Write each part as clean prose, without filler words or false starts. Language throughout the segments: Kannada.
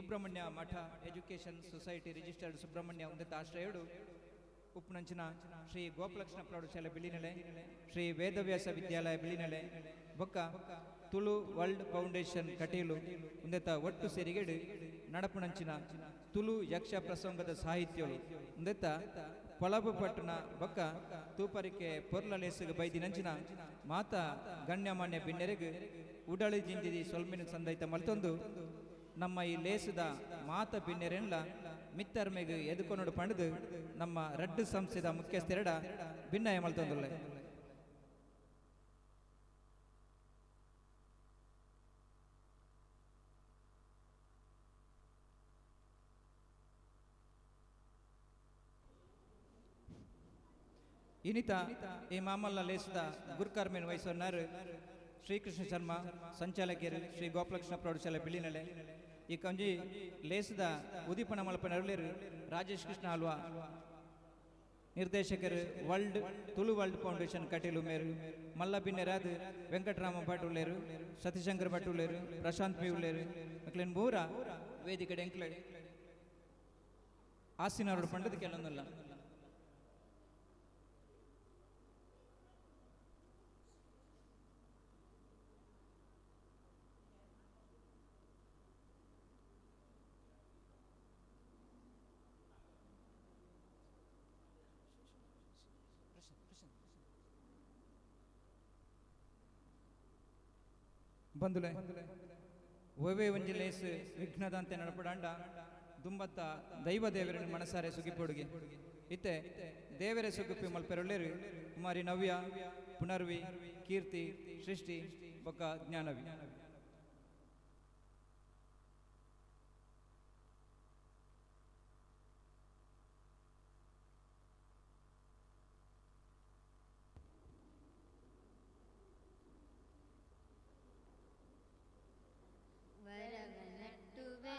Subrahmanya Math education society registered Subrahmanya ಉನ್ನತ ಆಶ್ರಯಡು ಉಪ್ಪುನಂಚಿನ ಶ್ರೀ ಗೋಪಾಲಕೃಷ್ಣ ಪ್ರೌಢಶಾಲೆ ಬಿಳಿನೆಲೆ, ಶ್ರೀ ವೇದವ್ಯಾಸ ವಿದ್ಯಾಲಯ ಬಿಳಿನೆಲೆ ಬೊಕ್ಕ ತುಳು ವರ್ಲ್ಡ್ ಫೌಂಡೇಶನ್ ಕಟೀಲು ಉಂದೆತ ಒಟ್ಟು ಸೇರಿಗೆಡು ನಡಪುನಂಚಿನ ತುಳು ಯಕ್ಷ ಪ್ರಸಂಗದ ಸಾಹಿತ್ಯಗಳು ಉಂದೆತ ಪೊಲಬು ಪಟ್ಟಣ ಬೊಕ್ಕ ತೂಪರಿಕೆ ಪೊರ್ಲ ಲೇಸುಗ ಬೈದಿನಂಚಿನ ಮಾತ ಗಣ್ಯಮಾನ್ಯ ಬಿನ್ನೆರೆಗು ಉಡಳಿ ಜಿಂಜಿದಿ ಸೊಲ್ಮಿನ ಸಂದೈತ ಮಲ್ತೊಂದು ನಮ್ಮ ಈ ಲೇಸುದ ಮಾತ ಬಿನ್ನೆರೆನ್ಲ ಮಿತ್ತರ್ಮೆಗು ಎದುಕೊನೋಡು ಪಂಡದು ನಮ್ಮ ರಡ್ಡು ಸಂಸ್ಥೆದ ಮುಖ್ಯಸ್ಥೆರಡ ಭಿನ್ನಯ ಮಲ್ತೊಂದುಲ್ಲೆ. ಇನಿತ ಈ ಮಾಮಲ್ಲ ಲೇಸುದ ಗುರುಕರ್ಮೇನ್ ವಹಿಸೋನಾರು ಶ್ರೀಕೃಷ್ಣ ಶರ್ಮಾ ಸಂಚಾಲಕಿಯರು ಶ್ರೀ ಗೋಪಾಲಕೃಷ್ಣ ಪ್ರೌಢಶಾಲೆ ಬಿಳಿನೆಲೆ ಈ ಕಂಜಿ ಲೇಸದ ಉದೀಪನ ಮಲ್ಪನರು ರಾಜೇಶ್ ಕೃಷ್ಣ ಅಲ್ವಾ ನಿರ್ದೇಶಕರು ತುಳು ವರ್ಲ್ಡ್ ಫೌಂಡೇಶನ್ ಕಟೀಲು ಮೇರು ಮಲ್ಲ ಬಿನ್ನೆರಾದು ವೆಂಕಟರಾಮ ಭಟ್ ಉಳ್ಳೇರು, ಸತೀಶಂಕರ್ ಭಟ್ ಉಳ್ಳೇರು, ಪ್ರಶಾಂತ್ ಪಿ ಉಳ್ಳೇರು ಅಕ್ಲೇನ್ ಮೂರ ವೇದಿಕೆ ಎಂಕ್ಲೆ ಆಸಿನವರು ಪಂಡದ ಕೆಲವೊಂದಲ್ಲ. ಬಂಧುಲೆ ಒವೆ ಒಂಜಿ ಲೇಸ್ ವಿಘ್ನದಂತೆ ನಡಪಡಾಂಡ ದುಂಬತ್ತ ದೈವ ದೇವರ ಮನಸಾರೆ ಸುಗಿಪೊಡುಗೆ ಇತ್ತೆ ದೇವರ ಸುಗುಪ್ಪಿ ಮಲ್ಪೆರೊಳ್ಳೆರು ಕುಮಾರಿ ನವ್ಯ, ಪುನರ್ವಿ, ಕೀರ್ತಿ, ಸೃಷ್ಟಿ ಬೊಕ್ಕ ಜ್ಞಾನವಿ. ವರವನಟ್ಟುವಾ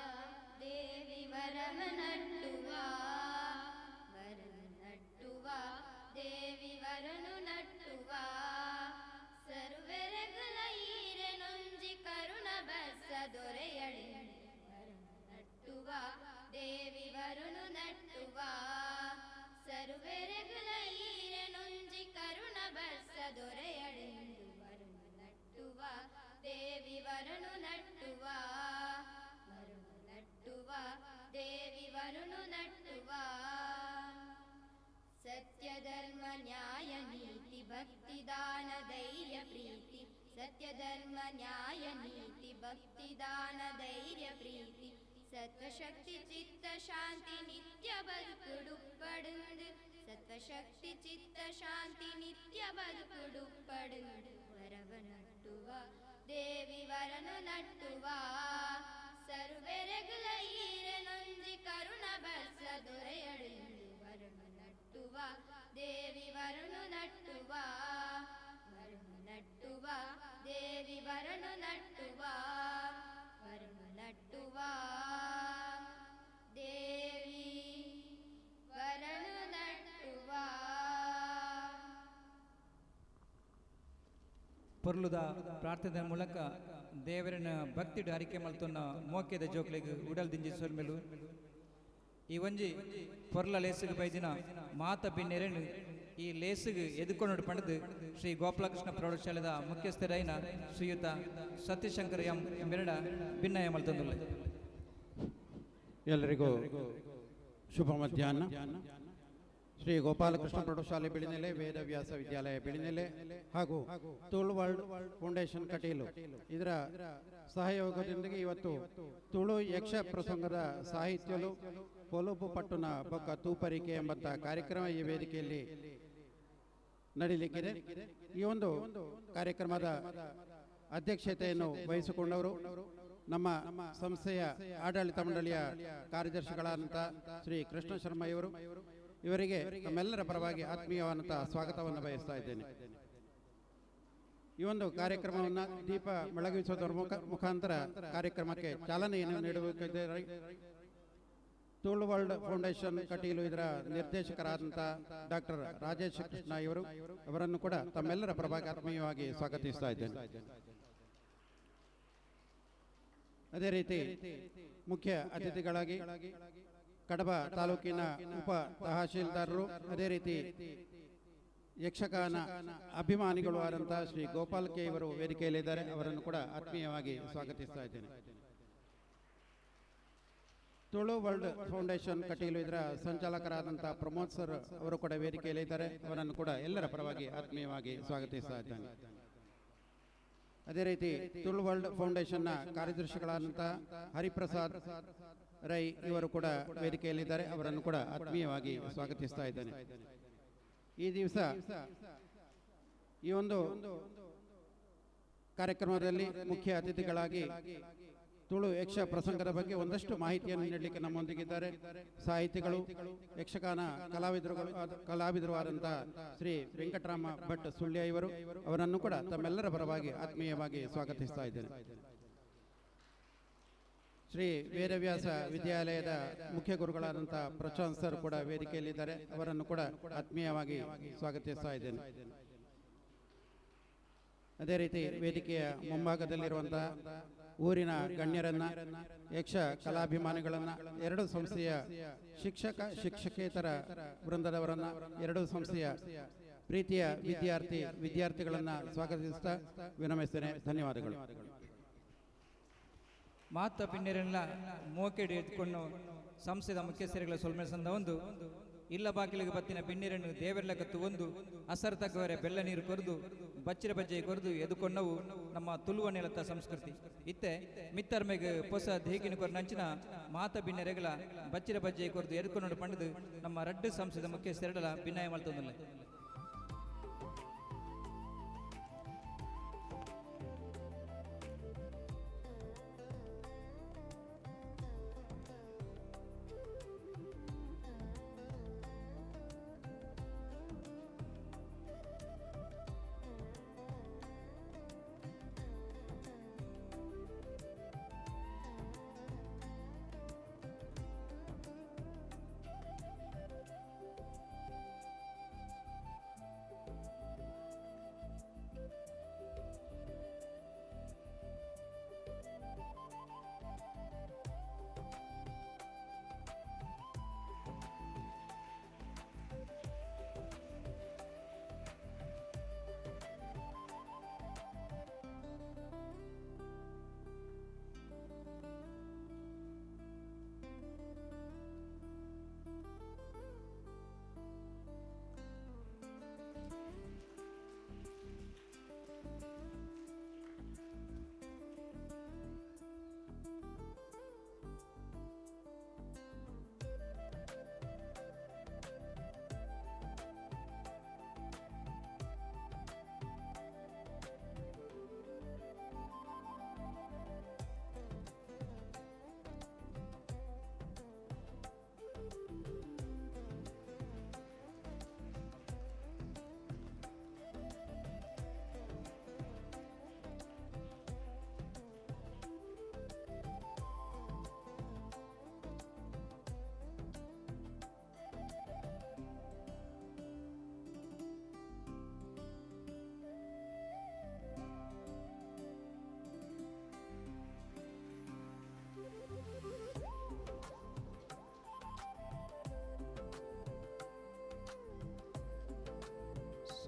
ದೇವಿ ವರವನಟ್ಟುವಾ, ವರವನಟ್ಟುವಾ ದೇವಿ ವರನು ನಟ್ಟುವಾ, ಸರ್ವೆರಗಲ ಈರೆನೊಂಜಿ ಕರುಣ ಬಸ್ಸ ದೊರೆಯಡಿ ವರವನಟ್ಟುವಾ ದೇವಿ ವರನು ನಟ್ಟುವಾ, ಸರ್ವೆರಗಲ ಈರೆನೊಂಜಿ ಕರುಣ ಬಸ್ಸ ದೊರೆಯಡಿ ನಟ್ಟುವಾ ದೇವಿ ವರನು ನಟ್ಟುವಾ, ವರನು ನಟ್ಟುವಾ ದೇವಿ ವರನು ನಟ್ಟುವಾ. ಸತ್ಯ ಧರ್ಮ ನ್ಯಾಯ ನೀತಿ ಭಕ್ತಿ ದಾನ ಧೈರ್ಯ ಪ್ರೀತಿ, ಸತ್ಯ ಧರ್ಮ ನ್ಯಾಯ ನೀತಿ ಭಕ್ತಿ ದಾನ ಧೈರ್ಯ ಪ್ರೀತಿ, ಸತ್ವಶಕ್ತಿ ಚಿತ್ತ ಶಾಂತಿ ನಿತ್ಯ ಬದುಕುಡುಪಡುಂದು, ಸತ್ವಶಕ್ತಿ ಚಿತ್ತ ಶಾಂತಿ ನಿತ್ಯ ಬದುಕುಡುಪಡುಂದು, ವರವನಟ್ಟುವಾ ದೇವಿ ವರನು ನಟ್ಟುವಾ, ಸರ್ವೆರೆಗುಲ ಈರೆನೊಂಜಿ ಕರುಣ ಬಸ್ಸ ದೊರೆಯಡೆಂದು ವರನು ನಟ್ಟುವಾ ದೇವಿ ವರನು ನಟ್ಟುವಾ, ವರನು ನಟ್ಟುವಾ ದೇವಿ ವರನು ನಟ್ಟುವಾ, ವರನು ನಟ್ಟುವಾ ದೇವಿ ವರನು ನಟ್ಟುವಾ. ಪೊರ್ಲುದ ಪ್ರಾರ್ಥನೆ ಮೂಲಕ ದೇವರನ ಭಕ್ತಿಡು ಅರಿಕೆ ಮಲ್ತೊನ್ನ ಮೋಕೆದ ಜೋಕ್ಲೆಗ್ ಉಡಲ್ ದಿಂಜಿ ಸೊಲ್ಮೆಲು ಈ ಒಂಜಿ ಪೊರ್ಲ ಲೇಸುಗೆ ಬೈದಿನ ಮಾತ ಬಿನ್ನೆರೆನು ಈ ಲೇಸುಗೆ ಎದುಕೊಂಡು ಪಡೆದು ಶ್ರೀ ಗೋಪಾಲಕೃಷ್ಣ ಪ್ರೌಢಶಾಲೆದ ಮುಖ್ಯಸ್ಥರೈನ ಶ್ರೀಯುತ ಸತೀಶಂಕರ್ ಎಂ ಮೆರಡ ಭಿನ್ನಯ ಮಲ್ತೊಂದುಲ್ಲೆ. ಎಲ್ಲರಿಗೂ ಶುಭ ಮಧ್ಯಾಹ್ನ. ಶ್ರೀ ಗೋಪಾಲಕೃಷ್ಣ ಪ್ರೌಢಶಾಲೆ ಬಿಳಿನೆಲೆ, ವೇದವ್ಯಾಸ ವಿದ್ಯಾಲಯ ಬಿಳಿನೆಲೆ ಹಾಗೂ ತುಳು ವರ್ಲ್ಡ್ ಫೌಂಡೇಶನ್ ಕಟೀಲು ಇದರ ಸಹಯೋಗದೊಂದಿಗೆ ಇವತ್ತು ತುಳು ಯಕ್ಷ ಪ್ರಸಂಗದ ಸಾಹಿತ್ಯಲು ಪೊಲುಬು ಪಟ್ಟಣ ಬೊಕ್ಕ ತೂಪರಿಕೆ ಎಂಬಂತ ಕಾರ್ಯಕ್ರಮ ಈ ವೇದಿಕೆಯಲ್ಲಿ ನಡೀಲಿಕ್ಕಿದೆ. ಈ ಒಂದು ಕಾರ್ಯಕ್ರಮದ ಅಧ್ಯಕ್ಷತೆಯನ್ನು ವಹಿಸಿಕೊಂಡವರು ನಮ್ಮ ಸಂಸ್ಥೆಯ ಆಡಳಿತ ಮಂಡಳಿಯ ಕಾರ್ಯದರ್ಶಿಗಳಾದಂಥ ಶ್ರೀ ಕೃಷ್ಣ ಶರ್ಮಾ ಇವರು. ಇವರಿಗೆ ನಮ್ಮೆಲ್ಲರ ಪರವಾಗಿ ಆತ್ಮೀಯವಾದಂಥ ಸ್ವಾಗತವನ್ನು ಬಯಸ್ತಾ ಇದ್ದೇನೆ. ಈ ಒಂದು ಕಾರ್ಯಕ್ರಮವನ್ನು ದೀಪ ಬೆಳಗಿಸುವುದರ ಮುಖಾಂತರ ಕಾರ್ಯಕ್ರಮಕ್ಕೆ ಚಾಲನೆಯನ್ನು ನೀಡಬೇಕಿದ್ದಾರೆ. ತುಳು ವರ್ಲ್ಡ್ ಫೌಂಡೇಶನ್ ಕಟೀಲು ಇದರ ನಿರ್ದೇಶಕರಾದಂಥ ಡಾಕ್ಟರ್ ರಾಜೇಶ್ ಕೃಷ್ಣ ಇವರು, ಅವರನ್ನು ಕೂಡ ತಮ್ಮೆಲ್ಲರ ಪರವಾಗಿ ಆತ್ಮೀಯವಾಗಿ ಸ್ವಾಗತಿಸ್ತಾ ಇದ್ದೇನೆ. ಅದೇ ರೀತಿ ಮುಖ್ಯ ಅತಿಥಿಗಳಾಗಿ ಕಡಬ ತಾಲೂಕಿನ ಉಪ ತಹಶೀಲ್ದಾರರು, ಅದೇ ರೀತಿ ಯಕ್ಷಗಾನ ಅಭಿಮಾನಿಗಳು ಆದಂಥ ಶ್ರೀ ಗೋಪಾಲ್ ಕೆ ಇವರು ವೇದಿಕೆಯಲ್ಲಿದ್ದಾರೆ. ಅವರನ್ನು ಕೂಡ ಆತ್ಮೀಯವಾಗಿ ಸ್ವಾಗತಿಸ್ತಾ ಇದ್ದೇನೆ. ತುಳು ವರ್ಲ್ಡ್ ಫೌಂಡೇಶನ್ ಕಟೀಲು ಇದರ ಸಂಚಾಲಕರಾದಂಥ ಪ್ರಮೋದ್ ಸರ್ ಅವರು ಕೂಡ ವೇದಿಕೆಯಲ್ಲಿದ್ದಾರೆ. ಅವರನ್ನು ಕೂಡ ಎಲ್ಲರ ಪರವಾಗಿ ಆತ್ಮೀಯವಾಗಿ ಸ್ವಾಗತಿಸ್ತಾ ಇದ್ದೇನೆ. ಅದೇ ರೀತಿ ತುಳು ವರ್ಲ್ಡ್ ಫೌಂಡೇಶನ್ನ ಕಾರ್ಯದರ್ಶಿಗಳಾದಂಥ ಹರಿಪ್ರಸಾದ್ ರೈ ಇವರು ಕೂಡ ವೇದಿಕೆಯಲ್ಲಿದ್ದಾರೆ. ಅವರನ್ನು ಕೂಡ ಆತ್ಮೀಯವಾಗಿ ಸ್ವಾಗತಿಸ್ತಾ ಇದ್ದೇನೆ. ಈ ದಿವಸ ಈ ಒಂದು ಕಾರ್ಯಕ್ರಮದಲ್ಲಿ ಮುಖ್ಯ ಅತಿಥಿಗಳಾಗಿ ತುಳು ಯಕ್ಷ ಪ್ರಸಂಗದ ಬಗ್ಗೆ ಒಂದಷ್ಟು ಮಾಹಿತಿಯನ್ನು ನೀಡಲಿಕ್ಕೆ ನಮ್ಮೊಂದಿಗಿದ್ದಾರೆ ಸಾಹಿತಿಗಳು, ಯಕ್ಷಗಾನ ಕಲಾವಿದರು ಆದಂಥ ಶ್ರೀ ವೆಂಕಟರಾಮ ಭಟ್ ಸುಳ್ಯ ಇವರು. ಅವರನ್ನು ಕೂಡ ತಮ್ಮೆಲ್ಲರ ಪರವಾಗಿ ಆತ್ಮೀಯವಾಗಿ ಸ್ವಾಗತಿಸ್ತಾ ಇದ್ದೇನೆ. ಶ್ರೀ ವೇದವ್ಯಾಸ ವಿದ್ಯಾಲಯದ ಮುಖ್ಯ ಗುರುಗಳಾದಂಥ ಪ್ರಶಾಂತ್ ಸರ್ ಕೂಡ ವೇದಿಕೆಯಲ್ಲಿದ್ದಾರೆ. ಅವರನ್ನು ಕೂಡ ಆತ್ಮೀಯವಾಗಿ ಸ್ವಾಗತಿಸ್ತಾ ಇದ್ದೇನೆ. ಅದೇ ರೀತಿ ವೇದಿಕೆಯ ಮುಂಭಾಗದಲ್ಲಿರುವಂಥ ಊರಿನ ಗಣ್ಯರನ್ನ, ಯಕ್ಷ ಕಲಾಭಿಮಾನಿಗಳನ್ನ, ಎರಡು ಸಂಸ್ಥೆಯ ಶಿಕ್ಷಕೇತರ ವೃಂದದವರನ್ನ, ಎರಡು ಸಂಸ್ಥೆಯ ಪ್ರೀತಿಯ ವಿದ್ಯಾರ್ಥಿಗಳನ್ನ ಸ್ವಾಗತಿಸ್ತಾ ವಿನಮಿಸ್ತೇನೆ. ಧನ್ಯವಾದಗಳು. ಮಾತ ಪಿನ್ನೆರೆಲ್ಲ ಮೋಕೆಡು ಎತ್ಕೊಂಡು ಸಂಸ್ಥೆದ ಮುಖ್ಯಸ್ಥರುಗಳ ಸೊಲ್ಮೆ ಸಂದ ಒಂದು ಇಲ್ಲ ಬಾಗಿಲಿಗೆ ಬತ್ತಿನ ಪಿನ್ನೆರನ್ನು ದೇವರೆಲ್ಲ ಕತ್ತು ಒಂದು ಅಸರ್ ತಕ್ಕವರೆ ಬೆಲ್ಲ ನೀರು ಕೊರೆದು ಬಚ್ಚಿರ ಬಜ್ಜೆ ಕೊರೆದು ಎದುಕೊಂಡವು ನಮ್ಮ ತುಳುವ ನೆಲದ ಸಂಸ್ಕೃತಿ. ಇತ್ತೆ ಮಿತ್ತರ್ಮೆಗೆ ಹೊಸ ದೇಗಿನ ಕೊರ ನಂಚಿನ ಮಾತ ಪಿನ್ನೆರೆಗಳ ಬಚ್ಚಿರ ಬಜ್ಜೆ ಕೊರೆದು ಎದುಕೊಂಡು ಪಂಡದು ನಮ್ಮ ರಡ್ಡು ಸಂಸ್ಥೆದ ಮುಖ್ಯಸ್ಥರಲ್ಲ ಭಿನ್ನಾಯ ಮಾಡ್ತಂದಿಲ್ಲ.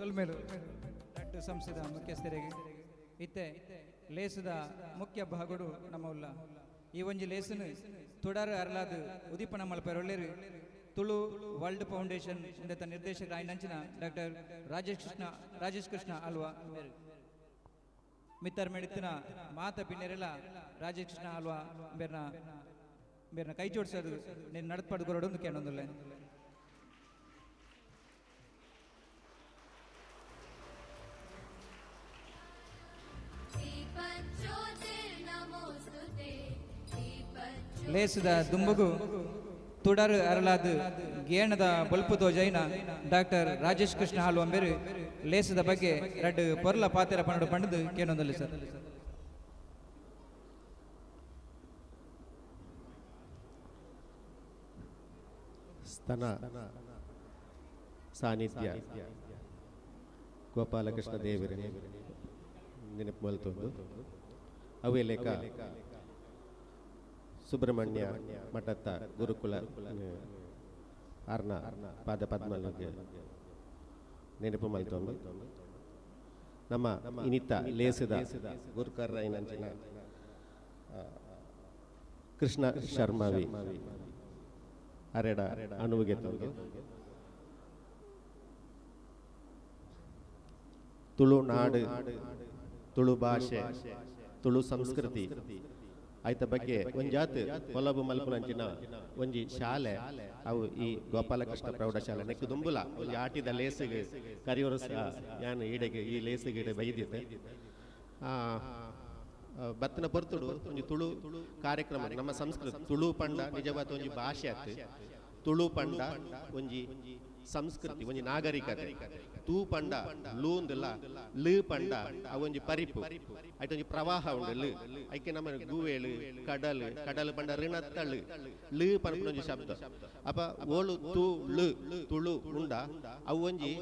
ಸೊಲ್ಮೇಲು ರಡ್ಡು ಸಂಸ್ಥೆದ ಮುಖ್ಯಸ್ಥರಿಗೆ ಇತ್ತೆ ಲೇಸದ ಮುಖ್ಯ ಭಾಗಡು ನಮ್ಮ ಉಲ್ಲ ಈ ಒಂಜಿ ಲೇಸನು ತುಡಾರು ಅರ್ಲಾದು ಉದೀಪನ ಮಲ್ಪರೊಳ್ಳೆರು ತುಳು ವರ್ಲ್ಡ್ ಫೌಂಡೇಶನ್ ಇಂದತ ನಿರ್ದೇಶಕ ಆಯ್ನಂಚಿನ ಡಾಕ್ಟರ್ ರಾಜೇಶ್ ಕೃಷ್ಣ ಅಲ್ವಾ ಮಿತ್ತರ್ ಮೆಡಿತಿನ ಮಾತ ಪಿನ್ನೆರೆಲ್ಲ ರಾಜೇಶ್ ಕೃಷ್ಣ ಅಲ್ವಾ ಬೇರ್ನ ಕೈ ಜೋಡಿಸೋದು ನೀನು ನಡ್ಪಡು ಕೊರಡೊಂದು ಕೇಳೊಂದಿಲ್ಲ. ಲೇಸದ ದುಂಬುಗು ತುಡರು ಅರಳಾದು ಗೇಣದ ಬಲ್ಪುತೋ ಜೈನ ಡಾಕ್ಟರ್ ರಾಜೇಶ್ ಕೃಷ್ಣ ಹಾಲ್ವಂಬೇರು ಲೇಸದ ಬಗ್ಗೆ ಎರಡು ಪೊರ್ಲ ಪಾತೆರ ಪನ್ನಡು ಪಂಡದು ಕೇಳೊಂದಲ್ಲಿ ಸರ್. ಸ್ತನ ಸಾನ್ನಿಧ್ಯ ಗೋಪಾಲಕೃಷ್ಣ ದೇವರ ನೆನಪು ಮಲ್ತೊಂದು ಅವೇ ಲೆಕ್ಕ ಸುಬ್ರಹ್ಮಣ್ಯ ಮಠದ ಗುರುಕುಲ ಅರ್ನ ಪಾದ ಪದ್ಮನಿಗೆ ನೆನಪು ಮಲ್ತೊಂದು ನಮ್ಮ ಇನಿತ ಲೇಸಿದ ಗುರುಕರ್ರ ಏನಂಚಿನ ಕೃಷ್ಣ ಶರ್ಮಾವಿ ಅರೆಡ ಅನುವಿಗೆ ತಂದು ತುಳುನಾಡು ತುಳು ಭಾಷೆ ತುಳು ಸಂಸ್ಕೃತಿ ಆಯ್ತ ಬಗ್ಗೆ ಒಂಜಾತ್ ಹೊಲಬು ಮಲ್ಪುನಂಚಿನ ಒಂಜಿ ಶಾಲೆ ಅವು ಈ ಗೋಪಾಲಕೃಷ್ಣ ಪ್ರೌಢಶಾಲೆ ನೆಕ್ಕು ದುಂಬುಲ ಒಂಜಿ ಆಟಿದ ಲೇಸಿಗೆ ಕರಿಯೋರು ಯಾನ್ ಈಡೆಗೆ ಈ ಲೇಸಿಗೆ ಬೈದಿದ್ದೆ ಬತ್ತನ ಪೊರ್ತುಡು ಒಂಜಿ ತುಳು ಕಾರ್ಯಕ್ರಮ ನಮ್ಮ ಸಂಸ್ಕೃತಿ ತುಳು ಪಂಡ ನಿಜವಾದ ಒಂಜಿ ಭಾಷೆ ಆತು ತುಳು ಪಂಡ ಒಂಜಿ ಸಂಸ್ಕೃತಿ ಒಂಜಿ ನಾಗರಿಕತೆ ತೂ ಪಂಡ ಲೂಂದಲ್ಲ ಲು ಪಂಡ ಅವೊಂಜಿ ಪರಿಪು ಐತ ಒಂಜಿ ಪ್ರವಾಹ ಉಂಡು ಲು ಐಕೆ ನಮ್ಮ ಗೂವೇಳು ಕಡಲು ಪಂಡ ಋಣತ್ತಳು ಲು ಪನ್ಪುನೊಂಜಿ ಶಬ್ದ ಅಪ ಓಳು ತೂ ಲು ತುಳು ಉಂಡ ಅವು ಒಂಜಿ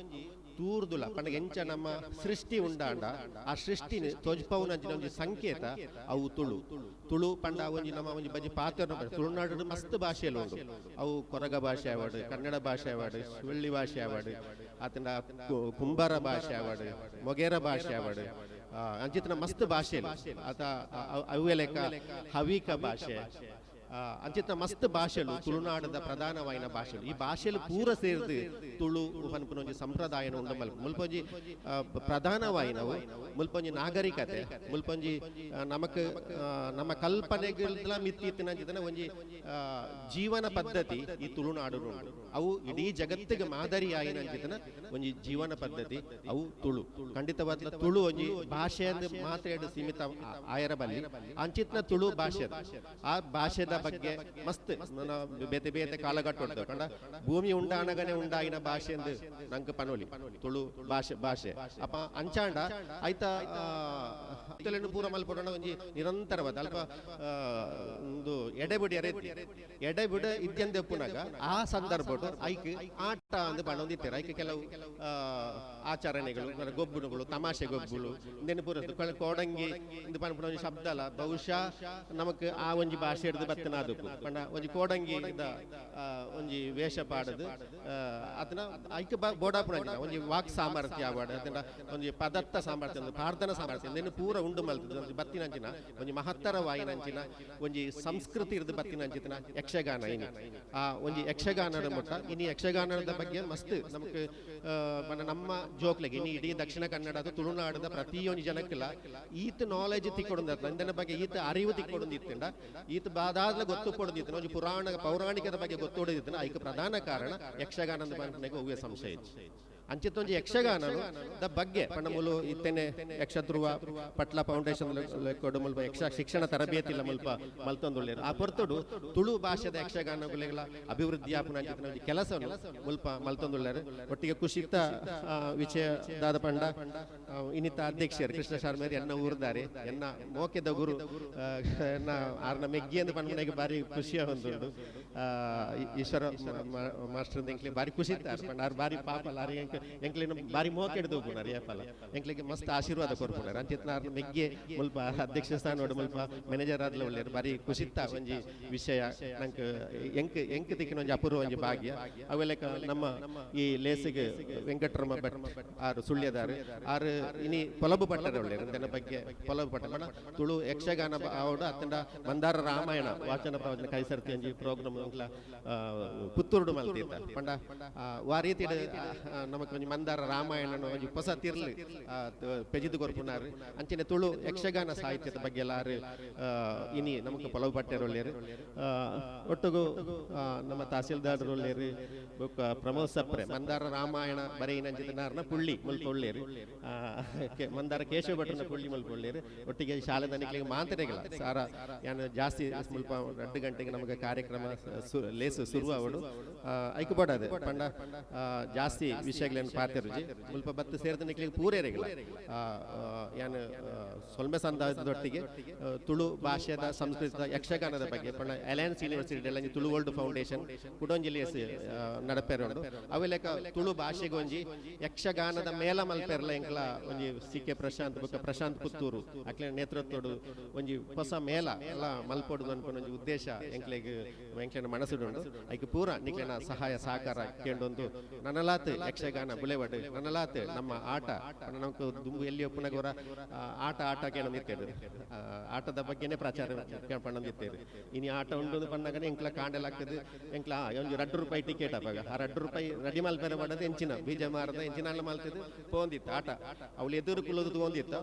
ತೂರ್ದುಲ ಪಂಡ ಎಂಚ ನಮ್ಮ ಸೃಷ್ಟಿ ಉಂಡಾಂಡ ಆ ಸೃಷ್ಟಿನಿ ತೋಜ್ಪವನಂಚಿನ ಒಂಜಿ ಸಂಕೇತ ಅವು ತುಳು ಪಂಡ ಒಂಜಿ ನಮ್ಮ ಒಂಜಿ ಬಜಿ ಪಾತ್ರ ತುಳುನಾಡು ಮಸ್ತ್ ಭಾಷೆಯಲ್ಲಿ ಉಂಡು ಅವು ಕೊರಗ ಭಾಷೆ ಆವಾಡು ಕನ್ನಡ ಭಾಷೆ ಆವಾಡು ಸುಳ್ಳಿ ಭಾಷೆ ಆವಾಡು ಆತನ ಕುಂಬಾರ ಭಾಷೆ ಆವಾಡು ಮೊಗೇರ ಭಾಷೆ ಆವಾಡು ಅಂಚಿತನ ಮಸ್ತ್ ಭಾಷೆ ಆತ ಅವೇ ಲೆಕ್ಕ ಹವಿಕ ಭಾಷೆ ಅಂಚಿತ ಮಸ್ತ್ ಭಾಷೆಲು ತುಳುನಾಡದ ಪ್ರಧಾನವಾಯಿನ ಭಾಷೆಲು ಈ ಭಾಷೆಲು ಪೂರ ಸೇರಿದು ತುಳು ಪನ್ಪುನೊಂಜಿ ಸಂಪ್ರದಾಯನ ಉಂಡ ಮುಲ್ಪೊಂಜಿ ಪ್ರಧಾನವಾಯಿನವು ಮುಲ್ಪೊಂಜಿ ನಾಗರಿಕತೆ ಮುಲ್ಪೊಂಜಿ ನಮಕ್ ನಮ್ಮ ಕಲ್ಪನೆಗಳ ಮಿತ್ತಿತ್ತಿನ ಒಂಜಿ ಜೀವನ ಪದ್ಧತಿ ಈ ತುಳುನಾಡು ಉಂಡು ಅವು ಇಡೀ ಜಗತ್ತಿಗೆ ಮಾದರಿ ಆಯಿನಂಚಿತನ ಒಂಜಿ ಜೀವನ ಪದ್ಧತಿ ಅವು ತುಳು ಖಂಡಿತವಾದ ತುಳು ಒಂಜಿ ಭಾಷೆ ಮಾತಾಡು ಸೀಮಿತ ಆಯರಬಲ್ಲಿ ಅಂಚಿತ್ನ ತುಳು ಭಾಷೆ ಆ ಭಾಷೆದ ಬಗ್ಗೆ ಮಸ್ತ್ ಬೇತೆ ಬೇತೆ ಕಾಲಘಟ್ಟ ಕಂಡ ಭೂಮಿ ಉಂಡಾನಗನೆ ಉಂಡಾಯಿನ ಭಾಷೆ ಎಂದು ನಂಗೆ ಪನೋಲಿ ತುಳು ಭಾಷೆ ಅಪ್ಪ ಅಂಚಾಂಡ ಆಯ್ತ ಪೂರ ಮಲ್ಪೊಂಡ ಒಂಜಿ ನಿರಂತರವಾದ ಅಲ್ಪ ಒಂದು ಎಡೆಬಿಡ ಇದ್ಯಂದೆಪ್ಪುನಾಗ ಆ ಸಂದರ್ಭ ಐಕ್ ಆಟ ಅಂದ್ ಪಣೊಂದಿತ್ತೇರೆ ಐಕ್ ಕೆಲವು ಆಚರಣೆಗಳು ಗೊಬ್ಬುಗಳು ತಮಾಷೆ ಗೊಬ್ಬುಗಳು ನೆನಪುರ ಕೋಡಂಗಿ ಇಂದು ಪನ್ಪುನ ಶಬ್ದ ಅಲ್ಲ ಬಹುಶಃ ನಮಕ್ ಆ ಒಂಜಿ ಭಾಷೆ ಹಿಡಿದು ಬತ್ತನಾದಕ್ಕು ಪಂಡ ಒಂಜಿ ಕೋಡಂಗಿ ಒಂಜಿ ವೇಷ ಪಾಡದು ಅದನ್ನ ಐಕ್ ಬೋಡಾಪುನ ಒಂಜಿ ವಾಕ್ ಸಾಮರ್ಥ್ಯ ಆವಾಡ ಅದನ್ನ ಒಂಜಿ ಪದತ್ತ ಸಾಮರ್ಥ್ಯ ಪ್ರಾರ್ಥನಾ ಸಾಮರ್ಥ್ಯ ನೆನು ಪೂರ ಉಂಡು ಮಲ್ತದ ಬತ್ತಿನಂಚಿನ ಒಂಜಿ ಮಹತ್ತರವಾಯಿನಂಚಿನ ಒಂಜಿ ಸಂಸ್ಕೃತಿ ಇರ್ದು ಬತ್ತಿನಂಚಿನ ಯಕ್ಷಗಾನ ಇನಿ ಆ ಒಂಜಿ ಯಕ್ಷಗಾನದ ಮೊಟ್ಟ ಇನಿ ಯಕ್ಷಗಾನದ ಬಗ್ಗೆ ಮಸ್ತ್ ನಮಕ್ ನಮ್ಮ ಜೋಕ್ಲೆಗೆ ಇನಿ ಇಡೀ ದಕ್ಷಿಣ ಕನ್ನಡದ ತುಳುನಾಡದ ಪ್ರತಿಯೊಂದು ಜನಕ್ಕೆಲ್ಲ ಈತ ನಾಲೆಜ್ ತಿಕ್ಕೊಡೊಂದ ಇಂದನ ಬಗ್ಗೆ ಈತ ಅರಿವು ತಿಕ್ಕೊಡೊಂದಿತ್ತಂಡ ಈತ ಬಾದಾದ್ಲ ಗೊತ್ತು ಕೊಡೊಂದಿತ್ತನ ಒಂಜಿ ಪೌರಾಣಿಕದ ಬಗ್ಗೆ ಗೊತ್ತೋಡಿದಿತ್ತನ ಐಕ ಪ್ರಧಾನ ಕಾರಣ ಯಕ್ಷಗಾನದ ಬಗ್ಗೆ ಹೋಗುವ ಸಂಶಯ ಇತ್ತು ಅಂಚಿತ್ತೊಂಜಿ ಯಕ್ಷಗಾನದ ಬಗ್ಗೆ ಪಂಡ ಮುಲು ಇತ್ತೇನೆ ಯಕ್ಷಧ್ರುವ ಪಟ್ಲ ಫೌಂಡೇಶನ್ ಕೊಡು ಮುಲ್ಪ ಯಕ್ಷ ಶಿಕ್ಷಣ ತರಬೇತಿ ಮುಲ್ಪ ಮಲ್ತೊಂದುಳ್ಳೇರು ಆ ಪೊರ್ತುಡು ತುಳು ಭಾಷೆದ ಯಕ್ಷಗಾನಗಳ ಅಭಿವೃದ್ಧಿ ಆಪುನ ಕೆಲಸವನ್ನು ಮುಲ್ಪ ಮಲ್ತೊಂದುಳ್ಳೇರು ಒಟ್ಟಿಗೆ ಕುಶಿತ ವಿಷಯದಾದ ಪಂಡ ಇನ್ನಿತ ಅಧ್ಯಕ್ಷರು ಕೃಷ್ಣ ಶರ್ಮೇರಿ ಎನ್ನ ಊರ್ದಾರೆ ಎನ್ನ ಮೋಕೆದ ಗುರು ಎನ್ನ ಆರ್ನ ಮೆಗ್ಗಿ ಎಂದು ಪಂಡ ಬಾರಿ ಖುಷಿಯ ಹೊಂದುಂಡು ಈಶ್ವರ ಮಾಸ್ಟರ್ ಎಂಕ್ಲಿ ಬಾರಿ ಖುಷಿ ಇತ್ತಾರೆ ಪಂಡ ಆರ್ ಬಾರಿ ಪಾಪ ಲಾರಿ ಎಂಕ್ಲಿನ ಬಾರಿ ಮೋಕೆಡ್ದು ಹೋಗುಣಾರ ಏಪಲ್ಲ ಎಂಕ್ಲಿಗೆ ಮಸ್ತ್ ಆಶೀರ್ವಾದ ಕೊರ್ಪುಣಾರ ಅಂಚಿತ್ನ ಮೆಗ್ಗೆ ಮುಲ್ಪ ಅಧ್ಯಕ್ಷ ಸ್ಥಾನ ಮುಲ್ಪ ಮ್ಯಾನೇಜರ್ ಆದ್ಲ ಒಳ್ಳೆಯರು ಬಾರಿ ಖುಷಿತ್ತ ಒಂಜಿ ವಿಷಯ ನಂಗೆ ಎಂಕ್ ದಿಕ್ಕಿನ ಒಂಜಿ ಅಪೂರ್ವ ಒಂಜಿ ಭಾಗ್ಯ ಅವೆಲ್ಲ ನಮ್ಮ ಈ ಲೇಸಿಗೆ ವೆಂಕಟರಮ ಭಟ್ ಆರು ಸುಳ್ಯದಾರು ಆರು ಇನಿ ಪೊಲಬು ಪಟ್ಟರ ಒಳ್ಳೆಯರು ಅದನ್ನ ಬಗ್ಗೆ ಪೊಲಬು ಪಟ್ಟ ಪಂಡ ತುಳು ಯಕ್ಷಗಾನ ಅವಡು ಅತ್ತಂಡ ಮಂದಾರ ರಾಮಾಯಣ ವಾಚನ ಪ್ರವಚನ ಕೈಸರ್ತಿ ಒಂಜಿ ಪ್ರೋಗ್ರಾಮ್ ಪುತ್ತೂರುಡು ಮಲ್ತಿದ್ದ ಪಂಡ ವಾ ರೀತಿ ನಮಕ್ ಒಂಜಿ ಮಂದಾರ ರಾಮಾಯಣ ಒಂಜಿ ಹೊಸ ತಿರ್ಲು ಪೆಜಿದು ಕೊರ್ಪುನಾರು ಅಂಚಿನ ತುಳು ಯಕ್ಷಗಾನ ಸಾಹಿತ್ಯದ ಬಗ್ಗೆ ಎಲ್ಲ ಇನಿ ನಮಕ್ ಪೊಲವು ಪಟ್ಟೆರು ಒಳ್ಳೆಯರು ಒಟ್ಟಿಗೂ ನಮ್ಮ ತಹಸೀಲ್ದಾರ್ ಒಳ್ಳೆಯರು ಪ್ರಮೋದ್ ಸಪ್ರೆ ಮಂದಾರ ರಾಮಾಯಣ ಬರೆಯಿನಂಚಿತನಾರ್ನ ಪುಳ್ಳಿ ಮುಲ್ಪ ಒಳ್ಳೆಯರು ಮಂದಾರ ಕೇಶವ ಭಟ್ರನ ಪುಳ್ಳಿ ಮುಲ್ಪ ಒಳ್ಳೆಯರು ಒಟ್ಟಿಗೆ ಶಾಲೆದ ನಿಕ್ಲಿಗೆ ಮಾಂತರೆಗಳ ಸಾರ ಯಾನು ಜಾಸ್ತಿ ಮುಲ್ಪ 2 ಗಂಟೆಗೆ ನಮಗೆ ಕಾರ್ಯಕ್ರಮ ಲೇಸು ಶುರು ಅವಡು ಐಕ್ಬೋಡದು ಪಂಡ ಜಾಸ್ತಿ ವಿಷಯಗಳ ಶೈಲಿಯನ್ನು ಪಾತಿರುಜಿ ಮುಲ್ಪ ಬತ್ತು ಸೇರಿದ ನಿಕ್ಲಿಗೆ ಪೂರೇರಿಗಿಲ್ಲ ಯಾನು ಸೊಲ್ಮೆ ಸಂದಾಯದೊಟ್ಟಿಗೆ ತುಳು ಭಾಷೆದ ಸಂಸ್ಕೃತದ ಯಕ್ಷಗಾನದ ಬಗ್ಗೆ ಪಂಡ ಅಲಯನ್ಸ್ ಯೂನಿವರ್ಸಿಟಿ ಎಲ್ಲ ತುಳು ವರ್ಲ್ಡ್ ಫೌಂಡೇಶನ್ ಕುಡೊಂಜಿಲಿಯಸ್ ನಡಪೇರೋಡು ಅವೆಲೆಕ ತುಳು ಭಾಷೆಗೆ ಒಂಜಿ ಯಕ್ಷಗಾನದ ಮೇಲ ಮಲ್ಪೆರ್ಲ ಎಂಕ್ಲ ಒಂಜಿ ಸಿ.ಕೆ. ಪ್ರಶಾಂತ್ ಬೊಕ್ಕ ಪ್ರಶಾಂತ್ ಪುತ್ತೂರು ಅಕ್ಲೆ ನೇತೃತ್ವಡು ಒಂಜಿ ಹೊಸ ಮೇಲ ಎಲ್ಲ ಮಲ್ಪೊಡುದು ಅನ್ಕೊಂಡು ಒಂಜಿ ಉದ್ದೇಶ ಎಂಕ್ಲೆನ ಮನಸ್ಸುಡುಂಡು ಐಕ್ ಪೂರ ನಿಕ್ಲೆನ ಸಹಾಯ ಸಹಕಾರ ಕೇಂಡೊಂದು ನನಲಾತ್ ಯಕ್ಷಗಾನ ಬುಳೆವಡ್ ನನಲಾತ್ ನಮ್ಮ ಆಟ ನಮಕ್ ದುಂಬು ಎಲ್ಲಿ ಒಪ್ಪುನಗೋರ ಆಟ ಕೇಳೋದಿತ್ತೇರು ಆಟದ ಬಗ್ಗೆನೇ ಪ್ರಚಾರ ಪಣ್ಣೊಂದಿತ್ತೇರು ಇನಿ ಆಟ ಉಂಡು ಪಣ್ಣಗನೆ ಎಂಕ್ಲ ಕಾಂಡಲಾಗ್ತದೆ ಎಂಕ್ಲ ಒಂದು ₹2 ಟಿಕೆಟ್ ಅವಾಗ ಆ ₹2 ರೆಡಿ ಮಲ್ಪೆರೆ ಮಾಡೋದು ಎಂಚಿನ ಬೀಜ ಮಾರದ ಎಂಚಿನ ಮಲ್ತಿದ್ದು ಪೋಂದಿತ್ತು ಆಟ ಅವಳು ಎದುರು ಕುಲ್ಲದು ತಗೊಂದಿತ್ತು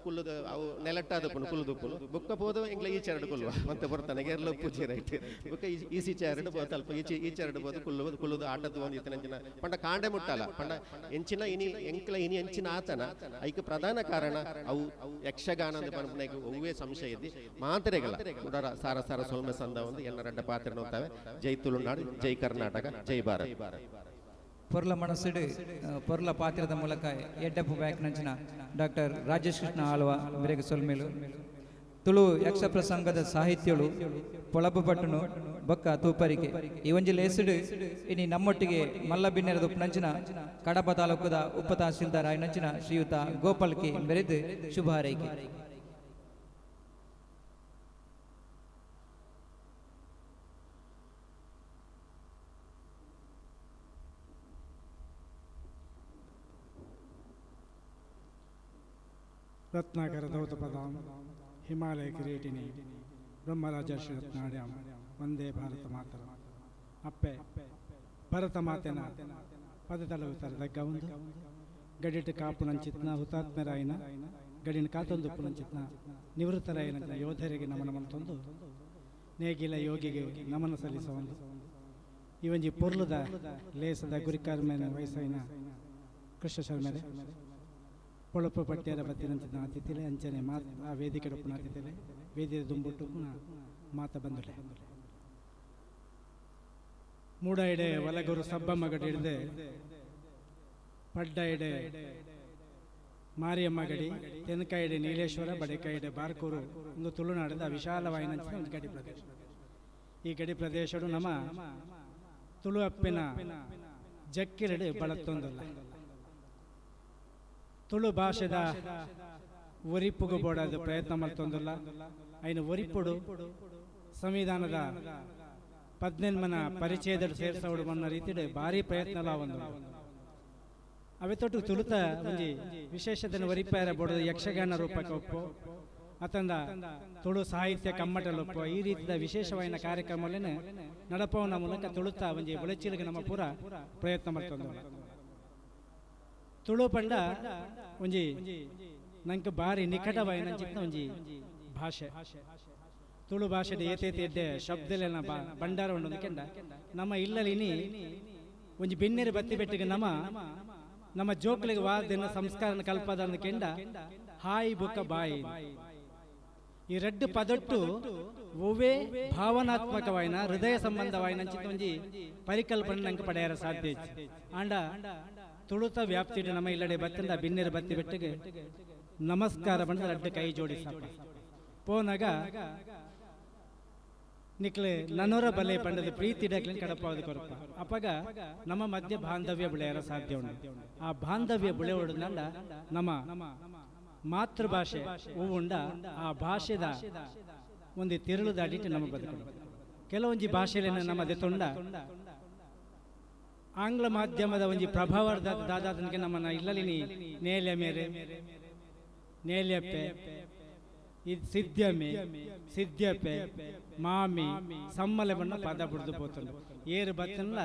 ಕುಲ್ಲದು ಅವು ನೆಲಟ್ಟಾದ ಕುಲ್ಲುದುಪ್ಪುಲು ಬುಕ್ಕ ಪೋದು ಎಂಕ್ಲ ಈಚೆರಡು ಕುಲ್ವ ಮತ್ತೆ ಬರ್ತಾನೆ ಗೆರ್ಲ ಪೂಜೆ ರೈಟ್ ಬುಕ್ಕ ಈಚೆ ಎರಡು ಸ್ವಲ್ಪ ಈಚೆರಡು ಬೋದು ಕುಲ್ಲುದು ಆಟ ತಗೊಂದಿತ್ತು ಎಂಚಿನ ಪಂಡ ಕಾಂಡೆ ಮುಟ್ಟಲ್ಲ ಪಂಡ ಎಂಚಿನ ಎಂಕ್ಲ ಎಂಚಿನ ಆತನ ಐಕ ಪ್ರಧಾನ ಕಾರಣ ಅವು ಯಕ್ಷಗಾನದ ಪಂಪನೆಗೆ ಒವ್ವೇ ಸಂಶಯ ಇದ್ದಿ ಮಾತ್ರೆಗಳ ಉಡರ ಸಾರ ಸೊಲ್ಮೆ ಸಂದ ಒಂದು ಎಲ್ಲ ರಡ್ಡ ಪಾತ್ರೆ ನೋಡ್ತಾವೆ ಜೈ ತುಳುನಾಡು ಜೈ ಕರ್ನಾಟಕ ಜೈ ಭಾರತ್ ಪೊರ್ಲ ಮನಸ್ಸಿಡು ಪೊರ್ಲ ಪಾತ್ರದ ಮೂಲಕ ಎಡ್ಡಪ್ಪು ಬ್ಯಾಕ್ ನಂಚಿನ ಡಾಕ್ಟರ್ ರಾಜೇಶ್ ಕೃಷ್ಣ ಆಳ್ವ ಬಿರೆಗೆ ಸೊಲ್ಮೇಲು ತುಳು ಯಕ್ಷ ಪ್ರಸಂಗದ ಸಾಹಿತ್ಯಗಳು ಪೊಳಬು ಪಟ್ಟನು ಬೊಕ್ಕ ತೂಪರಿಕೆ ಈ ಒಂಜಿ ಲೇಸುಡು ಇನಿ ನಮ್ಮೊಟ್ಟಿಗೆ ಮಲ್ಲಬಿನ್ನೆರದ ಉಪನಂಚಿನ ಕಡಪ ತಾಲೂಕದ ಉಪ ತಹಸೀಲ್ದಾರ್ ಆಯ್ನಂಚಿನ ಶ್ರೀಯುತ ಗೋಪಾಲ್ ಕೆ ಬೆರೆದು ಶುಭ ಹಾರೈಕೆ. ರತ್ನಾಕರ ಧೌತಪದಾಂ ಹಿಮಾಲಯ ಕಿರೀಟಿನಿ ಬ್ರಹ್ಮರಾಜರ್ಷಿ ರತ್ನಾಡ್ಯಾಂ ವಂದೇ ಭಾರತ ಮಾತರ ಅಪ್ಪೆ ಭರತ ಮಾತೆನ ಪದತಲವು ತರದಗ್ಗ ಒಂದು ಗಡಿಟ್ ಕಾಪುನಂಚಿತ್ನ ಹುತಾತ್ಮರಾಯಿನ ಗಡಿನ ಕಾತೊಂದು ಪುನಂಚಿತ್ನ ನಿವೃತ್ತರಾಯಿನ ಯೋಧರಿಗೆ ನಮನ ಮಲ್ತೊಂದು ನೇಗಿಲ ಯೋಗಿಗೆ ನಮನ ಸಲ್ಲಿಸ ಒಂದು ಈ ಒಂಜಿ ಪೊರ್ಲುದ ಲೇಸದ ಗುರಿಕಾರ್ಮೇನ ವಯಸ್ಸೈನ ಕೃಷ್ಣ ಶರ್ಮರೆ ಪೊಳಪು ಪಟ್ಟ್ಯರ ಬತ್ತಿನಂಚಿನ ಅತಿಥಿಲೆ ಅಂಚನೆ ಆ ವೇದಿಕೆ ಡಪ್ಪುನ ಅತಿಥಿಲೆ ವೇದಿಕೆ ದುಂಬುಟ್ಟು ಮಾತ ಬಂದುಲೆ ಮೂಡ ಎಡೆ ಒಲಗೂರು ಸಬ್ಬಮ್ಮ ಗಡಿ ಹಿಡಿದೆ ಪಡ್ಡ ಎಡೆ ಮಾರಿಯಮ್ಮ ಗಡಿ ತೆನಕ ಎಡೆ ನೀಲೇಶ್ವರ ಬಡೆಕ ಎಡೆ ಬಾರ್ಕೂರು ಒಂದು ತುಳುನಾಡದ ವಿಶಾಲವಾಯಿನಂಚಿನ ಒಂದು ಗಡಿ ಪ್ರದೇಶ. ಈ ಗಡಿ ಪ್ರದೇಶಡು ನಮ್ಮ ತುಳು ಅಪ್ಪಿನ ಜಕ್ಕಿರಡು ಬಳತ್ತೊಂದಲ್ಲ ತುಳು ಭಾಷೆದ ಒರಿಪ್ಪುಗು ಬೋಡದ ಪ್ರಯತ್ನ ಮಾಡ್ತೊಂದಲ್ಲ ಐನು ಒರಿಪ್ಪುಡು ಸಂವಿಧಾನದ 18 ಪರಿಚಯದ ಸೇರ್ಸೋಡು ಮನ್ನ ರೀತಿಡೆ ಭಾರಿ ಪ್ರಯತ್ನ ಒಂದು ಅವೇ ತೊಟ್ಟು ತುಳುತ ಒಂಜಿ ವಿಶೇಷತೆಯನ್ನು ಒರಿಪಾರ ಬೋಡದ ಯಕ್ಷಗಾನ ರೂಪಕ್ಕೆ ಒಪ್ಪು ಅತಂದ ತುಳು ಸಾಹಿತ್ಯ ಕಮ್ಮಟಲೊಪ್ಪು ಈ ರೀತಿಯ ವಿಶೇಷವಾದ ಕಾರ್ಯಕ್ರಮಗಳನ್ನ ನಡಪವನ ಮೂಲಕ ತುಳುತ ಒಂಜಿ ಒಳಚಿಲಿಗೆ ನಮ್ಮ ಪೂರ ಪ್ರಯತ್ನ ಮಾಡ್ತೊಂದಲ್ಲ. ತುಳು ಪಂಡ ಒಂಜಿ ನಂಗೆ ಬಾರಿ ನಿಕಟವಾಯಿನ ಒಂಜಿ ಭಾಷೆ ತುಳು ಭಾಷೆದ ಏತೇತಿ ಎಡ್ಡೆ ಶಬ್ದಲೆಲ್ಲ ಬಂಡಾರ ಉಂಡು ಕೆಂಡ ನಮ್ಮ ಇಲ್ಲಲಿನಿ ಒಂಜಿ ಬೆನ್ನೇರು ಬತ್ತಿ ಬೆಟ್ಟಿಗೆ ನಮ್ಮ ಜೋಕ್ಲಿಗೆ ವಾದನ ಸಂಸ್ಕಾರ ಕಲ್ಪದ ಕೆಂಡ ಹಾಯಿ ಬುಕ್ಕ ಬಾಯಿ ಈ ರೆಡ್ ಪದೊಟ್ಟು ಒವ್ವೇ ಭಾವನಾತ್ಮಕವಾಯಿನ ಹೃದಯ ಸಂಬಂಧವಾಯಿನ ಒಂಜಿ ಪರಿಕಲ್ಪನೆ ನಂಗೆ ಪಡೆಯರ ಸಾಧ್ಯ ಆಂಡ ತುಳುತ ವ್ಯಾಪ್ತಿ ನಮ್ಮ ಇಲ್ಲಡೆ ಬತ್ತಿಂದ ಬಿನ್ನೇರು ಬತ್ತಿ ಬೆಟ್ಟಿಗೆ ನಮಸ್ಕಾರ ಬಂದ ರಡ್ಡು ಕೈ ಜೋಡಿಸ ಪೋನಾಗ ನಿಕ್ಲೆ ನನ್ನೂರ ಬಲೆ ಪಂಡದ ಪ್ರೀತಿ ಡಕ್ಲಿನ ಕಡಪಾವದು ಕೊರಪ ಅಪ್ಪಗ ನಮ್ಮ ಮಧ್ಯ ಬಾಂಧವ್ಯ ಬೆಳೆಯರ ಸಾಧ್ಯ ಉಂಟು. ಆ ಬಾಂಧವ್ಯ ಬೆಳೆ ಹೊಡೆದ ನಮ್ಮ ಮಾತೃಭಾಷೆ ಹೂವುಂಡ ಆ ಭಾಷೆದ ಒಂದು ತಿರುಳು ದಾಡಿಟ್ಟು ನಮ್ಮ ಬದುಕು ಕೆಲವೊಂಜಿ ಭಾಷೆಯಲ್ಲಿ ನಮ್ಮ ದೆತ್ತೊಂಡ ಆಂಗ್ಲ ಮಾಧ್ಯಮದ ಒಂಜಿ ಪ್ರಭಾವದ ದಾದಾತನಿಗೆ ನಮ್ಮನ್ನ ಇಲ್ಲಲಿನಿ ನೇಲೆ ಮೇರೆ ನೇಲ್ಯಪ್ಪೆ ಸಿದ್ಯಮೆ ಸಿದ್ಯಪ್ಪೆ ಮಾಮಿ ಸಮ್ಮಲೆ ಬಣ್ಣ ಪದ ಬಿಡ್ದು ಪೋತಂಡು ಏರು ಬತ್ತಲ್ಲ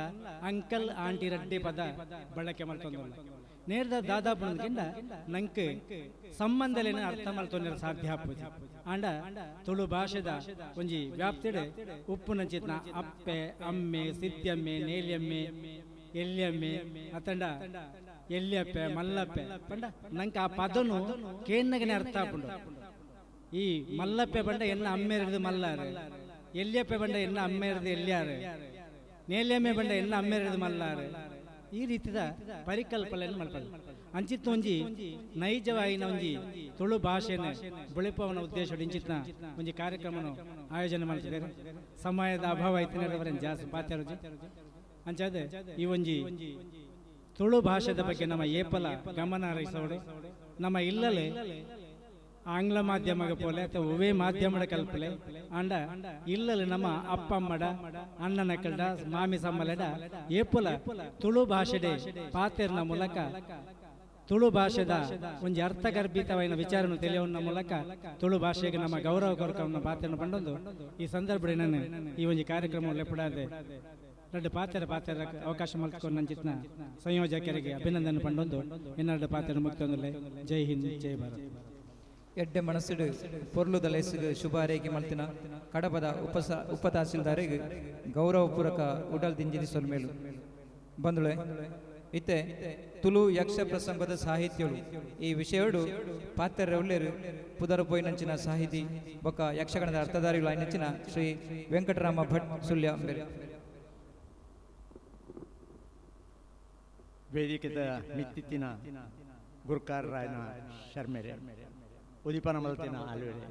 ಅಂಕಲ್ ಆಂಟಿ ರಡ್ಡಿ ಪದ ಬಳಕೆ ಮಾಡ್ತೊಂದಲ್ಲ ನೇರದ ದಾದಾಪುನಕಿಂದ ನಂಗೆ ಸಂಬಂಧಲೇನ ಅರ್ಥ ಮಾಡ್ತೊಂದಿರ ಸಾಧ್ಯ ಆಪುಜಿ ಆಂಡ ತುಳು ಭಾಷೆದ ಒಂಜಿ ವ್ಯಾಪ್ತಿಡೆ ಉಪ್ಪು ನಂಚಿತ್ನ ಅಪ್ಪೆ ಅಮ್ಮೆ ಸಿದ್ಯಮ್ಮೆ ನೇಲ್ಯಮ್ಮೆ ಎಲ್ಯಮ್ಮೆ ಅತಂಡ ಎಲ್ಯಪ್ಪೆ ಮಲ್ಲಪ್ಪೆ ಪಂಡ ನಂಗೆ ಆ ಪದನು ಕೇನ್ನಗನೆ ಅರ್ಥ ಆಪುಂಡು. ಈ ಮಲ್ಲಪ್ಪೆ ಬಂಡ ಎನ್ನ ಅಮ್ಮೆ ಇರೋದು ಮಲ್ಲಾರೆ, ಎಲ್ಯಪ್ಪೆ ಬಂಡ ಎನ್ನ ಅಮ್ಮೆ ಇರೋದು ಎಲ್ಯಾರೆ, ನೇಲ್ಯಮ್ಮೆ ಬಂಡ ಎನ್ನ ಅಮ್ಮೆ ಇರೋದು ಮಲ್ಲಾರೆ. ಈ ರೀತಿದ ಪರಿಕಲ್ಪನೆಯನ್ನು ಮಲ್ಪದು ಅಂಚಿತ್ತ ಒಂಜಿ ನೈಜವಾಯಿನ ಒಂಜಿ ತುಳು ಭಾಷೆನ ಬೆಳೆಪವನ ಉದ್ದೇಶ ಇಂಚಿತ್ನ ಒಂಜಿ ಕಾರ್ಯಕ್ರಮನು ಆಯೋಜನೆ ಮಾಡ್ತಿದ್ದಾರೆ. ಸಮಯದ ಅಭಾವ ಐತಿನವರನ್ನು ಜಾಸ್ತಿ ಪಾತ್ಯಾರುಜಿ ಅಂಚಾದೆ ಈ ಒಂಜಿ ತುಳು ಭಾಷೆದ ಬಗ್ಗೆ ನಮ್ಮ ಏಪಲ ಗಮನ ಹರಿಸೋಡು ನಮ್ಮ ಇಲ್ಲಲೇ ಆಂಗ್ಲ ಮಾಧ್ಯಮಗ ಪೋಲೆ ಅಥವಾ ಒವೇ ಮಾಧ್ಯಮದ ಕಲ್ಪಲೆ ಅಂಡ ಇಲ್ಲಲ್ಲಿ ನಮ್ಮ ಅಪ್ಪಮ್ಮಡ ಅಣ್ಣನ ಕಲ್ಡ ಮಾಮಿ ಸಮ್ಮಲೆಡ ಏಪುಲ ತುಳು ಭಾಷೆಡೆ ಪಾತೆರ್ನ ಮೂಲಕ ತುಳು ಭಾಷೆದ ಒಂಜಿ ಅರ್ಥಗರ್ಭಿತವಾದ ವಿಚಾರವನ್ನು ತಿಳಿಯೋಣ ಮೂಲಕ ತುಳು ಭಾಷೆಗೆ ನಮ್ಮ ಗೌರವ ಕೊರಕವನ್ನು ಪಾತೆಯನ್ನು ಪಂಡೊಂದು ಈ ಸಂದರ್ಭದಲ್ಲಿ ನಾನು ಈ ಒಂಜಿ ಕಾರ್ಯಕ್ರಮವನ್ನು ಪುಡಾದೆ ಎರಡು ಪಾತ್ರ ಅವಕಾಶ ಮಲ್ಕೊಂಡು ನಂಚಿತ್ನ ಸಂಯೋಜಕರಿಗೆ ಅಭಿನಂದನೆ ಪಂಡೊಂದು ಇನ್ನೆರಡು ಪಾತ್ರ ಮುಕ್ತೊಂದುಲೆ. ಜೈ ಹಿಂದ್ ಜೈ ಭಾರತ್. ಎಡ್ಡೆ ಮನಸ್ಸುಡು ಪೊರ್ಲುದ ಲೇಸಿಗೆ ಶುಭ ಹಾರೈಕೆ ಮಲ್ತಿನ ಕಡಪದ ಉಪ ತಹಸೀಲ್ದಾರಿಗೆ ಗೌರವಪೂರ್ವಕ ಉಡಲ್ ದಿಂಜಿನಿ ಸೊಲ್ಮೇಲು ಬಂದುಳೆ ಇತ್ತೆ ತುಳು ಯಕ್ಷ ಪ್ರಸಂಗದ ಸಾಹಿತ್ಯಗಳು ಈ ವಿಷಯಡು ಪಾತ್ರ ಒಳ್ಳೆರು ಪುದರ ಪೋಯಿನಂಚಿನ ಸಾಹಿತಿ ಬೊಕ್ಕ ಯಕ್ಷಗಣದ ಅರ್ಥಧಾರಿಗಳು ಆಯ್ನಂಚಿನ ಶ್ರೀ ವೆಂಕಟರಾಮ ಭಟ್ ಸುಳ್ಯ ಅಂಬೇರು ವೇದಿಕೆದ ಮಿತ್ತಿತ್ತಿನ ಗುರುಕಾರರಾಯನ ಶರ್ಮೆರೆ ಉದಿಪನ ಮಲ್ತಿನ ಆಲ್ವೆರೆ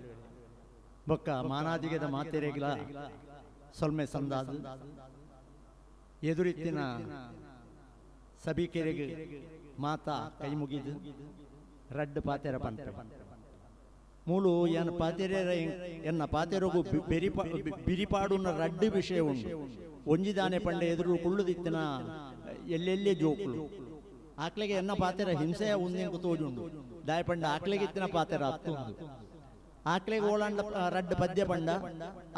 ಬೊಕ್ಕ ಮಾನಾದಿಗೆದ ಮಾತೆರೆಗಳ ಸೊಲ್ಮೆ ಸಂದಾದು ಎದುರಿತ್ತಿನ ಸಭಿಕೆರೆಗೆ ಮಾತಾ ಕೈ ಮುಗಿದು ರಡ್ಡು ಪಾತೆರ ಪಂತ ಮೂಲು ಎನ್ನ ಪಾತೆರ ಎನ್ನ ಪಾತೆರಗು ಬಿರಿಪಾಡುನ ರಡ್ಡು ವಿಷಯ ಉಂಟು ಒಂಜಿದಾನೆ ಪಂಡೆ ಎದುರು ಕುಳ್ಳುದಿತ್ತಿನ ಎಲ್ಲೆಲ್ಲೇ ಜೋಕುಲು ಆಕ್ಲೆಗೆ ಎನ್ನ ಪಾತೆರ ಹಿಂಸೆಯ ಉಂದಿಂಕು ತೋಜುಂಡು ದಾಯ ಪಂಡ ಆಕ್ಲೆಗೆ ಇತ್ತಿನ ಪಾತೆರ ಹತ್ತುಂಡು ಆಕ್ಲೆಗೆ ಓಳಾಂಡ ರಡ್ಡು ಪದ್ಯ ಪಂಡ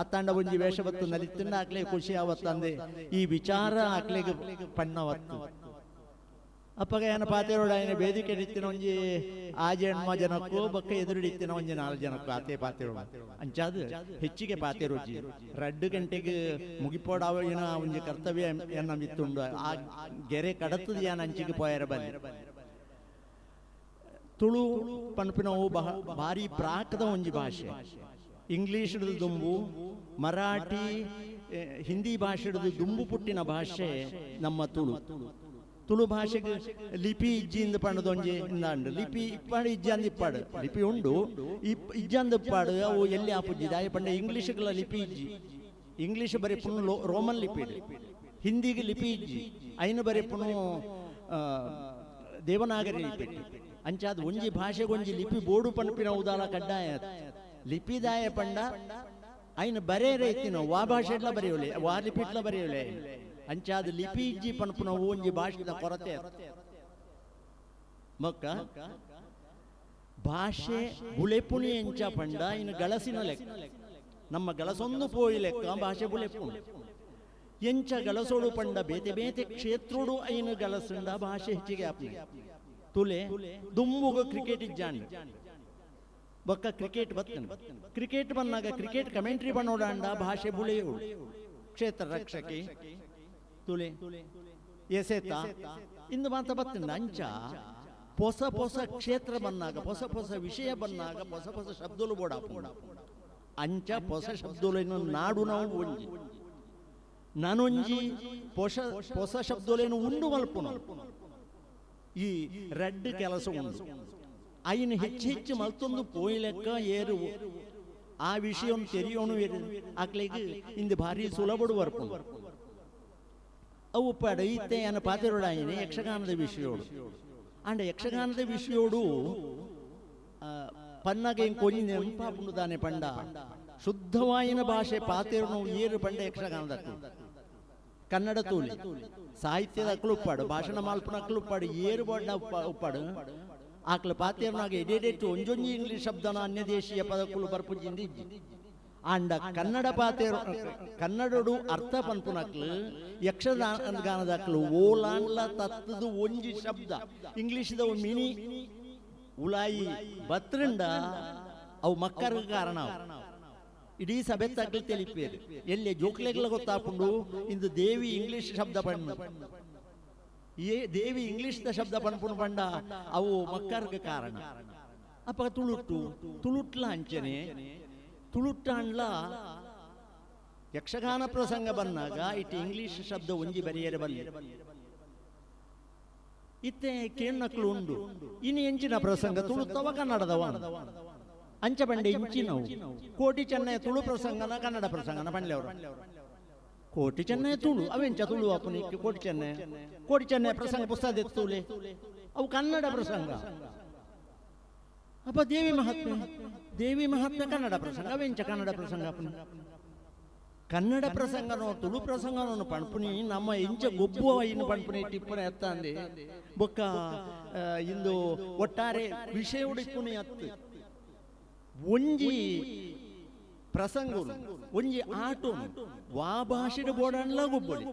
ಅತ್ತಾಂಡ ಒಂಜಿ ವೇಷವತ್ತು ನಲಿತ್ತಿಂದ ಆಕ್ಲೆಗೆ ಖುಷಿ ಆವತ್ತಂದೆ ಈ ವಿಚಾರ ಆಕ್ಲೆಗೆ ಪಣ್ಣವತ್ತು ಅಪ್ಪಗ ಏನ ಪಾತೆರೋಡ ಏನ ವೇದಿಕೆ ಇತ್ತಿನ ಒಂಜಿ ಆಜೆ ಹೆಣ್ಮ ಜನಕ್ಕೂ ಬಕ್ಕ ಎದುರಿಡಿತ್ತಿನ ಒಂಜಿ 4 ಜನಕ್ಕೂ ಆತೆ ಪಾತೆರೋ ಅಂಚಾದ ಹೆಚ್ಚಿಗೆ ಪಾತೆರೋಜಿ 2 ಗಂಟೆಗೆ ಮುಗಿಪೋಡಾವ ಏನ ಒಂಜಿ ಕರ್ತವ್ಯ ಎನ್ನ ಮಿತ್ತುಂಡು ಆ ಗೆರೆ ಕಡತದ ಏನ ಅಂಚಿಗೆ ಪೋಯರ ಬಲ್ಲಿ ತುಳು ಪನ್ಪಿನವು ಭಾರಿ ಪ್ರಾಕದ ಒಂಜಿ ಭಾಷೆ. ಇಂಗ್ಲಿಷ್ ದುಂಬು ಮರಾಠಿ ಹಿಂದಿ ಭಾಷೆ ದುಂಬು ಪುಟ್ಟಿನ ಭಾಷೆ ನಮ್ಮ ತುಳು. ತುಳು ಭಾಷೆಗೆ ಲಿಪಿ ಇಜ್ಜಿಂದ ಪಂಡದೊಂಜಿ ಇಂದಾಂಡು ಲಿಪಿ ಇಪ್ಪಾಡು ಇಜ್ಜಂದು ಇಪ್ಪಾಡು ಲಿಪಿ ಉಂಡು ಇಜ್ಜಂದು ಇಪ್ಪಾಡು ಅವು ಎಲ್ಲಿ ಆಪುಜ್ಜಿದ ಆಯ ಪಂಡ ಇಂಗ್ಲಿಷ್ಗಳ ಲಿಪಿ ಇಜ್ಜಿ ಇಂಗ್ಲಿಷ್ ಬರೀ ಪುಣ್ಣು ರೋಮನ್ ಲಿಪಿ ಹಿಂದಿಗೆ ಲಿಪಿ ಇಜ್ಜಿ ಐನು ಬರೀ ಪುಣ್ಣು ದೇವನಾಗರಿ ಲಿಪಿ ಅಂಚಾದ ಒಂಜಿ ಭಾಷೆಗೆ ಒಂಜಿ ಲಿಪಿ ಬೋಡು ಪನ್ಪಿನ ಉದಾಲ ಕಡ್ಡಾಯ ಲಿಪಿದಾಯ ಪಂಡ ಐನು ಬರೇರೆ ಇತ್ತಿನ ವಾ ಭಾಷೆಡ್ಲ ಬರೆಯೋಲೆ ವಾ ಲಿಪಿಟ್ಲ ಬರೆಯೋಲೆ ಅಂಚಾದ ಲಿಪಿ ಇಜ್ಜಿ ಪನ್ಪುನ ಒಂಜಿ ಭಾಷೆದ ಕೊರತೆ ಮಕ್ಕ ಭಾಷೆ ಬುಳೆಪುಣಿ ಎಂಚ ಪಂಡ ಇನ್ನು ಗಳಸಿನ ಲೆಕ್ಕ ನಮ್ಮ ಗಳಸೊಂದು ಪೋಯಿ ಲೆಕ್ಕ ಭಾಷೆ ಬುಳೆಪುಣಿ ಎಂಚ ಗಳಸೋಡು ಪಂಡ ಬೇತೆ ಬೇತೆ ಕ್ಷೇತ್ರೋಡು ಐನು ಗಳಸಂಡ ಭಾಷೆ ಹೆಚ್ಚಿಗೆ ಆಪ್ನೆ ತುಲೆ ದುಮ್ಮುಗ ಕ್ರಿಕೆಟ್ ಇಜ್ಜಾಂಡ್ ಬೊಕ್ಕ ಕ್ರಿಕೆಟ್ ಬತ್ತನು ಕ್ರಿಕೆಟ್ ಬಂದಾಗ ಕ್ರಿಕೆಟ್ ಕಮೆಂಟ್ರಿ ಬನ್ನೋಡಾಂಡ ಭಾಷೆ ಬುಳೆಯೋಡು ಕ್ಷೇತ್ರ ರಕ್ಷಕಿ ತುಲೆ ಎಸೆತ ಇಂದು ಮಾತ ಬತ್ತಂಡ ಅಂಚ ಹೊಸ ಹೊಸ ಕ್ಷೇತ್ರ ಬಂದಾಗ ಹೊಸ ಹೊಸ ವಿಷಯ ಬಂದಾಗ ಹೊಸ ಹೊಸ ಶಬ್ದಲು ಬೋಡ ಅಂಚ ಹೊಸ ಶಬ್ದಲೇನು ನಾಡು ನಾವು ಒಂಜಿ ನಾನೊಂಜಿ ಹೊಸ ಶಬ್ದಲೇನು ಉಂಡು ಮಲ್ಪುನ ಈ ರೆಡ್ ಕೆಲಸ ಉಂಡು ಐನು ಹೆಚ್ಚು ಹೆಚ್ಚು ಮಲ್ತೊಂದು ಪೋಯಿ ಲೆಕ್ಕ ಏರು ಆ ವಿಷಯ ತೆರಿಯೋನು ಆಕ್ಲಿಗೆ ಇಂದು ಭಾರಿ ಸುಲಭಡು ಬರ್ಪು ಅವು ಪಡ ಇತ್ತೆ ಅನ್ನ ಪಾತೆರೋಡಾಯಿನಿ ಯಕ್ಷಗಾನದ ವಿಷಯೋಡು ಅಂಡ ಯಕ್ಷಗಾನದ ವಿಷಯೋಡು ಪನ್ನಗೆ ಕೊಂಜಿ ನೆನಪಾಪುಂಡುದಾನೆ ಪಂಡ ಶುದ್ಧವಾಯಿನ ಭಾಷೆ ಪಾತೆರೋನು ಏರು ಪಂಡ ಯಕ್ಷಗಾನದ ಕನ್ನಡ ತೂಲಿ ಸಾಹಿತ್ಯದ ಅಕ್ಕಳು ಉಪ್ಪಾಡು ಭಾಷಣ ಮಾಲ್ಪನ ಅಕ್ಕಳು ಉಪ್ಪಾಡು ಏರು ಬಣ್ಣ ಉಪ್ಪಾಡು ಆಕ್ಲ ಪಾತೆರನಾಗ ಎಡೆಡೆಟ್ಟು ಒಂಜೊಂಜಿ ಇಂಗ್ಲಿಷ್ ಶಬ್ದನ ಅನ್ಯ ದೇಶೀಯ ಪದಕ್ಕಳು ಬರ್ಪುಜಿಂದಿ ಅಂಡ ಕನ್ನಡ ಪಾತೆರ ಕನ್ನಡಡು ಅರ್ಥ ಪನ್ಪುನಕ್ಲು ಯಕ್ಷಗಾನದಕ್ಲು ಓಲಾಂಡ್ಲ ತತ್ತದು ಒಂಜಿ ಶಬ್ದ ಇಂಗ್ಲಿಷ್ದ ಮಿನಿ ಉಲಾಯಿ ಬತ್ರಂಡ ಅವು ಮಕ್ಕರ ಕಾರಣ ಇಡೀ ಸಭೆ ತಗ್ಲು ತಿಳಿಪೇರು ಎಲ್ಲಿ ಜೋಕ್ಲೆಗ್ಲ ಗೊತ್ತಾಪುಂಡು ಇಂದು ದೇವಿ ಇಂಗ್ಲಿಷ್ ಶಬ್ದ ಪಣ್ಣು ದೇವಿ ಇಂಗ್ಲಿಷ್ ಶಬ್ದ ಪನ್ಪುಣ್ ಪಂಡ ಅವು ಮಕ್ಕರ್ಗ ಕಾರಣ ಅಪ್ಪ ತುಳುಟ್ಲ ಅಂಚನೆ ತುಳುಟ್ಟಾಂಡ್ಲ ಯಕ್ಷಗಾನ ಪ್ರಸಂಗ ಬಂದಾಗ ಇಟ್ಟು ಇಂಗ್ಲಿಷ್ ಶಬ್ದ ಒಂಜಿ ಬರೆಯರೆ ಬಲ್ಲಿ ಇತ್ತೆ ಕೇಣ್ಣಕ್ಲು ಉಂಡು ಇನ್ನು ಎಂಚಿನ ಪ್ರಸಂಗ ತುಳುತ್ತವ ಕನ್ನಡದವ ಅಂಚ ಬಂಡೆ ಇಂಚಿನವು ಕೋಟಿ ಚೆನ್ನೈ ತುಳು ಪ್ರಸಂಗನ ಕನ್ನಡ ಪ್ರಸಂಗನ ಬಂಡ್ಲೆವರು ಕೋಟಿ ಚೆನ್ನೈ ತುಳು ಅವೆಂಚ ತುಳು ಅಪ್ಪನಿಕ್ಕೆ ಕೋಟಿ ಚೆನ್ನೈ ಪ್ರಸಂಗ ಪುಸ್ತಕ ಎತ್ತುಲೆ ಅವು ಕನ್ನಡ ಪ್ರಸಂಗ ಅಪ್ಪ ದೇವಿ ಮಹಾತ್ಮೆ ಕನ್ನಡ ಪ್ರಸಂಗ ಅವೆಂಚ ಕನ್ನಡ ಪ್ರಸಂಗ ಅಪ್ಪನ ಕನ್ನಡ ಪ್ರಸಂಗನೋ ತುಳು ಪ್ರಸಂಗನೋ ಪಣ್ಪುನಿ ನಮ್ಮ ಇಂಚ ಗೊಬ್ಬು ಇನ್ನು ಪಣ್ಪುನಿ ಟಿಪ್ಪಣಿ ಎತ್ತ ಅಂದೆ ಬೊಕ್ಕ ಇಂದು ಒಟ್ಟಾರೆ ವಿಷಯ ಉಡಿಪುನಿ ಅತ್ತು ಒಂಜಿ ಪ್ರಸಂಗ ಒಂಜಿ ಆಟು ವಾ ಭಾಷೆಡ್ ಬೋಡನ್ಲ ಗೊಬ್ಬಡಿ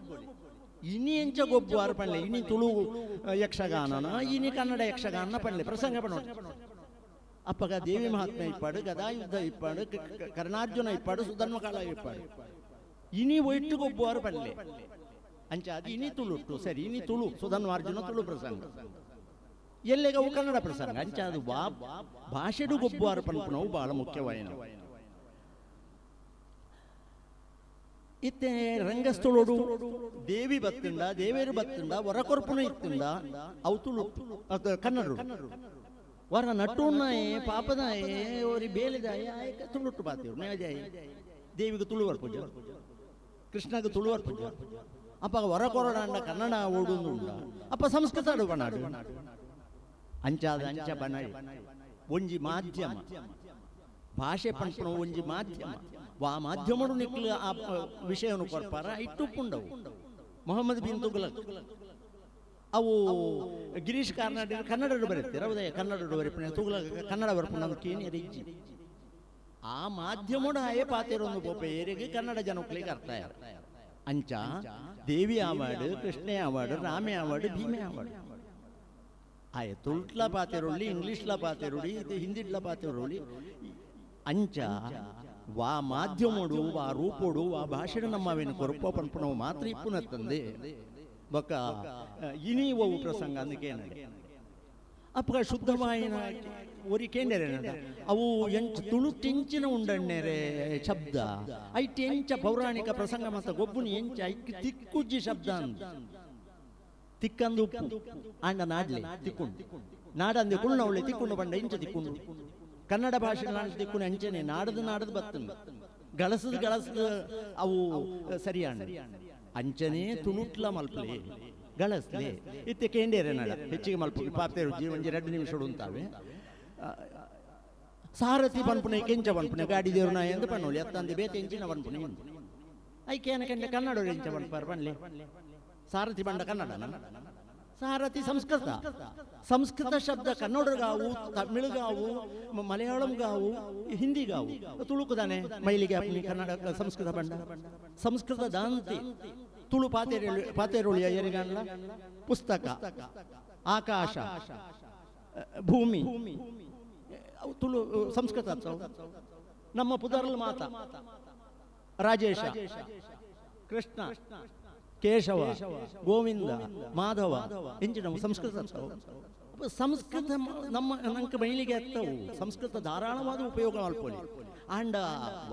ಇನಿ ಎಂಚ ಗೊಬ್ಬು ಆರು ಪಣ್ಲೆ ಇನಿ ತುಳು ಯಕ್ಷಗಾನನ ಇನಿ ಕನ್ನಡ ಯಕ್ಷಗಾನ ಪಣ್ಲೆ ಪ್ರಸಂಗ ಪಣ ಅಪ್ಪಗ ದೇವಿ ಮಹಾತ್ಮೆ ಇಪ್ಪಾಡು ಗದಾಯುದ್ಧ ಇಪ್ಪಾಡು ಕರ್ಣಾರ್ಜುನ ಇಪ್ಪಾಡು ಸುಧನ್ವಕಾಲ ಇಪ್ಪಾಡು ಇನಿ ಒಟ್ಟು ಗೊಬ್ಬು ಆರು ಪಣ್ಲೆ ಅಂಚ ಅದು ಇನಿ ತುಳುಟ್ಟು ಸರಿ ಇನಿ ತುಳು ಸುಧನ್ವಾರ್ಜುನ ತುಳು ಪ್ರಸಂಗ ಎಲ್ಲೆಗವು ಕನ್ನಡ ಪ್ರಸಂಗ ಅಂಚ ಅದು ಭಾಷೆಡು ಗೊಬ್ಬು ಆರು ಪಣ್ಪುನವು ಬಹಳ ಮುಖ್ಯವಾಯಿನ ಇತ್ತೆ ರಂಗಸ್ಥಳೋಡು ದೇವಿ ಬತ್ತುಂಡ ದೇವೇರು ಬತ್ತುಂಡ ಹೊರಕೊರ್ಪುನ ಇತ್ತುಂಡ ಅವು ತುಳು ಕನ್ನಡ ವರ ನಟುನಾಯೆ ಪಾಪದಾಯೆ ಅವರಿ ಬೇಲಿದಾಯೆ ಆಯ್ಕ ತುಳುಟ್ಟು ಬಾತಿವ್ರು ಮೇಜಾಯಿ ದೇವಿಗೆ ತುಳುವರ್ ಪೂಜೆ ಕೃಷ್ಣಗೆ ತುಳುವರ್ ಪೂಜೆ ಅಪ್ಪ ಹೊರಕೊರಡಾಂಡ ಕನ್ನಡ ಓಡುಂದುಂಡ ಅಪ್ಪ ಸಂಸ್ಕೃತ ಆಡು ಬನಾಡು ಅಂಚಾದ ಅಂಚ ಬನ ಒಂಜಿ ಮಾಧ್ಯಮ ಭಾಷೆ ಪಂಪಣ ಒಂಜಿ ಮಾಧ್ಯಮ ವಾ ಮಾಧ್ಯಮಡು ನಿಕ್ಲು ಆ ವಿಷಯವನ್ನು ಕೊರ್ಪಾರ ಇಟ್ಟುಕೊಂಡವು ಮೊಹಮ್ಮದ್ ಬಿನ್ ತುಗ್ಲಕ್ ಅವು ಗಿರೀಶ್ ಕಾರ್ನಾಡ್ ಕನ್ನಡ ಬರೀತಾರೆ ಹೌದಾ ಕನ್ನಡ ಬರೀಪಣೆ ತುಗ್ಲಕ್ ಕನ್ನಡ ಬರ್ಪಣ ಕೇನಿ ರಿಜ್ಜಿ ಆ ಮಾಧ್ಯಮಡು ಆಯೇ ಪಾತಿರೊಂದು ಗೋಪ ಏರಿಗೆ ಕನ್ನಡ ಜನಕ್ಲಿಗೆ ಅರ್ಥ ಅಂಚ ದೇವಿ ಅವಾರ್ಡ್ ಕೃಷ್ಣೆ ಅವಾರ್ಡ್ ರಾಮೆ ಅವಾರ್ಡ್ ಭೀಮೆ ಅವಾರ್ಡ್ ಆಯ ತುಳ್ಟ್ಲ ಪಾತಿರೊಳ್ಳಿ ಇಂಗ್ಲಿಷ್ಲ ಪಾತಿರೊಳಿ ಹಿಂದಿಡ್ಲ ಪಾತಿರೊಳಿ ಅಂಚ ವಾ ಮಾಧ್ಯಮಡು ವಾ ರೂಪೋಡು ವಾ ಭಾಷೆಡು ನಮ್ಮವೇನು ಕೊರಪ ಪಂಪಣವು ಮಾತ್ರ ಇಪ್ಪುನ ತಂದೆ ಬೊಕ್ಕ ಇನಿ ಓವು ಪ್ರಸಂಗ ಅಂದಕೇನ ಅಪ್ಪ ಶುದ್ಧವಾಯಿನ ಒರಿ ಕೇಂದ್ರ ಅವು ಎಂಚ ತುಳು ತೆಂಚಿನ ಉಂಡಣ್ಣೆರೆ ಶಬ್ದ ಐಟ್ ಎಂಚ ಪೌರಾಣಿಕ ಪ್ರಸಂಗ ಮತ್ತ ಗೊಬ್ಬುನಿ ಎಂಚ ಐಕ್ ತಿಕ್ಕುಜ್ಜಿ ಶಬ್ದ ಅಂತ ತಿಕ್ಕಂದು ಉಪ್ಪು ಆಂಡ ನಾಡ್ಲೆ ತಿಕ್ಕೊಂಡು ನಾಡಂದೆ ಕುಳ್ನವಳೆ ತಿಕ್ಕೊಂಡು ಬಂಡ ಇಂಚ ತಿಕ್ಕೊಂಡು ಕನ್ನಡ ಭಾಷೆ ನಾಡು ತಿಕ್ಕೊಂಡು ಅಂಚನೆ ನಾಡದು ಬತ್ತಂದು ಗಳಸದ ಅವು ಸರಿಯಾಣ ಅಂಚನೆ ತುಳುಟ್ಲ ಮಲ್ಪಲೆ ಗಳಸ್ಲೆ ಇತ್ತೆ ಕೇಂಡೇರೆ ನಡ ಹೆಚ್ಚಿಗೆ ಮಲ್ಪ ಪಾಪ್ತೇರು ಒಂಜಿ 2 ನಿಮಿಷ ಉಂತಾವೆ ಸಾರಥಿ ಪನ್ಪುಣೆ ಕೆಂಚ ಪನ್ಪುಣೆ ಗಾಡಿ ದೇವ್ರ ನಾಯ ಎಂದು ಪಣ್ಣೋಳಿ ಎತ್ತಂದೆ ಬೇತೆ ಎಂಚಿನ ಪನ್ಪುಣೆ ಐಕೇನ ಕಂಡೆ ಕನ್ನಡ ಎಂಚ ಪನ್ಪಾರ ಪನ್ಲೆ ಸಾರಥಿ ಬಂಡ ಕನ್ನಡ ಸಾರಥಿ ಸಂಸ್ಕೃತ ಶಬ್ದ ಕನ್ನಡಗಾವು ತಮಿಳುಗಾವು ಮಲಯಾಳಂಗಾವು ಹಿಂದಿಗಾವು ತುಳುಕುದಾನೆ ಮೈಲಿಗೆ ಅಪ್ಪನಿ ಕನ್ನಡ ಸಂಸ್ಕೃತ ಬಂಡ ಸಂಸ್ಕೃತ ದಾಂತಿ ತುಳು ಪಾತೇರುಳಿಯ ಎರಿಗಲ್ಲ ಪುಸ್ತಕ ಆಕಾಶ ಭೂಮಿ ತುಳು ಸಂಸ್ಕೃತ ನಮ್ಮ ಪುದರ್ಲ್ ಮಾತ ರಾಜೇಶ ಕೃಷ್ಣ ಕೇಶವ ಗೋವಿಂದ ಮಾಧವ ಎಂಚಿನ ಸಂಸ್ಕೃತ ಸಂಸ್ಕೃತ ನಮ್ಮ ನಂಗೆ ಮೈಲಿಗೆ ಎತ್ತವು ಸಂಸ್ಕೃತ ಧಾರಾಳವಾದ ಉಪಯೋಗ ಮಲ್ಪೊಲಿ ಆಂಡ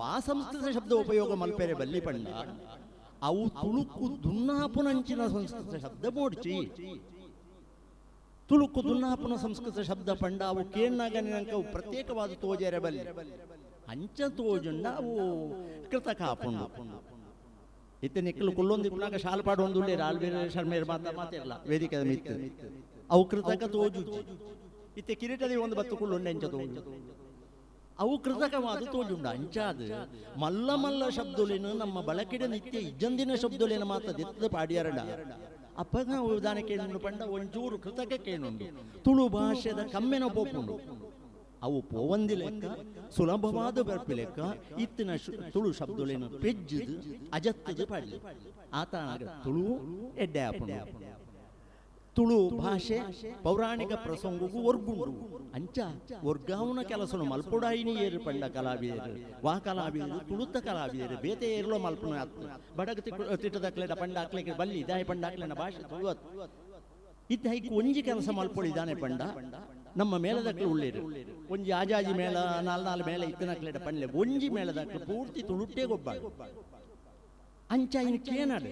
ವಾ ಸಂಸ್ಕೃತ ಶಬ್ದ ಉಪಯೋಗ ಮಲ್ಪೆರೆ ಬಲ್ಲಿ ಪಂಡ ಅವು ತುಳುಕು ದುನ್ನಾಪುನಂಚಿನ ಸಂಸ್ಕೃತ ಶಬ್ದ ಮೋಡ್ಚಿ ತುಳುಕು ದುನ್ನಾಪುನ ಸಂಸ್ಕೃತ ಶಬ್ದ ಪಂಡ ಅವು ಕೇನ್ನಾಗ ಪ್ರತ್ಯೇಕವಾದ ತೋಜೆರೆ ಬಲ್ಲಿ ಅಂಚ ತೋಜುಂಡ ಅವು ಕೃತಕ ಹಾಪುಂಡು ಇತ್ತೆ ನಿಕ್ಕಲು ಕುಲ್ಲೊಂದು ಇಪ್ಪನಾಗ ಶಾಲ್ ಪಾಡೊಂದು ಆಲ್ಬೇರೆ ಶರ್ಮೇರ್ ಮಾತಿರಲ್ಲ ವೇದಿಕೆ ಮಿತ್ತು ಅವು ಕೃತಕ ತೋಜು ಇತ್ತೆ ಕಿರೀಟದಿ ಒಂದು ಬತ್ತು ಕುಲ್ಲೊಂಡೆ ಅಂಚ ತೋಜು ಅವು ಕೃತಕವಾದ ತೋಜುಂಡ ಅಂಚಾದ ಮಲ್ಲ ಶಬ್ದೊಲಿನ ನಮ್ಮ ಬಳಕೆಡ ನಿತ್ಯ ಇಜ್ಜಂದಿನ ಶಬ್ದೊಲಿನ ಮಾತ ದೆತ್ತದ ಪಾಡಿಯರಡ ಅಪ್ಪಗ ಉದಾನ ಕೇಳುಂಡು ಪಂಡ ಒಂಚೂರು ಕೃತಕ ಕೇಳುಂಡು ತುಳು ಭಾಷೆದ ಕಮ್ಮೆನ ಪೋಪುಂಡು ಅವು ಪೋವಂದಿ ಲೆಕ್ಕ ಸುಲಭವಾದ ಬರ್ಪಿ ಲೆಕ್ಕ ಇತ್ತಿನ ತುಳು ಶಬ್ದೊಲಿನ ಪೆಜ್ಜದು ಅಜತ್ತದು ಪಾಡಿ ಆತ ತುಳು ಎಡ್ಡೆ ಆಪುಂಡು ತುಳು ಭಾಷೆ ಪೌರಾಣಿಕ ಪ್ರಸಂಗಗೂ ಒರ್ಗುಂಡು ಅಂಚ ವರ್ಗಾವನ ಕೆಲಸನು ಮಲ್ಪುಡಾಯಿನಿ ಏರು ಪಂಡ ಕಲಾವಿದರು ವಾ ಕಲಾವಿದರು ತುಳುತ್ತ ಕಲಾವಿದರು ಬೇತೆ ಏರ್ಲೋ ಮಲ್ಪನ ಬಡಗ ತಿಟ್ಟದಕ್ಲೆಡ ಪಂಡ ಹಾಕ್ಲಿಕ್ಕೆ ಬಲ್ಲಿ ದಾಯ ಪಂಡ ಹಾಕ್ಲಿನ ಭಾಷೆ ತುಳುವತ್ತು ಇತ್ತ ಹೈಕು ಒಂಜಿ ಕೆಲಸ ಮಲ್ಪೊಳಿದಾನೆ ಪಂಡ ನಮ್ಮ ಮೇಳದಕ್ಲು ಉಳ್ಳೇರು ಒಂಜಿ ಆಜಾಜಿ ಮೇಳ 4 ಮೇಳ ಇತ್ತನಕ್ಲೆಡ ಪಂಡ್ಲೆ ಒಂಜಿ ಮೇಳದಕ್ಲು ಪೂರ್ತಿ ತುಳುಟ್ಟೆ ಗೊಬ್ಬ ಅಂಚ ಇನ್ನು ಕೇನಾಡು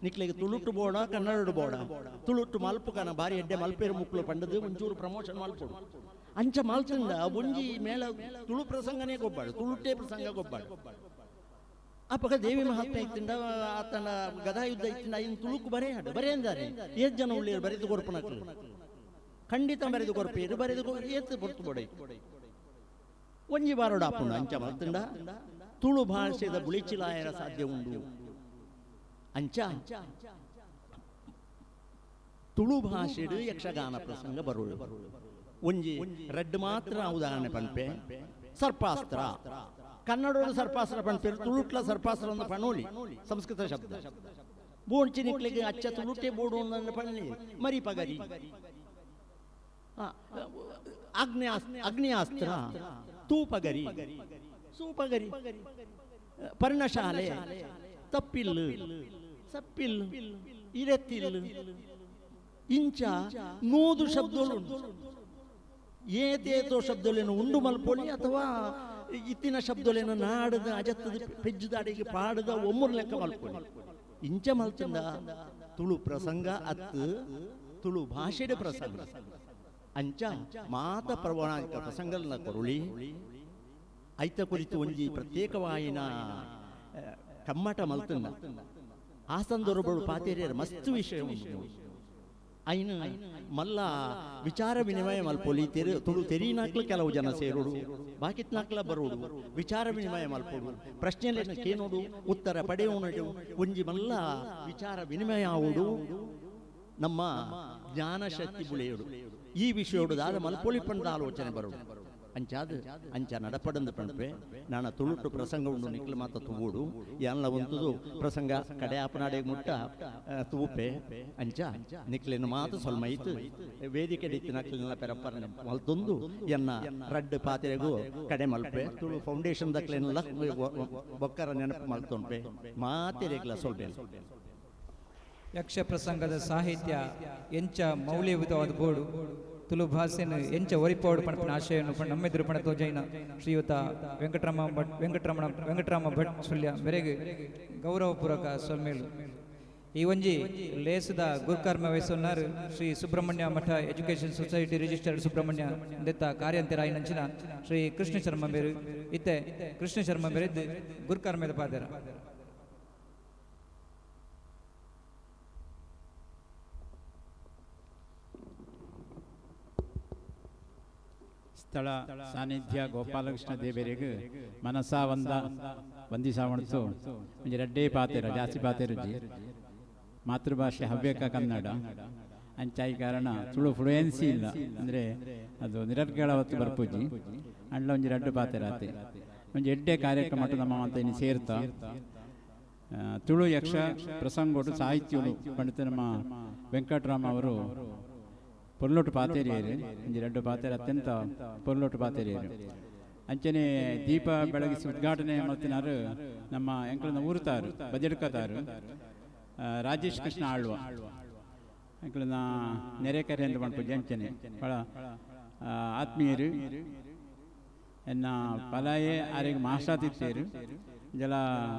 ನಿಕ್ಲಿಗೆ ತುಳುಟು ಬೋಡ ಕನ್ನಡ ಬೋಡ ತುಳುಟು ಮಲ್ಪು ಕನ ಬಾರಿ ಎಡ್ಡೆ ಮಲ್ಪೇರು ಮುಕ್ಳು ಪಂಡದು ಒಂಚೂರು ಪ್ರಮೋಷನ್ ಮಲ್ಪೋಡು ಅಂಚ ಮಲ್ತಂಡ ಒಂಜಿ ಮೇಳ ತುಳು ಪ್ರಸಂಗನೇ ಗೊಬ್ಬಾಡು ತುಳುಟೇ ಪ್ರಸಂಗ ಗೊಬ್ಬಾಡು ಅಪ್ಪಗ ದೇವಿ ಮಹಾತ್ಮೆ ಇತ್ತಿಂದ ಆತನ ಗದಾ ಯುದ್ಧ ಇತ್ತಿಂದ ಇನ್ನು ತುಳುಕು ಬರೆಯಂದಾರೆ ಏತ್ ಜನ ಉಳ್ಳಿಯರು ಬರೆದು ಕೊರ್ಪನಕ್ಲು ಖಂಡಿತ ಬರೆದು ಕೊರ್ಪೇರು ಬರೆದು ಏತ್ ಪೊರ್ತು ಬೋಡೈ ಒಂಜಿ ಬಾರೋಡ ಅಪ್ಪುಂಡ ಅಂಚ ಮಲ್ತಂಡ ತುಳು ಭಾಷೆದ ಬುಳಿಚಿಲಾಯರ ಸಾಧ್ಯ ಉಂಡು ಅಂಚ ತುಳು ಭಾಷೆಡು ಯಕ್ಷಗಾನ ಪ್ರಸಂಗ ಬರುಳು ಒಂಜಿ ರೆಡ್ ಮಾತ್ರ ಉದಾಹರಣೆ ಪಂಪೆ ಸರ್ಪಾಸ್ತ್ರ ಕನ್ನಡದ ಸರ್ಪಾಸ್ತ್ರ ಪಂಪೇರು ತುಳುಟ್ಲ ಸರ್ಪಾಸ್ತ್ರ ಒಂದು ಪಣೋಲಿ ಸಂಸ್ಕೃತ ಶಬ್ದ ಬೋಂಚಿ ನಿಕ್ಲಿಗೆ ಅಚ್ಚ ತುಳುಟೆ ಬೋಡು ಒಂದು ಪಣ್ಣಿ ಮರಿ ಪಗರಿ ಅಗ್ನಿಯಾಸ್ತ್ರ ತೂಪಗರಿ ಸೂಪಗರಿ ಪರ್ಣಶಾಲೆ ತಪ್ಪಿಲ್ಲು ಸಪ್ಪಿಲ್ಲು ಇರೆತ್ತಿಲ್ಲು ಇಂಚ ನೂದು ಶಬ್ದಗಳು ಏತೇತೋ ಶಬ್ದಲೇನು ಉಂಡು ಮಲ್ಪೊಳಿ ಅಥವಾ ಇತ್ತಿನ ಶಬ್ದಲೇನು ನಾಡದ ಅಜತ್ತದ ಪೆಜ್ಜುದಾಡಿಗೆ ಪಾಡದ ಒಮ್ಮೂರು ಲೆಕ್ಕ ಮಲ್ಪೊಳಿ ಇಂಚ ಮಲ್ತಿಂದ ತುಳು ಪ್ರಸಂಗ ಅತ್ತು ತುಳು ಭಾಷೆಡ ಪ್ರಸಂಗ ಅಂಚ ಮಾತ ಪ್ರವಣಾಂಕ ಪ್ರಸಂಗಲ್ನ ಕೊರುಳಿ ಐತ ಕುರಿತು ಒಂಜಿ ಪ್ರತ್ಯೇಕವಾಯಿನ ಕಮ್ಮಟ ಮಲ್ತಂದ ಆ ಸಂದರ್ಭಗಳು ಪಾತೇರಿಯರ ಮಸ್ತ್ ವಿಷಯ ಉಂಟು ಐನ ಮಲ್ಲ ವಿಚಾರ ವಿನಿಮಯ ಮಲ್ಪೊಲಿ ತುಳು ತೆರೀನಾಕ್ಲ ಕೆಲವು ಜನ ಸೇರೋಡು ಬಾಕಿತ್ನಾಕ್ಲ ಬರೋಡು ವಿಚಾರ ವಿನಿಮಯ ಮಲ್ಪೋಡು ಪ್ರಶ್ನೆಯನ್ನು ಕೇಳೋಡು ಉತ್ತರ ಪಡೆಯೋಣಡು ಒಂಜಿ ಮಲ್ಲ ವಿಚಾರ ವಿನಿಮಯ ಆವೋಡು ನಮ್ಮ ಜ್ಞಾನಶಕ್ತಿ ಬುಳೆಯೋಡು ಈ ವಿಷಯೋಡುದಾದ ಮಲ್ಪೊಲಿ ಪಂಡ ಆಲೋಚನೆ ಬರೋಡು ಅಂಚಾದ ಅಂಚ ನಡಪಡಂದು ಪಂಪೆ ನಾನ ತುಳುಟು ಪ್ರಸಂಗ ಉಂಡು ನಿಕ್ಲು ಮಾತ ತುವೋಡು ಎಲ್ಲ ಒಂದುದು ಪ್ರಸಂಗ ಕಡೆ ಆಪನಾಡೆ ಮುಟ್ಟ ತೂಪೆ ಅಂಚ ನಿಕ್ಲಿನ ಮಾತು ಸ್ವಲ್ಪ ಇತ್ತು ವೇದಿಕೆ ಡಿತ್ತು ನಕ್ಲಿನ ಪೆರಪ್ಪರ ಮಲ್ತೊಂದು ಎನ್ನ ರಡ್ಡು ಪಾತ್ರೆಗೂ ಕಡೆ ಮಲ್ಪೆ ತುಳು ಫೌಂಡೇಶನ್ ದಕ್ಲೆಲ್ಲ ಬೊಕ್ಕರ ನೆನಪು ಮಲ್ತೊಂಪೆ ಮಾತೆರೆಗ್ಲ ಸ್ವಲ್ಪ ಯಕ್ಷ ಪ್ರಸಂಗದ ಸಾಹಿತ್ಯ ಎಂಚ ಮೌಲ್ಯಯುತವಾದ ಬೋರ್ಡು ತುಳು ಭಾಷೆಯನ್ನು ಎಂಚ ಒರಿಪೋಡು ಪಣಪಿನ ಆಶಯನ್ನು ನಮ್ಮೆದುರು ಪಣ ತೋಜೈನ ಶ್ರೀಯುತ ವೆಂಕಟರಾಮ ಭಟ್ ಸುಳ್ಯ ಮೇರೆಗೆ ಗೌರವಪೂರ್ವಕ ಸೊಲ್ಮೇಳು ಈ ಒಂಜಿ ಲೇಸದ ಗುರುಕರ್ಮ ವಹಿಸುన్నారు Shri Subrahmanya Math education society registered Subrahmanya ದೆತ್ತ ಕಾರ್ಯಂತಿರಾಯಿನಂಚಿನ ಶ್ರೀ ಕೃಷ್ಣ ಶರ್ಮ ಬೇರು ಇತ್ತೆ ಕೃಷ್ಣ ಶರ್ಮ ಬೇರೆದ್ದು ಗುರುಕರ್ಮದ ಪಾದರ ಸ್ಥಳ ಸಾನ್ನಿಧ್ಯ ಗೋಪಾಲಕೃಷ್ಣ ದೇವರಿಗೆ ಮನಸ ವಂದಿಸಾವಣತು ಒಂಜಿ ರೆಡ್ಡೇ ಪಾತೆರ ಜಾಸ್ತಿ ಪಾತೆರುಜಿ ಮಾತೃಭಾಷೆ ಹವ್ಯಕ ಕನ್ನಡ ಅಂಚಾಯಿ ಕಾರಣ ತುಳು ಫ್ಲೂಯೆನ್ಸಿ ಇಲ್ಲ ಅಂದರೆ ಅದು ನಿರರ್ಗಳ ಹೊತ್ತು ಬರ್ಪುಜಿ ಅಂಡ್ಲ ಒಂಜಿ ರೆಡ್ಡು ಪಾತೆರಾತೆ ಒಂಜಿ ಎಡ್ಡೆ ಕಾರ್ಯಕ್ರಮ ನಮ್ಮ ಅಂತ ಇನ್ನು ಸೇರ್ತಾ ತುಳು ಯಕ್ಷ ಪ್ರಸಂಗೋಡು ಸಾಹಿತ್ಯಗಳು ಪಂಡಿತ ನಮ್ಮ ವೆಂಕಟರಾಮ ಅವರು ಪೊರ್ಲೋಟು ಪಾತೇರಿಯರು ಒಂಜಿ ರೆಡ್ಡು ಪಾತೇರಿ ಅತ್ಯಂತ ಪೊರ್ಲೋಟು ಪಾತೇರಿಯರು ಅಂಚನೆ ದೀಪ ಬೆಳಗಿಸಿ ಉದ್ಘಾಟನೆ ಮಾಡ್ತಿನಾರು ನಮ್ಮ ಎಂಕಲನ ಊರುತಾರು ಬದಿಡ್ಕತಾರು ರಾಜೇಶ್ ಕೃಷ್ಣ ಆಳ್ವ ಎಂಕಲನ ನೆರೆಕೆರೆ ಎಂದು ಮಾಡ್ಪುಜಿ ಅಂಚನೆ ಬಹಳ ಆತ್ಮೀಯರು ಎನ್ನ ಪಲಾಯೇ ಆರೆಗೆ ಮಾಸ್ಟಾತಿತ್ತೇರು ಜಲ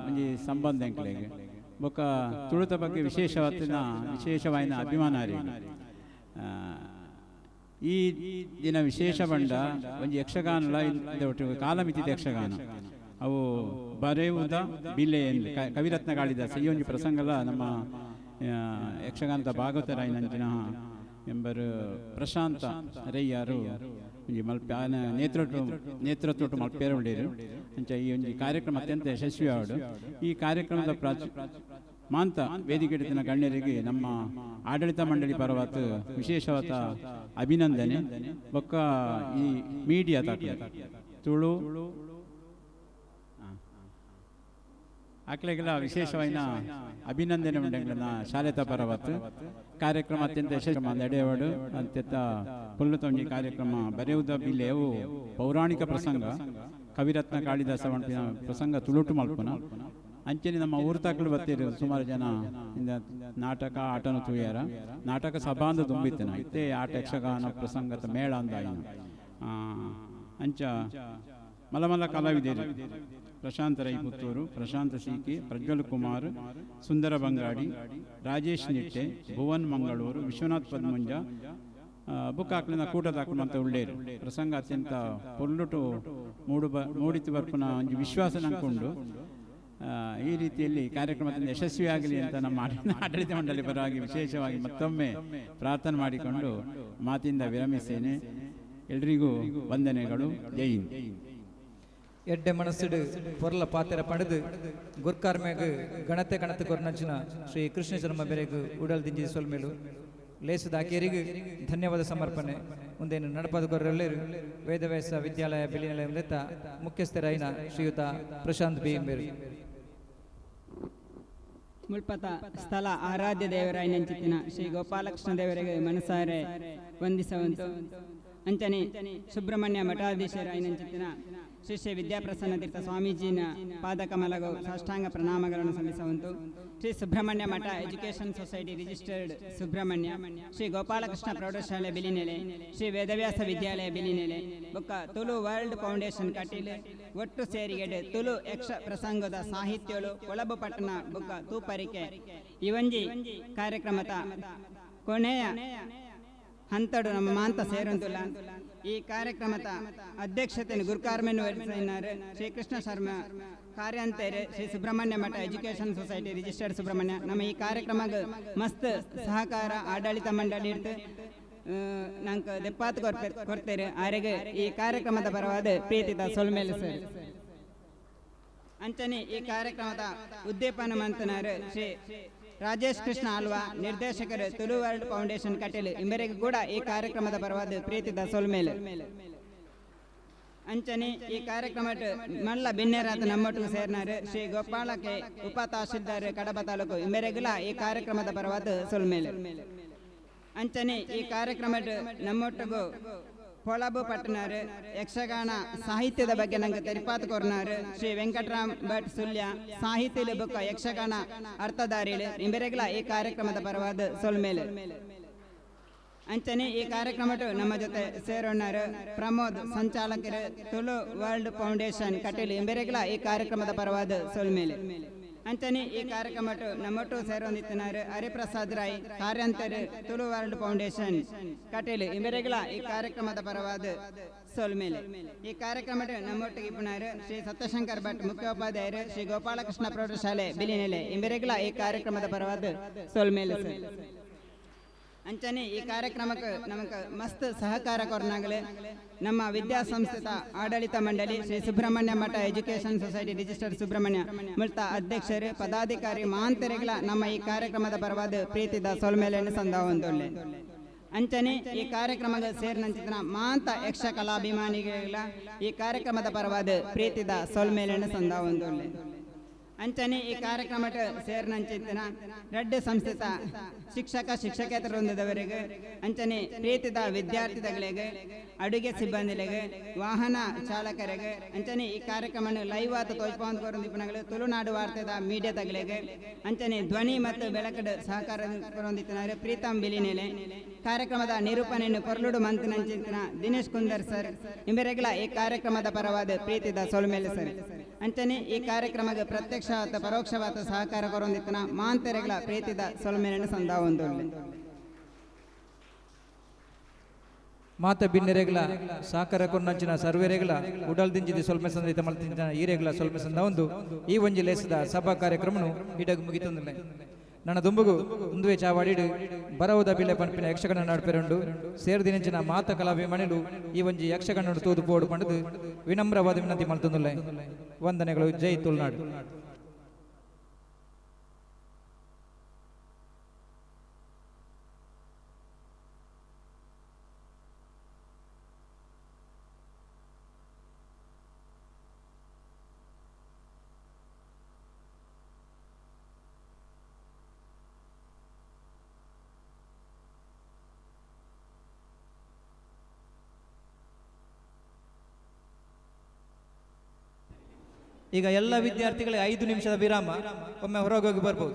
ಒಂಜಿ ಸಂಬಂಧ ಎಂಕಲೆಗೆ ಬೊಕ್ಕ ತುಳುತ ಬಗ್ಗೆ ವಿಶೇಷವಾಯಿನ ಅಭಿಮಾನ ಆರಿಗೆ ಈ ದಿನ ವಿಶೇಷ ಬಂಡ ಒಂಜಿ ಯಕ್ಷಗಾನ ಕಾಲಮಿತಿದ ಯಕ್ಷಗಾನ ಅವು ಬರೆಯುವುದ ಬಿಲ್ಲೆ ಎಂದು ಕವಿರತ್ನ ಕಾಳಿದಾಸ ಈ ಒಂಜಿ ಪ್ರಸಂಗದ ನಮ್ಮ ಯಕ್ಷಗಾನದ ಭಾಗವತರಾಯಿನಂಚಿನ ಎಂಬರು ಪ್ರಶಾಂತ ರೈಯಾರು ಒಂಜಿ ಮಲ್ಪೆ ನೇತೃತ್ವ ಮಲ್ಪೇರ ಉಳ್ಳೇರು ಅಂಚ ಈ ಒಂಜಿ ಕಾರ್ಯಕ್ರಮ ಅತ್ಯಂತ ಯಶಸ್ವಿ ಆವಡು ಈ ಕಾರ್ಯಕ್ರಮದ ಮಾಂತ ವೇದಿಕೆ ಹಿಡಿತಿನ ಗಣ್ಯರಿಗೆ ನಮ್ಮ ಆಡಳಿತ ಮಂಡಳಿ ಪರವಾದ ವಿಶೇಷವಾದ ಅಭಿನಂದನೆ ಬೊಕ್ಕ ಈ ಮೀಡಿಯಾ ತುಳು ಆಕಳೆಗೆಲ್ಲ ವಿಶೇಷವಾದ ಅಭಿನಂದನೆ ಉಂಡೆಗಳನ್ನ ಶಾಲೆತ ಪರವತ್ತು ಕಾರ್ಯಕ್ರಮ ಅತ್ಯಂತ ಯಶಸ್ವಿ ನಡೆಯವಾಡು ಅತ್ಯಂತ ಪುಲ್ಲುತೊಂಜಿ ಕಾರ್ಯಕ್ರಮ ಬರೆಯುವುದ ಬಿಲ್ಲೆವು ಪೌರಾಣಿಕ ಪ್ರಸಂಗ ಕವಿರತ್ನ ಕಾಳಿದಾಸ ಮಲ್ಪಿನ ಪ್ರಸಂಗ ತುಳುಟು ಮಲ್ಪನ ಅಂಚನೆ ನಮ್ಮ ಊರ್ತಾಕಲು ಬತ್ತಿರು ಸುಮಾರು ಜನ ಇಂದ ನಾಟಕ ಆಟನ ತುಯ್ಯಾರ ನಾಟಕ ಸಭಾಂದ ತುಂಬಿತ್ತನ ಇತ್ತೆ ಆಟ ಯಕ್ಷಗಾನ ಪ್ರಸಂಗದ ಮೇಳ ಅಂದಾಯಿನ ಅಂಚ ಮಲಮಲ್ಲ ಕಲಾವಿದರು ಪ್ರಶಾಂತ ರೈ ಪುತ್ತೂರು, ಪ್ರಶಾಂತ ಸಿಕೆ, ಪ್ರಜ್ವಲ್ ಕುಮಾರ್, ಸುಂದರ ಬಂಗಾಡಿ, ರಾಜೇಶ್ ನಿಟ್ಟೆ, ಭುವನ್ ಮಂಗಳೂರು, ವಿಶ್ವನಾಥ್ ಪದ್ಮುಂಜ ಬುಕ್ ಹಾಕ್ಲಿನ ಕೂಟದ ಹಾಕುವಂತ ಉಳ್ಳೇರು ಪ್ರಸಂಗ ಅತ್ಯಂತ ಪೊಲ್ಲುಟು ಮೂಡಿತು ಬರ್ಪುನ ಒಂದು ವಿಶ್ವಾಸ ನಂಕೊಂಡು ಈ ರೀತಿಯಲ್ಲಿ ಕಾರ್ಯಕ್ರಮದಿಂದ ಯಶಸ್ವಿಯಾಗಲಿ ಅಂತ ನಮ್ಮ ಆಡಳಿತ ಮಂಡಳಿ ಪರವಾಗಿ ವಿಶೇಷವಾಗಿ ಮತ್ತೊಮ್ಮೆ ಪ್ರಾರ್ಥನೆ ಮಾಡಿಕೊಂಡು ಮಾತಿಂದ ವಿರಮಿಸ್ತೇನೆ. ಎಲ್ರಿಗೂ ವಂದನೆಗಳು. ಜೈ ಹಿಂದ್. ಎಡ್ಡೆ ಮನಸ್ಸಿಡು ಪೊರ್ಲ ಪಾತೆರ ಪಡೆದು ಗುರ್ಕಾರ್ಮೇಗ ಗಣತೆ ಕೊರ್ನಂಚಿನ ಶ್ರೀ ಕೃಷ್ಣ ಜನ್ಮ ಬೆರೆಗು ಉಡಲ್ ದಿಂಜಿ ಸೊಲ್ಮೇಲು ಲೇಸದ ಆಕೆಯರಿಗೂ ಧನ್ಯವಾದ ಸಮರ್ಪಣೆ. ಮುಂದೇನು ನಡಪದ ಕೊರ್ರೆಲ್ಲರೂ ವೇದವ್ಯಾಸ ವಿದ್ಯಾಲಯ ಬೆಲಿನೆಲೆ ಮುಂದೆತ್ತ ಮುಖ್ಯಸ್ಥರಾಯಿನ ಶ್ರೀಯುತ ಪ್ರಶಾಂತ್ ಬಿ ಎಂಬೇರು ಮುಳ್ಪತ ಸ್ಥಳ ಆರಾಧ್ಯ ದೇವರಾಯನಂಚಿತ್ತಿನ ಶ್ರೀ ಗೋಪಾಲಕೃಷ್ಣ ದೇವರಿಗೆ ಮನಸಾರೆ ವಂದಿಸುವಂತು. ಅಂಚನೆ ಸುಬ್ರಹ್ಮಣ್ಯ ಮಠಾಧೀಶರಾಯನಂಚಿತ್ತಿನ ಶ್ರೀ ಶ್ರೀ ವಿದ್ಯಾಪ್ರಸನ್ನ ತೀರ್ಥ ಸ್ವಾಮೀಜಿನ ಪಾದಕಮಲಗೂ ಸಾಷ್ಟಾಂಗ ಪ್ರಣಾಮಗಳನ್ನು ಸಲ್ಲಿಸುವಂತು. Shri Subrahmanya Math education society registered Subrahmanya, Shri Gopalakrishna ಪ್ರೌಢಶಾಲೆ ಬಿಲಿನೆಲೆ, ಶ್ರೀ ವೇದವ್ಯಾಸ ವಿದ್ಯಾಲಯ ಬಿಲಿನೆಲೆ ಬೊಕ್ಕ ತುಳು ವರ್ಲ್ಡ್ ಫೌಂಡೇಶನ್ ಕಟೀಲ್ ಒಟ್ಟು ಸೇರಿಗೆಡೆ ತುಳು ಯಕ್ಷ ಪ್ರಸಂಗದ ಸಾಹಿತ್ಯಗಳು ಕೊಳಬು ಪಟ್ಟಣ ಬೊಕ್ಕ ತೂಪರಿಕೆ ಇವಂಜಿ ಕಾರ್ಯಕ್ರಮದ ಕೊನೆಯ ಹಂತಡು ನಮ್ಮ ಮಾಂತ ಸೇರುಂತುಲ್ಲ. ಈ ಕಾರ್ಯಕ್ರಮದ ಅಧ್ಯಕ್ಷತೆಯನ್ನು ಗುರುಕಾರ್ಮೆನ್ ವಹಿಸಿದ್ದಾರೆ Shrikrishna Sharma, ಕಾರ್ಯಾಂತೇರೆ Shri Subrahmanya Math education society registered Subrahmanya. ನಮ್ಮ ಈ ಕಾರ್ಯಕ್ರಮಕ್ಕೆ ಮಸ್ತ್ ಸಹಕಾರ ಆಡಳಿತ ಮಂಡಳಿ ಇರ್ತು ನಂಗೆ ದೆಪ್ಪಾತ್ ಕೊಡ್ತೇವೆ. ಆರೆಗೆ ಈ ಕಾರ್ಯಕ್ರಮದ ಪರವಾದ ಪ್ರೀತಿದ ಸೊಲ್ಮೇಲೆ ಸರ್. ಅಂಚನೆ ಈ ಕಾರ್ಯಕ್ರಮದ ಉದ್ದೀಪನ ಮಂತನರು ಶ್ರೀ ರಾಜೇಶ್ ಕೃಷ್ಣ ಆಳ್ವಾ, ನಿರ್ದೇಶಕರು ತುಳು ವರ್ಲ್ಡ್ ಫೌಂಡೇಶನ್ ಕಟೀಲ್ ಇವರಿಗೂ ಕೂಡ ಈ ಕಾರ್ಯಕ್ರಮದ ಪರವಾದ ಪ್ರೀತಿದ ಸೊಲ್ಮೇಲೆ. ಅಂಚನೆ ಈ ಕಾರ್ಯಕ್ರಮ ಮಲ್ಲ ಬಿನ್ನೇರಾದ ನಮ್ಮೊಟ್ಟಿಗೆ ಸೇರ್ನಾರು ಶ್ರೀ ಗೋಪಾಲಕ್ಕೆ ಉಪ ತಹಶೀಲ್ದಾರ್ ಕಡಬ ತಾಲೂಕು ಇವರಿಗೆಲ್ಲ ಈ ಕಾರ್ಯಕ್ರಮದ ಪರವಾದ ಸೊಲ್ಮೇಲೆ. ಅಂಚನೆ ಈ ಕಾರ್ಯಕ್ರಮ ನಮ್ಮೊಟ್ಟಿಗೂ ಕೊಳಬು ಪಟ್ಟಣರು ಯಕ್ಷಗಾನ ಸಾಹಿತ್ಯದ ಬಗ್ಗೆ ನಂಗೆ ತೆರಿಪಾತ್ ಕೊರ್ನಾರು ಶ್ರೀ ವೆಂಕಟರಾಮ್ ಭಟ್ ಸುಲ್ಯ, ಸಾಹಿತ್ಯ ಬುಕ್ಕ ಯಕ್ಷಗಾನ ಅರ್ಥಧಾರಿಗಳು ಇವರಿಗೆಲ್ಲ ಈ ಕಾರ್ಯಕ್ರಮದ ಪರವಾದ ಸೊಲ್ಮೇಲೆ. ಅಂಚನೆ ಈ ಕಾರ್ಯಕ್ರಮ ನಮ್ಮ ಜೊತೆ ಸೇರೋಣರು ಪ್ರಮೋದ್ ಸಂಚಾಲಕರು ತುಳು ವರ್ಲ್ಡ್ ಫೌಂಡೇಶನ್ ಕಟೀಲ್ ಇವರಿಗೆಲ್ಲ ಈ ಕಾರ್ಯಕ್ರಮದ ಪರವಾದ ಸೊಲ್ಮೇಲೆ. ಅಂಚನೆ ಈ ಕಾರ್ಯಕ್ರಮ ನಮ್ಮೊಟ್ಟು ಸೇರೊಂದಿತ್ತಿನಾರು ಹರಿಪ್ರಸಾದ್ ರಾಯ್, ಕಾರ್ಯಾಂತರು ತುಳು ವರ್ಲ್ಡ್ ಫೌಂಡೇಶನ್ ಕಟೀಲ್ ಇವರಿಗೆಲ್ಲ ಈ ಕಾರ್ಯಕ್ರಮದ ಪರವಾದ ಸೊಲ್ಮೇಲೆ. ಈ ಕಾರ್ಯಕ್ರಮ ನಮ್ಮೊಟ್ಟಿಗೆ ಇಪ್ಪನಾರು ಶ್ರೀ ಸತ್ಯಶಂಕರ್ ಭಟ್, ಮುಖ್ಯೋಪಾಧ್ಯಾಯರು ಶ್ರೀ ಗೋಪಾಲಕೃಷ್ಣ ಪ್ರೌಢಶಾಲೆ ಬಿಲಿನೆಲೆ ಇವರಿಗೆಲ್ಲ ಈ ಕಾರ್ಯಕ್ರಮದ ಪರವಾದ ಸೊಲ್ಮೇಲೆ. ಅಂಚನೆ ಈ ಕಾರ್ಯಕ್ರಮಕ್ಕೆ ನಮಗೆ ಮಸ್ತ್ ಸಹಕಾರ ಕೊರ್ನಾಗಲೇ ನಮ್ಮ ವಿದ್ಯಾಸಂಸ್ಥೆದ ಆಡಳಿತ ಮಂಡಳಿ Shri Subrahmanya Math education society registered Subrahmanya ಮುಳ್ತ ಅಧ್ಯಕ್ಷರು ಪದಾಧಿಕಾರಿ ಮಾಂತರಿಗಳ ನಮ್ಮ ಈ ಕಾರ್ಯಕ್ರಮದ ಪರವಾದ ಪ್ರೀತಿದ ಸೊಲ್ಮೇಲೆಯನ್ನು ಸಂಧಾವಂದೊಳ್ಳೆ. ಅಂಚನೆ ಈ ಕಾರ್ಯಕ್ರಮಕ್ಕೆ ಸೇರಿನಂಚಿನ ಮಾಂತ ಯಕ್ಷ ಕಲಾಭಿಮಾನಿಗಳ ಈ ಕಾರ್ಯಕ್ರಮದ ಪರವಾದ ಪ್ರೀತಿದ ಸೊಲ್ಮೇಲೆಯನ್ನು ಸಂಧಾವಂದೊಳ್ಳೆ. ಅಂಚನೆ ಈ ಕಾರ್ಯಕ್ರಮ ಸೇರಿನಂಚಿನ ರೆಡ್ಡಿ ಸಂಸ್ಥಿತ ಶಿಕ್ಷಕೇತರ ವೃಂದದವರೆಗೆ, ಅಂಚನೆ ಪ್ರೀತಿದ ವಿದ್ಯಾರ್ಥಿಗಳಿಗೆ, ಅಡುಗೆ ಸಿಬ್ಬಂದಿಗಳಿಗೆ, ವಾಹನ ಚಾಲಕರಿಗೆ, ಅಂಚನೆ ಈ ಕಾರ್ಯಕ್ರಮ ಲೈವ್ ಆತ ತೋಜ್ಪಾಂತ ಕೊರೊಂದಿಪ್ಪನಗಳು ತುಳುನಾಡು ವಾರ್ತೆದ ಮೀಡಿಯಾದಗಳಿಗೆ, ಅಂಚನೆ ಧ್ವನಿ ಮತ್ತು ಬೆಳಕದ ಸಹಕಾರ ಕೊರೊಂದಿತ್ತಿನಾರೆ ಪ್ರೀತಂ ಬಿಲಿನೆಲೆ. ಕಾರ್ಯಕ್ರಮದ ನಿರೂಪಣೆಯನ್ನು ಕೊರ್ಲುಡು ಮಂತಿನಂಚಿನ ದಿನೇಶ್ ಕುಂದರ್ ಸರ್ ಇವರಿಗೆಲ್ಲ ಈ ಕಾರ್ಯಕ್ರಮದ ಪರವಾದ ಪ್ರೀತಿದ ಸೊಲ್ಮೇಲೆ ಸರ್. ಅಂಚನೆ ಈ ಕಾರ್ಯಕ್ರಮಕ್ಕೆ ಪ್ರತ್ಯಕ್ಷವಾದ ಪರೋಕ್ಷವಾದ ಸಹಕಾರ ಕೊರೊಂದಿತ್ತಿನ ಮಾಂತರೆಗಳ ಪ್ರೀತಿದ ಸೊಲ್ಮೇಲೆಯನ್ನು ಸಂಧಾವಂದೊಳ್ಳೆ. ಮಾತ ಬಿನ್ನೆರೆಗಳ ಸಾಕರ ಕೊನ್ನಂಚಿನ ಸರ್ವೇರೆಗಳ ಉಡಲ್ ದಿಂಜಿದ ಸೊಲ್ಮೆ ಸಂದಿತ ಮಲ್ತಿಂಚಿನ ಈರೆಗಳ ಸೊಲ್ಮೆ ಸಂದ ಈ ಒಂಜಿ ಲೇಸದ ಸಭಾ ಕಾರ್ಯಕ್ರಮನು ಇಡಗ್ ಮುಗಿತೊಂದಿಲ್ಲ. ನನ್ನ ದುಂಬುಗು ಮುಂದುವೆ ಚಾವಾಡಿಡು ಬರವುದ ಬಿಲೆ ಪನ್ಪಿನ ಯಕ್ಷಗಾನ ನಡ್ಪೆರುಂಡು ಸೇರ್ದಿನಂಚಿನ ಮಾತ ಕಲಾಭಿಮಾನಿಗಳು ಈ ಒಂಜಿ ಯಕ್ಷಗಾನ ತೂದು ಪೋಡು ಪಂಡದು ವಿನಮ್ರವಾದ ವಿನಂತಿ ಮಲ್ತೊಂದುಲ್ಲ. ವಂದನೆಗಳು. ಜೈ ತುಳುನಾಡು. ಈಗ ಎಲ್ಲ ವಿದ್ಯಾರ್ಥಿಗಳಿಗೆ 5 ನಿಮಿಷದ ವಿರಾಮ. ಒಮ್ಮೆ ಹೊರಗೋಗಿ ಬರ್ಬೋದು.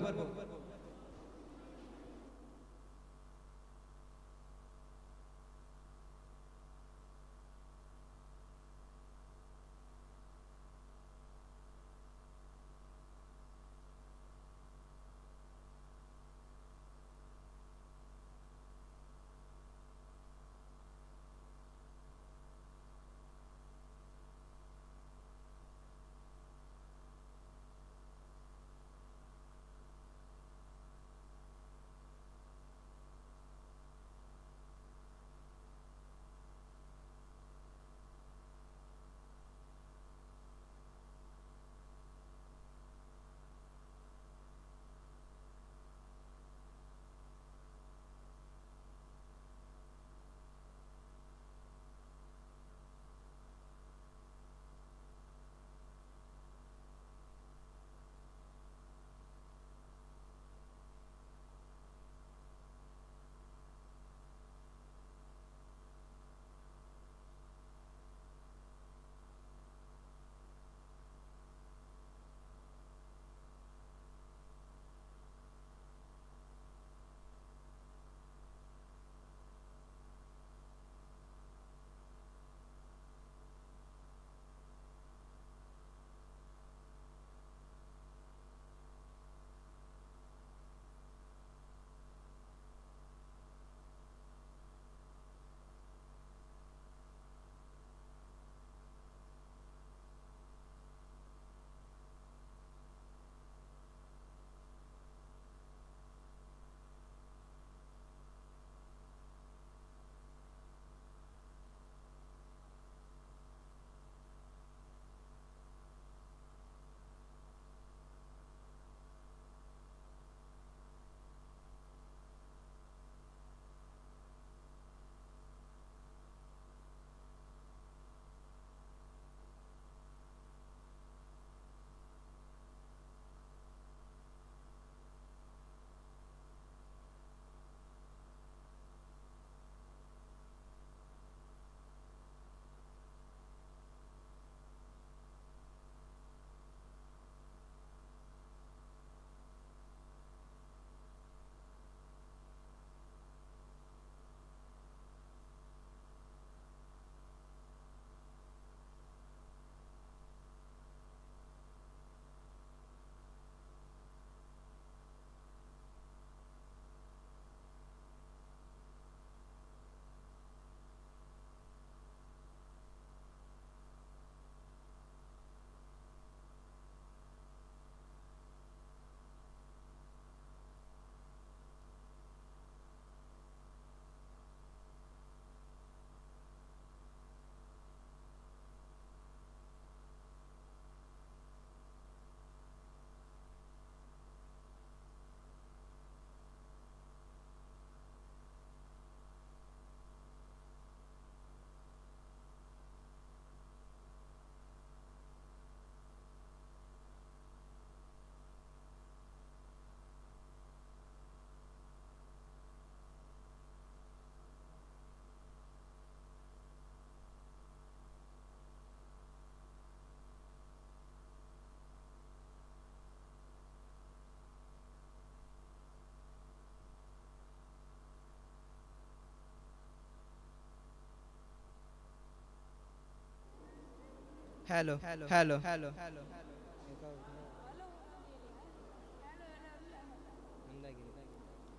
hello, hello, hello.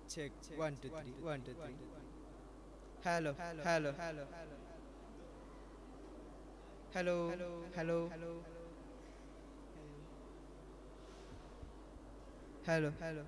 Check 1 2 3 1 2 3. Hello, hello, hello, hello, hello, hello, hello. hello, hello,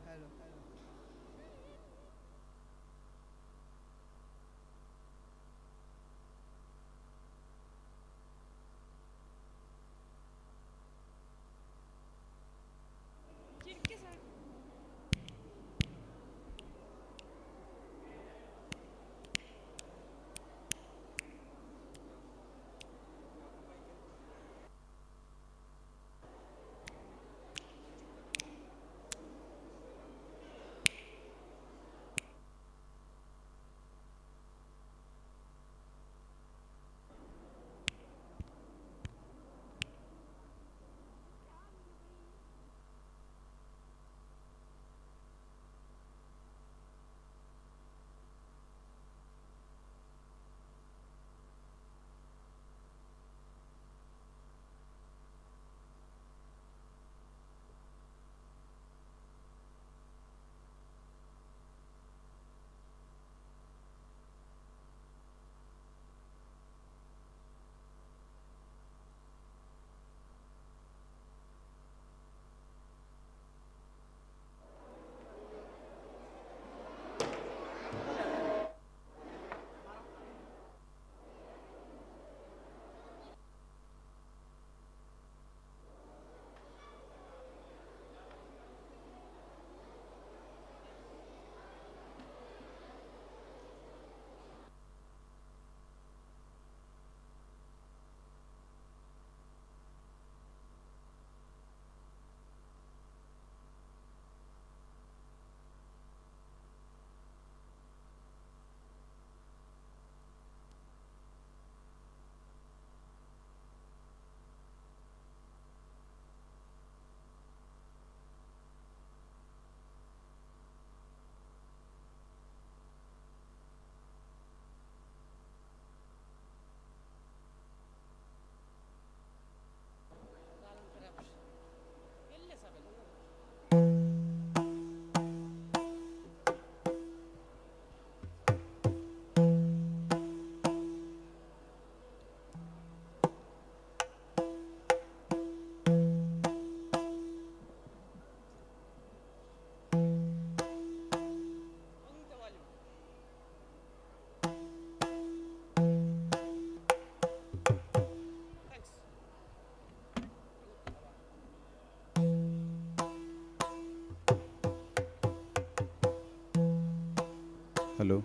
hello,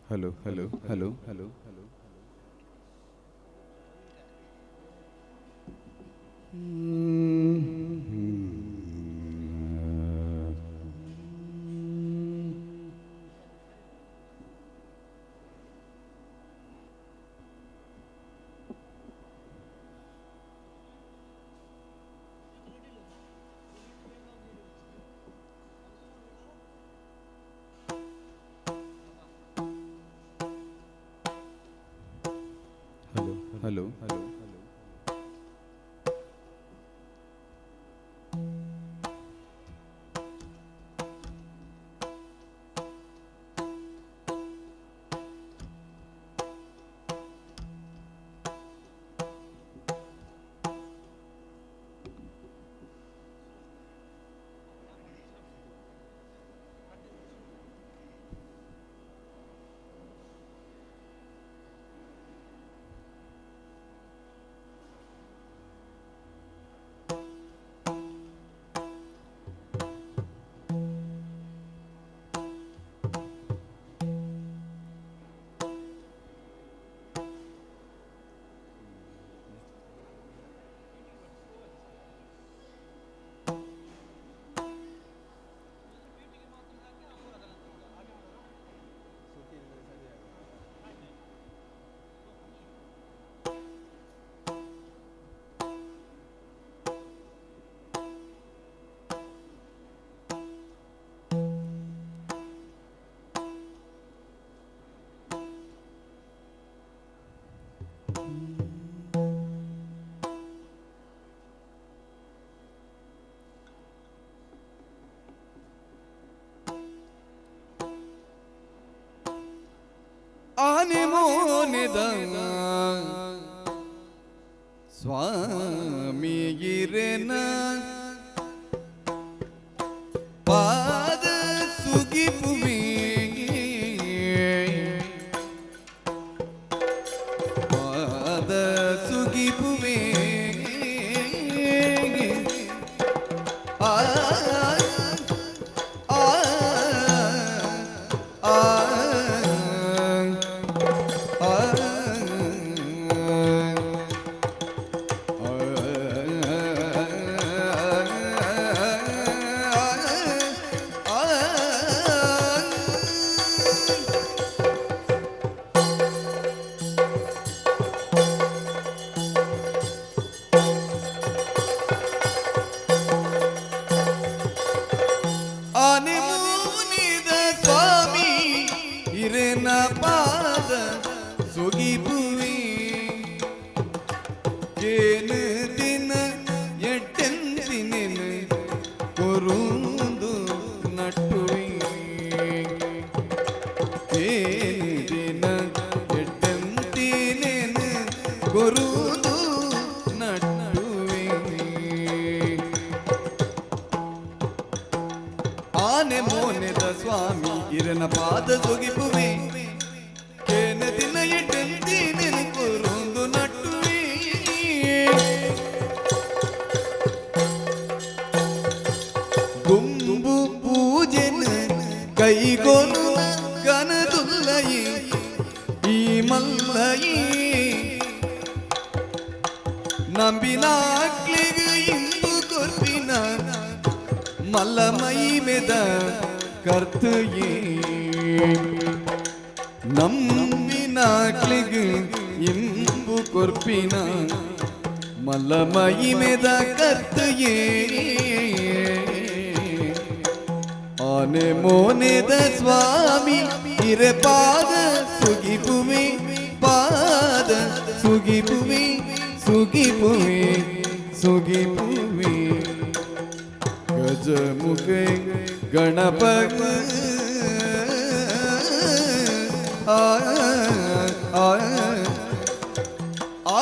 hello, hello, hello, hello. Hello, hello, hello, hello. ಮೋನೆದ ಸ್ವಾಮಿ ಗಿರೆನ ಪಾದ ಸುಗಿಪುವೆ ಪಾದ ಸುಗಿಪುವೆ ಆ ಆ ಆ ಆನೆ ಮುನಿದ ಸ್ವಾಮಿ ಹಿರನ ಪಾದ ಸುಗಿಪುವಿ ಕೇನು ದಿನ ಎಟ್ಟೆಂದಿನೆನು ಕೊರುಂದು ನಟ್ಟುವಿ ಕೇನು ದಿನ ಎಟ್ಟೆಂದಿನೆನು ಕೊರುಂದು ನಟ್ಟುವಿ ಆನೆ ಮೋನೆದ ಸ್ವಾಮಿ ಇರನ ಪಾದ ಸೊಗಿಪುವೆ ಕೇನ ದಿನ ಎಟ್ಟಂತಿ ನೆನಕೊರೊಂದು ನಟ್ಟುವೆ ಗುಂಬು ಪೂಜೆನ ಕೈಗೊನು ಗನದುಲ್ಲಯಿ ಈ ಮಲ್ಲಯಿ ನಂಬಿನಾಕ್ಲಿಗೆ ಇಂದು ಕೊರ್ಪಿನ ಮಲ್ಲಮೈ ಮೆದ ಕರ್ತಯೇ ನಂಬಿನಾಕ್ಲಿಗೆ ಇಂಬು ಕೊರ್ಪಿನ ಮಲ್ಲಮೈ ಮೆದ ಕರ್ತಯೇ ಆನೆ ಮೋನೆದ ಸ್ವಾಮಿ ಇರೆ ಪಾದ ಸುಗಿಪುವೆ ಪಾದ ಸುಗಿಪುವೆ ಸುಗಿಪುವೆ ಸುಗಿಪುವೆ ಗಜಮುಖೆ ಗಣಪಗ ಆ ಆ ಆ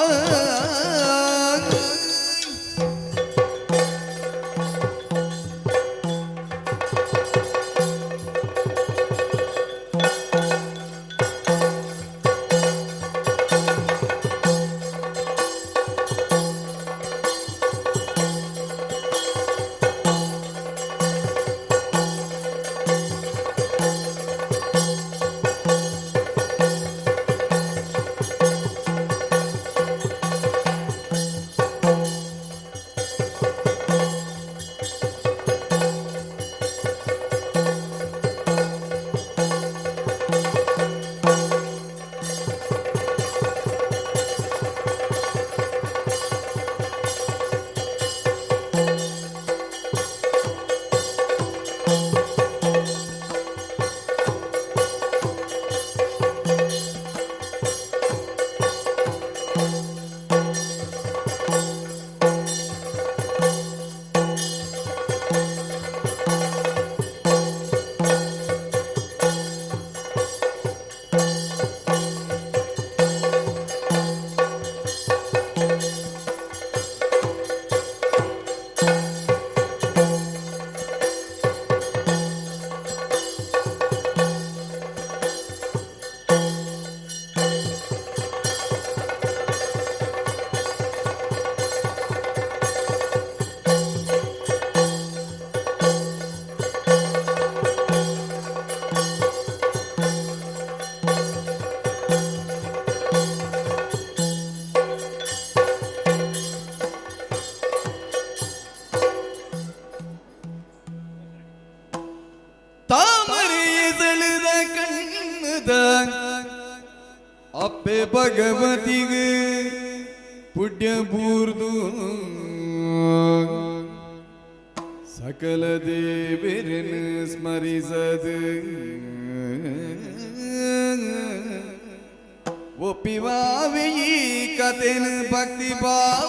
ಅಪ್ಪೆ ಭಗವತಿಗೆ ಪುಣ್ಯ ಬೂರ್ದು ಸಕಲ ದೇವರನ್ನು ಸ್ಮರಿಸದು ಒಪ್ಪಿವಾವೆ ಈ ಕಥೆನ ಭಕ್ತಿ ಭಾವ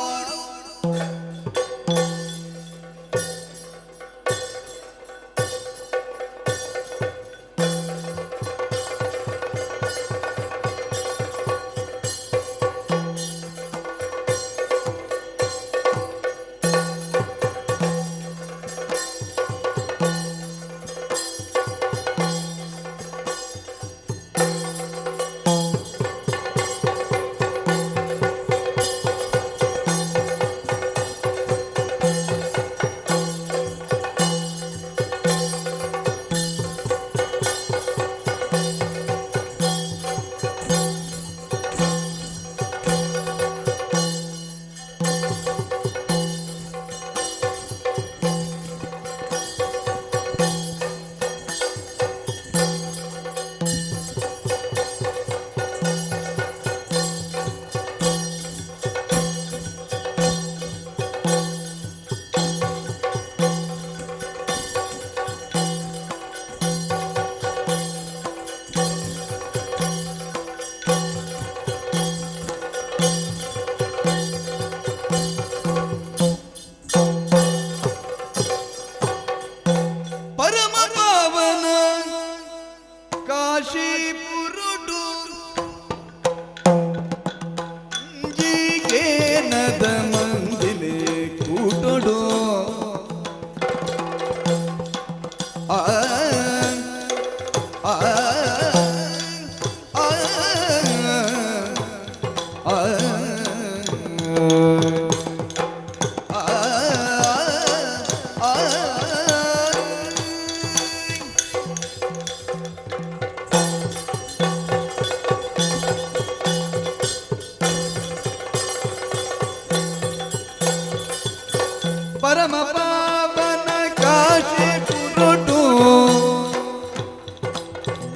ಪರಮ ಪಾವನ ಕಾಶಿ ಪುರುಟು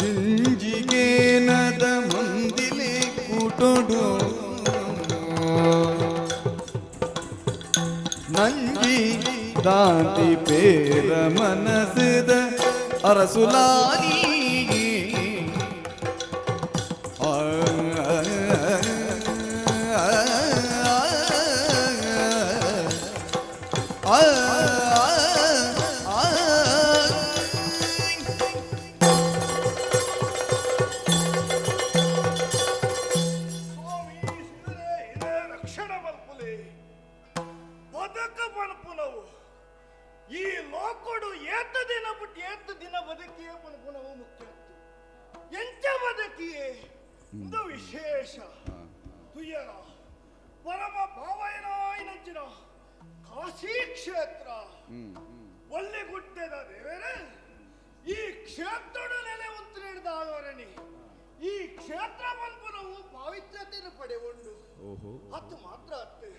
ದಿಂಜಿಗೇನದ ಮುಂದಿಲೆ ಕೂಟೋಡು ನಂಜಿ ದಾಂತಿ ಪೇರ ಮನಸಿದ ಅರಸುಲಾನಿ ರಕ್ಷಣೆ ಮಲ್ಪುಲೆ ಬದುಕ ಮಲ್ಪುನವು ಈ ಲೋಕಡು ಏತ ದಿನ ಬಿಟ್ಟು ಏತ ದಿನ ಬದುಕಿಯೇ ಮಲ್ಪುನವು ಮುಖ್ಯ ಎಂಚ ಬದುಕಿಯೇ ಇದು ವಿಶೇಷ ತುಯ್ಯನ ಪರಮ ಭಾವಯನಾಯಿನಂಚಿನ ಕಾಶಿ ಕ್ಷೇತ್ರ ಒಳ್ಳೆ ಗುಡ್ಡೆದ ದೇವರೇ ಈ ಕ್ಷೇತ್ರ ನೆಲೆ ಉಂಟು ಹಿಡಿದಾದವರನಿ ಈ ಕ್ಷೇತ್ರ ಮಲ್ಪುನವು ಪಾವಿತ್ರ್ಯತೆಯನ್ನು ಪಡೆಗೊಂಡು ಹತ್ತು ಮಾತ್ರ ಹತ್ತು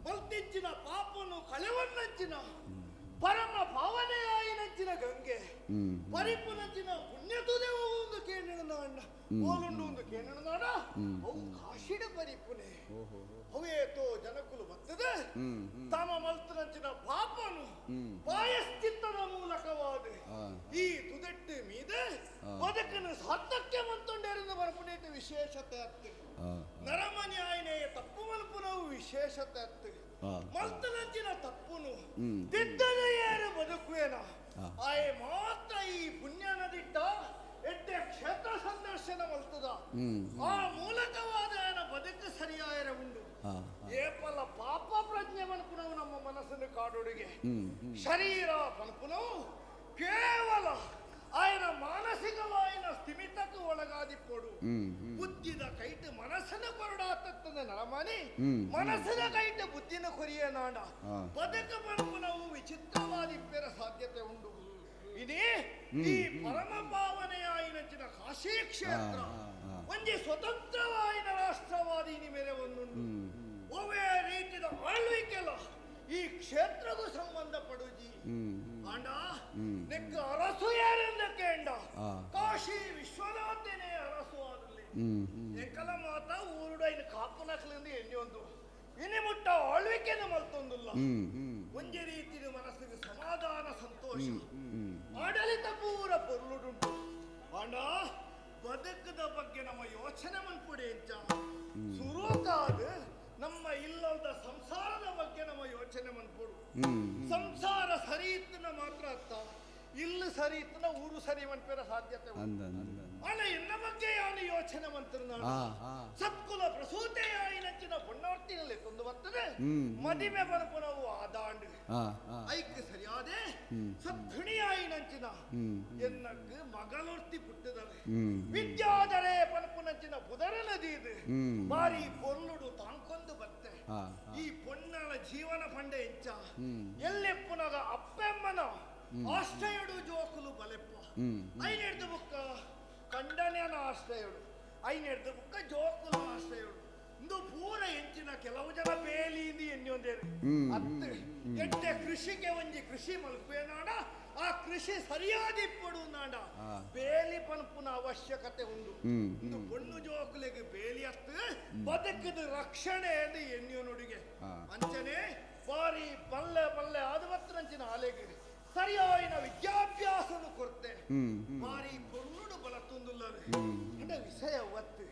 ಮಲ್ತಿಂಚಿನ ಪಾಪನು ಕಳೆವನ್ನಂಚಿನ ಪರಮ ಭಾವನೆಯಾಯಿನಂಚಿನ ಗಂಗೆ ಪರಿಪುನಂಚಿನ ಪುಣ್ಯತುದೇವ ಒಂದು ಕೇಂದ್ರ ನಾಡ ಓಲುಂಡು ಒಂದು ಕೇಂದ್ರ ನಾಡ ಅವು ಕಾಶಿಡ ಪರಿಪುನೆ ಅವೇತೋ ಜನಕುಲು ಬರ್ತದೆ ತಮ್ಮ ಮಲ್ತನಂಚಿನ ಪಾಪನು ಪಾಯಶ್ಚಿತ್ತದ ಮೂಲಕವಾದ ಈ ತುದೆಟ್ಟು ಮೀದೆ ಬದುಕನ್ನು ಸತ್ತಕ್ಕೆ ಮಂತೊಂಡೇರಿಂದ ಬರಪುನೇತ ವಿಶೇಷತೆ ಅತ್ತು ನರಮನಿ ಆಯ್ನೆಯ ತಪ್ಪು ಮಲ್ಪುನವು ವಿಶೇಷತೆ ಅತ್ತು ಮಲ್ತನಂಚಿನ ತಪ್ಪುನು ತಿದ್ದನೆ ಏರು ಬದುಕುವೇನ ಆಯೆ ಮಾತ್ರ ಈ ಪುಣ್ಯ ನದಿಟ್ಟ ಎಡ್ಡೆ ಕ್ಷೇತ್ರ ಸಂದರ್ಶನ ಮಲ್ತದ ಆ ಮೂಲಕವಾದ ಬದುಕು ಸರಿಯಾಯರ ಉಂಡು ಏಪಲ ಪಾಪ ಪ್ರಜ್ಞೆ ಮನ್ಪುನವು ನಮ್ಮ ಮನಸ್ಸನ್ನು ಕಾಡೊಡಿಗೆ ಶರೀರ ಮನ್ಪುನವು ಕೇವಲ ಆಯನ ಮಾನಸಿಕವಾಯಿನ ಸ್ಥಿಮಿತಕ್ಕೆ ಒಳಗಾದಿಪ್ಪೊಡು ಬುದ್ಧಿದ ಕೈಟ್ ಮನಸ್ಸನ್ನು ಕೊರಡಾತತ್ತದ ನರಮನಿ ಮನಸ್ಸಿನ ಕೈಟ್ ಬುದ್ಧಿನ ಕೊರಿಯ ನಾಡ ಬದುಕ ಮನ್ಪುನವು ವಿಚಿತ್ರವಾದಿಪ್ಪೆರ ಸಾಧ್ಯತೆ ಉಂಡು ಇದೇ ಈ ಪರಮ ಭಾವನೆಯಾಯಿನಂಚಿನ ಕಾಶಿ ಕ್ಷೇತ್ರ ಒಂಜಿ ಸ್ವತಂತ್ರವಾಯಿನ ರಾಷ್ಟ್ರವಾದಿ ಮೇಲೆ ಒಂದುಂಡು ಒವೇ ರೀತಿಯ ಆಳ್ವಿಕೆಲ್ಲ ಈ ಕ್ಷೇತ್ರದ ಸಂಬಂಧಪಡುಜಿ ಆಂಡ ನೆಕ್ಕ ಅರಸು ಯಾರೆಂದ ಕೇಂಡ ಕಾಶಿ ವಿಶ್ವನಾಥನೇ ಅರಸು ಆದಲ್ಲಿ ಎಂಕಲ ಮಾತ ಊರುಡೈನ ಕಾಪುನಕ್ಲಿಂದ ಎಣ್ಣೆ ಒಂದು ಇನಿ ಮುಟ್ಟ ಆಳ್ವಿಕೆನ ಮಲ್ತೊಂದುಲ್ಲ ಒಂಜಿ ರೀತಿಯ ಮನಸ್ಸಿಗೆ ಸಮಾಧಾನ ಸಂತೋಷ ಆಡಳಿತ ಪೂರ ಪೊರ್ಲುಡುಂಟು ಆಂಡ ಬದುಕದ ಬಗ್ಗೆ ನಮ್ಮ ಯೋಚನೆ ಮನ್ಪುಡೆ ಎಂಚ ಸುರೂಕಾದ ನಮ್ಮ ಇಲ್ಲದ ಸಂಸಾರದ ಬಗ್ಗೆ ನಮ್ಮ ಯೋಚನೆ ಮನ್ಪುಡು ಸಂಸಾರ ಸರಿ ಇತ್ತನ ಮಾತ್ರ ಅತ್ತ ಇಲ್ಲಿ ಸರಿ ಇತ್ತನ ಊರು ಸರಿ ಮನ್ಪೇರ ಸಾಧ್ಯತೆ ಅಲ್ಲ ಎನ್ನ ಬಗ್ಗೆ ಯಾನು ಯೋಚನೆ ಮಂತ್ರ ಸತ್ಕುಲ ಪ್ರಸೂತೆಯಾಯಿನಂಚಿನ ಬೊಣ್ಣಾರ್ತಿನಲ್ಲಿ ತಂದು ಬರ್ತದೆ ಮದಿಮೆ ಬರಪುನವು ಆದಾಂಡು ಐಕ್ಯ ಸರಿಯಾದೆ ಸದ್ಧಣಿಯಾಯಿನಂಚಿನ ಎನ್ನಕ್ಕೆ ಮಗಳೊರ್ತಿ ಪುಟ್ಟದವೆ ವಿದ್ಯಾದರೆ ಪನಪುನಂಚಿನ ಬುಧರ ನದಿ ಇದು ಬಾರಿ ಪೊರ್ಲುಡು ತಾಂಕೊಂದು ಬತ್ತೆ ಈ ಪೊನ್ನಳ ಜೀವನ ಪಂಡೆ ಎಂಚ ಎಲ್ಲೆಪ್ಪುನಗ ಅಪ್ಪೆಮ್ಮನ ಆಶ್ರಯಡು ಜೋಕುಲು ಬಲೆಪ್ಪ ಐನೆಡ್ದು ಬುಕ್ಕ ಕಂಡನೆನ ಆಶ್ರಯಡು ಐನೆಡ್ದು ಬುಕ್ಕ ಜೋಕುಲು ಆಶ್ರಯಡು ಇಂದು ಪೂರ ಎಂಚಿನ ಕೆಲವು ಜನ ಬೇಲಿಂದಿ ಎನ್ನಿಯೊಂದೇರು ಅತ್ತೆ ಎಡ್ಡೆ ಕೃಷಿಗೆ ಒಂಜಿ ಕೃಷಿ ಮಲ್ಪೇನಾಡ ಆ ಕೃಷಿ ಸರಿಯಾದಿಪ್ಪಡು ನಾಡ ಬೇಲಿ ಪನ್ಪುನ ಅವಶ್ಯಕತೆ ಉಂಡು ಇಂದು ಪೊಣ್ಣು ಜೋಕುಲೆಗೆ ಬೇಲಿ ಅತ್ತು ಬದುಕದ ರಕ್ಷಣೆ ಎಂದು ಎನ್ನಿಯೋನುಡಿಗೆ ಅಂಚನೆ ಬಾರಿ ಬಲ್ಲೆ ಬಲ್ಲೆ ಆದವತ್ತರಂಚಿನ ಆಲೆಗಿರಿ ಸರಿಯಾಯಿನ ವಿದ್ಯಾಭ್ಯಾಸನು ಕೊರತೆ ಬಾರಿ ಪೊಣ್ಣುಡು ಬಲ ತುಂದುಲ್ಲರು ಎಂದ ವಿಷಯ ಒತ್ತು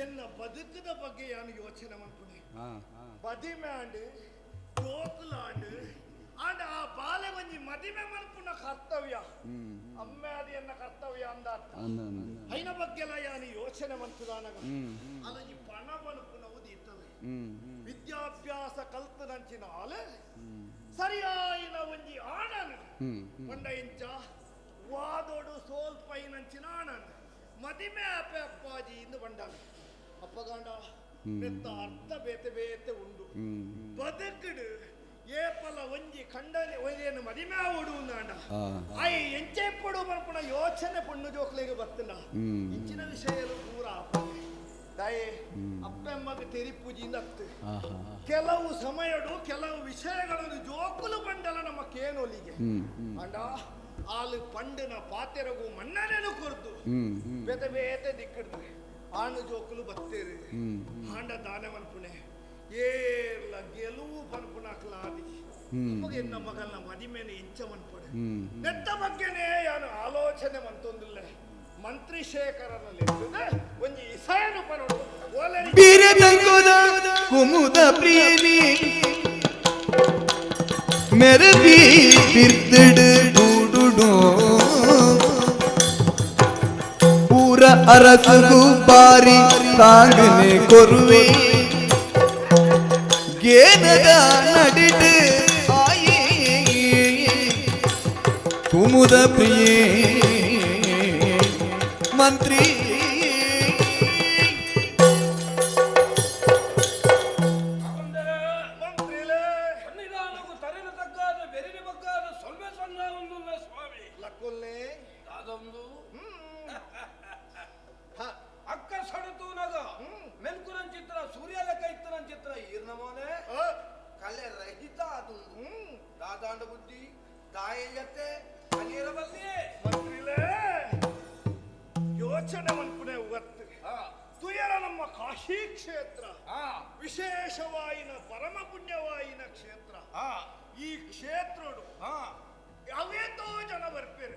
ಎನ್ನ ಬದುಕದ ಬಗ್ಗೆ ಯಾನು ಯೋಚನೆ ಮಾಡ್ಕೊಂಡೆ ಬದಿಮೆ ಆಂಡು ಜೋಕುಲಾಂಡು ಆಂಡ ಆ ಬಾಲೆ ಒಂಜಿ ಮದಿಮೆ ಮನ್ಪುನ ಕರ್ತವ್ಯ ಅಮ್ಮೆ ಅದು ಎನ್ನ ಕರ್ತವ್ಯ ಅಂದ ಐನ ಬಗ್ಗೆಲ್ಲ ಯಾನು ಯೋಚನೆ ಮಂತುದಾನಗ ಅಲ್ಲ ಈ ಪಣ ಮನ್ಪುನ ಉದೀತವೆ ವಿದ್ಯಾಭ್ಯಾಸ ಕಲ್ತನಂಚಿನ ಆಲೆ ಸರಿಯಾಯಿನ ಒಂಜಿ ಆಣನು ಒಂಡ ಇಂಚ ವಾದೋಡು ಸೋಲ್ಪೈನಂಚಿನ ಆಣನು ಮದಿಮೆ ಆಪೆ ಅಪ್ಪಾಜಿ ಇಂದು ಬಂಡಾಗ ಅಪ್ಪಗಾಂಡ ಬೆತ್ತ ಅರ್ಥ ಬೇತೆ ಬೇತೆ ಉಂಡು ಬದುಕುಡು ಏಪಲ ಒಂಜಿ ಖಂಡನೆ ಒಯ್ದೇನು ಮದಿಮೆ ಆವಡು ನಾಂಡ ಐ ಎಂಚೆ ಪಡು ಮನ್ಪುನ ಯೋಚನೆ ಪಣ್ಣು ಜೋಕ್ಲೆಗೆ ಬತ್ತಿಲ್ಲ ಇಂಚಿನ ವಿಷಯ ಪೂರ ದಯೆ ಅಪ್ಪೆಮ್ಮಗೆ ತೆರಿಪುಜಿಂದ ಕೆಲವು ಸಮಯಡು ಕೆಲವು ವಿಷಯಗಳನ್ನು ಜೋಕುಲು ಬಂಡಲ ನಮ್ಮ ಕೇನೋಲಿಗೆ ಅಂಡ ಆಲು ಪಂಡಿನ ಪಾತೆರಗು ಮನ್ನನೆನು ಕೊರ್ದು ಬೇತೆ ಬೇತೆ ದಿಕ್ಕಿಡ್ದು ಆನು ಜೋಕುಲು ಬತ್ತೇರಿ ಆಂಡ ದಾನ ಮನ್ಪುಣೆ ಏರ್ಲ ಗೆಲುವು ಪನ್ಪುಣಕ್ಲಾದಿ ನಮಗೆ ಎನ್ನ ಮಗನ ಮದಿಮೇನೆ ಇಂಚ ಮನ್ಪಡೆ ನೆತ್ತ ಬಗ್ಗೆನೇ ಯಾನು ಆಲೋಚನೆ ಮಂತೊಂದಿಲ್ಲ ಮಂತ್ರಿ ಶೇಖರನಲ್ಲಿ ಒಂಜಿ ಇಸಾಯನು ಪರೋಡು ಬೀರೆ ತಂಗೋದ ಕುಮುದ ಪ್ರಿಯನಿ मेरे भी बिरदड़ डूडूडो पूरा अरस गुब्बारी तांगने कोरुवे गेनद नडिड आये कुमुद प्रिये मंत्री ಅಕ್ಕ ಸಡತು ನಗ ಮೆಲ್ಕುರನ್ ಚಿತ್ರ ಸೂರ್ಯ ಲೆಕ್ಕ ಇತ್ತನನ್ ಚಿತ್ರ ಈರ್ನಮೋನೆ ಕಲೆ ರಹಿತ ಅದು ದಾದಾಂಡ ಬುದ್ಧಿ ದಾಯತೆ ಅನಿರಬಲ್ಲಿಯೇ ಮಂತ್ರಿಲೇ ಯೋಚನೆ ಮನ್ಪುನೆ ಉಗತ್ತು ತುಯರ ನಮ್ಮ ಕಾಶಿ ಕ್ಷೇತ್ರ ವಿಶೇಷವಾಯಿನ ಪರಮ ಪುಣ್ಯವಾಯಿನ ಕ್ಷೇತ್ರ ಈ ಕ್ಷೇತ್ರಡು ಯಾವೇತೋ ಜನ ಬರ್ಪೇರು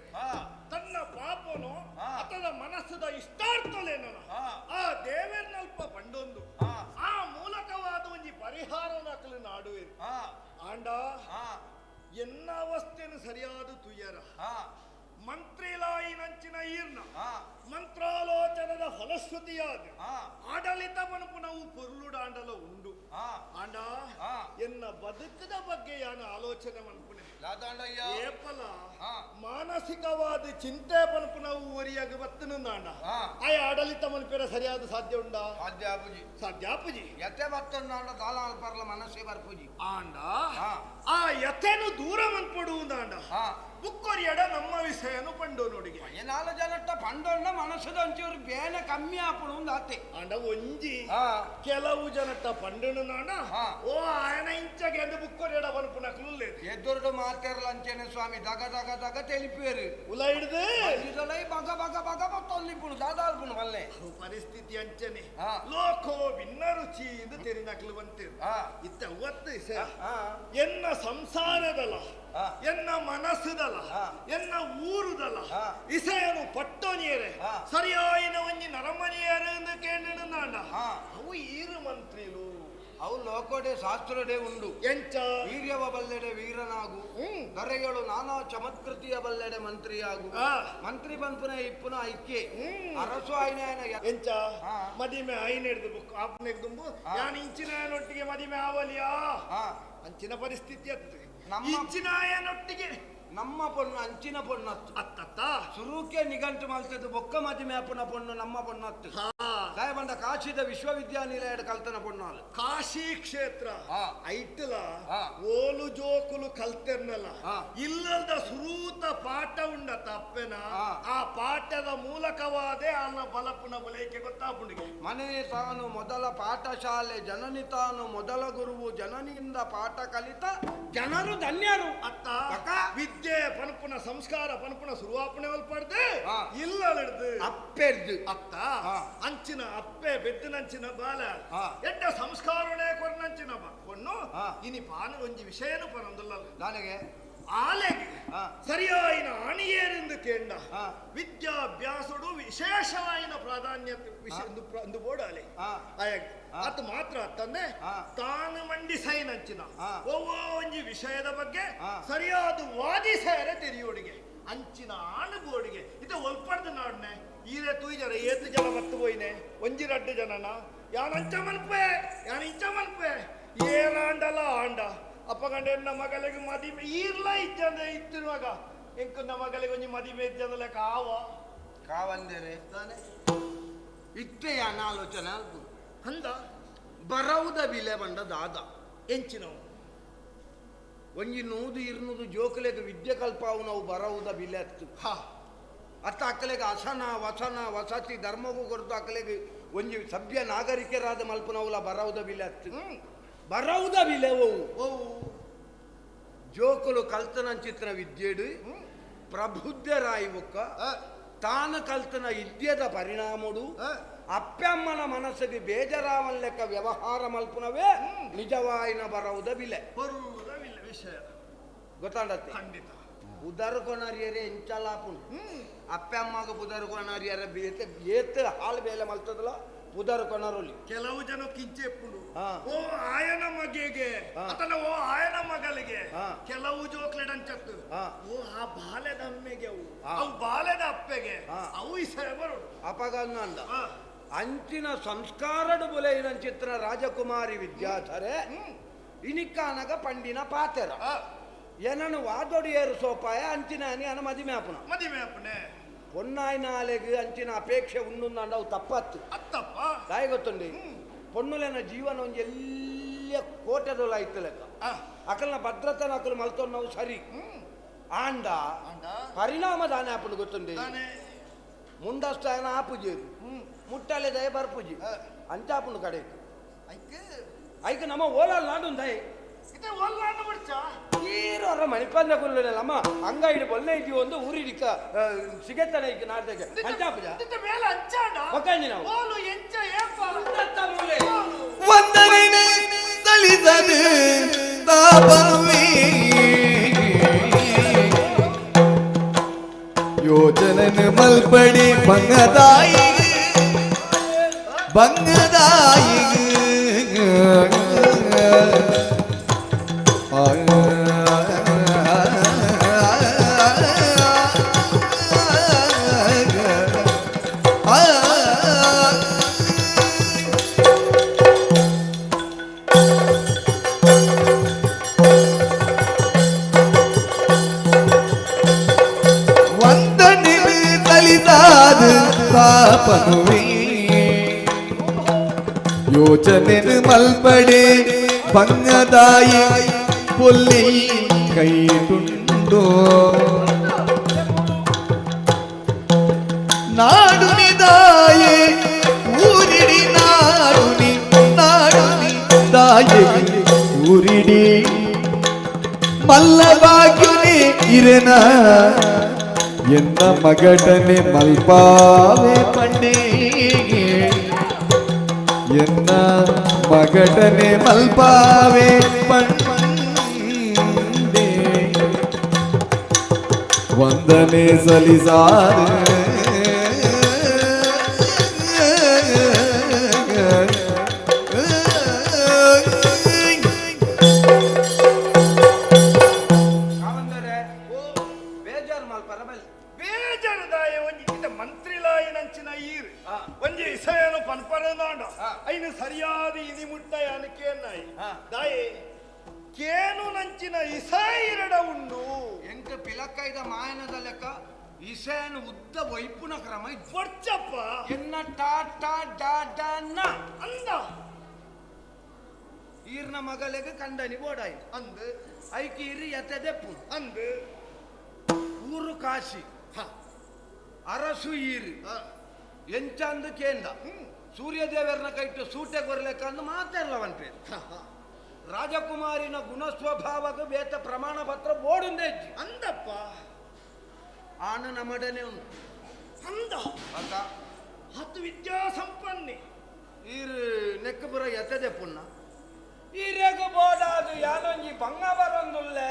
ತನ್ನ ಪಾಪನು ಅತದ ಮನಸ್ಸದ ಇಷ್ಟಾರ್ಥಲೇನ ಆ ದೇವೇರ್ನಲ್ಪ ಬಂಡೊಂದು ಆ ಮೂಲಕವಾದ ಒಂಜಿ ಪರಿಹಾರನಕಲು ನಾಡುವೆರು ಆಂಡ ಎನ್ನ ಅವಸ್ಥೆನು ಸರಿಯಾದ ತುಯ್ಯರ ಮಂತ್ರಿಲಾಯಿನಂಚಿನ ಈರ್ನ ಮಂತ್ರಾಲೋಚನದ ಫಲಶ್ರುತಿಯಾದ ಆಡಳಿತ ಮನಪುನವು ಪೊರ್ಲುಡಾಂಡಲ ಉಂಡು ಆಂಡ ಎನ್ನ ಬದುಕದ ಬಗ್ಗೆ ಯಾನ ಆಲೋಚನೆ ಮನ್ಪುನೆ ಏಪಲ ಮಾನಸಿಕವಾದ ಚಿಂತೆ ಪನ್ಪುನವು ಒರಿಯಾಗ ಬತ್ತನು ನಾಂಡ ಆ ಆಡಳಿತ ಮನ್ಪೇರ ಸರಿಯಾದ ಸಾಧ್ಯ ಉಂಡ ಸಾಧ್ಯಾಪುಜಿ ಯತೆ ಬತ್ತೊಂದಾಂಡ ದಾಲಾಲ್ ಪರ್ಲ ಮನಸ್ಸೇ ಬರ್ಪುಜಿ ಆಂಡ ಆ ಯತೆನು ದೂರ ಮನ್ಪಡುವುದಾಂಡ ಬುಕ್ಕೊರಿಯಡ ನಮ್ಮ ವಿಷಯನು ಪಂಡು ನೋಡಿಗೆ ನಾಲು ಜನಟ್ಟ ಪಂಡೊಂಡ ಮನಸ್ಸದ ಒಂಚೂರು ಬೇನೆ ಕಮ್ಮಿ ಆಪುಣು ಆತೆ ಅಂಡ ಒಂಜಿ ಕೆಲವು ಜನಟ್ಟ ಪಂಡನು ನಾಂಡ ಓ ಆಯನ ಇಂಚಗೆ ಎಂದು ಬುಕ್ಕೊರಿಯಡ ಪನ್ಪುನಕ್ಲು ಎದುರುಡು ಮಾತೇರ್ಲ ಅಂಚೆನೆ ಸ್ವಾಮಿ ದಗ ದಗ ದಗ ತೆಲಿಪೇರು ಉಲ ಹಿಡ್ದು ಇದಲೈ ಬಗ ಬಗ ಬಗ ಬತ್ತೊಂದಿಪುಣು ದಾದಾಲ್ಪುಣು ಮಲ್ಲೆ ಪರಿಸ್ಥಿತಿ ಅಂಚನೆ ಲೋಕೋ ಭಿನ್ನ ರುಚಿ ಎಂದು ತೆರಿನಕ್ಲು ಬಂತೇರು ಇತ್ತ ಅವತ್ತು ಎನ್ನ ಸಂಸಾರದಲ್ಲ ಎನ್ನ ಮನಸ್ಸುದಲ್ಲ ಎನ್ನ ಊರುದಲ್ಲ ಇಸೆಯನು ಪಟ್ಟೋನಿಯರೆ ಸರಿಯಾಯಿನ ಒಂಜಿ ನರಮನಿಯರು ಎಂದು ಕೇಳಿದ ನಾಂಡ ಅವು ಈರು ಮಂತ್ರಿಲು ಅವು ಲೋಕೋಡೆ ಶಾಸ್ತ್ರಡೆ ಉಂಡು ಎಂಚ ವೀರ್ಯವ ಬಲ್ಲೆಡೆ ವೀರನಾಗು ದೊರೆಗಳು ನಾನಾ ಚಮತ್ಕೃತಿಯ ಬಲ್ಲೆಡೆ ಮಂತ್ರಿಯಾಗು ಮಂತ್ರಿ ಬಂಪುನ ಇಪ್ಪುನ ಐಕ್ಯ ಅರಸು ಆಯ್ನ ಎಂಚ ಮದಿಮೆ ಐನೆಡ್ದು ಬುಕ್ ಆಪ್ನೆಗ್ದುಂಬು ಯಾನ್ ಇಂಚಿನೊಟ್ಟಿಗೆ ಮದಿಮೆ ಆವಲಿಯಾ ಅಂಚಿನ ಪರಿಸ್ಥಿತಿ ಅತ್ತು ಇಂಚಿನಾಯನೊಟ್ಟಿಗೆ ನಮ್ಮ ಪೊಣ್ಣು ಅಂಚಿನ ಪೊಣ್ಣತ್ತು ಅತ್ತತ್ತ ಸುರೂಕೆ ನಿಘಂಟು ಮಲ್ತದ್ದು ಬೊಕ್ಕ ಮದಿಮೆ ಅಪ್ಪನ ಪೊಣ್ಣು ನಮ್ಮ ಪೊಣ್ಣತ್ತು ದಯ ಬಂದ ಕಾಶಿದ ವಿಶ್ವವಿದ್ಯಾನಿಲಯದ ಕಲ್ತನ ಪೊಣ್ಣಾಲು ಕಾಶಿ ಕ್ಷೇತ್ರ ಐತಲ ಓಲು ಜೋಕುಲು ಕಲ್ತೆರ್ನಲ್ಲ ಇಲ್ಲದ ಸುರೂತ ಪಾಠ ಉಂಡ ತಪ್ಪೆನ ಆ ಪಾಠದ ಮೂಲಕವಾದೇ ಅಲ್ಲ ಬಲಪುನ ಬಲೇಕೆ ಗೊತ್ತಾಪುಂಡಿಗೆ ಮನೆ ತಾನು ಮೊದಲ ಪಾಠಶಾಲೆ ಜನನಿ ತಾನು ಮೊದಲ ಗುರುವು ಜನನಿಯಿಂದ ಪಾಠ ಕಲಿತ ಜನರು ಧನ್ಯರು ಅತ್ತ ವಿದ್ಯೆ ಪನ್ಪುನ ಸಂಸ್ಕಾರ ಪನ್ಪುನ ಶುರುವಾಪಣೆ ಒಲ್ಪಡ್ದೆ ಇಲ್ಲ ಹಿಡ್ದು ಅಪ್ಪೆರ್ದು ಅತ್ತ ಅಂಚಿನ ಅಪ್ಪೆ ಬೆದ್ದಿನಂಚಿನ ಬಾಲ ಎಡ್ಡ ಸಂಸ್ಕಾರನೇ ಕೊರ್ನಂಚಿನ ಪೊಣ್ಣು ಇನಿ ಪಾನ ಒಂಜಿ ವಿಷಯನು ಪನೊಂದುಲ್ಲ ನನಗೆ ಆಲೆಗೆ ಸರಿಯಾಯಿನ ಆಣಿಯೇರೆಂದು ಕೇಂಡ ವಿದ್ಯಾಭ್ಯಾಸಡು ವಿಶೇಷವಾಯಿನ ಪ್ರಾಧಾನ್ಯತೆ ಒಂದು ಬೋಡಾಲೆ ಅದು ಮಾತ್ರ ತಂದೆ ತಾನು ಮಂಡಿಸೈನಂಚಿನ ಒವ್ವೋ ಒಂಜಿ ವಿಷಯದ ಬಗ್ಗೆ ಸರಿಯಾದ ವಾದಿಸೇರೆ ತೆರಿಯೋಡಿಗೆ ಅಂಚಿನ ಆಣಬೋಡಿಗೆ ಇದು ಒಲ್ಪಡ್ದು ನಾಡ್ನೆ ಈರೆ ತೂಯ್ಜರ ಏತು ಜನ ಮತ್ತು ಹೋಯ್ನೆ ಒಂಜಿ ರಡ್ಡು ಜನನ ಯಾನಂಚ ಮಲ್ಪೆ ಯಾನ ಇಂಚ ಮಲ್ಪೆ ಏನಾಂಡಲ ಆಂಡ ಅಪ್ಪಗಂಡ ಎನ್ನ ಮಗಳಿಗೆ ಮದಿಮೆ ಈರ್ಲ ಇಜ್ಜಂದೆ ಇತ್ತಿರುವಾಗ ಎಂಕು ನಮ್ಮ ಮಗಳಿಗೆ ಒಂಜಿ ಮದಿಮೆ ಇಜ್ಜಂದಲ್ಲ ಕಾವಂದರೆ ಇತ್ತೆ ಯಾನ ಆಲೋಚನೆ ಆಲ್ಪು ಅಂದ ಬರವುದ ಬಿಲೆ ಬಂಡ ದಾದ ಎಂಚಿನವು ಒಂಜಿ 100-200 ಜೋಕಲೆಗೆ ವಿದ್ಯೆ ಕಲ್ಪಾವು ನಾವು ಬರವುದ ಬಿಲೆ ಅತ್ತು ಅತ್ತ ಅಕ್ಕಲೆಗೆ ಅಸನ ವಸನ ವಸತಿ ಧರ್ಮಗೂ ಕೊರತು ಅಕ್ಕಲೆಗೆ ಒಂಜಿ ಸಭ್ಯ ನಾಗರಿಕರಾದ ಮಲ್ಪನವುಲ ಬರವುದ ಬಿಲೆ ಅತ್ತು ಬರವುದ ಬಿಲೆ ಜೋಕುಲು ಕಲ್ತನ ಚಿತ್ರ ವಿದ್ಯೆಡು ಪ್ರಬುದ್ಧರಾಯಿ ಒಕ್ಕ ತಾನ ಕಲ್ತನ ವಿದ್ಯೆದ ಪರಿಣಾಮಡು ಅಪ್ಪಮ್ಮನ ಮನಸ್ಸಿಗೆ ಬೇಜಾರಾವನ್ ಲೆಕ್ಕ ವ್ಯವಹಾರ ಮಲ್ಪನವೇ ನಿಜವಾಯಿನ ಬರವುದ ಬಿಲೆ ವಿಷಯ ಗೊತ್ತಾಂಡತ್ತೆ ಖಂಡಿತ ಉದರ್ಕೊನರಿಯರೆ ಎಂಚಲಾಪುನು ಅಪ್ಪಮ್ಮಗ ಪುದರ್ಕೊನರಿಯರ ಬೇತೆ ಏತ್ ಹಾಲು ಬೇಲೆ ಮಲ್ತದಲ್ಲ ಪುದರ್ಕೊನರೊಲಿ ಕೆಲವು ಜನ ಕಿಂಚೆಪ್ಪುಡು ಓ ಆಯನ ಮಗೆಗೆ ಅಥವಾ ಓ ಆಯನ ಮಗಳಿಗೆ ಕೆಲವು ಜೋಕ್ಲೆಡ್ ಅಂಚತ್ತು ಓ ಆ ಬಾಲೆದ ಅಮ್ಮೆಗೆ ಅವು ಬಾಲೆದ ಅಪ್ಪೆಗೆ ಅವು ಇಸೆ ಬರೋಡು ಅಪಗನ್ನ ಅಂದ ಅಂಚಿನ ಸಂಸ್ಕಾರಡು ಬುಲೆಯಿನ ಚಿತ್ರ ರಾಜಕುಮಾರಿ ವಿದ್ಯಾಧರೆ ಇನಿಕ್ಕಾನಗ ಪಂಡಿನ ಪಾತೆರ ಏನನ್ನು ವಾದೊಡಿಯರು ಸೋಪಾಯ ಅಂಚಿನ ಅನ ಮದಿಮೆ ಆಪುನೆ ಪೊನ್ನಾಯ್ನಾಲೆಗೆ ಅಂಚಿನ ಅಪೇಕ್ಷೆ ಉಂಡುಂದ ಅವು ತಪ್ಪತ್ತು ಅತ್ತಪ್ಪ ದಾಯಿ ಗೊತ್ತುಂಡಿ ಪೊನ್ನುಲೆನ ಜೀವನ ಒಂದು ಎಲ್ಲ ಕೋಟೆದೊಲ ಆಯ್ತು ಲೆಕ್ಕ ಅಕಲ್ನ ಭದ್ರತನ ಅಕಲು ಮಲ್ತೊಂದು ನಾವು ಸರಿ ಆಂಡ ಪರಿಣಾಮ ದಾನೆ ಆಪುಂಡು ಗೊತ್ತುಂಡಿ ಮುಂದಷ್ಟಾಯನ ಆಪುಜೇರು ಮುಟ್ಟಲೆ ದಯ ಬರ್ಪುಜಿ ಅಂಚಾಪುಂಡು ಕಡೆ ಐಕ ನಮ್ಮ ಓಲಾಲ್ ನಾಡು ದಯ ಈರೋರ ಮಣಿಪಂದ ಕುಲ್ಲಮ್ಮ ಹಂಗ ಇಡು ಬೊಲ್ಲೆ ಇದ್ದೀವಿ ಒಂದು ಊರಿಡಿಕ ಸಿಗತ್ತಾನೆ ಈಗ ನಾಡ್ದಾಗ ಅಂಚಾಪುಜ ಒಕ್ಕಂಜಿ ನಾವು ವಂದನೆ ಸಲಿಸದು ತಾಪನುವೆ ಯೋಜನೆ ಮಲ್ಪಡಿ ಬಂಗದಾಯಿ ವಂದನೆ ಸಲಿಸಾದ ತಾಪನುವೆ ಯೋಚನೆ ಮಲ್ಪಡೆ ಬಂಗದಾಯಿ ಪೊಲ್ಲಿ ಕೈ ತುಂಡೋ ನಾಡುನಿದಾಯೆ ಊರಿಡಿ ನಾಡುನಿ ದಾಯೆ ಊರಿಡಿ ಮಲ್ಲಭಾಗ್ಯನೆ ಇರೆನ ಎನ್ನ ಮಗಟನೆ ಮಲ್ಪಾವೆ ಪಂಡೆ ಎನ್ನ ಮಗಟನೆ ಮಲ್ಪಾವೆ ಪಂಡೆ ವಂದನೆ ಸಲಿಸಾರೆ ಐನು ಸರಿಯಾದ ಇದಿ ಮುಟ್ಟಾಯ ಅನಕೇನಾಯಿ ದಾಯೆ ಕೇನು ನಂಚಿನ ಇಸಾಯಿರಡ ಉಂಡು ಎಂಕ ಪಿಲಕ್ಕೈದ ಮಾಯನದ ಲೆಕ್ಕ ಇಸೇನು ಉದ್ದ ವೈಪುನ ಕ್ರಮ ಬರ್ಚಪ್ಪ ಎನ್ನ ಟಾಟಾ ಡಾಡಾನ ಅಂದ ಈರ್ನ ಮಗಲೆಗೆ ಕಂಡನಿ ಬೋಡಾಯಿ ಅಂದು ಐಕಿ ಇರಿ ಎತ್ತದೆಪ್ಪು ಅಂದು ಊರು ಕಾಶಿ ಅರಸು ಈರು ಎಂಚಂದು ಕೇಂದ ಸೂರ್ಯದೇವರನ್ನ ಕೈಟ್ಟು ಸೂಟೆ ಕೊರ್ಲೆಕ್ಕಂದು ಮಾತೆಲ್ಲವಂತೆ ರಾಜಕುಮಾರಿನ ಗುಣಸ್ವಭಾವದ ಬೇತ ಪ್ರಮಾಣ ಪತ್ರ ಬೋಡುಂದೇ ಅಂದಪ್ಪ ಆನು ನಮ್ಮಡನೆ ಉಂಟು ಅಂದ ಅಕ್ಕ ಹತ್ತು ವಿದ್ಯಾ ಸಂಪನ್ನಿ ಈರು ನೆಕ್ಕಪುರ ಎತ್ತದೆ ಪುಣ್ಣ ಈರೆಗ ಬೋಡಾದು ಯಾನೊಂಜಿ ಬಂಗ ಬರೊಂದುಲ್ಲೆ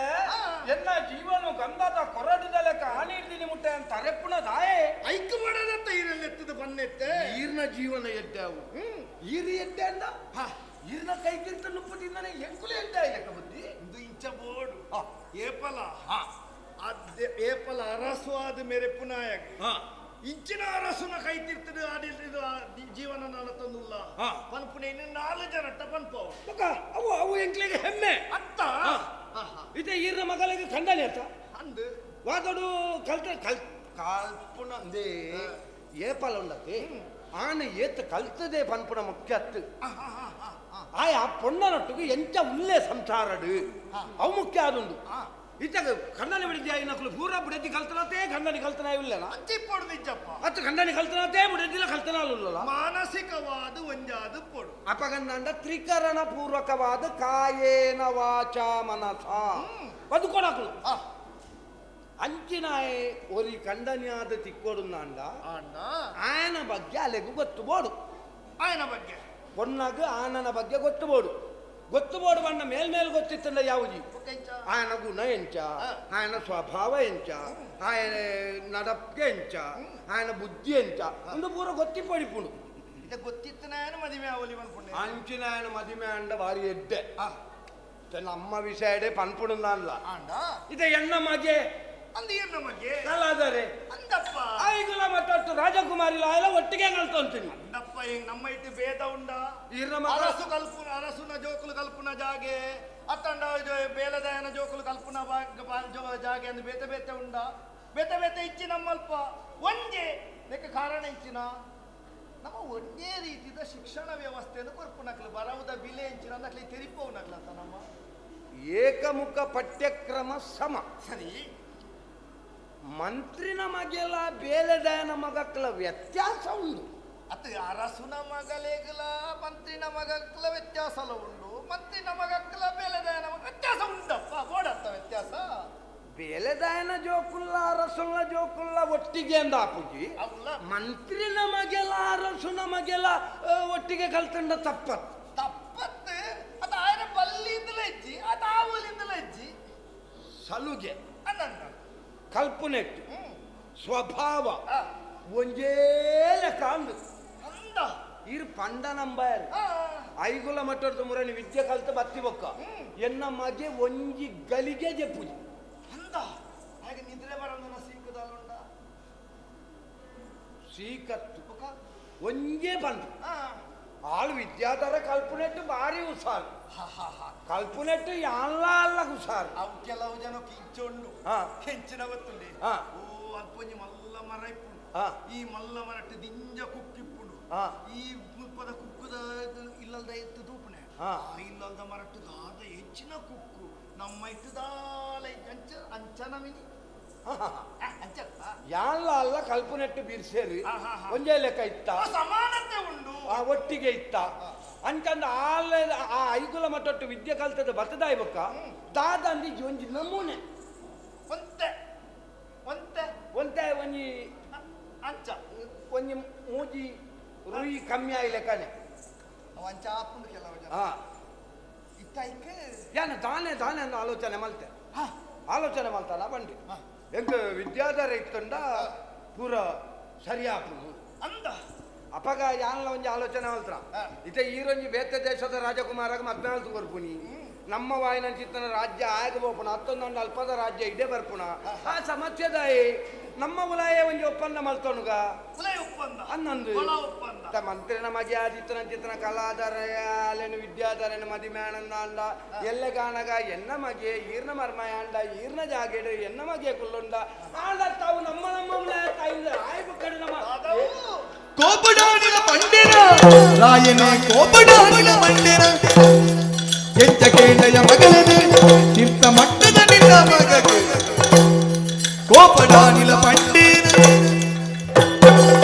ಎನ್ನ ಜೀವನ ಗಂಧದ ಕೊರಡಿದ ಲೆಕ್ಕ ಆನಿರ್ದಿನಿ ಮುಟ್ಟೆ ಅಂತ ಅರೆಪ್ಪುಣ ದಾಯೆ ಐಕ್ ಮಾಡದತ್ತ ಈರಲ್ಲೆತ್ತದ ಬನ್ನೆತ್ತೆ ಈರ್ನ ಜೀವನ ಎಡ್ಡಾವು ಈರಿ ಎಡ್ಡೆ ಅಂದ ಈರ್ನ ಕೈಗಿಂತ ನುಪ್ಪುತ್ತಿದ್ದಾನೆ ಎಂಕುಲೆ ಎಡ್ಡ ಲೆಕ್ಕ ಬುದ್ಧಿ ಇದು ಇಂಚ ಬೋಡು ಏಪಲ ಏಪಲ ಅರಸು ಆದ ಮೇರೆ ಪುನಾಯಕ ಇಂಚಿನ ಅರಸುನ ಕೈತಿರ್ತದೆ ಆಡಿಲ್ದು ಜೀವನ ನಾನು ತಂದುಲ್ಲ ಪನ್ಪುನೆ ಇನ್ನು 4 ಜನಟ್ಟ ಪನ್ಪವ ಅವು ಅವು ಎಂಕ್ಲಿಗೆ ಹೆಮ್ಮೆ ಅತ್ತ ಇದೇ ಈರ್ನ ಮಗಳಿಗೆ ಕಂಡನೆ ಅತ್ತ ಅಂದು ವಾದಡು ಕಲ್ಪುಣ ಅಂದೇ ಏಪಲ ಉಂಡತಿ ಆನೆ ಏತ್ ಕಲ್ತದೆ ಪನ್ಪುಣ ಮುಖ್ಯ ಅತ್ತು ಆಯ ಪೊಣ್ಣನೊಟ್ಟಿಗೆ ಎಂಚ ಉಲ್ಲೆ ಸಂಸಾರಡು ಅವು ಮುಖ್ಯ ಆದುಂಡು ಇತ್ತಾಗ ಖಂಡನೆ ಬಿಡಿದ್ಯಾ ಇನ್ನಕ್ಕಲು ಪೂರ ಬುಡದಿ ಕಲ್ತನತೆ ಖಂಡನೆ ಕಲ್ತನ ಇಲ್ಲನ ಅಂಚಿಪ್ಪಡು ನಿಜಪ್ಪ ಅತ್ತು ಖಂಡನೆ ಕಲ್ತನತೆ ಬುಡದಿಲ್ಲ ಕಲ್ತನಾಲಲ್ಲ ಮಾನಸಿಕವಾದ ಒಂಜಾದ ಪೊಡು ಅಪಗಂಡ ತ್ರಿಕರಣ ಪೂರ್ವಕವಾದ ಕಾಯೇನ ವಾಚ ಮನಸ ಅದು ಕೊಡಕಲು ಅಂಚಿನಾಯೆ ಒರಿ ಖಂಡನೆಯಾದ ತಿಕ್ಕೋಡು ನಾಂಡ ಆಯನ ಬಗ್ಗೆ ಅಲೆಗೂ ಗೊತ್ತುಬೋಡು ಆಯನ ಬಗ್ಗೆ ಒನ್ನಾಗ ಆನನ ಬಗ್ಗೆ ಗೊತ್ತುಬೋಡು ಗೊತ್ತುಬೋಡು ಬಣ್ಣ ಮೇಲ್ಮೇಲೆ ಗೊತ್ತಿತ್ತಲ್ಲ ಯಾವುದು ఆయన గుణ ఎంచ ఆయన స్వభావ ఎంచ ఆయన నడప్ಗೆ ಎಂಚ ఆయన బుద్ధి ಎಂಚ ಒಂದು ಪೂರ ಗೊತ್ತಿ ಪಡಿಪುಡು ಇದು ಗೊತ್ತಿತ್ತನಾಯನ ಮದಿಮೆ ಅವಲಿ ಅನ್ಕೊಂಡೆ ಅಂಚಿನಾಯನ ಮದಿಮೆ ಅಂಡ ಬಾರಿ ಎಡ್ಡೆ ನಮ್ಮ ವಿಷಯಡೆ ಪನ್ಪುಡು ಅಲ್ಲ ಇದು ಎಣ್ಣ ಮಗೆ ಅಂದ ಎಣ್ಣ ಮಗೆ ಕಲಾದರೆ ಅಂದಪ್ಪ ಐಗುಲ ಮತ್ತಷ್ಟು ರಾಜಕುಮಾರಿ ಲಾಯಲ ಒಟ್ಟಿಗೆ ಕಲ್ತೊಂತೀನಿ ಅಂದಪ್ಪ ಹಿಂಗ್ ನಮ್ಮ ಇಟ್ಟು ಭೇದ ಉಂಡ ಅರಸು ಕಲ್ಪುನ ಅರಸುನ ಜೋಕುಲು ಕಲ್ಪುನ ಜಾಗೆ ಅತ್ತಂಡ ಬೇಲದಾಯನ ಜೋಕುಲು ಕಲ್ಪುನ ಜಾಗೆ ಅಂದ್ ಬೇತೆ ಬೇತೆ ಉಂಡ ಬೇತೆ ಬೇತೆ ಇಚ್ಚಿ ನಮ್ಮಲ್ಪ ಒಂಜೆ ಲೆಕ್ಕ ಕಾರಣ ಇಚ್ಚಿನ ನಮ್ಮ ಒಂದೇ ರೀತಿಯ ಶಿಕ್ಷಣ ವ್ಯವಸ್ಥೆಯನ್ನು ಕೊರ್ಪುನಕ್ಲು ಬರವುದ ಬಿಲೆ ಇಂಚಿನ ಅಂದಕ್ಲಿ ತೆರಿಪವುನಕ್ಲಂತ ನಮ್ಮ ಏಕಮುಖ ಪಠ್ಯಕ್ರಮ ಸಮ ಸರಿ ಮಂತ್ರಿನ ಮಗೆಲ ಬೇಲೆದಾಯನ ಮಗಕ್ಲ ವ್ಯತ್ಯಾಸ ಉಂಡು ಅತ್ತು ಅರಸುನ ಮಗಲೇಗಲ ಮಂತ್ರಿನ ಮಗಕ್ಲ ವ್ಯತ್ಯಾಸಲ ಉಂಡು ಮಂತ್ರಿನ ಮಗಕ್ಲ ಬೇಲೆದಾಯನ ಮಗ ವ್ಯತ್ಯಾಸ ಉಂಡಪ್ಪ ಬೋಡತ್ತ ವ್ಯತ್ಯಾಸ ಬೇಲೆದಾಯನ ಜೋಕುಲ್ಲ ಅರಸುನ ಜೋಕುಲ್ಲ ಒಟ್ಟಿಗೆ ಅಂದ ಆಪುಜಿ ಮಂತ್ರಿನ ಮಗೆಲ ಅರಸುನ ಮಗೆಲ ಒಟ್ಟಿಗೆ ಕಲ್ತಂಡ ತಪ್ಪತ್ ತಪ್ಪತ್ತು ಅದು ಆಯ್ನ ಬಲ್ಲಿಂದಲೇ ಇಜ್ಜಿ ಅದು ಆವಲಿಂದಲೇ ಇಜ್ಜಿ ಸಲುಗೆ ಅನ್ನಂದ ಕಲ್ಪನೆಟ್ಟು ಸ್ವಭಾವ ಒಂಜೇ ಲೆಕ್ಕ ಅಂದು ಅಂದ ಇರು ಪಂಡ ನಂಬರ್ ಐಗುಲ ಮಟ್ಟದ ಮುರಳಿ ವಿದ್ಯೆ ಕಲ್ತ ಬತ್ತಿ ಬೊಕ್ಕ ಎನ್ನ ಮಗೆ ಒಂಜಿ ಗಲಿಗೆ ಜಪ್ಪುಜಿ ಅಂದ ಹಾಗೆ ನಿದ್ರೆ ಬರೋದನ್ನ ಸೀಕುದಲ್ಲುಂಡ ಸೀಕತ್ತು ಒಂಜೇ ಬಂದು ಆಳು ವಿದ್ಯಾಧರ ಕಲ್ಪನೆಟ್ಟು ಭಾರಿ ಹುಷಾರು ಕಲ್ಪನೆಟ್ಟು ಎಲ್ಲ ಅಲ್ಲ ಹುಷಾರು ಅವು ಕೆಲವು ಜನ ಕಿಂಚೊಂಡು ಕೆಂಚಿನ ಗೊತ್ತುಂಡಿ ಓ ಅಲ್ಪೊಂಜಿ ಮಲ್ಲ ಮರ ಇಪ್ಪುಂಡು ಈ ಮಲ್ಲ ಮರಟ್ಟು ದಿಂಜ ಕುಕ್ಕಿಪ್ಪುಂಡು ಈ ಮುಪ್ಪದ ಕುಕ್ಕುದ ಇಲ್ಲದ ಎತ್ತು ತೂಪುಣೆ ಇಲ್ಲದ ಮರಟ್ಟು ದಾದ ಹೆಚ್ಚಿನ ಕುಕ್ಕು ನಮ್ಮ ಇಟ್ಟದಾಲ ಅಂಚನವಿನಿ ಯಾಲ್ಲ ಅಲ್ಲ ಕಲ್ಪನೆಟ್ಟು ಬಿರ್ಸೇರಿ ಒಂದೇ ಲೆಕ್ಕ ಇತ್ತ ಸಮಾನತೆ ಉಂಡು ಒಟ್ಟಿಗೆ ಇತ್ತ ಅಂಚಂದ ಆ ಐಗುಲ ಮಟ್ಟೊಟ್ಟು ವಿದ್ಯೆ ಕಲ್ತದ ಬತ್ತದಾಯ್ ಬೊಕ್ಕ ದಾದಂದಿ ಒಂಜಿ ನಮೂನೆ ಒಂತೆ ಒಂತೆ ಒಂತೆ ಒಂಜಿ ಅಂಚ ಒಂಜಿ ಮೂಜಿ ರುಯಿ ಕಮ್ಮಿ ಆಯಿ ಲೆಕ್ಕನೆ ಅಂಚ ಹಾಕೊಂಡು ಕೆಲವು ಜನ ಇತ್ತೈಕೆ ಯಾನ ದಾನೆ ದಾನೆ ಅಂದ ಆಲೋಚನೆ ಮಲ್ತೆ ಆಲೋಚನೆ ಮಲ್ತಾನ ಬಂಡಿ ಎಂಕ ವಿದ್ಯಾಧರ ಇತ್ತಂಡ ಪೂರ ಸರಿಯಾಪುದು ಅಂದ ಅಪಗ ಯಾನಲ ಒಂಜಿ ಆಲೋಚನೆ ಮಲ್ತ್ರ ಇತ ಈರೊಂಜಿ ಬೇತೆ ದೇಶದ ರಾಜಕುಮಾರಾಗ ಮದ್ನಾಲ್ಕು ಬರ್ಪುನಿ ನಮ್ಮ ವಾಯಿನಂಚಿತ್ತನ ರಾಜ್ಯ ಆಗ ಬೋಪುಣ ಹತ್ತೊಂದು ಅಲ್ಪದ ರಾಜ್ಯ ಇದೇ ಬರ್ಪುಣ ಆ ಸಮಸ್ಯೆದಾಯಿ ನಮ್ಮ ಉಲಾಯ ಒಂಜಿ ಒಪ್ಪಂದ ಮಲ್ತೋನುಗ ಅನ್ನೊಂದು ಮಂತ್ರಿನ ಮಗೆ ಆದಿತ್ತನ ಚಿತ್ತನ ಕಲಾಧಾರ ಅಲ್ಲೇನು ವಿದ್ಯಾಧಾರನ ಮದಿಮೆ ಆನಂದ ಅಂಡ ಎಲ್ಲ ಕಾಣಗ ಎನ್ನ ಮಗೆ ಈರ್ನ ಮರ್ಮಯ ಅಂಡ ಈರ್ನ ಜಾಗೇಡು ಎನ್ನ ಮಗೆ ಕುಲ್ಲುಂಡ ಆಂಡ ತಾವು ನಮ್ಮ ಉಲಾಯ ತಾಯಿಂದ ಆಯ್ಬು ಕಡೆ ನಮ್ಮ ಕೋಪಡಾಡಿನ ಮಂಡಿನ ರಾಯನೇ ಕೋಪಡಾಡಿನ ಮಂಡಿನ ಕೆಂಚ ಕೇಂಡಯ ಮಗಳನೆ ತಿಂತ ಮಟ್ಟದ ನಿನ್ನ ಮಗಗೆ ಕೋಪಡಾಡಿನ ಮಂಡಿನ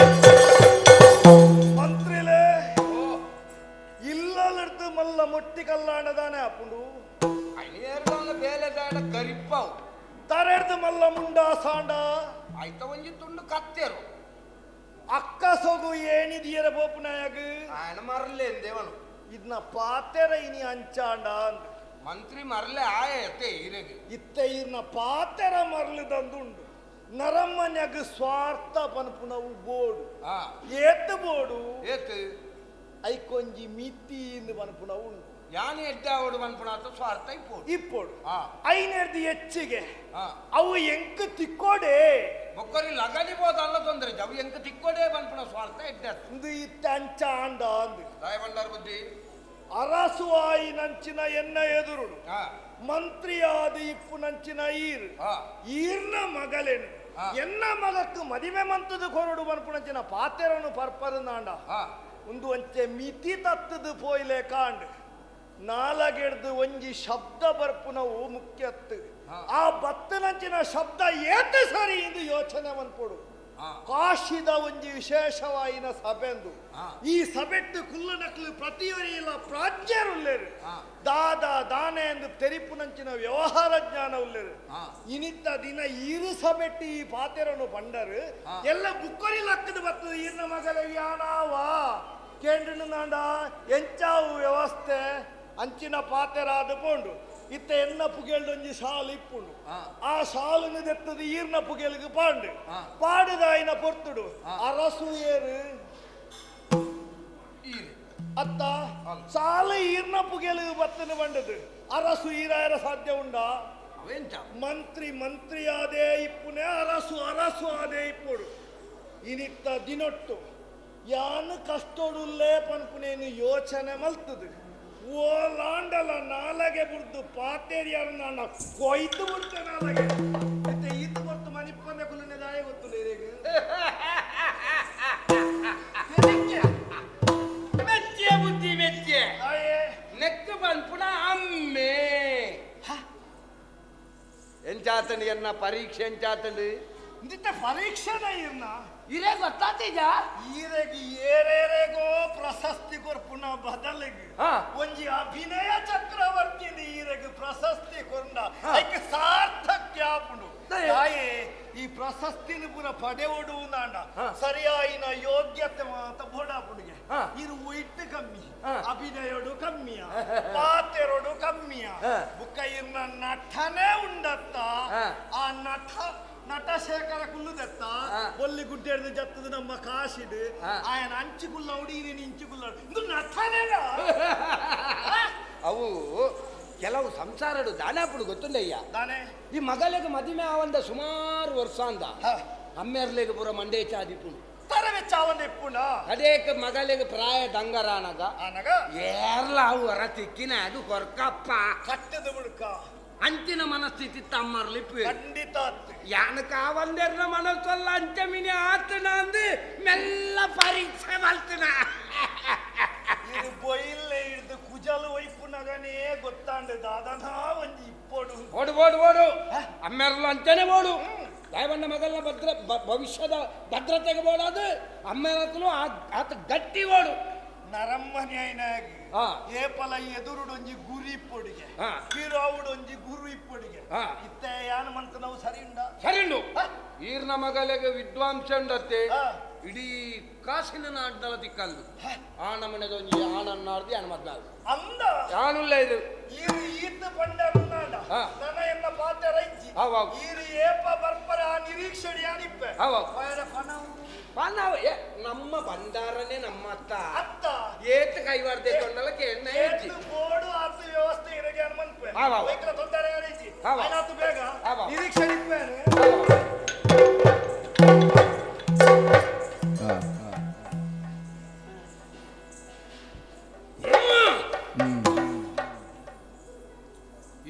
ಮಂತ್ರಿಲೇ ಇಲ್ಲಲೆಡ್ದು ಮಲ್ಲ ಮೊಟ್ಟಿ ಕಲ್ಲಾಂಡದಾನೆ ಅಪ್ಪುಂಡು ಬೇಲೆದಾಡ ಕರಿಪ್ಪಾವು ತರೆಡ್ದು ಮಲ್ಲ ಮುಂಡ ಸಾಂಡ ಆಯ್ತ ಒಂಜಿ ತುಂಡು ಕತ್ತೇರು ಅಕ್ಕ ಸೊಗು ಏನಿದೆಯರ ಬೋಪುನಾಯಗ ఆయన మరలే దేవను ಇದನ್ನ ಪಾತೆರ ಇನಿ ಅಂಚಾಂಡ ಅಂದ್ ಮಂತ್ರಿ ಮರಲೆ ಆಯತೆ ಇರೆಗೆ ಇತ್ತ ಇರ್ನ ಪಾತೆರ ಮರಲದಂದುಂಡು ನರಮ್ಮನ್ಯಾಗ ಸ್ವಾರ್ಥ ಪನ್ಪುನವು ಬೋಡು ಏತ್ ಬೋಡು ಏತ್ ಐಕೊಂಜಿ ಮಿತಿ ಇಂದು ಪನ್ಪುನವು ಉಂಡು ಯಾನಿ ಎಡ್ಡೆ ಅವಡು ಪನ್ಪುನಾತ ಸ್ವಾರ್ಥ ಇಪ್ಪೋಡು ಇಪ್ಪೋಡು ಐನೆರ್ದು ಹೆಚ್ಚಿಗೆ ಅವು ಎಂಕ ತಿಕ್ಕೋಡೆ ಒಕ್ಕರಿ ಲಗಡಿ ಬೋದಲ್ಲ ತೊಂದರೆ ಅವು ಎಂಕ ತಿಕ್ಕೋಡೆ ಪನ್ಪುನ ಸ್ವಾರ್ಥ ಎಡ್ಡೆ ಇದು ಇತ್ತ ಅಂಚ ಅಂಡ ಅಂದ್ ರಾಯಬಂಡಾರ ಬುದ್ಧಿ ಅರಸು ಆಯಿ ನಂಚಿನ ಎನ್ನ ಎದುರುಡು ಮಂತ್ರಿಯಾದ ಇಪ್ಪು ನಂಚಿನ ಈರ್ನ ಮಗಲೇನು ಎನ್ನ ಮಗಕ್ಕೆ ಮದಿಮೆ ಮಂತದ ಕೊರಡು ಪನ್ಪುನಂಚಿನ ಪಾತೆರನು ಪರ್ಪರು ನಾಂಡ ಒಂದು ಅಂಚೆ ಮಿತಿ ತತ್ತದು ಪೋಯ್ಲೆ ಕಾಂಡ್ ನಾಲಗೆಡ್ದು ಒಂಜಿ ಶಬ್ದ ಬರ್ಪುನವು ಮುಖ್ಯತ್ತು ಆ ಬತ್ತನಂಚಿನ ಶಬ್ದ ಏತ ಸರಿ ಎಂದು ಯೋಚನೆ ಮನ್ಪೊಡು ಕಾಶಿದ ಒಂಜಿ ವಿಶೇಷವಾಯಿನ ಸಭೆಂದು ಈ ಸಭೆಟ್ಟು ಕುಲ್ಲನಕ್ಲು ಪ್ರತಿಯೊರಿಲ್ಲ ಪ್ರಾಜ್ಞರುಲ್ಲೇರು ದಾದ ದಾನೆ ಎಂದು ತೆರಿಪುನಂಚಿನ ವ್ಯವಹಾರ ಜ್ಞಾನ ಉಲ್ಲೇರು ಇನಿತ್ತ ದಿನ ಇರು ಸಭೆಟ್ಟು ಈ ಪಾತೆರನ್ನು ಬಂಡರು ಎಲ್ಲ ಬುಕ್ಕರಿ ಲಕ್ಕದ ಬರ್ತದೆ ಇನ್ನ ಮಗಲ ಯಾನಾವಾ ಕೇಂದ್ರ ನಾಂಡ ಎಂಚಾವು ವ್ಯವಸ್ಥೆ ಅಂಚಿನ ಪಾತೆರಾದ ಪೋಂಡು ಇತ್ತ ಎನ್ನ ಪುಗೇಳ್ದೊಂಜಿ ಶಾಲು ಇಪ್ಪುಂಡು ಆ ಶಾಲು ದೆತ್ತದು ಈರ್ನ ಪುಗೇಲ್ಗೆ ಪಾಂಡು ಪಾಡುದಾಯಿನ ಪೊರ್ತುಡು ಅರಸು ಏರು ಅತ್ತ ಸಾಲು ಈರ್ನ ಪುಗೇಲ್ಗೆ ಬತ್ತನು ಬಂಡದು ಅರಸು ಈರಾಯರ ಸಾಧ್ಯ ಉಂಡಾ ಮಂತ್ರಿ ಆದೇ ಇಪ್ಪುನೆ ಅರಸು ಆದೇ ಇಪ್ಪುಡು ಇನಿತ್ತ ದಿನೊಟ್ಟು ಯಾನು ಕಷ್ಟೊಡುಲ್ಲೇ ಪನ್ಪುನೇನು ಯೋಚನೆ ಮಲ್ತದು ಓ ಲಾಂಡಲ ನಾಲಗೆ ಬುಡ್ದು ಪಾತೇರಿಯಾರ ನಾನು ಕೊಯ್ದು ಬಿಡ್ತೆ ನಾಲಗೆ ಮತ್ತೆ ಇದು ಬರ್ತು ಮನಿಪ್ಪಂದೆ ಕುಲನೆ ದಾಯ ಗೊತ್ತಿಲ್ಲ ಮೆಚ್ಚೆ ಬುದ್ಧಿ ಮೆಚ್ಚೆ ನೆಕ್ಕ ಪನ್ಪುನ ಅಮ್ಮೆ ಎಂಚಾತಂಡು ಎನ್ನ ಪರೀಕ್ಷೆ ಎಂಚಾತಂಡು ಇಂದಿತ್ತ ಪರೀಕ್ಷೆನ ಇರ್ನ ಇರೇ ಗೊತ್ತಾತೀಜ ಈರೆಗೆ ಏರೇರೆಗೋ ಪ್ರಶಸ್ತಿ ಕೊರ್ಪುನ ಬದಲಿಗೆ ಒಂಜಿ ಅಭಿನಯ ಚಕ್ರವರ್ತಿ ಈರೆಗೆ ಪ್ರಶಸ್ತಿ ಕೊಂಡ ಅದಕ್ಕೆ ಸಾರ್ಥಕ್ಯ ಆಪುಂಡು ತಾಯೇ ಈ ಪ್ರಶಸ್ತಿನ ಪುರ ಪಡೆವಡು ನಾಂಡ ಸರಿಯಾಯಿನ ಯೋಗ್ಯತೆ ಮಾತ ಬೋಡಾಪುಡಿಗೆ ಇದು ಇಟ್ಟು ಕಮ್ಮಿ ಅಭಿನಯೋಡು ಕಮ್ಮಿಯ ಪಾತೆರೋಡು ಕಮ್ಮಿಯ ಬುಕ್ಕ ಇರ್ನ ನಟನೆ ಉಂಡತ್ತ ಆ ನಟಶೇಖರ ಕುಲ್ಲುದೆತ್ತ ಒಲ್ಲಿ ಗುಡ್ಡೆಡ್ದು ಜತ್ತದು ನಮ್ಮ ಕಾಶಿಡು ಆಯನ ಅಂಚು ಕುಲ್ಲ ಉಡೀರಿನ ಇಂಚು ಕುಲ್ಲ ಇದು ನಟನೆಗ ಅವು ಕೆಲವು ಸಂಸಾರಡು ದಾನಾಪುಡು ಗೊತ್ತುಂಡಯ್ಯ ದಾನೆ ಈ ಮಗಲಿಗೆ ಮದುವೆ ಆವಂದ ಸುಮಾರು ವರ್ಷ ಅಂದ ಅಮ್ಮೆರ್ಲೆಗೆ ಪುರ ಮಂಡೇ ಚಾದಿಪುಡು ತರವೆ ಚಾವಂದ ಇಪ್ಪುಣ ಅದೇಕ ಮಗಲಿಗೆ ಪ್ರಾಯ ದಂಗರಾನಗ ಆನಗ ಏರ್ಲ ಅವು ಹೊರ ತಿಕ್ಕಿನ ಅದು ಕೊರ್ಕಪ್ಪ ಕಟ್ಟದ ಬುಡ್ಕ ಅಂಚಿನ ಮನಸ್ಥಿತಿ ತಮ್ಮರ್ಲಿಪ್ಪು ಖಂಡಿತ ಯಾನಕ ಒಂದೆರ್ನ ಮನಸ್ಸಲ್ಲ ಅಂಚಮಿನಿ ಆತನ ಅಂದು ಮೆಲ್ಲ ಪರೀಕ್ಷೆ ಮಲ್ತನ ಇದು ಬೊಯ್ಲೆ ಹಿಡ್ದು ಕುಜಲು ವೈಪುನಗನೇ ಗೊತ್ತಾಂಡು ದಾದನಾ ಒಂಜಿ ಇಪ್ಪೋಡು ಓಡು ಅಮ್ಮೆರ್ಲು ಅಂಚನೆ ಓಡು ದಯವಣ್ಣ ಮಗಲ್ನ ಭವಿಷ್ಯದ ಭದ್ರತೆಗೆ ಬೋಡಾದು ಅಮ್ಮೆರತ್ಲು ಆತ ಗಟ್ಟಿ ಓಡು ನರಮ್ಮನ್ಯಾಯನಾಗಿ ಏಪಲ ಎದುರುಡೊಂಜಿ ಗುರಿ ಇಪ್ಪೊಡಿಗೆ ಕಿರೋವುಡೊಂಜಿ ಗುರು ಇಪ್ಪೊಡಿಗೆ ಇತ್ತೆ ಯಾನ ಮಂತ ನಾವು ಸರಿ ಸರಿಂಡು ಈರ್ನ ಮಗಲಿಗೆ ವಿದ್ವಾಂಸ ಉಂಡತ್ತೆ ಇಡೀ ಕಾಸಿನ ನಾಡ್ದಲ ತಿಕ್ಕಲ್ಲು ಆಣ ಮನೆದೊಂಜಿ ಆಣನ್ನಾಡ್ದು ಆಣ ಮದ್ನಾಡು ಅಂದ ಯಾನುಲ್ಲ ಇದು ಈತ ಬಂಡರು ನಾಡ ನನ್ನ ಎನ್ನ ಪಾತ್ರ ರೈಜಿ ಈರು ಏಪ ಬರ್ಪರ ನಿರೀಕ್ಷಣೆ ಯಾನಿಪ್ಪೆ ನಮ್ಮ ಬಂದಾರನೇ ನಮ್ಮ ಅತ್ತ ಏತ್ ಕೈವಾರ್ದೆ ಕೊಂಡಲ ಕೇಳ್ನ ಏತು ಬೋಡು ಆತು ವ್ಯವಸ್ಥೆ ಇರಗೆ ಅನ್ಮನ್ಪೆ ವೈಕ್ರ ತೊಂದರೆ ರೈಜಿ ಆಯ್ನಾತು ಬೇಗ ನಿರೀಕ್ಷಣೆ ಇಪ್ಪೇನೆ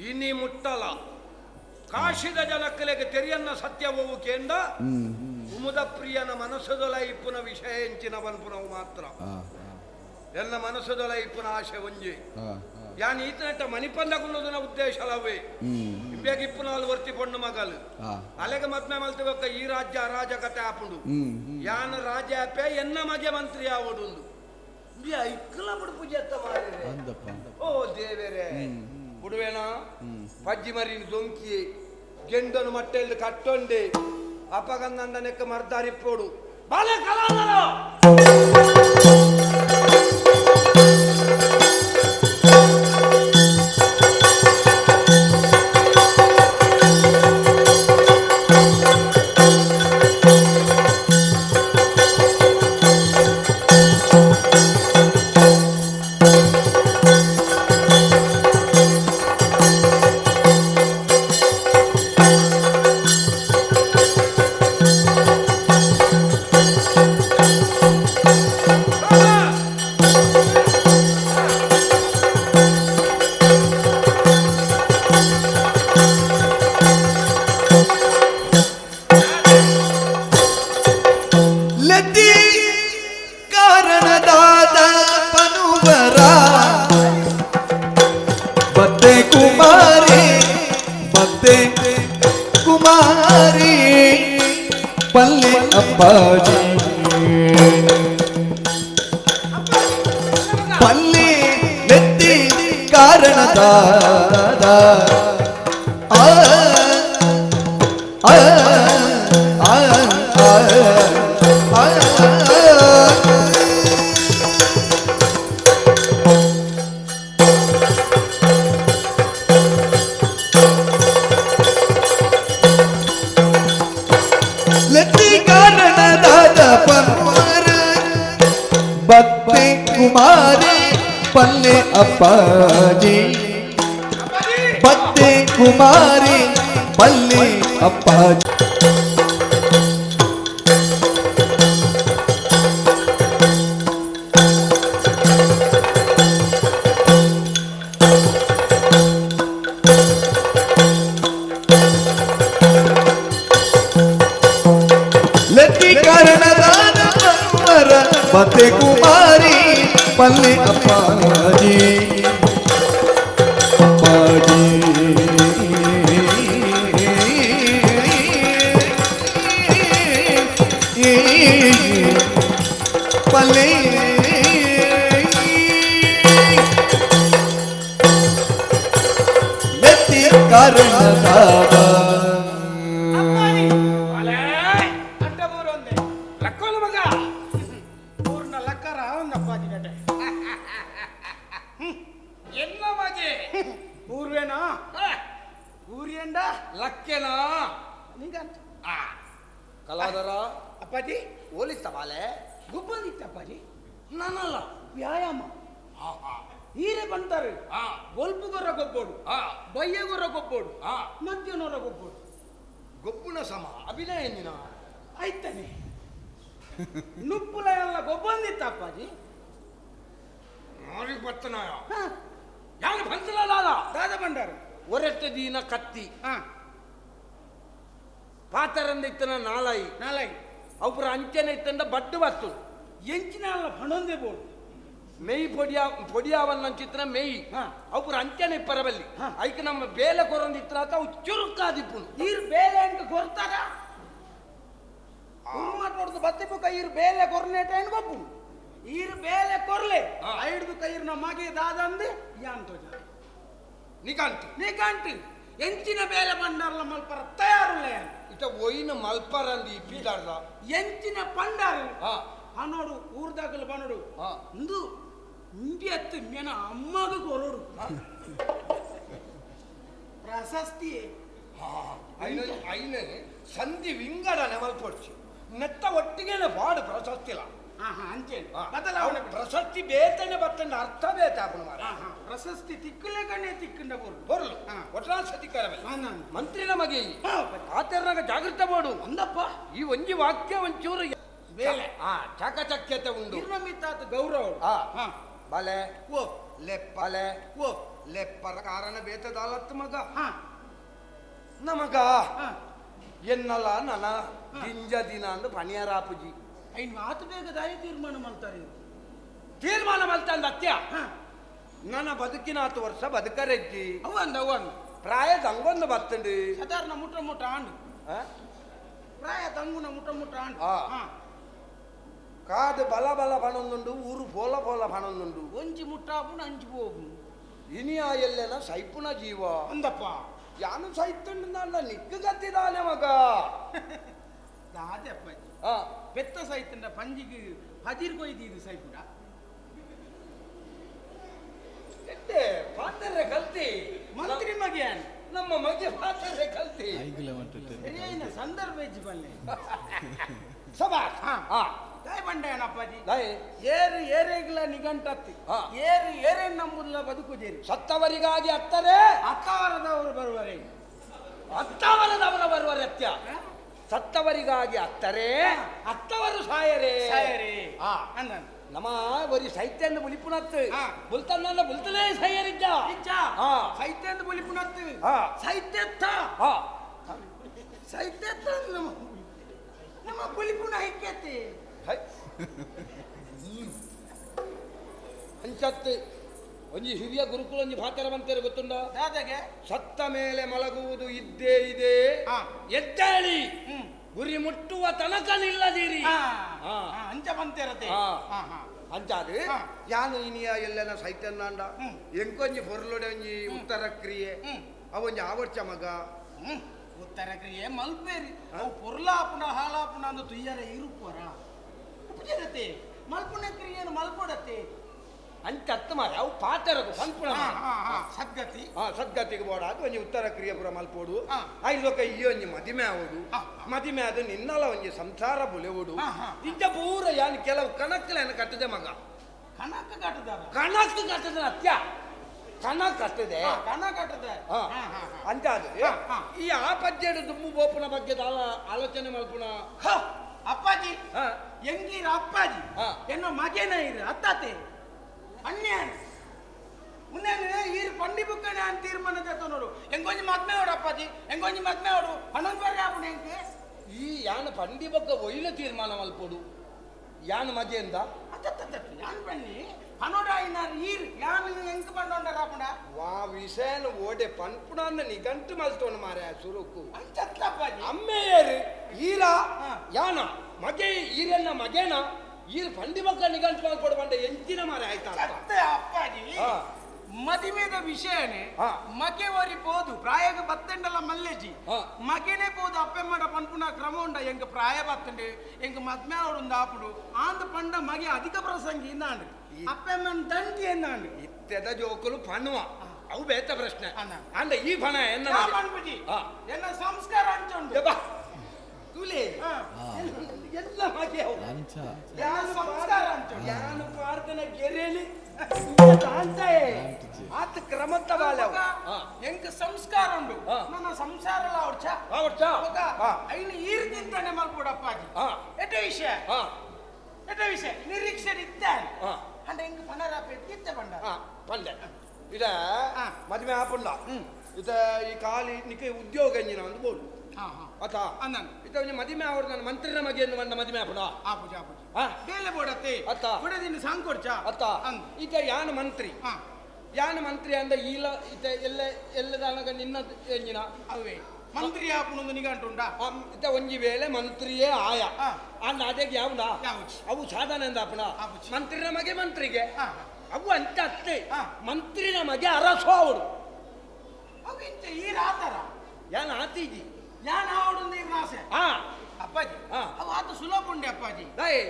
ಇನ್ನಿ ಮುಟ್ಟಲ ಕಾಶಿದ ಜನಕ್ಕಲೆಗೆ ತೆರಿಯನ್ನ ಸತ್ಯವವು ಕೇಂದ ಕುಮುದ ಪ್ರಿಯನ ಮನಸ್ಸದೊಲ ಇಪ್ಪುನ ವಿಷಯ ಎಂಚಿನ ಬನ್ಪುನವು ಮಾತ್ರ ಎನ್ನ ಮನಸ್ಸದೊಲ ಇಪ್ಪುನ ಆಶೆ ಒಂಜಿ ಯಾನ್ ಈತನಟ್ಟ ಮಣಿಪಂದ ಕುನ್ನೋದನ ಉದ್ದೇಶ ಅಲ್ಲವೇ ಇಬ್ಬೇಗ ಇಪ್ಪುನ ಅಲ್ಲಿ ವರ್ತಿ ಪೊಣ್ಣು ಮಗಲು ಅಲೆಗೆ ಮತ್ಮೆ ಮಲ್ತಿವಕ್ಕ ಈ ರಾಜ್ಯ ಅರಾಜಕತೆ ಆಪುಂಡು ಯಾನ ರಾಜ್ಯ ಆಪೆ ಎನ್ನ ಮಗೆ ಮಂತ್ರಿ ಆವಡುಂದು ಐಕ್ಕಲ ಬಿಡು ಪೂಜೆತ್ತ ಮಾಡಿದ್ರೆ ಓ ದೇವೇರೆ ಬಿಡುವೇನ ಪಜ್ಜಿ ಮರಿನ ದೊಂಕಿ ಗೆಂಡನು ಮಟ್ಟೆಲ್ದು ಕಟ್ಟೊಂಡೆ ಅಪಗಂದ ನೆಕ್ಕ ಮರ್ದಾರಿಪ್ಪೋಡು ಬಾಲೆ ಕಲಾನರು ಪಲ್ಲೆ ಅಪ್ಪಾಜಿ ಪಲ್ಲೆ ನೆತ್ತಿ ಕಾರಣದಾದ ಆ ಆ ಆ ಆ ಲತ್ತಿ ಕಾರಣದಾದ ಪರ್ವಾರ ಭಕ್ತಿ ಕುಮಾರಿ ಪಲ್ಲೆ ಅಪ್ಪಾಜಿ ಭಕ್ತಿ ಕುಮಾರಿ ಪಲ್ಲೆ ಅಪ್ಪಾಜಿ ಲತ್ತಿ ಕಾರಣದಾದ ಪರ್ವಾರ ಭಕ್ತಿ ಕುಮಾರಿ ಪಲ್ಲೆ ಅಪ್ಪಾಜಿ ಅಪ್ಪಾಜಿ ಪಲ್ಲೆ ನೆತ್ತಿ ಕಾರಣದಾದ ಲಕ್ಕೋಲು ಮಗ ಪೂರ್ಣ ಲಕ್ಕರ ಒಂದಪ್ಪಾಜಿ ನಟೆ ಎಲ್ಲ ಮಗೆ ಊರ್ವೇನಾ ಊರಿಯಂಡ ಲಕ್ಕೆನಾ ನಿಂಗಂತ ಕಲಾದರ ಅಪ್ಪಾಜಿ ಓಲಿಸ್ತ ಬಾಲೆ ಗುಬ್ಬಂದಿತ್ತ ಅಪ್ಪಾಜಿ ನಾನಲ್ಲ ವ್ಯಾಯಾಮ ಹೀರೆ ಬಂತಾರೆ ಗೊಲ್ಪುಗೊರ ಗೊಬ್ಬೋಡು ಬಯ್ಯಗೊರ ಗೊಬ್ಬೋಡು ಮಧ್ಯಾಹ್ನವರ ಗೊಬ್ಬೋಡು ಗೊಬ್ಬುನ ಸಮ ಅಭಿನಯ ನಿನ ಆಯ್ತಾನೆ ನುಪ್ಪುಲ ಎಲ್ಲ ಗೊಬ್ಬಂದಿತ್ತ ಅಪ್ಪಾಜಿ ಮಾರಿ ಬರ್ತನ ಯಾರು ಬಂದಿಲ್ಲ ದಾದ ಬಂಡಾರ ಒರೆಟ್ಟ ದೀನ ಕತ್ತಿ ಪಾತರಂದ ಇತ್ತನ ನಾಲಾಯಿ ಅವ್ರ ಅಂಚೆನ ಇತ್ತಂದ ಬಡ್ಡು ಬತ್ತು ಎಂಚಿನ ಹಣೊಂದೇ ಬೋಡು ಮೇಯಿ ಪೊಡಿಯಾವನ್ನ ಚಿತ್ರ ಮೇಯಿ ಅವ್ರ ಅಂಚೆನೆ ಪರಬಲ್ಲಿ ಐಕ ನಮ್ಮ ಬೇಲೆ ಕೊರೊಂದಿತ್ರ ಅವು ಚುರುಕಾದಿಪ್ಪುನು ಈರ್ ಬೇಲೆ ಅಂತ ಕೊರ್ತಾರ ಮಾತಾಡ್ದು ಬತ್ತಿ ಬುಕ್ಕ ಈರ್ ಬೇಲೆ ಕೊರ್ನೇಟ ಏನು ಗೊಪ್ಪು ಈರ್ ಬೇಲೆ ಕೊರ್ಲೆ ಐಡ್ದು ಕೈರ್ನ ಮಗೆ ದಾದಂದೆ ಯಾಂತೋ ನೀಕಾಂಟಿ ಎಂಚಿನ ಬೇಲೆ ಬಂಡಾರ್ಲ ಮಲ್ಪರ ತಯಾರುಲ್ಲ ಇತ ಒಯ್ನ ಮಲ್ಪರಂದಿ ಪೀಡಾರ್ಲ ಎಂಚಿನ ಪಂಡಾರು ಹನೋಡು ಊರ್ದಾಗಲು ಬನೋಡು ಇಂದು ಇಂಡಿ ಹತ್ತು ಮೇನ ಅಮ್ಮಗ ಕೊರೋಡು ಪ್ರಶಸ್ತಿ ಐನ ಸಂಧಿ ವಿಂಗಡನೆ ಮಲ್ಪೊಡ್ಚಿ ನೆತ್ತ ಒಟ್ಟಿಗೆನೆ ಬಾಡು ಪ್ರಶಸ್ತಿ ಇಲ್ಲ ಅಂಚೆ ಬದಲಾವಣೆ ಪ್ರಶಸ್ತಿ ಬೇತನೆ ಬತ್ತಂಡ ಅರ್ಥ ಬೇತ ಪ್ರಶಸ್ತಿ ತಿಕ್ಕಲೆ ಕಣ್ಣೆ ತಿಕ್ಕಂಡ ಬೊರ್ಲು ಒಟ್ರಾಸ ತಿಕ್ಕರವಲ್ಲ ಮಂತ್ರಿ ನಮಗೆ ಆತರ್ನಾಗ ಜಾಗೃತ ಮಾಡು ಅಂದಪ್ಪ ಈ ಒಂಜಿ ವಾಕ್ಯ ಒಂಚೂರು ಬೇಲೆ ಚಾಕಚಕ್ಯತೆ ಉಂಡು ನಿರ್ಮಿತಾತ ಗೌರವ ಬಲೆ ಓ ಲೆಪ್ಪಲೆ ಓ ಲೆಪ್ಪರ ಕಾರಣ ಬೇತದಾಲತ್ತು ಮಗ ನಮಗ ಎನ್ನಲ್ಲ ನನ ದಿಂಜ ದಿನ ಅಂದು ಪಣಿಯರಾಪುಜಿ ಐನ್ ಮಾತು ಬೇಗ ದಾಯಿ ತೀರ್ಮಾನ ಮಾಡ್ತಾರೆ ತೀರ್ಮಾನ ಮಾಡ್ತಂದ ಅತ್ಯ ನನ್ನ ಬದುಕಿನ 10 ವರ್ಷ ಬದುಕರೆಜ್ಜಿ ಅವಂದ ಪ್ರಾಯ ದಂಗೊಂದು ಬತ್ತಂಡು ಸಾಧಾರಣ ಮುಟ್ಟ ಆಂಡು ಪ್ರಾಯ ದಂಗುನ ಮುಟ್ಟ ಆಂಡು ಕಾದು ಬಲ ಪಣೊಂದುಂಡು ಊರು ಪೋಲ ಪಣೊಂದುಂಡು ಒಂಜಿ ಮುಟ್ಟಾಪುನ ಅಂಚಿ ಹೋಗು ಇನಿಯ ಎಲ್ಲೆನ ಸೈಪುನ ಜೀವ ಅಂದಪ್ಪ ಯಾನು ಸೈತುಂಡು ನನ್ನ ನಿಕ್ಕು ಗತ್ತಿದಾನೆ ಮಗ ದಾದೆ ಅಪ್ಪಾಜಿ ಪೆತ್ತ ಸೈತಂಡ ಪಂಜಿಗೆ ಹಜಿರ್ ಕೊಯ್ದು ಸೈಪುಡ ಪಾತ್ರೆ ಕಲ್ತಿ ಮಂತ್ರಿ ಮಗೆ ನಮ್ಮ ಮಗೆ ಪಾತ್ರೆ ಕಲ್ತಿ ಸರಿಯಾದ ಸಂದರ್ಭ ಹೆಚ್ಚು ಬಲ್ಲೆ ಸಬಾಸ್ ದಯ ಬಂಡೇನ ಅಪ್ಪಾಜಿ ಏರು ಏರೆಗ್ಲ ನಿಘಂಟತ್ತಿ ಏರು ನಂಬುಲ್ಲ ಬದುಕುದೇರಿ ಸತ್ತವರಿಗಾಗಿ ಅತ್ತರೆ ಅತ್ತವರದವರು ಬರುವರೆ ಅತ್ತವರದವರ ಬರುವರೆ ಅತ್ಯ ಸತ್ತವರಿಗಾಗಿ ಅತ್ತರೆ ಅತ್ತವರು ಸಾಯರೇ ನಮ್ಮ ಬರೀ ಸೈತ್ಯಂದು ಬುಲಿಪುಣತ್ತು ಬುಲ್ತನ್ನ ಬುಲ್ತನೇ ಸೈಯರಿದ್ದ ಸೈತ್ಯಂದು ಬುಲಿಪುಣತ್ತು ಸೈತ್ಯತ್ತ ನಮ್ಮ ಬುಲಿಪುಣ ಐಕ್ಯತೆ ಅಂಚತ್ತು ಒಂಜಿ ಹಿರಿಯ ಗುರುಕುಲ ಒಂಜಿ ಭಾತರ ಬಂತೇರು ಗೊತ್ತುಂಡ ಸತ್ತ ಮೇಲೆ ಮಲಗುವುದು ಇದ್ದೇ ಇದೆ ಎದ್ದೇಳಿ ಗುರಿ ಮುಟ್ಟುವ ತನಕ ನಿಲ್ಲದಿರಿ ಅಂಚ ಬಂತಿರತ್ತೆ ಅಂಚಾದು ಯಾನು ಇನಿಯ ಎಲ್ಲನ ಸೈತನ್ನಾಂಡ ಎಂಕೊಂಜಿ ಪೊರ್ಲುಡೆ ಒಂಜಿ ಉತ್ತರ ಕ್ರಿಯೆ ಅವೊಂಜಿ ಆವರ್ಚ ಮಗ ಉತ್ತರ ಕ್ರಿಯೆ ಮಲ್ಪೇರಿ ಅವು ಪೊರ್ಲಾಪುಣ ಹಾಲಾಪುಣ ಅಂದು ತುಯ್ಯರೆ ಇರುಪೋರ ಉಪಜಿರತ್ತೆ ಮಲ್ಪುಣ ಕ್ರಿಯೆಯನ್ನು ಮಲ್ಪೊಡತ್ತೆ ಅಂಚ ಅತ್ತ ಮಾರ ಅವು ಪಾತರದು ಸಂಪೂರ್ಣ ಸದ್ಗತಿ ಸದ್ಗತಿಗೆ ಬೋಡ ಅದು ಒಂಜಿ ಉತ್ತರ ಕ್ರಿಯೆ ಪುರ ಮಲ್ಪೋಡು ಐದೊಕ್ಕ ಈ ಒಂಜಿ ಮದಿಮೆ ಆವೋಡು ಮದಿಮೆ ಅದು ನಿನ್ನಲ ಒಂಜಿ ಸಂಸಾರ ಬುಲೆವುಡು ಇಂಚ ಪೂರ ಯಾನ್ ಕೆಲವು ಕಣಕ್ಕಲೇನು ಕಟ್ಟದೆ ಮಗ ಕಣಕ್ಕೆ ಕಟ್ಟದ ಕಣಕ್ಕೆ ಕಟ್ಟದ ಅತ್ಯ ಕಣ ಕಟ್ಟದೆ ಕಣ ಕಟ್ಟದೆ ಅಂತ ಅದು ಈ ಆಪಜ್ಜೆಡು ದುಮ್ಮು ಬೋಪುನ ಬಗ್ಗೆ ಆಲೋಚನೆ ಮಲ್ಪುನ ಅಪ್ಪಾಜಿ ಎಂಗೀರ ಅಪ್ಪಾಜಿ ಎನ್ನೋ ಮಗೇನ ಇರು ಅತ್ತಾತೆ ಅನ್ಯಾಯ ಮುನ್ನೇನು ಈರು ಪಂಡಿ ಬುಕ್ಕನೆ ಅಂತ ತೀರ್ಮಾನ ತೆತ್ತು ನೋಡು ಎಂಗೊಂಜಿ ಮದ್ಮೆ ಓಡು ಅಪ್ಪಾಜಿ ಎಂಗೊಂಜಿ ಮದ್ಮೆ ಓಡು ಹನ್ನೊಂದು ಬಾರಿ ಆಪುಣ ಎಂಗೆ ಈ ಯಾನು ಪಂಡಿ ಬೊಕ್ಕ ಒಯ್ಲ ತೀರ್ಮಾನ ಮಲ್ಪೋಡು ಯಾನು ಮಜೆಂದ ಯಾನ್ ಬನ್ನಿ ಪನೋಡ ಇನ್ನಾರು ಈರು ಯಾನು ಎಂಕ್ ಬಂಡೋಂಡರ ಆಪುಣ ವಾ ವಿಷಯನ ಓಡೆ ಪನ್ಪುಣ ನಿಗಂಟು ಮಲ್ತೋಣ ಮಾರ ಸುರುಕು ಅಂಚಪ್ಪಾಜಿ ಅಮ್ಮೆಯರು ಈರ ಯಾನ ಮಗೆ ಈರನ್ನ ಮಗೇನ ಈರು ಪಂಡಿ ಬೊಕ್ಕ ನಿಗಂಟು ಮಲ್ಕೊಡು ಬಂಡ ಎಂಚಿನ ಮಾರ ಆಯ್ತಾ ಅಪ್ಪಾಜಿ ಮದಿಮೆದ ವಿಷಯನೇ ಮಗೆ ಒರಿಪೋದು ಪ್ರಾಯಗ ಬತ್ತೆಂಡಲ ಮಲ್ಲೆಜಿ ಮಗೆನೇ ಪೋದು ಅಪ್ಪೆಮ್ಮಡ ಪನ್ಪುನ ಕ್ರಮ ಉಂಡ ಎಂಗ ಪ್ರಾಯ ಬತ್ತಂಡೆ ಎಂಗ ಮದ್ಮೆ ಅವಡುಂದ ಆಪುಡು ಆಂದ ಪಂಡ ಮಗೆ ಅಧಿಕ ಪ್ರಸಂಗಿ ಇಂದಾಂಡು ಅಪ್ಪೆಮ್ಮನ ದಂಟಿ ಎಂದಾಂಡು ಇತ್ತೆದ ಜೋಕುಲು ಪನ್ನುವ ಅವು ಬೇತ ಪ್ರಶ್ನೆ ಅಂದ ಈ ಪಣ ಎನ್ನ ಪನ್ಬಿಟಿ ಎನ್ನ ಸಂಸ್ಕಾರ ಅಂಚುಂಡು ತುಲೆ ಎಲ್ಲ ಮಗೆ ಸಂಸ್ಕಾರ ಅಂಚು ಯಾನು ಪ್ರಾರ್ಥನೆ ಗೆರೆಲಿ ಆತ ಕ್ರಮತ್ತ ಬಾಲೆ ಎಂಕ ಸಂಸ್ಕಾರ ಉಂಡು ನನ್ನ ಸಂಸಾರ ಐನು ಈರ್ದಿಂತಾನೆ ಮಲ್ಪುಡಪ್ಪಾಜಿ ಎಟ ವಿಷಯ ನಿರೀಕ್ಷೆ ಇದ್ದಾನೆ ಅಂಡ ಎಂಕ ಪನರಾಪ ಎತ್ತಿತ್ತ ಬಂಡ ಪಂಡೆ ಇದ ಮದುವೆ ಆಪುಂಡ ಇದ ಈ ಕಾಲಿ ನಿಕ್ಕೆ ಉದ್ಯೋಗ ಎಂಜಿನ ಒಂದು ಬೋಡು ಅತ ಇತ ಮದುವೆ ಅವ್ರು ನನ್ನ ಮಂತ್ರಿನ ಮಗೆಯನ್ನು ಬಂದ ಮದುವೆ ಆಪುಡ ಆಪುಜ ಬೇಲೆ ಬೋಡತ್ತೆ ಅತ್ತ ಬಿಡದಿನ ಸಾಂಕೊಡ್ಚ ಅತ್ತ ಇತ ಯಾನ ಮಂತ್ರಿ ಅಂದ ಈಲ ಇತ ಎಲ್ಲದನಗ ನಿನ್ನ ಎಂಜಿನ ಅವೇ ಮಂತ್ರಿ ಆಪುನೊಂದು ನಿಗಂಟುಂಡ ಇತ ಒಂಜಿ ವೇಳೆ ಮಂತ್ರಿಯೇ ಆಯ ಅಂದ ಅದೇ ಯಾವ್ದ ಅವು ಸಾಧನ ಎಂದ ಆಪುಣ ಮಂತ್ರಿನ ಮಗೆ ಮಂತ್ರಿಗೆ ಅವು ಅಂತ ಅತ್ತೆ ಮಂತ್ರಿನ ಮಗೆ ಅರಸು ಅವಡು ಅವು ಇಂಚ ಈ ರಾತರ ಯಾನ ಆತೀಜಿ ಯಾನ ಅವಡು ನೀರು ನಾಸೆ ಅಪ್ಪಾಜಿ ಅವು ಆತ ಸುಲಭ ಉಂಡೆ ಅಪ್ಪಾಜಿ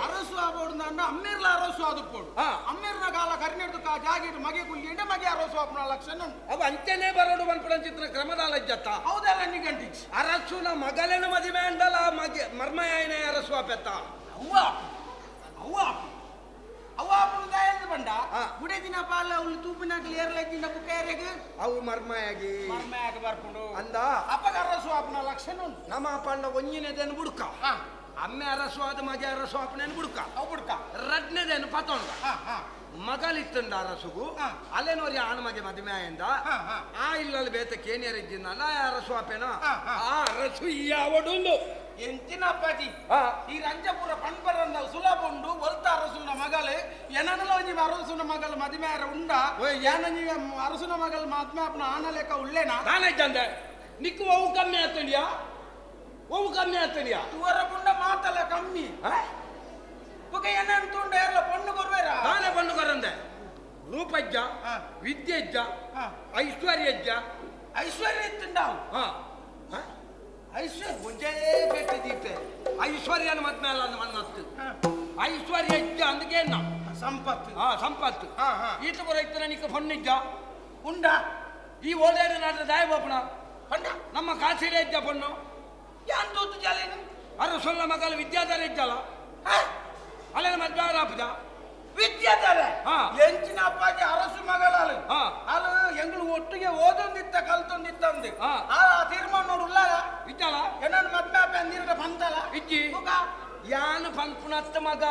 ಅರಸು ಆಬೋಡು ಅಂಡ ಅಮ್ಮೇರ್ಲ ಅರಸು ಆದುಪ್ಪೋಡು ಅಮ್ಮೇರ್ನ ಕಾಲ ಕರ್ನೆಡ್ದು ಜಾಗಿಟ್ಟು ಮಗೆ ಕುಲ್ಲಿಂಡೆ ಮಗೆ ಅರಸು ಆಪುನ ಲಕ್ಷಣ ಅವು ಅಂತೆನೇ ಬರೋಡು ಬಂದ್ಪುಡ ಚಿತ್ರ ಕ್ರಮದಾಲ ಇಜ್ಜತ್ತ ಹೌದಲ್ಲ ನಿಗಂಟಿಚ್ ಅರಸುನ ಮಗಲೇನ ಮದುವೆ ಅಂಡಲ ಮಗೆ ಮರ್ಮಯಾಯನೇ ಅರಸು ಆಪೆತ್ತ ಅವ್ವ ಅವಾಪುನು ದಾಯಂದು ಬಂಡ ಗುಡೆ ದಿನ ಪಾಲ ಅವಳು ತೂಪಿನಾಗ್ಲಿ ಏರ್ಲೈತಿನ ಬುಕ್ಕೇರೆಗೆ ಅವು ಮರ್ಮಯಾಗಿ ಬರ್ಕೊಂಡು ಅಂದ ಅಪ್ಪಗ ಅರಸು ಆಪುನ ಲಕ್ಷಣ ಉಂಟು ನಮ್ಮ ಪಂಡ ಒಂಜಿನದೇನು ಬುಡ್ಕ ಅಮ್ಮೆ ಅರಸು ಆದ ಮಗೆ ಅರಸು ಆಪನೇನು ಬುಡ್ಕ ಅವು ಬುಡ್ಕ ರಡ್ನೇದೇನು ಪತೊಂಡ ಮಗಲಿತ್ತಂಡ ಅರಸುಗು ಅಲ್ಲೇನೋರಿ ಆನ ಮಗೆ ಮದುವೆ ಆಯಿಂದ ಆ ಇಲ್ಲಲ್ಲಿ ಬೇತ ಕೇನಿಯರ್ ಇದ್ದಿನ ಅರಸು ಆಪೇನ ಆ ಅರಸು ಈ ಅವಡುಂಡು ಎಂಚಿನ ಅಪ್ಪಾಜಿ ಈ ರಂಜಪುರ ಪಣ್ಪರಂದ ಸುಲಭ ಉಂಡು ಒಲ್ತ ಅರಸುನ ಮಗಲು ಎನನಲ ಒಂಜಿ ಅರಸುನ ಮಗಲು ಮದುವೆ ಉಂಡ ಏನಂಜಿ ಅರಸುನ ಮಗಲು ಮದುವೆ ಆಪನ ಆನ ಲೆಕ್ಕ ಉಳ್ಳೇನಾ ನಾನೇ ಚಂದೆ ನಿಕ್ಕು ಅವು ಕಮ್ಮಿ ಆಗ್ತಡಿಯಾ ತುವರ ಪುಂಡ ಮಾತಲ್ಲ ಕಮ್ಮಿ ಬುಕ್ಕ ಏನಂತುಂಡ ಎಲ್ಲ ಪೊಣ್ಣು ಕೊರ್ಬೇರ ನಾನೇ ಪೊಣ್ಣು ಕೊರಂದೆ ರೂಪಜ್ಜ ವಿದ್ಯೆಜ್ಜ ಐಶ್ವರ್ಯ ಇತ್ತುಂಡಾವು ಐಶ್ವರ್ಯ ಮುಂಜೆ ಬೆಟ್ಟಿದ್ದೀಪೆ ಐಶ್ವರ್ಯನ ಮದ್ಮೆ ಅಲ್ಲ ಮನ್ನತ್ತು ಐಶ್ವರ್ಯ ಇಜ್ಜ ಅಂದಕ್ಕೆ ಸಂಪತ್ತು ಈತ ಬರ ಇತ್ತನ ನಿಕ್ಕ ಪೊಣ್ಣಿಜ್ಜ ಉಂಡ ಈ ಓಡೇಡು ನಾಟ ದಾಯ ಬೋಪಣ ಪಂಡ ನಮ್ಮ ಕಾಸಿಡೆ ಇಜ್ಜ ಪೊಣ್ಣು ಯಾನ್ ತೂತು ಜಾಲೇನು ಅರಸೊಲ್ಲ ಮಗಲು ವಿದ್ಯಾಧರ ಇಜ್ಜಲ್ಲ ಅಲ್ಲೇನ ಮದ್ವೆ ಆಪುಜ ವಿದ್ಯಾಧರ ಎಂಚಿನ ಅಪ್ಪಾಜಿ ಅರಸು ಮಗಳಾಲು ಅದು ಎಂಗಳು ಒಟ್ಟಿಗೆ ಓದೊಂದಿತ್ತ ಕಲ್ತೊಂದಿತ್ತಂದು ಆ ತೀರ್ಮಾನ ನೋಡುಲ್ಲ ಇಜ್ಜಲ್ಲ ಏನನ್ನು ಮದ್ವೆ ಆಪ ಅಂದಿರ ಬಂತಲ್ಲ ಇಜ್ಜಿ ಯಾನು ಪನ್ಪುನತ್ತ ಮಗ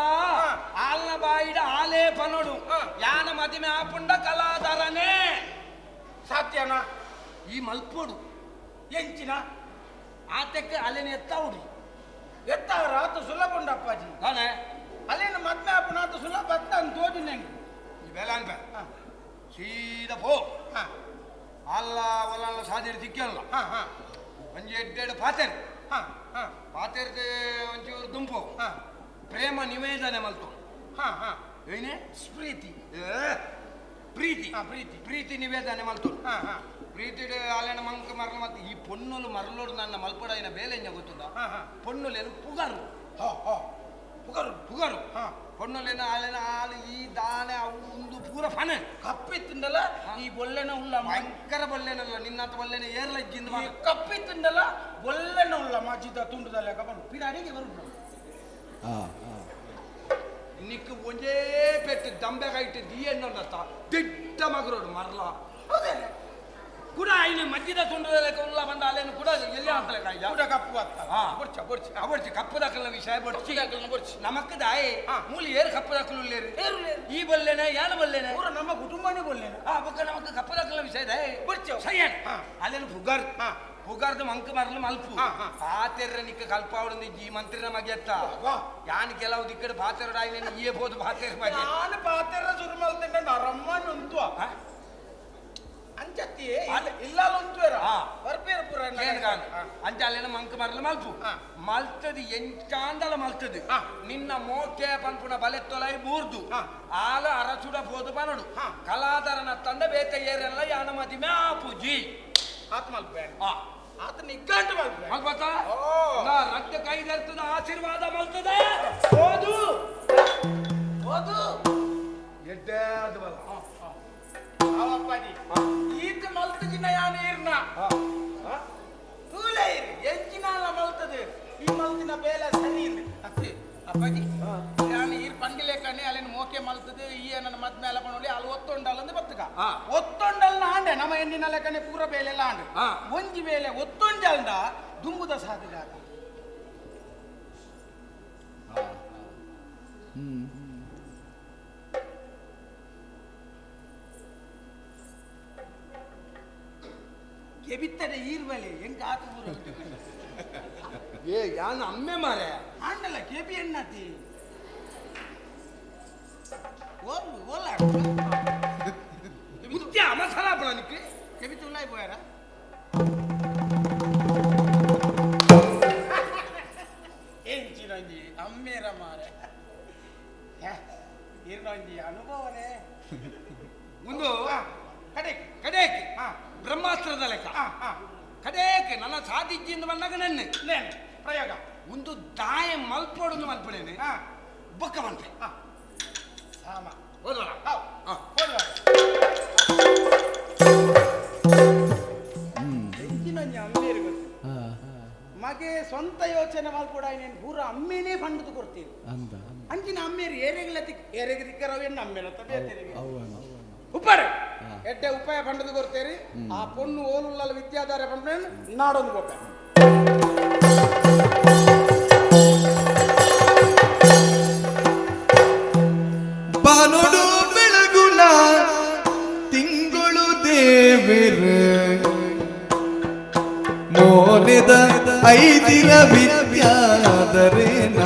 ಆಲ್ನ ಬಾಯಿಡ ಆಲೇ ಪನೋಡು ಯಾನ ಮದಿಮೆ ಆಪುಂಡ ಕಲಾಧಾರನೇ ಸಾಧ್ಯನಾ ಈ ಮಲ್ಪೋಡು ಎಂಚಿನ ಆತಕ್ಕೆ ಅಲೆನ ಎತ್ತಾವುಡಿ ಎತ್ತಾವ್ರ ಆತ ಸುಲಭ ಉಂಡ ಅಪ್ಪಾಜಿ ತಾನೆ ಅಲ್ಲೇನು ಮದ್ವೆ ಆಪುನ ಆತ ಸುಲಭ ಅಂತ ತೋಜು ನಂಗೆ ಇವೆಲ್ಲ ಅನ್ಬ ಸೀದಾ ಪೋ ಅಲ್ಲ ಒಲ್ಲ ಸಾದಿರಿ ದಿಕ್ಕಲ್ಲ ಒಂಜಿ ಎಡ್ಡೆಡು ಪಾತೆರು ಪಾತೆರ್ದ ಒಂಚೂರು ದುಂಪು ಪ್ರೇಮ ನಿವೇದನೆ ಮಲ್ತು ಏನೇ ಪ್ರೀತಿ ಪ್ರೀತಿ ಪ್ರೀತಿ ಪ್ರೀತಿ ನಿವೇದನೆ ಮಲ್ತು ಪ್ರೀತಿ ಅಲ್ಲೇನ ಮಂಕ ಮರಳು ಮತ್ತೆ ಈ ಪೊನ್ನುಲು ಮರಳೋಡು ನನ್ನ ಮಲ್ಪಡ ಬೇಲೆಂಜ ಗೊತ್ತುಂಡ ಪೊನ್ನುಲೇನು ಪುಗರು ಪುಗರು ಪುಗರು ಪೊನ್ನುಲೇನ ಅಲ್ಲೇನ ಹಾಲು ಈ ದಾನೆ ಅವು ಒಂದು ಪೂರ ಫನೆ ಕಪ್ಪಿತ್ತುಂಡಲ್ಲ ಈ ಬೊಲ್ಲೆನ ಉಳ್ಳ ಭಯಂಕರ ಬೊಲ್ಲೆನಲ್ಲ ನಿನ್ನಂತ ಬೊಲ್ಲೆನ ಏರ್ಲಜ್ಜಿಂದ ಕಪ್ಪಿತ್ತುಂಡಲ್ಲ ಬೊಲ್ಲೆನ ಉಳ್ಳ ಮಜ್ಜಿದ ತುಂಡುದಲ್ಲ ಕಬ್ಬನು ಪಿರಾಡಿಗೆ ಬರುಂಟು ನಿಕ್ಕ ಒಂದೇ ಪೆಟ್ಟು ದಂಬೆಗಾಯ್ತು ದಿಯನ್ನೊಂದತ್ತ ದಿಟ್ಟ ಮಗರೋಡು ಮರಲ ಹೌದೇನೆ ಕೂಡ ಇನ್ನು ಮಜ್ಜಿದ ತುಂಡದ ಉಲ್ಲ ಬಂದ ಅಲ್ಲೇನು ಕೂಡ ಎಲ್ಲಿ ಅಂತಲೇ ಕಾಯ್ದ ಕೂಡ ಕಪ್ಪು ಬರ್ಚ ಬರ್ಚ ಬರ್ಚಿ ಕಪ್ಪು ದಾಖಲ ವಿಷಯ ಬರ್ಚಿ ಬರ್ಚಿ ನಮಕ್ ದಾಯಿ ಮೂಲಿ ಏರು ಕಪ್ಪು ದಾಖಲು ಈ ಬಲ್ಲೇನೆ ಯಾನು ಬಲ್ಲೇನೆ ಪೂರ ನಮ್ಮ ಕುಟುಂಬನೇ ಬಲ್ಲೇನೆ ಬೊಕ್ಕ ನಮಕ್ ಕಪ್ಪು ದಾಖಲ ವಿಷಯ ದಾಯಿ ಬರ್ಚ ಸಯ್ಯನ್ ಅಲ್ಲೇನು ಪುಗಾರ್ ಪುಗಾರ್ದ ಮಂಕ ಮರಲು ಮಲ್ಪು ಪಾತೆರ್ರ ನಿಕ್ಕ ಕಲ್ಪಾವಡು ಈ ಮಂತ್ರಿನ ಮಗೆತ್ತ ಯಾನ್ ಕೆಲವು ದಿಕ್ಕಡೆ ಪಾತೆರ ಆಯ್ನ ಈ ಬೋದು ಪಾತೆರ ಮಗೆ ನಾನು ಪಾತೆರ ಶುರು ಮಲ್ತಿದ್ದೆ ನರಮ್ಮನ್ ಉಂಟು ಅಂಚತ್ತಿ ಇಲ್ಲ ಬರ್ಪೇರ ಪುರ ಅಂಚ ಅಲ್ಲೇನ ಮಂಕ ಮರಲು ಮಲ್ಪು ಮಲ್ತದು ಎಂಚಾಂದಲ ಮಲ್ತದು ನಿನ್ನ ಮೋಕೆ ಪನ್ಪುನ ಬಲೆತ್ತೊಲೈ ಬೂರ್ದು ಆಲ ಅರಚುಡ ಬೋದು ಪನಡು ಕಲಾದರನ ತಂದ ಬೇತ ಏರೆಲ್ಲ ಯಾನ ಮದಿ ಮ್ಯಾಪುಜಿ ಆತ್ ಮಲ್ಪೆ ಆತ ನಿಗ್ಗಂಟು ಮಲ್ಪೆ ಮಲ್ಪತ್ತ ರಕ್ತ ಕೈದರ್ತದ ಆಶೀರ್ವಾದ ಮಲ್ತದೆ ಓದು ಓದು ಎಡ್ಡಾದ ಬಲ ಅವಪ್ಪನಿ ಈತ ಮಲ್ತದಿನ ಯಾನ ಇರ್ನ ತೂಲೆ ಇರಿ ಎಂಚಿನಾಲ ಮಲ್ತದೆ ಈ ಮಲ್ತಿನ ಬೇಲೆ ಸರಿ ಇಲ್ಲ ಅತ್ತಿ ಅಪ್ಪಾಜಿ ಯಾನ ಈರ್ ಪಂಗಿಲೆ ಕಣ್ಣೆ ಅಲ್ಲಿನ ಮೋಕೆ ಮಲ್ತದೆ ಈ ನನ್ನ ಮದ್ ಮೇಲೆ ಬಂಡಿ ಅಲ್ಲಿ ಒತ್ತೊಂಡಲ್ ಅಂದ್ರೆ ಬತ್ತಕ ಒತ್ತೊಂಡಲ್ನ ಆಂಡೆ ನಮ್ಮ ಹೆಣ್ಣಿನ ಲೆಕ್ಕನೆ ಪೂರ ಬೇಲೆಲ್ಲ ಆಂಡೆ ಒಂಜಿ ಬೇಲೆ ಒತ್ತೊಂಡಲ್ದ ದುಂಬುದ ಸಾಧನೆ ಆಗ ಕೆಬಿತ್ತಡೆ ಈರ್ವಲೆ ಹೆಂಗ ಆತು ಏ ಯಾನ ಅಮ್ಮೆ ಮಾರೆ ಆಂಡಲ್ಲ ಕೆಬಿ ಎಣ್ಣತಿ ಓಲ್ ಓಲ ಮುತ್ಯ ಮಸಾಲ ಬಳನಿಕ್ಕೆ ಕೆಬಿ ತುಲಾಯಿ போயற ಎಂಚಿನಂಜಿ ಅಮ್ಮೇರ ಮಾರೆ ಇರ್ನಂಜಿ ಅನುಭವನೇ ಒಂದು ಕಡೆಗೆ ಕಡೆಗೆ ಬ್ರಹ್ಮಾಸ್ತ್ರದ ಲೆಕ್ಕ ಕಡೆಗೆ ನನ್ನ ಸಾಧಿಜ್ಜಿಂದ ಬಂದಾಗ ನೆನ್ನೆ ಪ್ರಯೋಗ ಒಂದು ದಾಯ ಮಲ್ಪೋಡು ಮಲ್ಪಡೇನೆ ಬೊಕ್ಕ ಬಂತೆ ಸಾಮ ಹೋದ್ವಲ್ಲ ಮಗೆ ಸ್ವಂತ ಯೋಚನೆ ಮಲ್ಪೋಡ ನೀನು ಪೂರ ಅಮ್ಮೇನೇ ಫಂಡ್ ಕೊಡ್ತೀವಿ ಅಂಚಿನ ಅಮ್ಮೇರು ಏರೆಗೆ ದಿಕ್ಕರವು ಎಣ್ಣೆ ಅಮ್ಮೇನ ಉಪ್ಪಾರೆ ಎಡ್ಡೆ ಉಪಾಯ ಫಂಡ್ ಕೊಡ್ತೇರಿ ಆ ಪೊಣ್ಣು ಓಲುಲ್ಲ ವಿದ್ಯಾಧಾರ ಫಂಡ್ ನಾಡೊಂದು ಕೊಟ್ಟ ಬಾನುಡು ಬೆಳಗುಣ ತಿಂಗಳು ದೇವಿರ ಮೋನೆದ ಐದಿರ ವಿದ್ಯಾಧರೇನ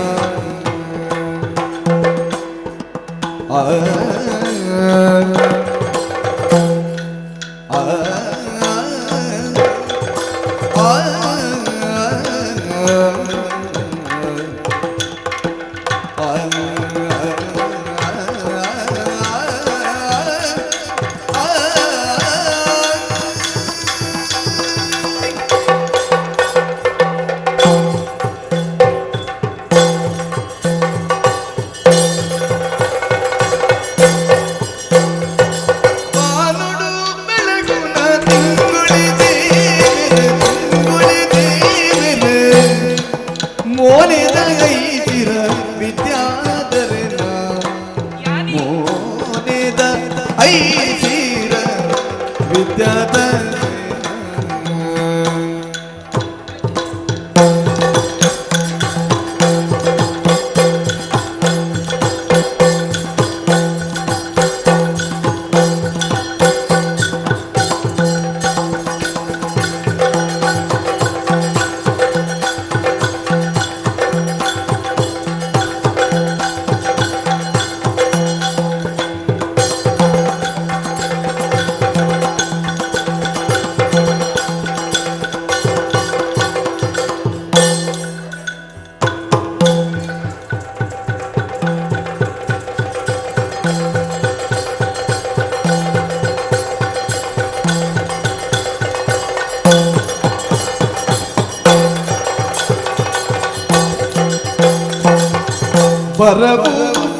ಬರವು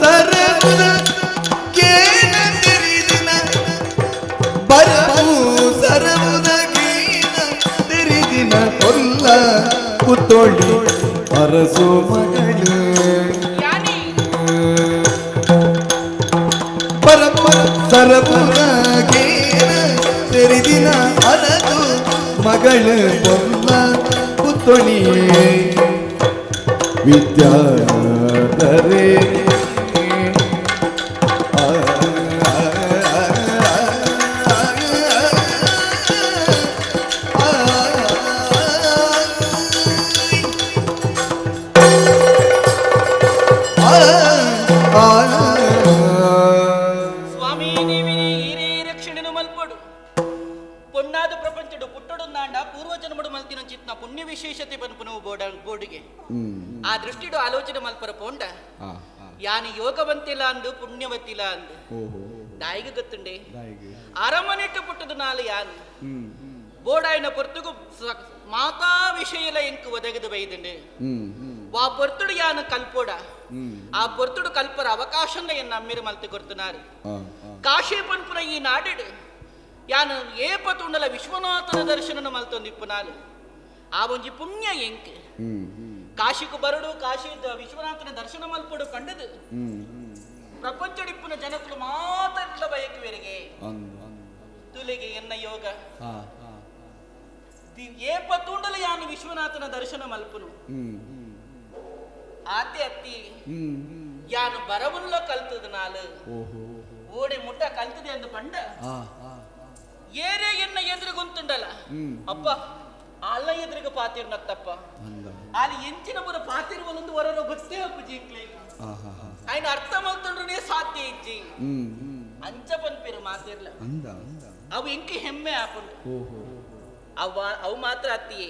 ಸರವುದ ಕೇನ ತೆರಿದಿನ ಬರವು ಸರವುದ ಕೇನ ತೆರಿದಿನ ಕೊಲ್ಲ ಕುತ್ತೊಳ್ಳಿ ಅರಸು ಮಗಳು ಬರವ ಸರವುದ ಕೇನ ತೆರಿದಿನ ಅರಸು ಮಗಳು ಕೊಲ್ಲ ಕುತ್ತೊಳಿಯೇ ವಿದ್ಯಾಧರೆ ಸ್ವಾಮಿ ನೀವಿನಿ ಹಿರೇ ರಕ್ಷಣೆನು ಮಲ್ಪಡು ಪೊನ್ನಾದ ಪ್ರಪಂಚಡು ಪುಟ್ಟಡು ನಾಂಡ ಪೂರ್ವಜನ್ಮಡು ಮಲ್ತಿನ ಚಿತ್ನ ಪುಣ್ಯ ವಿಶೇಷತೆ ಪನ್ಪುನು ಬೋರ್ಡಿಗೆ ಆ ದೃಷ್ಟಿಡು ಆಲೋಚನೆ ಮಲ್ಪರ ಪೋಂಡ ಯಾನಿ ಯೋಗವಂತಿಲ್ಲ ಅಂದು ಪುಣ್ಯವತಿಲ್ಲ ಅಂದು ದಾಯಿಗೆ ಗೊತ್ತುಂಡೆ ಅರಮನೆಟ್ಟು ಪುಟ್ಟದು ನಾಲು ಯಾನು ಬೋಡಾಯಿನ ಪೊರ್ತುಗು ಮಾತಾ ವಿಷಯಲ ಎಂಕು ಒದಗದು ಬೈದಂಡೆ ಆ ಪೊರ್ತುಡು ಯಾನು ಕಲ್ಪೋಡ ಆ ಪೊರ್ತುಡು ಕಲ್ಪರ ಅವಕಾಶಂಗ ಎನ್ನ ಅಮ್ಮಿರು ಮಲ್ತು ಕೊರ್ತುನಾರು ಕಾಶಿ ಪನ್ಪುರ ಈ ನಾಡಿಡು ಯಾನು ಏಪತುಂಡಲ ವಿಶ್ವನಾಥನ ದರ್ಶನ ಮಲ್ತೊಂದಿಪ್ಪುನಾಲು ಆ ಒಂಜಿ ಪುಣ್ಯ ಎಂಕ್ ಕಾಶಿಕು ಬರಡು ಕಾಶಿ ವಿಶ್ವನಾಥನ ದರ್ಶನ ಮಲ್ಪಡು ಕಂಡದು ಪ್ರಪಂಚಡಿಪ್ಪುನ ಜನಕುಲು ಮಾತಾಡ್ಲ ಬಯಕುವೆರಿಗೆ ತುಲೆಗೆ ಎನ್ನ ಯೋಗ ಏಪತುಂಡಲ ಯಾನು ವಿಶ್ವನಾಥನ ದರ್ಶನ ಮಲ್ಪುನು ಆತೆ ಅತ್ತಿ ಯಾನು ಬರವುಲ್ಲ ಕಲ್ತದ ನಾಲು ಓಡೆ ಮುಟ್ಟ ಕಲ್ತದೆ ಅಂದು ಪಂಡ ಏರೇ ಎನ್ನ ಎದುರುಗೊಂತುಂಡಲ್ಲ ಅಪ್ಪ ಅಲ್ಲ ಎದುರಿಗೆ ಪಾತಿರ್ನತ್ತಪ್ಪ ಅಲ್ಲಿ ಎಂಚಿನ ಬರ ಪಾತಿರುವಲ್ಲೊಂದು ಹೊರರೋ ಗೊತ್ತೇ ಅಪ್ಪ ಜಿಂಕ್ಲೆ ఆయన అర్థం అవుతుండే సాధ్య ఇచ్చి అంచ పనిపేరు మాతిర్ల అವು ಎಂಕಿ ಹೆಮ್ಮೆ ಆಪುಂಡು ಅವು ಮಾತ್ರ ಅತ್ತಿಯೇ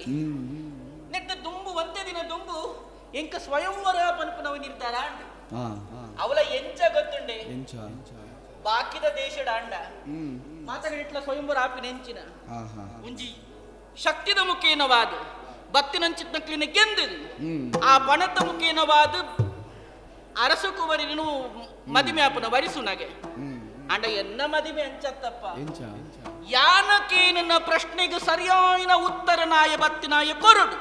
ನೆಟ್ಟ ದುಂಬು ಒಂದೇ ದಿನ ದುಂಬು ಎಂಕ ಸ್ವಯಂವರ ಪನ್ಪುನವು ನಿರ್ಧಾರ ಅಂಡು ಅವಳ ಎಂಚ ಗೊತ್ತುಂಡೆ ಬಾಕಿದ ದೇಶದ ಅಂಡ ಮಾತಾಡಿಟ್ಲ ಸ್ವಯಂವರ ಆಪಿನ ಎಂಚಿನ ಒಂಜಿ ಶಕ್ತಿದ ಮುಖೇನವಾದ ಬತ್ತಿನಂಚಿತ್ನಕ್ಲಿನ ಗೆಂದದು ಆ ಪಣತ ಮುಖೇನವಾದ ಅರಸು ಕುವರಿನು ಮದಿಮೆ ಆಪನ ವರಿಸುನಗೆ ಅಂಡ ಎನ್ನ ಮದಿಮೆ ಅಂಚತ್ತಪ್ಪ ಯಾನಕೇನ ಪ್ರಶ್ನೆಗೆ ಸರಿಯಾದ ಉತ್ತರ ನಾಯ ಬತ್ತಿನಾಯ ಕೊರಡು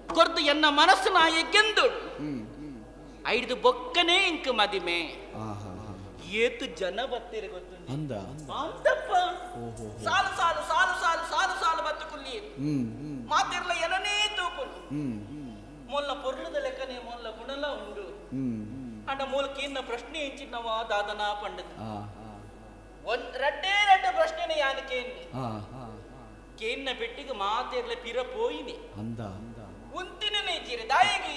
ಕೊರ್ದು ಎನ್ನ ಮನಸ್ಸು ನಾಯ ಗೆಂದುಡು ಐದು ಬೊಕ್ಕನೇ ಇಂಕ ಮದಿಮೆ ಏತು ಜನ ಬತ್ತಿರ ಗೊತ್ತು ಅಂತಪ್ಪ ಸಾಲು ಸಾಲು ಸಾಲು ಸಾಲು ಸಾಲು ಸಾಲು ಬತ್ತು ಕುಲ್ಲಿ ಮಾತಿರ್ಲ ಏನನೇ ತೂಪುನು ಮೊಲ್ಲ ಪೊರ್ಲದ ಲೆಕ್ಕನೆ ಮೊಲ್ಲ ಗುಣಲ ಉಂಡು ಅಂಡ ಮೂಲಕ ಇನ್ನ ಪ್ರಶ್ನೆ ಎಂಚಿನವ ದಾದನ ಪಂಡದ ರಡ್ಡೆ ಪ್ರಶ್ನೆನೆ ಯಾನ ಕೇನ್ನ ಬೆಟ್ಟಿಗೆ ಮಾತಿರ್ಲ ಪಿರ ಪೋಯಿನಿ ಉಂತಿನೇ ಇದ್ದೀರಿ ದಾಯಿಗೆ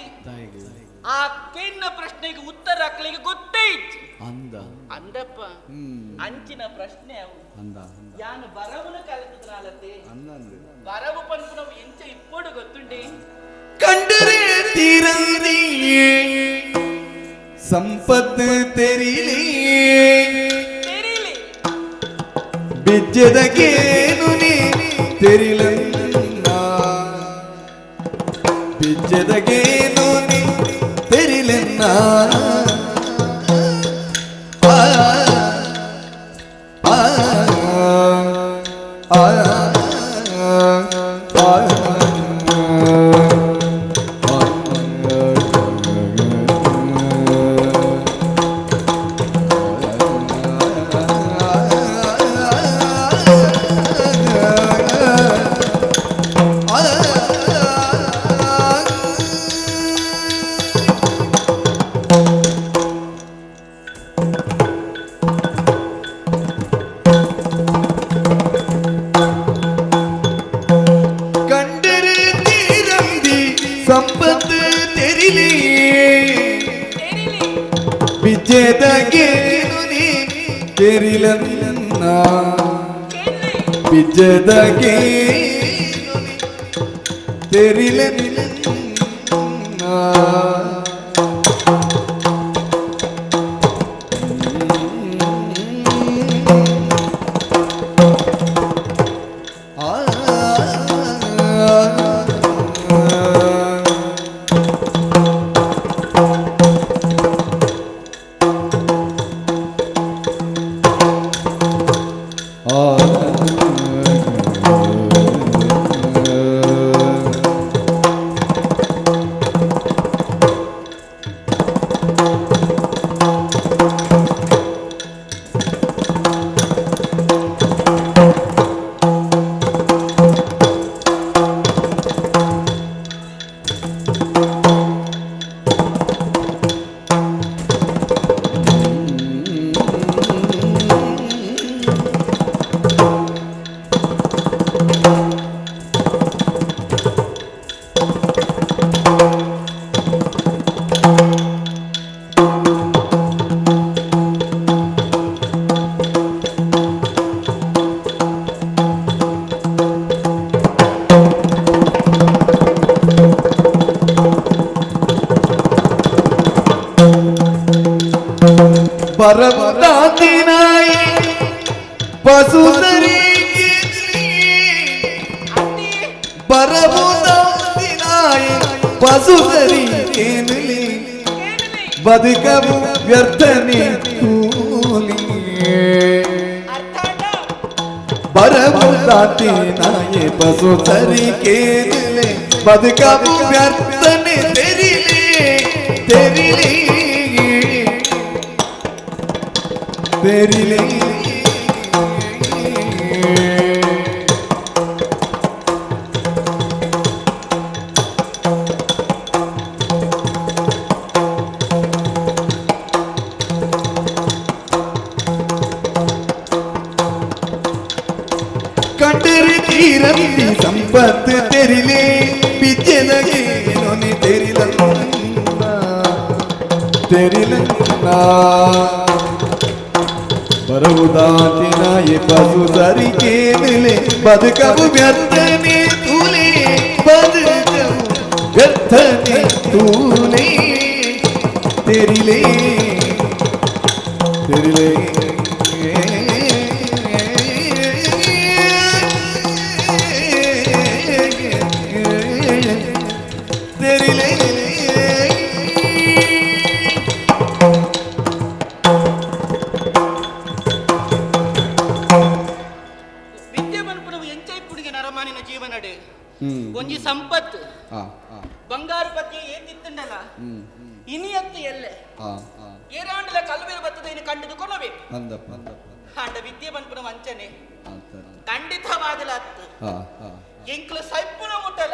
ಆ ಕೇನ್ನ ಪ್ರಶ್ನೆಗೆ ಉತ್ತರ ಹಾಕ್ಲಿಕ್ಕೆ ಗೊತ್ತೇ ಇತ್ತು ಅಂದಪ್ಪ ಅಂಚಿನ ಪ್ರಶ್ನೆ ಅವು ಯಾನು ಬರವನ ಕಲಿತದ್ರಾಲತ್ತೆ ಬರವು ಪಂಪು ನಾವು ಎಂಚ ಇಪ್ಪೋಡು ಗೊತ್ತುಂಡೆ ಕಂಡರೆ ತೀರಂದಿ ಸಂಪತ್ತು ತೆರಿಲಿ ಬಿಜ್ಜದಗೇನು ನೀ ತೆರಿಲನ್ನ ಬಿಜ್ಜದಗೇನು ನೀ ತೆರಿಲನ್ನ ಸಂಪತ್ತು ತೆರಿಲಿ ಬಿಜ್ಜದಗೇನು ನೀ ತೆರಿಲನ್ನ ಬಿಜ್ಜದಗೇನು ನೀ ತೆರಿಲನ್ನ ಬರಬುದಾತಿನಾಯಿ ಪಸುಸರಿ ಬರಬುದಾತಿನಾಯಿ ಪಸುಸರಿ ಕೇನಲಿ ಬದುಕವು ವ್ಯರ್ಥನೆ ಕೂಲಿ ಬರಬುದಾತಿನಾಯಿ ಪಸುಸರಿ ಕೇನಲಿ ಬದುಕವು ವ್ಯರ್ಥನೆ ತೆರಿಲೆ ತೆರಿಲೆ ತೆರಿಲೆ ಕಂಡರೆ ತೀರಂತಿ ಸಂಪತ್ತು ತೆರಿಲೆ ಬಿಚ್ಚೆದಗೆ ನೊನೆ ತೆರಿಲನ್ನ ತೆರಿಲನ್ನ ಬರುವುದಾತಿನಾಯಿ ಪಸು ಸರಿಗೆ ನೆಲೆ ಬದುಕವು ವ್ಯರ್ಥನೆ ತೂಲೆ ಬದುಕವು ವ್ಯರ್ಥನೆ ತೂಲೆ ತೆರಿಲೆ ತೆರಿಲೆ ತೆರಿಲೆ ಒಂಜಿ ಸಂಪತ್ತು ಬಂಗಾರ ಬಗ್ಗೆ ಏತಿತ್ತಂಡಲ್ಲ ಇನಿಯತ್ತು ಎಲ್ಲೆ ಏರಾಂಡಲ ಕಲ್ವೇರು ಬತ್ತದ ಇನ್ನು ಕಂಡದು ಕೊನಬೇಕು ಅಂಡ ವಿದ್ಯೆ ಬಂದ್ಪುನ ವಂಚನೆ ಖಂಡಿತವಾದಲ ಅತ್ತು ಎಂಕಲ ಸೈಪುನ ಮುಟ್ಟಲ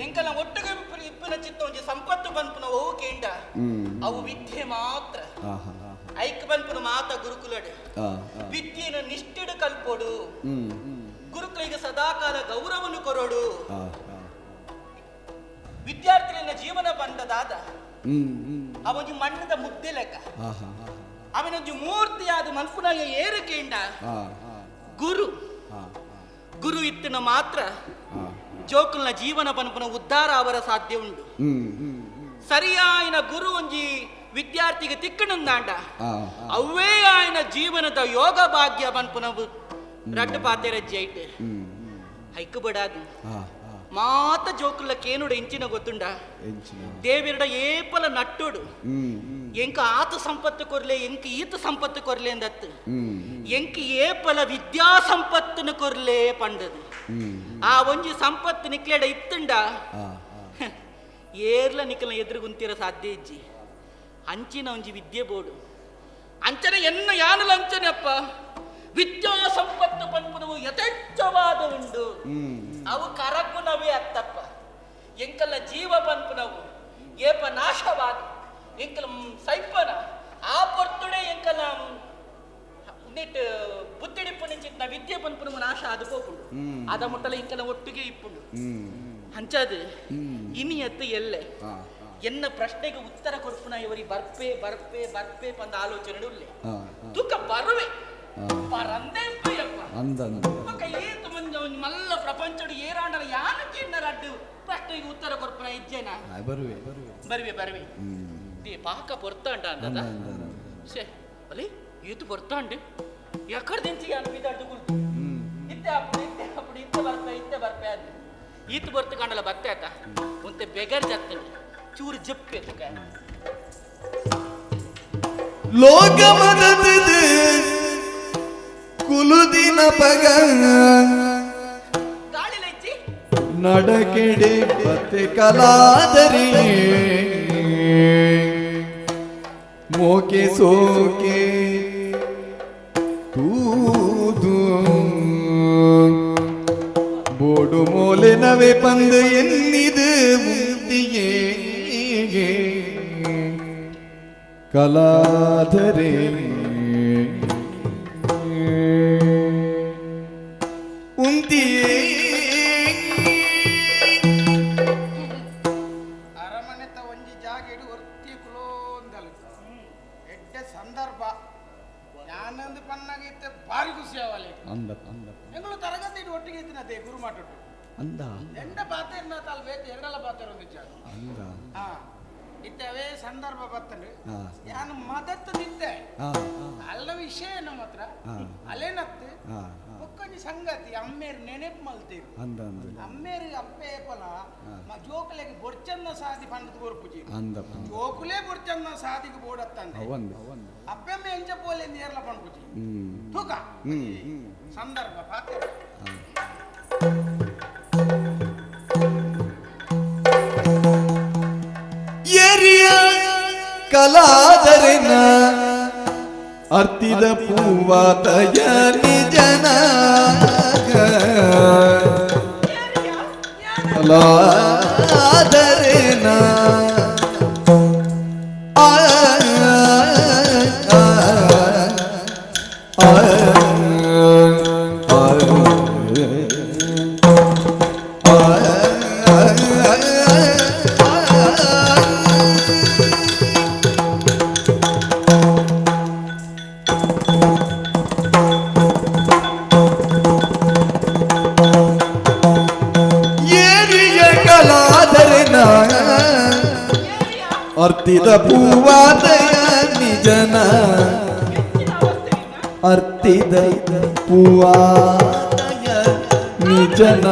ಎಂಕಲ ಒಟ್ಟಿಗೆ ಇಪ್ಪನ ಚಿತ್ತ ಒಂಜಿ ಸಂಪತ್ತು ಬಂದ್ಪುನ ಓವು ಕೇಂಡ ಅವು ವಿದ್ಯೆ ಮಾತ್ರ ಐಕ್ ಬಂದ್ಪುನ ಮಾತ ಗುರುಕುಲಡು ವಿದ್ಯೆನ ನಿಷ್ಠಿಡು ಕಲ್ಪೋಡು ಗುರುಕುಲಿಗೆ ಸದಾಕಾಲ ಗೌರವವನ್ನು ಕೊರೋಡು ವಿದ್ಯಾರ್ಥಿಗಳ ಜೀವನ ಬಂದದಾದ ಅವನಿಗೆ ಮಣ್ಣದ ಮುದ್ದೆ ಲೆಕ್ಕ ಅವನೊಂದು ಮೂರ್ತಿಯಾದ ಮಲ್ಪುನಾಗ ಏರಿಕೆಯಿಂದ ಗುರು ಗುರು ಇತ್ತಿನ ಮಾತ್ರ ಜೋಕುಲ್ನ ಜೀವನ ಪನ್ಪುನ ಉದ್ಧಾರ ಅವರ ಸಾಧ್ಯ ಉಂಟು ಸರಿಯಾಯಿನ ಗುರು ಒಂಜಿ ವಿದ್ಯಾರ್ಥಿಗೆ ತಿಕ್ಕಣಂದಾಂಡ ಅವೇ ಆಯ್ನ ಜೀವನದ ಯೋಗ ಭಾಗ್ಯ ಪನ್ಪುನ ರಡ್ಡು ಪಾತೆ ರಜ್ಜೆ ಐತೆ ಹೈಕು ಬಡಾದು ಮಾತ ಜೋಕುಲ್ಲ ಕೇನುಡ ಎಂಚಿನ ಗೊತ್ತುಂಡ ದೇವಿರಡ ಏಪಲ ನಟ್ಟೋಡು ಎಂಕ ಆತ ಸಂಪತ್ತು ಕೊರ್ಲೆ ಎಂಕ ಈತ ಸಂಪತ್ತು ಕೊರ್ಲೆ ಅಂದತ್ತು ಎಂಕ ಏಪಲ ವಿದ್ಯಾ ಸಂಪತ್ತನ್ನು ಕೊರ್ಲೆ ಪಂಡದು ಆ ಒಂಜಿ ಸಂಪತ್ತು ನಿಕ್ಲೇಡ ಇತ್ತುಂಡ ಏರ್ಲ ನಿಕಲ್ನ ಎದುರುಗುಂತಿರ ಸಾಧ್ಯ ಇಜ್ಜಿ ಅಂಚಿನ ಒಂಜಿ ವಿದ್ಯೆ ಬೋಡು ಅಂಚನೆ ಎನ್ನ ಯಾನಲ ಅಂಚನೆ ಅಪ್ಪ ವಿದ್ಯಾ ಸಂಪತ್ತು ಪನ್ಪುನವು ಯಥೇಚ್ಛವಾದ ಉಂಡು ಅವು ಕರಗುನವೇ ಅತ್ತಪ್ಪ ಎಂಕಲ್ಲ ಜೀವ ಪನ್ಪುನವು ಏಪ ನಾಶವಾದ ಎಂಕಲ ಸೈಪನ ಆ ಪೊರ್ತುಡೆ ಎಂಕಲ ನಿಟ್ ಬುತ್ತಿಡಿಪ್ಪು ನಿಂಚಿನ ವಿದ್ಯೆ ಪನ್ಪುನವು ನಾಶ ಅದು ಹೋಗುಂಡು ಅದ ಮುಟ್ಟಲ ಎಂಕಲ ಒಟ್ಟಿಗೆ ಇಪ್ಪುಂಡು ಹಂಚದು ಇನಿಯತ್ತು ಎಲ್ಲೆ ಎನ್ನ ಪ್ರಶ್ನೆಗೆ ಉತ್ತರ ಕೊಡ್ಪುನ ಇವರಿ ಬರ್ಪೆ ಬರ್ಪೆ ಬರ್ಪೆ ಪಂದ ಆಲೋಚನೆ ಉಳ್ಳೆ ದುಃಖ ಬರುವೆ ಮಲ್ಲ ಪ್ರಪಂಚಡು ಏರಾಂಡಲ ಯಾನಕ್ಕೆ ರಡ್ಡು ಪ್ರಶ್ನೆಗೆ ಉತ್ತರ ಕೊರ್ಪುನ ಇಜ್ಜೇನ ಬರ್ವೆ ಬರ್ವೆ ಪಾಕ ಪೊರ್ತಾಂಡ ಅಂದದ ಶೇ ಅಲೆ ಈತು ಪೊರ್ತಾಂಡೆ ಎಕ್ಕಡ್ದಿಂಚಿ ಯಾನು ಬಿದಡ್ಡು ಗುಲ್ತು ಇತ್ತೆ ಅಪ್ಪು ಇತ್ತೆ ಬರ್ಪೆ ಅದು ಈತು ಬರ್ತು ಕಂಡಲ ಬತ್ತೆ ಆತ ಒಂತೆ ಬೆಗರ್ ಜತ್ತನೆ ಚೂರು ಜಪ್ಪೆ ಲೋಕಮನದ ಕುಲುದಿನ ಪಗ ನಡಕೆಡೆ ಪತ್ತೆ ಕಲಾದರಿ ಮೋಕೆ ಸೋಕೆ ತೂದು ಬೋಡು ಮೋಲೆ ನವೆ ಪಂದ ಎನ್ನಿದು ಮುಕ್ತಿಯೇ ಕಲಾಧರೆ ಉಂತಿಯೇ ಅರಮನೆತ ಒಂಜಿ ಜಾಗೆಡು ಒರ್ತಿ ಕುಲೋಂದಲು ಎಡ್ಡೆ ಸಂದರ್ಭ ಯಾನಂದು ಪನ್ನಾಗ ಇತ್ತೆ ಬಾರಿ ಖುಷಿ ಆವಲೆ ಎಂಗಳು ತರಗತಿ ಒಟ್ಟಿಗೆ ಇತ್ತಿನತೆ ಗುರು ಮಾಟು ಅಂದ ಎಂಡ ಪಾತೆರ್ನ ತಾಲ್ ಬೇತೆ ಎರಡಲ ಪಾತೆರ್ ಒಂದಿಚ್ಚ ಅಂದ ಇತ್ತವೇ ಸಂದರ್ಭ ಬರ್ತದೆ ಯಾನು ಮದತ್ತು ನಿಂತೆ ಅಲ್ಲ ವಿಷಯ ನಮ್ಮ ಹತ್ರ ಅಲ್ಲೇನತ್ತು ಒಕ್ಕೊಂದು ಸಂಗತಿ ಅಮ್ಮೇರು ನೆನೆಪು ಮಲ್ತೀರು ಅಮ್ಮೇರಿಗೆ ಅಪ್ಪೆ ಪಲ ಜೋಕಲೆಗೆ ಬೊಡ್ಚನ್ನ ಸಾದಿ ಪಂಡದ ಗೊರ್ಪುಜಿ ಜೋಕುಲೇ ಬೊಡ್ಚನ್ನ ಸಾದಿಗೆ ಬೋಡತ್ತಂದೆ ಅಪ್ಪೆಮ್ಮೆ ಎಂಚ ಪೋಲೆ ನೇರ್ಲ ಪಂಡ್ಪುಜಿ ತೂಕ ಸಂದರ್ಭ ಪಾತ್ರ ಏರಿಯ ಕಲಾದರೆನ ಅರ್ತಿದ ಪೂವಾತಯ ನಿಜನ ಕಲಾದರೆನ ಅರ್ತಿದ ಪೂವಾದಯ ನಿಜನ ಅರ್ತಿದ ಪೂವಾದಯ ನಿಜನ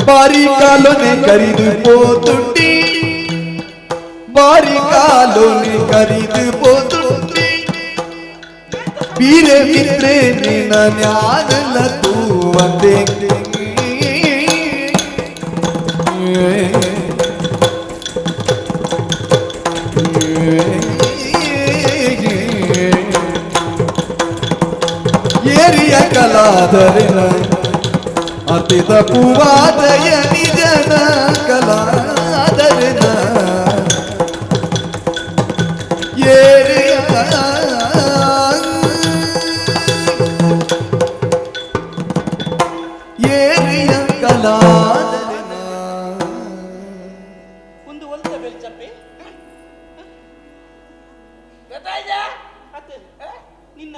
ಬಾರಿ ಕಾಲೋನೆ ಕರಿದು ಪೋತುಂಡಿ ಬಾರಿ ಕಾಲೋನೆ ಕರಿದು ಪೋತುಂಡಿ ಬೀರೆ ಮಿತ್ರೆ ನಿನ್ನ ನ್ಯಾನಲ ತೂ ಒಂದೇ ಏರಿಯ ಕಲಾದರೆನ ಅತಿದ ಪೂವಾದಯ ನಿಜನ ಕಲಾದರೆನ ಏರಿಯ ಏರಿಯ ಕಲಾದರೆನ ಒಂದು ಒಲ್ತ ಬೆಲ್ಚಪ್ಪೆ ಗೊತ್ತಾಯ್ತ ನಿನ್ನ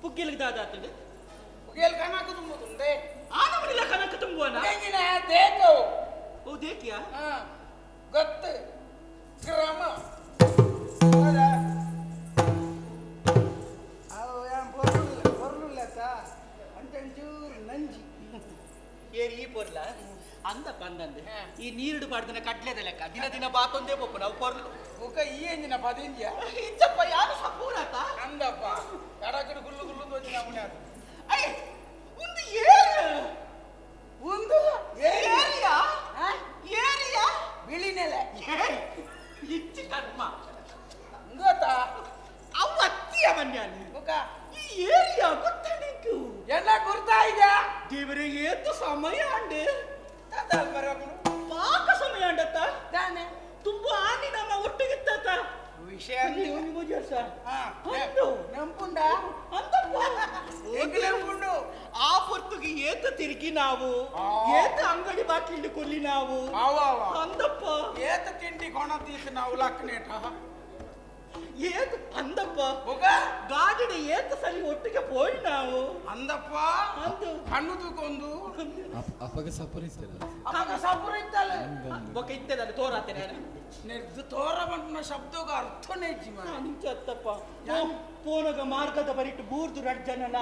ಪುಗ್ಗೆಲ್ಗೆ ದಾದಾತಂಡೆ ಪುಗ್ಗೆಲ್ ಕನಕ ತುಂಬುತ್ತಂದೆ ಆನವನಿಲ್ಲ ಕನಕ ತುಂಬುವನ ಎಂಗಿನ ದೇಕು ಓ ದೇಕಿಯಾ ಗೊತ್ತು ಕ್ರಮ ಅವು ಯಾನ್ பொருளுள்ளತ ಅಂಚಂಚೂರು ನಂಜಿ ಏರಿ ಈ ಪೊರ್ಲ ಅಂದ ಪಂದಂದೆ ಈ ನೀರುಡು ಪಾಡ್ದನ ಕಟ್ಲೆದ ಲೆಕ್ಕ ದಿನ ದಿನ ಬಾತೊಂದೇ ಬೋಪು ನಾವು ಪೊರ್ಲು ಒಕ್ಕ ಈ ಎಂಜಿನ ಪದಿಂದ್ಯಾ ಇಂಚಪ್ಪ ಯಾರು ಸಪೂರತ ಅಂದಪ್ಪ ಎಡಕಡೆ ಗುಲ್ಲು ಗುಲ್ಲು ತೋಚಿನ ಅವನೇ ಅದು ಅಯ್ಯ ಒಂದು ಏರು ಒಂದು ಏರಿಯಾ ಏರಿಯಾ ಬಿಳಿ ನೆಲೆ ಇಚ್ಚಿ ಕರ್ಮ ಗೊತ್ತಾ ಅವು ಅತ್ತಿಯ ಮನ್ಯಾನಿ ಒಕ್ಕ ಈ ಏರಿಯಾ ಗೊತ್ತ ನಿಂಕು ಎಲ್ಲ ಗುರ್ತಾ ಇದೆ ದೇವರೇ ಏತು ಸಮಯ ಅಂಡೆ ತಾತಾಲ್ ಬರಬರು ಪಾಕ ಸಮಯ ಅಂಡತ್ತ ತಾನೆ ತುಂಬಾ ಆನಿ ನಮ್ಮ ಒಟ್ಟಿಗಿತ್ತ ವಿಷಯ ನೆಂಪುಂಡ ನೆಂಪುಂಡು ಆ ಪೊರ್ತುಗೆ ಏತ ತಿರುಗಿ ನಾವು ಏತ ಅಂಗಡಿ ಬಾಕಿಂಡು ಕೊಲ್ಲಿ ನಾವು ಅಂದಪ್ಪ ಏತ ತಿಂಡಿ ಕೊಣ ತೀಸಿ ನಾವು ಲಕ್ಕನೇಟ ಏತ ಅಂದಪ್ಪ ಗಾಡಿನ ಏತ ಸರಿ ಒಟ್ಟಿಗೆ ಪೋಯಿ ನಾವು ಅಂದಪ್ಪ ಕಣ್ಣು ತೂಕೊಂದು ಅಪ್ಪಗೆ ಸಪುರಿಸ್ತಲ್ಲ ಅಪ್ಪಗೆ ಸಪುರಿಸ್ತಲ್ಲ ಬೊಕ್ಕ ಇತ್ತದ ತೋರಾತೆ ನಾನು ನಿರ್ದು ತೋರ ಬಂದ ಶಬ್ದಗ ಅರ್ಥನೇ ಜೀವ ನಿಂಚತ್ತಪ್ಪ ಪೋನಗ ಮಾರ್ಗದ ಬರಿಟ್ಟು ಬೂರ್ದು ರಡ್ಜನಲ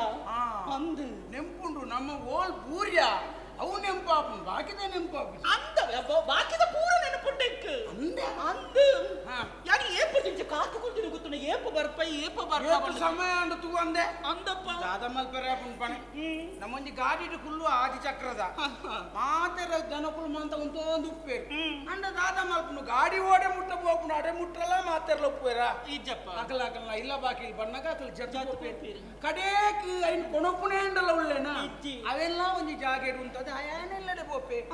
ಅಂದು ನೆಂಪುಂಡು ನಮ್ಮ ಓಲ್ ಬೂರ್ಯ ಅವು ನೆಂಪಾಪು ಬಾಕಿದ ನೆಂಪಾಪು ಅಂದ ಬಾಕಿದ ಪೂರ ನೆನಪುಂಡೆಕ್ ಅಂದೆ ಅಂದು ಯಾನಿ ಏಪ ದಿಂಚ ಕಾಕು ಕುಂತಿನ ಗುತ್ತನ ಏಪ ಬರ್ಪೈ ಏಪ ಬರ್ಪ ಸಮಯ ಅಂಡು ತೂ ಅಂದೆ ಅಂದಪ್ಪ ದಾದ ಮಲ್ಪರೆ ಆಪುನ್ ಪಣೆ ನಮ್ಮೊಂಜಿ ಗಾಡಿಡು ಕುಲ್ಲು ಆದಿ ಚಕ್ರದ ಮಾತೆರ ಜನಕುಲು ಮಂತ ಒಂದು ಉಪ್ಪೇರು ಅಂಡ ದಾದ ಮಲ್ಪನು ಗಾಡಿ ಓಡೆ ಮುಟ್ಟ ಹೋಗ್ನು ಅಡೆ ಮುಟ್ಟಲ್ಲ ಮಾತೆರ್ಲ ಉಪ್ಪೇರ ಈಜಪ್ಪ ಅಕಲ ಅಕಲ ಇಲ್ಲ ಬಾಕಿ ಬಣ್ಣಗ ಅಕಲ ಜತ್ತು ಕಡೇಕ್ ಐನ್ ಕೊಣಪುಣೆ ಅಂಡಲ್ಲ ಉಳ್ಳೇನ ಅವೆಲ್ಲ ಒಂಜಿ ಜಾಗೇಡು ಅಂತ ಆಯಾನೆಲ್ಲಡೆ ಬೋಪೆ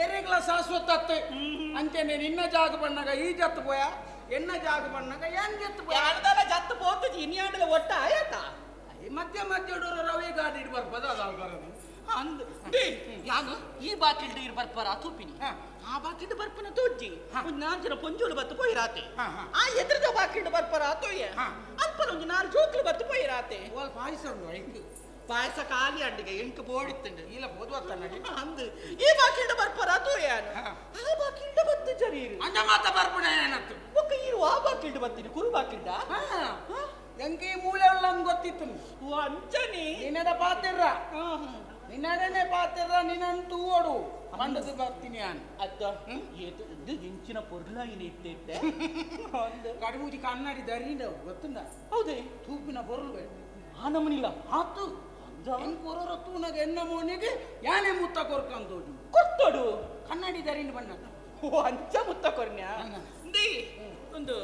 ಏರೆಗ್ಲ ಶಾಶ್ವತ ಅಂಚೆನೆ ನಿನ್ನ ಜಾಗ ಬಣ್ಣಗ ಈ ಜತ್ತು ಪೋಯ ಎನ್ನ ಜಾಗ ಬಣ್ಣಗ ಏನ್ ಜತ್ತು ಪೋಯ ಅರ್ಧಲ ಜತ್ತು ಪೋತು ಇನಿಯಾಡಲ ಒಟ್ಟ ಆಯತ ಮಧ್ಯ ಮಧ್ಯ ರವಿ ಗಾಡಿ ಇಡ್ ಬರ್ಬೋದು ಅದಾಲ್ ಬರೋದು ಅಂದ್ ಯಾನು ಈ ಬಾಕಿಲ್ ಡೀರ್ ಬರ್ಪರ ತೂಪಿನಿ ಆ ಬಾಕಿಲ್ ಬರ್ಪನ ತೋಜ್ಜಿ ನಾಲ್ ಜನ ಪೊಂಜೋಲು ಬತ್ತು ಪೋಯಿರಾತೆ ಆ ಎದುರದ ಬಾಕಿಲ್ ಬರ್ಪರ ತೋಯ್ಯ ಅಲ್ಪನ ಒಂದು ನಾಲ್ ಜೋಕ್ಲು ಬತ್ತು ಪೋಯಿರಾತೆ ಓಲ್ ಪಾಯಿಸ ಉಂಡು ಐದು ಪಾಯಸ ಖಾಲಿ ಅಂಡಿಗೆ ಎಂಟು ಬೋಡಿತ್ತಂಡು ಇಲ್ಲ ಬೋದು ಅತ್ತಣ್ಣಿ ಅಂದು ಈ ಬಾಕಿಂಡ ಬರ್ಪರ ಅದು ಯಾನು ಆ ಬಾಕಿಂಡ ಬತ್ತು ಜರೀರು ಅಂಜ ಮಾತ ಬರ್ಪುಣ ಏನತ್ತು ಒಕ್ಕ ಇರು ಆ ಬಾಕಿಂಡ ಬತ್ತೀನಿ ಕುರು ಬಾಕಿಂಡ ಎಂಕಿ ಮೂಲೆ ಉಳ್ಳ ಗೊತ್ತಿತ್ತು ಓ ಅಂಚನಿ ನಿನ್ನದ ಪಾತಿರ್ರ ನಿನ್ನಡನೆ ಪಾತಿರ್ರ ನಿನ್ನಂತೂ ಓಡು ಮಂಡದು ಬರ್ತೀನಿ ನಾನು ಅತ್ತ ಇದು ಇಂಚಿನ ಪೊರ್ಲ ಏನು ಇಟ್ಟಿದ್ದೆ ಕಡಿಮೂಜಿ ಕನ್ನಡಿ ದರಿಂದ ಗೊತ್ತುಂಡ ಹೌದೇ ತೂಪಿನ ಪೊರ್ಲು ಬೇಡ ಆ ನಮ್ಮನಿಲ್ಲ ಆತು ಪೊರರ ತೂನಗ ಎನ್ನ ಮೋನಿಗೆ ಯಾನೇ ಮುತ್ತ ಕೊರ್ಕಂತೋಡು ಕೊತ್ತೋಡು ಕನ್ನಡಿ ದರಿಂದ ಬಣ್ಣ ಓ ಅಂಚ ಮುತ್ತ ಕೊರ್ನ್ಯ ಒಂದು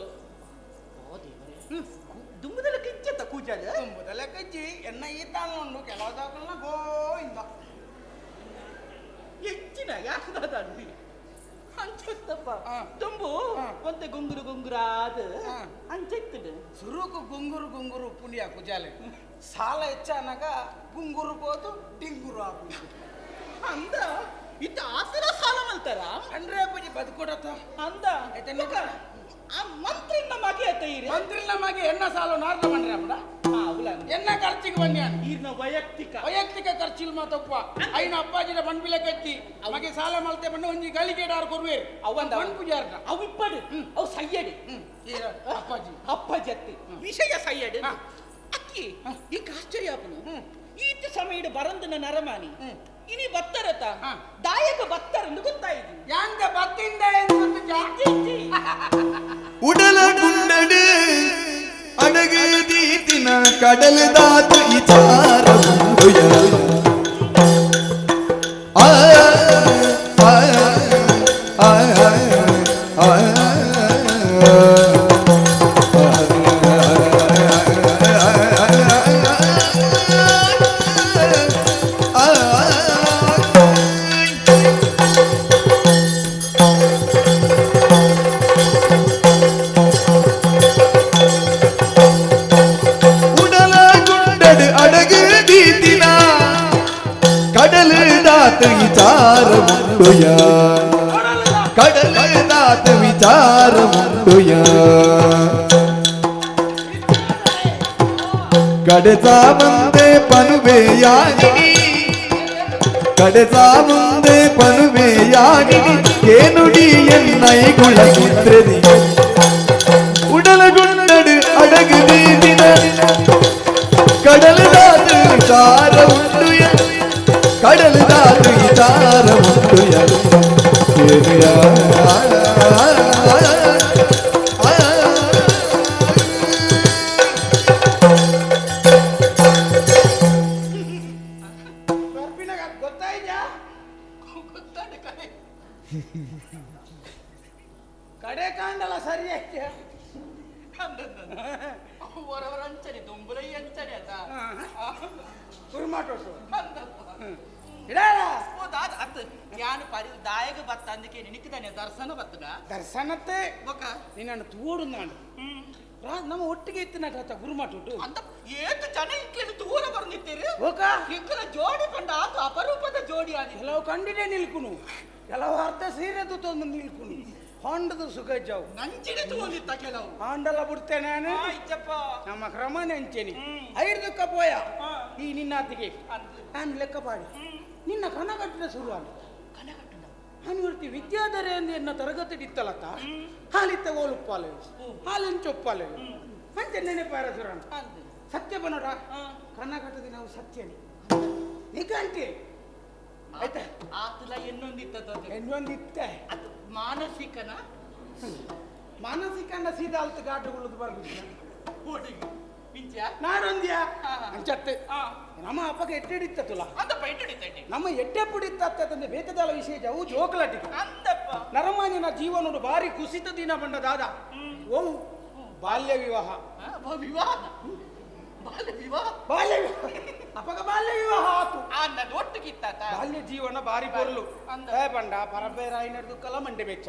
ಓ ದೇವರೇ ದುಂಬುದಲ್ಲ ಕಿಚ್ಚತ್ತ ಕೂಜಾದ ದುಂಬುದಲ್ಲ ಕಜ್ಜಿ ಎನ್ನ ಈತಾನ ಉಂಡು ಕೆಲವದಾಗಲ್ಲ ಗೋಯಿಂದ ಹೆಚ್ಚಿನ ಯಾಕದಾದ ಅಂಚತ್ತಪ್ಪ ದುಂಬು ಒಂತೆ ಗುಂಗುರು ಗುಂಗುರಾದ ಅಂಚೆತ್ತದು ಸುರುಕು ಗುಂಗುರು ಗುಂಗುರು ಪುಣ್ಯ ಕುಜಾಲೆ ಸಾಲ ಹೆಚ್ಚಾನಾಗ ಗುಂಗುರು ಹೋದು ಡಿಂಗುರು ಆಗುದು ಅಂದ ಇತ್ತ ಆತರ ಸಾಲ ಮಲ್ತಾರ ಅಂದ್ರೆ ಪೂಜಿ ಬದುಕೊಡತ್ತ ಅಂದ ಆ ಮಂತ್ರಿನ ಮಗೆ ಅತ್ತೈರಿ ಮಂತ್ರಿನ ಮಗೆ ಎನ್ನ ಸಾಲ ನಾರ್ದ ಬಂದ್ರೆ ಅಪ್ಪಡ ಎನ್ನ ಖರ್ಚಿಗೆ ಬನ್ಯಾನ ಈರ್ನ ವೈಯಕ್ತಿಕ ಖರ್ಚಿಲ್ ಮಾತಪ್ಪ ಐನ ಅಪ್ಪಾಜಿನ ಬಂಡ್ಬಿಲೆ ಕಟ್ಟಿ ಮಗೆ ಸಾಲ ಮಲ್ತೆ ಬಂದು ಒಂಜಿ ಗಳಿಗೆಡಾರ್ ಕೊರುವೆ ಅವಂದ ಬಂಡ್ಪುಜಾರ್ನ ಅವು ಇಪ್ಪಡು ಅವು ಸಯ್ಯಡಿ ಅಪ್ಪಾಜಿ ಅತ್ತಿ ವಿಷಯ ಸಯ್ಯಡಿ ಅಕ್ಕಿ ಈ ಆಶ್ಚರ್ಯಾಪನು ಈತ ಸಮಯದ ಬರಂದನ ನರಮಾನಿ ಇನಿ ಬತ್ತರತ ದಾಯಕ ಬತ್ತರಂದು ಗೊತ್ತಾಯಿತು ಯಾಂಗ ಬತ್ತಿಂದ உடல குண்டடு அடகு தீத்தின கடல் தாத்து இச்சாரம் ವಿಚಾರಮುಂಡುಯ ಕಡಲದಾತ ವಿಚಾರಮುಂಡುಯ ಕಡೆಸಾ ಮುಂದೆ ಪನುವೆಯಾಗಿನಿ ಕಡೆಸಾ ಮುಂದೆ ಪನುವೆಯಾಗಿನಿ ಕೇನುಡಿ ಎನ್ನೈಗುಳ ಮುದ್ರದಿ ಉಡಲಗುಂಡಡು ಅಡಗು ನೀದಿನ ಕಡಲದಾತ ವಿಚಾರಮುಂಡುಯ ಕಡಲದಾತ ವಿಚಾರಮುಂಡುಯ ಕಡೆ ಕಾಂಡಲ ಸರಿ ಅಂಚನೆ ದುಂಬುಲೈ ಅಂಚನೆ ಅದ ಕುರುಮಾಟೋಟು ಯಾನು ಪರಿ ದಾಯಗ ಬತ್ತ ಅಂದಕ್ಕೆ ನಿನಕಿದಾನೆ ದರ್ಶನ ಬತ್ತಗ ದರ್ಶನತ್ತೆ ನಿನ್ನನ್ನು ತೂಡು ನಾನು ನಮ್ಮ ಒಟ್ಟಿಗೆ ಇತ್ತಿನ ಗುರುಮಾಟೋಟು ಅಂತ ಏತು ಜನ ಇಕ್ಕಿನ ದೂರ ಬರ್ನಿತ್ತೀರಿ ಇಕ್ಕಲ ಜೋಡಿ ಕಂಡ ಆತು ಅಪರೂಪದ ಜೋಡಿ ಆದಿ ಕೆಲವು ಕಂಡಿದೆ ನಿಲ್ಕುನು ಕೆಲವು ಅರ್ಧ ಸೀರೆದು ತಂದು ನಿಲ್ಕುನು ಹೊಂಡದ ಸುಖ ಜಾವು ನಂಚಿನ ತೂಲಿತ್ತ ಕೆಲವು ಹಾಂಡಲ ಬಿಡ್ತೇನೆ ನಾನು ನಮ್ಮ ಕ್ರಮ ನೆಂಚೇನಿ ಐದಕ್ಕ ಪೋಯ ಈ ನಿನ್ನಾತಿಗೆ ನಾನು ಲೆಕ್ಕ ಪಾಡಿ ನಿನ್ನ ಕನಗಟ್ಟಿನ ಶುರು ಆಗ ನಾನು ಹೇಳ್ತಿ ವಿದ್ಯಾಧರೆ ಅಂದು ಎನ್ನ ತರಗತಿ ಇತ್ತಲಕ್ಕ ಹಾಲಿತ್ತ ಓಲುಪ್ಪಾಲೆ ಹಾಲಿನ ಚೊಪ್ಪಾಲೆ ಅಂಚೆ ನೆನೆಪಾರ ಸುರ ಸತ್ಯ ಬನೋಡ ಕನ್ನಗಟ್ಟದಿ ನಾವು ಸತ್ಯನಿ ನಿಗಂಟಿ ಆಯ್ತಾ ಆತಲ ಇನ್ನೊಂದಿತ್ತ ಅದು ಮಾನಸಿಕನ ಮಾನಸಿಕಂಡ ಸೀದಾ ಅಲ್ತ ಗಾಟುಗಳದ್ದು ಬರ್ಬಿಟ್ಟು ನಾಡೊಂದ್ಯಾ ಅಂಚತ್ತೆ ನಮ್ಮ ಅಪ್ಪಗೆ ಎಟ್ಟೆಡಿತ್ತ ತುಲ ಅಂತ ಪೈಟಡಿತ್ತೆ ನಮ್ಮ ಎಟ್ಟೆ ಪುಡಿತ್ತಂದ್ರೆ ಬೇತದಾಲ ವಿಷಯ ಜಾವು ಜೋಕಲಾಟಿ ಅಂತಪ್ಪ ನರಮಾನಿನ ಜೀವನೋಡು ಭಾರಿ ಕುಸಿತ ದಿನ ಬಂಡ ದಾದ ಓ ಬಾಲ್ಯ ವಿವಾಹ ಬಾಲ್ಯ ವಿವಾಹ ಅಪ್ಪಗ ಬಾಲ್ಯ ವಿವಾಹ ಆತು ಒಟ್ಟಿಗಿತ್ತ ಬಾಲ್ಯ ಜೀವನ ಬಾರಿ ಪೊರ್ಲು ಬಂಡ ಪರಪೇರಾಯಿನರ್ದು ಕಲ ಮಂಡೆ ಬೆಚ್ಚ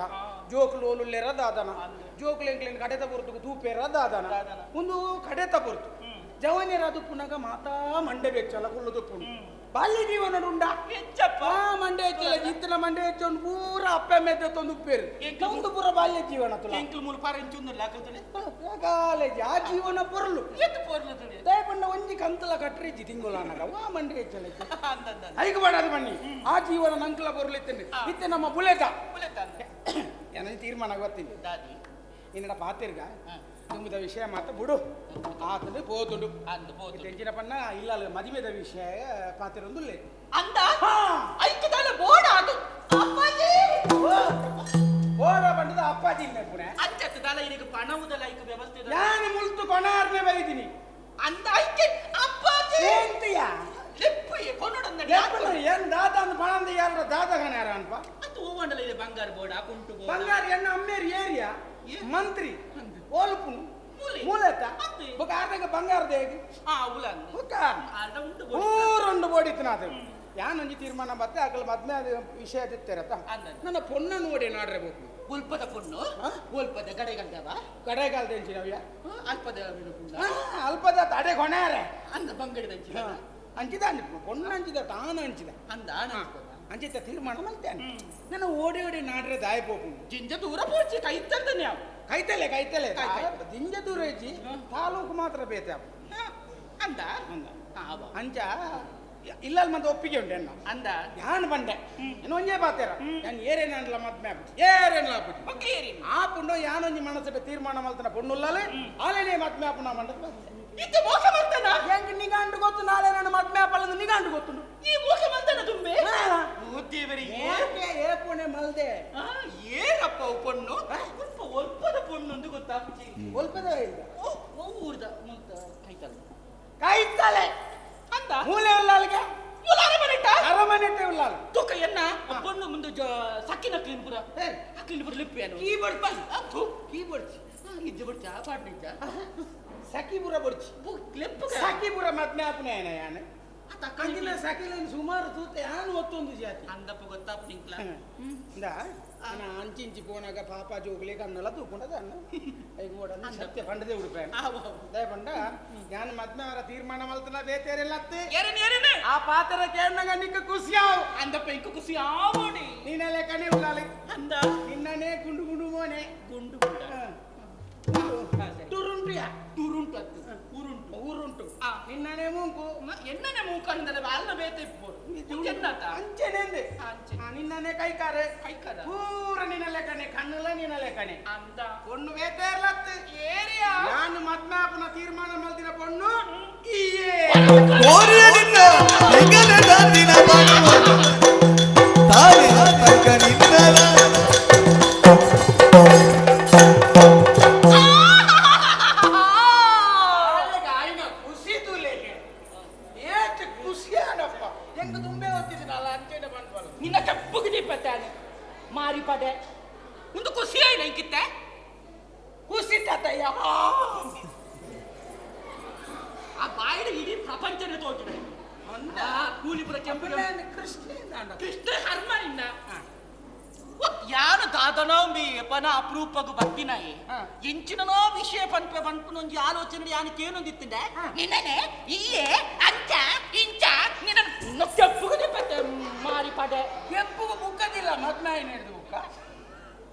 ಜೋಕ್ಲು ಓಲುಲ್ಲೆರ ದಾದನ ಜೋಕ್ಲು ಎಂಕ್ಲೆನ್ ಕಡೆತ ಪೊರ್ತು ತೂಪೇರ ದಾದನ ಒಂದು ಕಡೆತ ಪೊರ್ತು ಜವನಿಯರಾದು ಪುನಗ ಮಾತಾ ಮಂಡೆ ಬೆಚ್ಚಲ ಕುಳ್ಳುದು ಪುಣ್ ಬಾಲ್ಯ ಜೀವನ ಉಂಡ ಹೆಚ್ಚಪ್ಪ ಮಂಡೆ ಹೆಚ್ಚಲ್ಲ ಜಿತ್ತನ ಮಂಡೆ ಹೆಚ್ಚೊಂದು ಪೂರ ಅಪ್ಪೆ ಮೆದ್ದೆ ತಂದು ಉಪ್ಪೇರು ಒಂದು ಪೂರ ಬಾಲ್ಯ ಜೀವನ ಎಂಕ್ಲು ಮೂರು ಪಾರಂಚುಂದಿಲ್ಲ ಹಾಕುತ್ತದೆ ಕಾಲೇಜ್ ಆ ಜೀವನ ಪೊರ್ಲು ಎತ್ತು ಪೋರ್ಲು ದಯಪಂಡ ಒಂಜಿ ಕಂತಲ ಕಟ್ರಿಜ್ಜಿ ತಿಂಗುಲಾನಗ ವಾ ಮಂಡೆ ಹೆಚ್ಚಲ ಐದು ಮಾಡದು ಬನ್ನಿ ಆ ಜೀವನ ನಂಕಲ ಪೊರ್ಲು ಇತ್ತೇನೆ ಇತ್ತೆ ನಮ್ಮ ಬುಲೆತ ಏನಂತ ತೀರ್ಮಾನ ಗೊತ್ತಿಲ್ಲ ದಾದಿ ಇನ್ನಡ ಪಾತಿರ್ಗ ತುಂಬದ ವಿಷಯ ಮಾತ್ರ ಬಿಡು ಆತದು ಬೋದುಡು ತೆಂಚಿನ ಪಣ್ಣ ಇಲ್ಲ ಮದುವೆದ ವಿಷಯ ಪಾತಿರೊಂದುಲ್ಲೆ ಅಂದ ಐಕ್ಯದಲ್ಲ ಬೋಡ ಅದು ಅಪ್ಪಾಜಿ ಬೋಡ ಬಂದದ ಅಪ್ಪಾಜಿ ಇಲ್ಲ ಪುಣೆ ಅಂಚತ್ತದಲ್ಲ ಇದಕ್ಕೆ ಪಣವುದಲ್ಲ ಐಕ ವ್ಯವಸ್ಥೆ ನಾನು ಮುಲ್ತು ಕೊನಾರ್ನೆ ಬೈದಿನಿ ಅಂದ ಐಕ್ಯ ಅಪ್ಪಾಜಿ ಎಂತಿಯ ಲೆಪ್ಪುಯೆ ಕೊನೊಡನ್ನ ಲೆಪ್ಪು ಏನ್ ದಾದ ಅಂದ ಪಣಂದ ಯಾರ ದಾದ ಗಣಾರ ಅನ್ಪ ಅದು ಓವಂಡಲ ಇದೆ ಬಂಗಾರ ಬೋಡ ಕುಂಟು ಬೋಡ ಬಂಗಾರ ಎನ್ನ ಅಮ್ಮೇರಿ ಏರಿಯಾ ಮಂತ್ರಿ ಓಲ್ಪುನು ಮೂಲೆತ ಬೊಕ ಆರ್ದಾಗ ಬಂಗಾರದ ಹೇಗೆ ಉಲನ್ ಬೊಕ ಊರೊಂದು ಬೋಡಿತ್ತು ನಾದು ಯಾನೊಂಜಿ ತೀರ್ಮಾನ ಬತ್ತೆ ಆಗಲ ಮದ್ಮೆ ವಿಷಯ ತಿತ್ತೇರತ್ತ ನನ್ನ ಪೊನ್ನ ನೋಡಿ ನಾಡ್ರೆ ಬೇಕು ಉಲ್ಪದ ಪೊಣ್ಣು ಉಲ್ಪದ ಗಡೆಗಲ್ದವ ಗಡೆಗಾಲದ ಎಂಚಿನವ್ಯ ಅಲ್ಪದ ಅಲ್ಪದ ತಡೆ ಕೊಣಾರೆ ಅಂದ ಬಂಗಡಿದ ಅಂಚಿದ ಅಂಚಿದ ಅಂಜಿದ ಪೊನ್ನ ಅಂಚಿದ ತಾನ ಅಂಚಿದ ಅಂದ ಅಂಚಿತ ತೀರ್ಮಾನ ಮಲ್ತೇನೆ ನನ್ನ ಓಡಿ ಓಡಿ ನಾಡ್ರೆ ದಾಯ ಪೋಪು ಜಿಂಜ ದೂರ ಪೋಡ್ಸಿ ಕೈತಲ್ದ ನೀವು ಕೈತಲೆ ಜಿಂಜ ದೂರ ಇಜ್ಜಿ ತಾಲೂಕು ಮಾತ್ರ ಬೇತೆ ಅಂದ ಅಂಚ ಇಲ್ಲಲ್ಲಿ ಮತ್ತೆ ಒಪ್ಪಿಗೆ ಉಂಟು ಎನ್ನ ಅಂದ ಯಾನ್ ಬಂಡೆ ಏನು ಒಂಜೇ ಬಾತೇರ ನಾನು ಏರೇನಲ್ಲ ಮದ್ಮೆ ಏರೇನಲ್ಲ ಆ ಪುಂಡು ಯಾನೊಂಜಿ ಮನಸ್ಸು ತೀರ್ಮಾನ ಮಲ್ತನ ಪುಣ್ಣುಲ್ಲಲೆ ಆಲೇನೆ ಮದ್ಮೆ ಆಪುನ ಮಂಡ ಇದು ಮೋಸ ಮಾಡ್ತಾನ ಹೆಂಗ್ ನಿಗಾಂಡು ಗೊತ್ತು ನಾಳೆ ನನ್ನ ಮದ್ಮೆ ಆಪಲ್ಲ ನಿಗಾಂಡು ಗೊತ್ತುಂಡು ಈ ಮೋಸ ಮಾಡ್ತಾನ ತುಂಬೆ ದೇವರಿಗೆ ಏ ಪುಣೆ ಮಲ್ದೆ ಏನಪ್ಪ ಪೊಣ್ಣು ಒಲ್ಪದ ಪೊಣ್ಣು ಅಂತ ಗೊತ್ತಾ ಒಲ್ಪದ ಊರ್ದ ಕೈತಲೆ ಅಂತ ಮೂಲೆ ಉಳ್ಳಾಲಿಗೆ ಅರಮನೆ ಉಳ್ಳಾಲ ತೂಕ ಎನ್ನ ಪೊಣ್ಣು ಮುಂದೆ ಸಕ್ಕಿನ ಕ್ಲೀನ್ಪುರ ಕ್ಲೀನ್ಪುರ ಲಿಪ್ಪೇನು ಕೀಬೋರ್ಡ್ ಕೀಬೋರ್ಡ್ ಇಜ್ಜ ಬಿಡ್ಚ ಪಾಟ್ನಿಜ್ಜ ಸಖಿಪುರ ಬಡ್ಚಿ ಸಖಿಪುರ ಮದ್ಮೆ ಆಪನೆ ಏನ ಯಾನ ಕಂಗಿನ ಸಖಿಲ ಸುಮಾರು ತೂತೆ ಯಾನು ಒತ್ತೊಂದು ಜಾತಿ ಅಂದಪ್ಪ ಗೊತ್ತಾಪ ನಿಂಕ್ಲ ನಾನು ಅಂಚಿಂಚಿ ಪೋನಾಗ ಪಾಪ ಜೋಗ್ಲಿ ಕಣ್ಣೆಲ್ಲ ತೂಕೊಂಡದ ಅನ್ನ ಈಗ ಓಡ ಸತ್ಯ ಪಂಡದೆ ಉಡುಪೆ ದಯ ಪಂಡ ಯಾನ್ ಮದ್ಮೆ ಅವರ ತೀರ್ಮಾನ ಮಲ್ತನ ಬೇತೇರೆಲ್ಲತ್ತೆ ಆ ಪಾತ್ರ ಕೇಳಿನಾಗ ನಿಕ್ಕ ಖುಷಿಯಾವ್ ಅಂದಪ್ಪ ಇಂಕ ಖುಷಿ ಆವೋಡಿ ನೀನೆಲ್ಲ ಕಣಿ ಉಳ್ಳಾಲಿ ಅಂದ ನಿನ್ನನೇ ಗುಂಡು ಗುಂಡು ಮೋನೆ ಗುಂಡು ಗುಂಡ ಟುರುಂಟಿಯ ಟುರುಂಟು ಊರುಂಟು ನಿನ್ನನೆ ಮೂಂಕು ಎನ್ನನೆ ಮೂಂಕು ಅಂದ್ರೆ ಅಲ್ಲ ಬೇತೆ ಅಂಚೆನೆಂದೆ ನಿನ್ನನೆ ಕೈಕಾರೆ ಪೂರ ನಿನ್ನ ಲೆಕ್ಕನೆ ಕಣ್ಣಲ್ಲ ನಿನ್ನ ಲೆಕ್ಕನೆ ಅಂದ ಪೊಣ್ಣು ಬೇತೇರ್ಲತ್ತು ಏರಿಯಾ ನಾನು ಮದ್ಮಾಪನ ತೀರ್ಮಾನ ಮಲ್ದಿನ ಪೊಣ್ಣು ನಿನ್ನ ಕಪ್ಪುಗಿದಿ ಪತ್ತಾನೆ ಮಾರಿ ಪಡೆ ಒಂದು ಖುಷಿ ಆಯ್ನ ಇಂಕಿತ್ತೆ ಖುಷಿ ತಾತಯ್ಯ ಆ ಬಾಯಿಡ ಇಡೀ ಪ್ರಪಂಚನೇ ತೋಚಿದೆ ಅಂದ ಕೂಲಿಪುರ ಕೆಂಪು ಕೃಷ್ಣ ಹರ್ಮ ನಿನ್ನ ಯಾನ ದಾದನೋ ಮೀ ಪನ ಅಪರೂಪಗು ಬತ್ತಿನಾಯಿ ಇಂಚಿನೋ ವಿಷಯ ಪಂಪೆ ಪಂಪನೊಂಜಿ ಆಲೋಚನೆ ಯಾನಕ್ಕೆ ಏನೊಂದಿತ್ತಿಂದೆ ನಿನ್ನನೆ ಇಲ್ಲೇ ಅಂಚ ಇಂಚ ನಿನ್ನ ಕೆಪ್ಪುಗದಿ ಪತ್ತೆ ಮಾರಿ ಪಡೆ ಕೆಪ್ಪುಗ ಬುಕ್ಕದಿಲ್ಲ ಮದ್ನಾಯಿ ನಡೆದು ಬುಕ್ಕ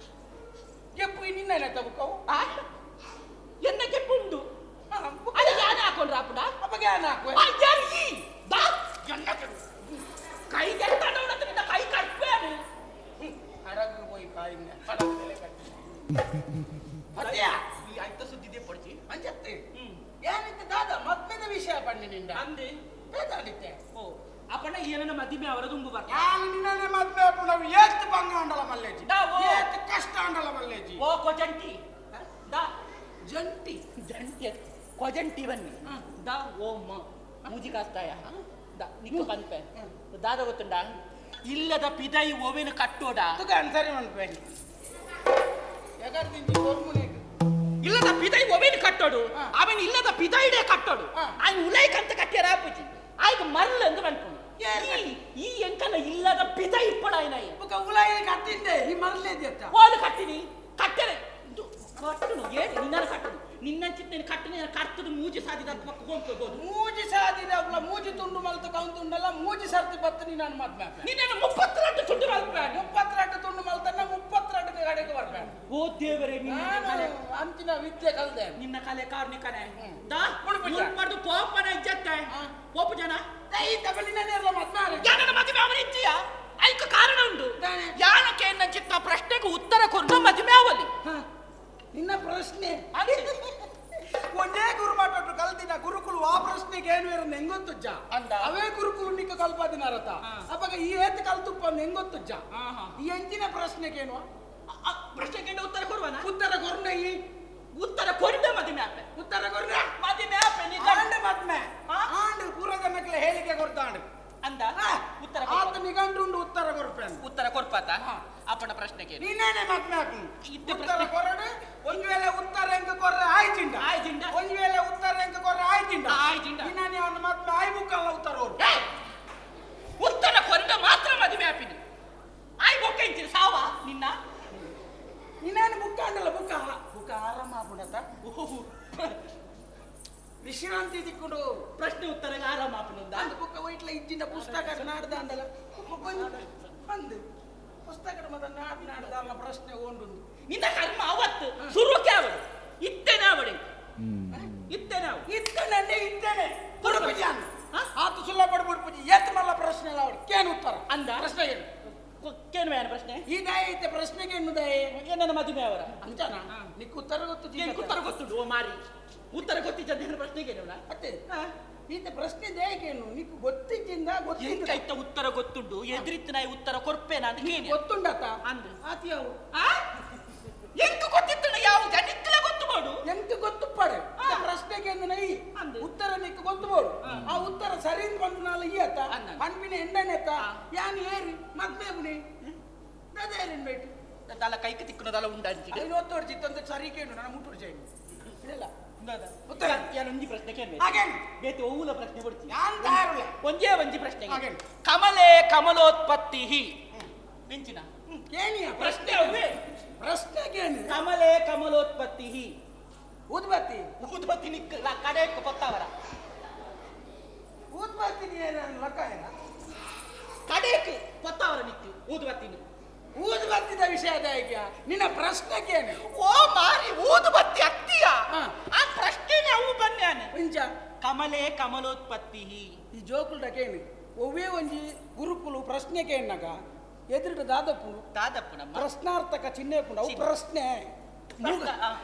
ಕೆಪ್ಪು ನಿನ್ನೆ ಬುಕ್ಕವು ಎನ್ನ ಕೆಪ್ಪುಂಡು ಅದು ಯಾನ ಹಾಕೊಂಡ್ರ ಅಪ್ಪನ ಅಪ್ಪಗೆ ಯಾನ ಹಾಕುವೆ ಕೈ ಕೆಟ್ಟ ಕೈ ಕಟ್ಪೆ ಅಡಗು ಹೋಗಿ ಕಾಯಿಂದ ಈ ಆಯ್ತ ಸುದ್ದಿದೆ ಪಡ್ಚಿ ಅಂಜತ್ತೆ ಏನಿತ್ತು ದಾದ ಮದ್ಮೆದ ವಿಷಯ ಪಣ್ಣಿನಿಂದ ಅಂದೆ ಬೇದಾಡಿತ್ತೆ ಓ ಅಪ್ಪನ ಏನನ್ನ ಮದ್ಮೆ ಅವರ ತುಂಬು ಬರ ನಾನು ನಿನ್ನೆ ಮದ್ಮೆ ನಾವು ಏತ್ ಬಂಗ ಅಂಡಲ ಮಲ್ಲೇಜಿ ಏತ್ ಕಷ್ಟ ಅಂಡಲ ಮಲ್ಲೇಜಿ ಓ ಕೊಜಂಟಿ ದಾ ಜಂಟಿ ಜಂಟಿ ಕೊಜಂಟಿ ಬನ್ನಿ ದಾ ಓಮ್ಮ ಮೂಜಿ ಕಾಸ್ತಾಯ ದಾ ನಿಕ್ಕ ಬಂತೆ ದಾದ ಗೊತ್ತುಂಡ ಇಲ್ಲದ ಪಿದೈ ಓವೆನ ಕಟ್ಟೋಡ ಅನ್ಸರಿ ಮಾಡ್ಬೇಡಿ ಇಲ್ಲದ ಪಿದೈ ಒವೇನು ಕಟ್ಟೋಡು ಅವನ್ ಇಲ್ಲದ ಪಿದೈಡೆ ಕಟ್ಟೋಡು ఆయన ಉಲೈಕಂತ ಕಟ್ಟ್ಯಾರ ಆಪುಜಿ ಆಯ್ಗ ಮರ್ಲ ಎಂದು ಬಂತು ಈ ಎಂಕನ ಇಲ್ಲದ ಪಿದೈ ಇಪ್ಪಡ ఆయన ఒక ಉಲೈ ಕಟ್ಟಿಂದೆ ಈ ಮರ್ಲೆ ದಿತ್ತ ಓಲು ಕಟ್ಟಿನಿ ಕಟ್ಟರೆ ಕಟ್ಟನು ಏನು ನಿನ್ನ ಕಟ್ಟನು ನಿನ್ನಂಚಿತ್ నేను ಕಟ್ಟನೆ ಕರ್ತದ ಮೂಜಿ ಸಾದಿದ ಪಕ್ಕ ಹೋಗ್ಬೋದು ಮೂಜಿ ಸಾದಿದ ಅವಳ ಮೂಜಿ ತುಂಡು ಮಲ್ತ ಕೌಂತುಂಡಲ್ಲ ಮೂಜಿ ಸರ್ತಿ ಬತ್ತನಿ ನಾನು ಮದ್ಮೆ ನಿನ್ನ 32 ತುಂಡು ಮಲ್ತ ಓ ದೇವರೇ ಅಂಚಿನ ವಿದ್ಯೆ ಕಲ್ದೆ ನಿನ್ನ ಕಲೆ ಕಾರ್ಮಿಕನೇ ಮಾಡ್ದು ಪೋಪನ ಇಜ್ಜತ್ತೆ ಪೋಪ ಜನ ಜನನ ಮದುವೆ ಅವನ ಇದ್ದೀಯ ಐಕ ಕಾರಣ ಉಂಟು ಯಾನಕ್ಕೆ ಎನ್ನ ಚಿತ್ತ ಪ್ರಶ್ನೆಗೆ ಉತ್ತರ ಕೊಟ್ಟು ಮದುವೆ ಅವಲಿ ನಿನ್ನ ಪ್ರಶ್ನೆ ಒಂದೇ ಗುರು ಮಾತಾಡ್ರು ಕಲ್ತಿನ ಗುರುಕುಲು ಆ ಪ್ರಶ್ನೆಗೆ ಏನು ಇರೋದು ಹೆಂಗೊತ್ತುಜ್ಜ ಅಂದ ಅವೇ ಗುರುಕುಲು ನಿಕ್ಕ ಕಲ್ಪದಿನಾರತ ಅವಾಗ ಈ ಏತ್ ಕಲ್ತುಪ್ಪ ಹೆಂಗೊತ್ತುಜ್ಜ ಈ ಎಂಚಿನ ಪ್ರಶ್ನೆಗೇನು ಪ್ರಶ್ನೆಗೆ ಉತ್ತರ ಕೊಡುವನ ಉತ್ತರ ಕೊರ್ನೆ ಈ ಉತ್ತರ ಕೊರಿಡ ಮದುವೆ ಆಪೆ ಉತ್ತರ ಕೊರ್ನೆ ಮದುವೆ ಆಪೆ ನೀ ಆಂಡ್ ಮದ್ಮೆ ಆಂಡ್ ಪೂರಗನಕ್ಲೆ ಹೇಳಿಕೆ ಕೊಡ್ತಾಂಡ್ ಅಂದ ಉತ್ತರ ಆತ ನಿಗಂಡುಂಡು ಉತ್ತರ ಕೊರ್ಪೆ ಉತ್ತರ ಕೊರ್ಪಾತ ಅಪ್ಪನ ಪ್ರಶ್ನೆಗೆ ನೀನೇನೆ ಮದ್ಮೆ ಆಪಿ ಉತ್ತರ ಕೊರಡು ಒಂದು ವೇಳೆ ಉತ್ತರ ಹೆಂಗ ಕೊರ್ರೆ ಆಯ್ತಿಂಡ ಆಯ್ತಿಂಡ ಒಂದು ವೇಳೆ ಉತ್ತರ ಹೆಂಗ ಕೊರ್ರೆ ಆಯ್ತಿಂಡ ಆಯ್ತಿಂಡ ನೀನೇ ಅವನ ಮದ್ಮೆ ಆಯ್ ಬುಕ್ಕಲ್ಲ ಉತ್ತರ ಉತ್ತರ ಕೊರಿಡ ಮಾತ್ರ ಮದುವೆ ಆಪಿನಿ ಆಯ್ ಬೊಕ್ಕ ಇಂಚಿನ ಸಾವ ನಿನ್ನ ನೀನೇನು ಬುಕ್ಕ ಅಂಡಲ್ಲ ಬುಕ್ಕ ಬುಕ್ಕ ಆರಾಮ ಆಗ್ಬಿಡತ್ತ ವಿಶ್ರಾಂತಿ ತಿಕ್ಕೊಂಡು ಪ್ರಶ್ನೆ ಉತ್ತರಗೆ ಆರಾಮ ಆಪನಂದ ಅಂದ ಬುಕ್ಕ ವೈಟ್ಲ ಇಜ್ಜಿನ ಪುಸ್ತಕ ನಾಡ್ದ ಅಂದಲ್ಲ ಅಂದು ಪುಸ್ತಕ ಮದ ನಾಡ್ದ ಅಲ್ಲ ಪ್ರಶ್ನೆ ಓಂಡು ನಿನ್ನ ಕರ್ಮ ಅವತ್ತು ಶುರುಕ್ಕೆ ಅವಡು ಇತ್ತೇನೆ ಅವಡೆ ಇತ್ತೇನೆ ಇತ್ತೇನೆ ಪುರುಪುಜಾನ್ ಆತು ಸುಲ್ಲ ಪಡ್ಬಿಡ್ಪುಜಿ ಎತ್ ಮಲ್ಲ ಪ್ರಶ್ನೆ ಅಲ್ಲ ಅವಡು ಕೇನು ಉತ್ತರ ಅಂದ ಪ್ರಶ್ನೆ ಏನು ಕೇನು ಬೇಡ ಪ್ರಶ್ನೆ ಈಗ ಐತೆ ಪ್ರಶ್ನೆಗೆ ಎನ್ನುದೇ ನನ್ನ ಮದುವೆ ಅವರ ಅಂತಾನ ನಿಕ್ ಉತ್ತರ ಗೊತ್ತು ಉತ್ತರ ಗೊತ್ತುಂಟು ಓ ಮಾರಿ ಉತ್ತರ ಗೊತ್ತಿದ್ದ ಪ್ರಶ್ನೆಗೆ ಮತ್ತೆ ಈತ ಪ್ರಶ್ನೆ ದೇಕೇನು ನಿಕ್ ಗೊತ್ತಿದ್ದಿಂದ ಗೊತ್ತಿದ್ದ ಉತ್ತರ ಗೊತ್ತುಂಟು ಎದುರಿತ್ತು ನಾಯಿ ಉತ್ತರ ಕೊರ್ಪೇನ ಅಂತ ಕೇಳಿ ಗೊತ್ತುಂಡತ್ತ ಅಂದ್ ಆತಿ ಯಾವ ಎಂಕ ಗೊತ್ತಿತ್ತು ಯಾವ ಜನಿಕ್ಕಲ ಗೊತ್ತು ಮಾಡು ಎಂಕ ಗೊತ್ತು ಪಡೆ ಪ್ರಶ್ನೆಗೆ ನೈ ಉತ್ತರ ನಿಕ್ ಗೊತ್ತು ಮಾಡು ಆ ಉತ್ತರ ಸರಿ ಬಂದನಾಲ ಈಯತ ಅನ್ಪಿನ ಎಂಡನೆತ ಯಾನ್ ಏರಿ ಮತ್ತೆ ಬುನಿ ನದೇರಿನ್ ಬೇಟಿ ದಲ ಕೈಕ ತಿಕ್ಕುನದಲ್ಲ ಉಂಡಂಜಿ ಐವತ್ತೋಡು ಚಿತ್ತಂತ ಸರಿ ಕೇಳು ನಾನು ಮುಟ್ಟುಡು ಜೈ ಇಲ್ಲ ಉತ್ತರ ಯಾನ್ ಒಂಜಿ ಪ್ರಶ್ನೆ ಕೇಳಿ ಹಾಗೇನು ಬೇತೆ ಓವುಲ ಪ್ರಶ್ನೆ ಕೊಡ್ತೀನಿ ಯಾನ್ ತಯಾರುಲ್ಲ ಒಂಜಿ ಪ್ರಶ್ನೆ ಕಮಲೆ ಕಮಲೋತ್ಪತ್ತಿ ಮಿಂಚಿನ ಕೇನಿಯ ಪ್ರಶ್ನೆ ಅವೇ ಪ್ರಶ್ನೆ ಕೇನು ಕಮಲೆ ಕಮಲೋತ್ಪತ್ತಿ ಊದ್ಬತ್ತಿ ನಿಕ್ಕ ಕಡೆ ಕೊತ್ತವರ ಊದ್ಬತ್ತಿ ಲಕ್ಕ ಕಡೆಕ್ ಕೊತ್ತವರ ನಿಕ್ಕು ಊದುಬತ್ತಿದ ವಿಷಯದ ಈಗ ನಿನ್ನ ಪ್ರಶ್ನೆ ಕೇನು ಓ ಮಾರಿ ಊದುಬತ್ತಿ ಅತ್ತಿಯ ಆ ಪ್ರಶ್ನೆನೇ ಅವು ಬನ್ಯಾನೆ ಇಂಚ ಕಮಲೆ ಕಮಲೋತ್ಪತ್ತಿ ಈ ಜೋಕುಲ್ಡ ಕೇನು ಒವ್ವೇ ಒಂಜಿ ಗುರುಕುಲು ಪ್ರಶ್ನೆ ಕೇನಾಗ ಎದುರು ದಾದಪ್ಪುನ ಪ್ರಶ್ನಾರ್ಥಕ ಚಿಹ್ನೆ ಪುಂಡ ಅವು ಪ್ರಶ್ನೆ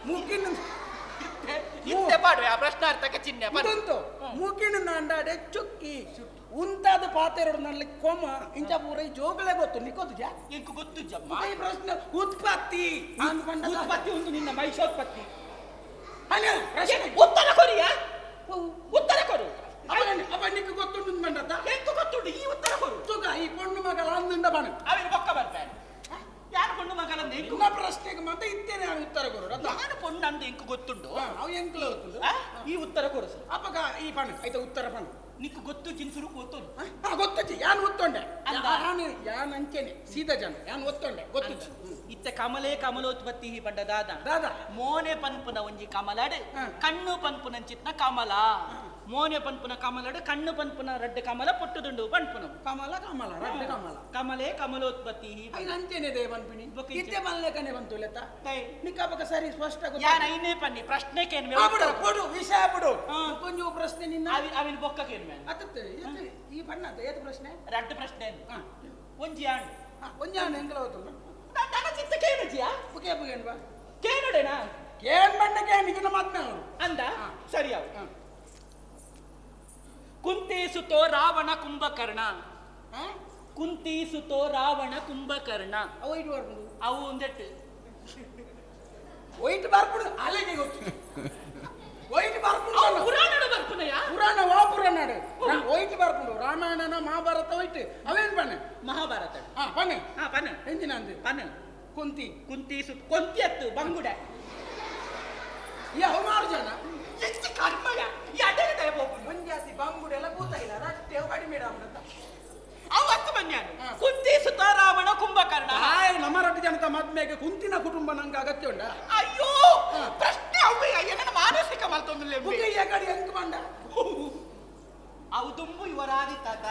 ಮೂಕಿನ ಪ್ರಶ್ನಾರ್ಥಕ ಚಿಹ್ನೆ ಮೂಕಿನ ಅಂಡಾಡೆ ಚುಕ್ಕಿ ಉಂತಾದ ಪಾತೆರಡು ನಲ್ಲಿ ಕೊಮ್ಮ ಇಂಚ ಪೂರ ಈ ಜೋಗಲೇ ಗೊತ್ತು ನಿಕ್ಕೋದು ಇಂಕು ಗೊತ್ತು ಈ ಪ್ರಶ್ನೆ ಉತ್ಪತ್ತಿ ಉತ್ಪತ್ತಿ ಒಂದು ನಿನ್ನ ಮೈಷೋತ್ಪತ್ತಿ ಉತ್ತರ ಕೊರಿಯಾ ಉತ್ತರ ಕೊಡು ಅವ ನಿಕ್ಕು ಗೊತ್ತುಂಟು ಮಂಡತ ಎಂಕು ಗೊತ್ತುಂಟು ಈ ಉತ್ತರ ಕೊಡು ತುಗ ಈ ಪೊಣ್ಣು ಮಗಳ ಅಂದಿಂದ ಬಣ ಅವನು ಬೊಕ್ಕ ಬರ್ತಾನೆ ಯಾರು ಪೊಣ್ಣು ಮಗಲಂದು ಎಂಕು ಪ್ರಶ್ನೆಗೆ ಮತ್ತೆ ಇತ್ತೇನೆ ನಾನು ಉತ್ತರ ಕೊಡು ನಾನು ಪೊಣ್ಣು ಅಂದು ಎಂಕು ಗೊತ್ತುಂಟು ಅವು ಎಂಕುಲ ಗೊತ್ತುಂಟು ಈ ಉತ್ತರ ಕೊಡು ಅಪ್ಪಗ ಈ ಪಣ ಆಯ್ತಾ ಉತ್ತರ ಪಣ ನಿಕ್ಕು ಗೊತ್ತು ಚಿನ್ಸುರು ಗೊತ್ತುಂಟು ಗೊತ್ತಜ್ಜಿ ಯಾನ್ ಒತ್ತೊಂಡೆ ಯಾನ್ ಅಂಚೆನೆ ಸೀದಾ ಜನ ಯಾನ್ ಒತ್ತೊಂಡೆ ಗೊತ್ತು ಇತ್ತ ಕಮಲೆ ಕಮಲೋತ್ಪತ್ತಿ ಪಂಡ ದಾದ ಮೋನೆ ಪನ್ಪುನ ಒಂಜಿ ಕಮಲಡ್ ಕಣ್ಣು ಪನ್ಪುನ ಚಿತ್ನ ಕಮಲ ಮೋನೆ ಪನ್ಪುನ ಕಮಲಡ್ ಕಣ್ಣು ಪನ್ಪುನ ರಡ್ಡ ಕಮಲ ಪೊಟ್ಟುದುಂಡು ಪನ್ಪುನ ಕಮಲ ಕಮಲ ರಡ್ಡ ಕಮಲ ಕಮಲೆ ಕಮಲೋತ್ಪತ್ತಿ ಅಂಚೆನೆ ದೇ ಪನ್ಪಿನಿ ಇತ್ತೆ ಮಲ್ಲೆಕನೆ ಬಂತು ಲೆತ್ತ ನಿಕ್ಕಬಕ ಸರಿ ಸ್ಪಷ್ಟ ಗೊತ್ತು ಯಾನ ಐನೇ ಪನ್ನಿ ಪ್ರಶ್ನೆ ಕೇನ್ ಕೊಡು ವಿಷಯ ಬಿಡು ಕೊಂಚ ಪ್ರಶ್ನೆ ನಿನ್ನ ಅವಿನ ಬೊಕ್ಕ ಕೇನ್ ಅತ್ತತ್ತೆ ಈ ಬಣ್ಣ ಏತ್ ಪ್ರಶ್ನೆ ರಡ್ಡ ಪ್ರಶ್ನೆ ಒಂಜಿ ಆಂಡ್ ಒಂಜಿ ಆಂಡ್ ಎಂಕಲ ಹೋತುಂಡ ನನ್ನ ಚಿತ್ತ ಕೇನಜಿಯಾ ಬುಕೆ ಬುಗೆನ್ ಬಾ ಕೇನೋಡೆನಾ ಕೇನ್ ಬಣ್ಣ ಕೇನ್ ನಿನ್ನ ಮಾತ್ನ ಅಂದ ಸರಿ ಅವು ಕುಂತಿ ಸುತೋ ರಾವಣ ಕುಂಭಕರ್ಣ ಕುಂತಿ ಸುತೋ ರಾವಣ ಕುಂಭಕರ್ಣ ಅವು ಇಟ್ಟು ಬರ್ಬೋದು ಅವು ಒಂದೆಟ್ಟು ಒಯ್ಟ್ ಬರ್ಬಿಡು ಅಲೆಗೆ ಗೊತ್ತು ಒಯ್ಟ್ ಬರ್ಬಿಡು ಪುರಾಣಡು ಬರ್ಪುನಯ ಪುರಾಣ ಪುರಾಣಡು ಒಯ್ಟ್ ಬರ್ಬಿಡು ರಾಮಾಯಣನ ಮಹಾಭಾರತ ಒಯ್ಟ್ ಅವೇನ್ ಬಣ್ಣ ಮಹಾಭಾರತ ಪನ್ನ ಎಂದಿನ ಅಂದು ಪನ್ನ ಕುಂತಿ ಸುತ್ ಕೊಂತಿ ಅತ್ತು ಬಂಗುಡ ಯಾವ ಮಾರು ಜನ ಎಷ್ಟು ಕರ್ಮಯ ಎಡೆಗೆ ದಯ ಹೋಗು ಮಂಜಾತಿ ಬಂಗುಡ ಎಲ್ಲ ಕೂತ ಇಲ್ಲ ರಟ್ಟೆ ಕಡಿಮೆ ಅಂತ ಅವತ್ತು ಬನ್ಯಾನು ಕುಂತಿ ಸುತ ರಾವಣ ಕುಂಭಕರ್ಣ ನಮ್ಮ ರೊಟ್ಟಿ ಜನತ ಮದ್ಮೆಗೆ ಕುಂತಿನ ಕುಟುಂಬ ನಂಗೆ ಅಗತ್ಯ ಉಂಡ ಅಯ್ಯೋ ಪ್ರಶ್ನೆ ಅವೇ ನನ್ನ ಮಾನಸಿಕ ಮಲ್ತೊಂದಿಲ್ಲ ಕಡೆ ಹೆಂಗ್ ಬಂಡ ಅವು ತುಂಬು ಇವರಾದಿ ತಾತ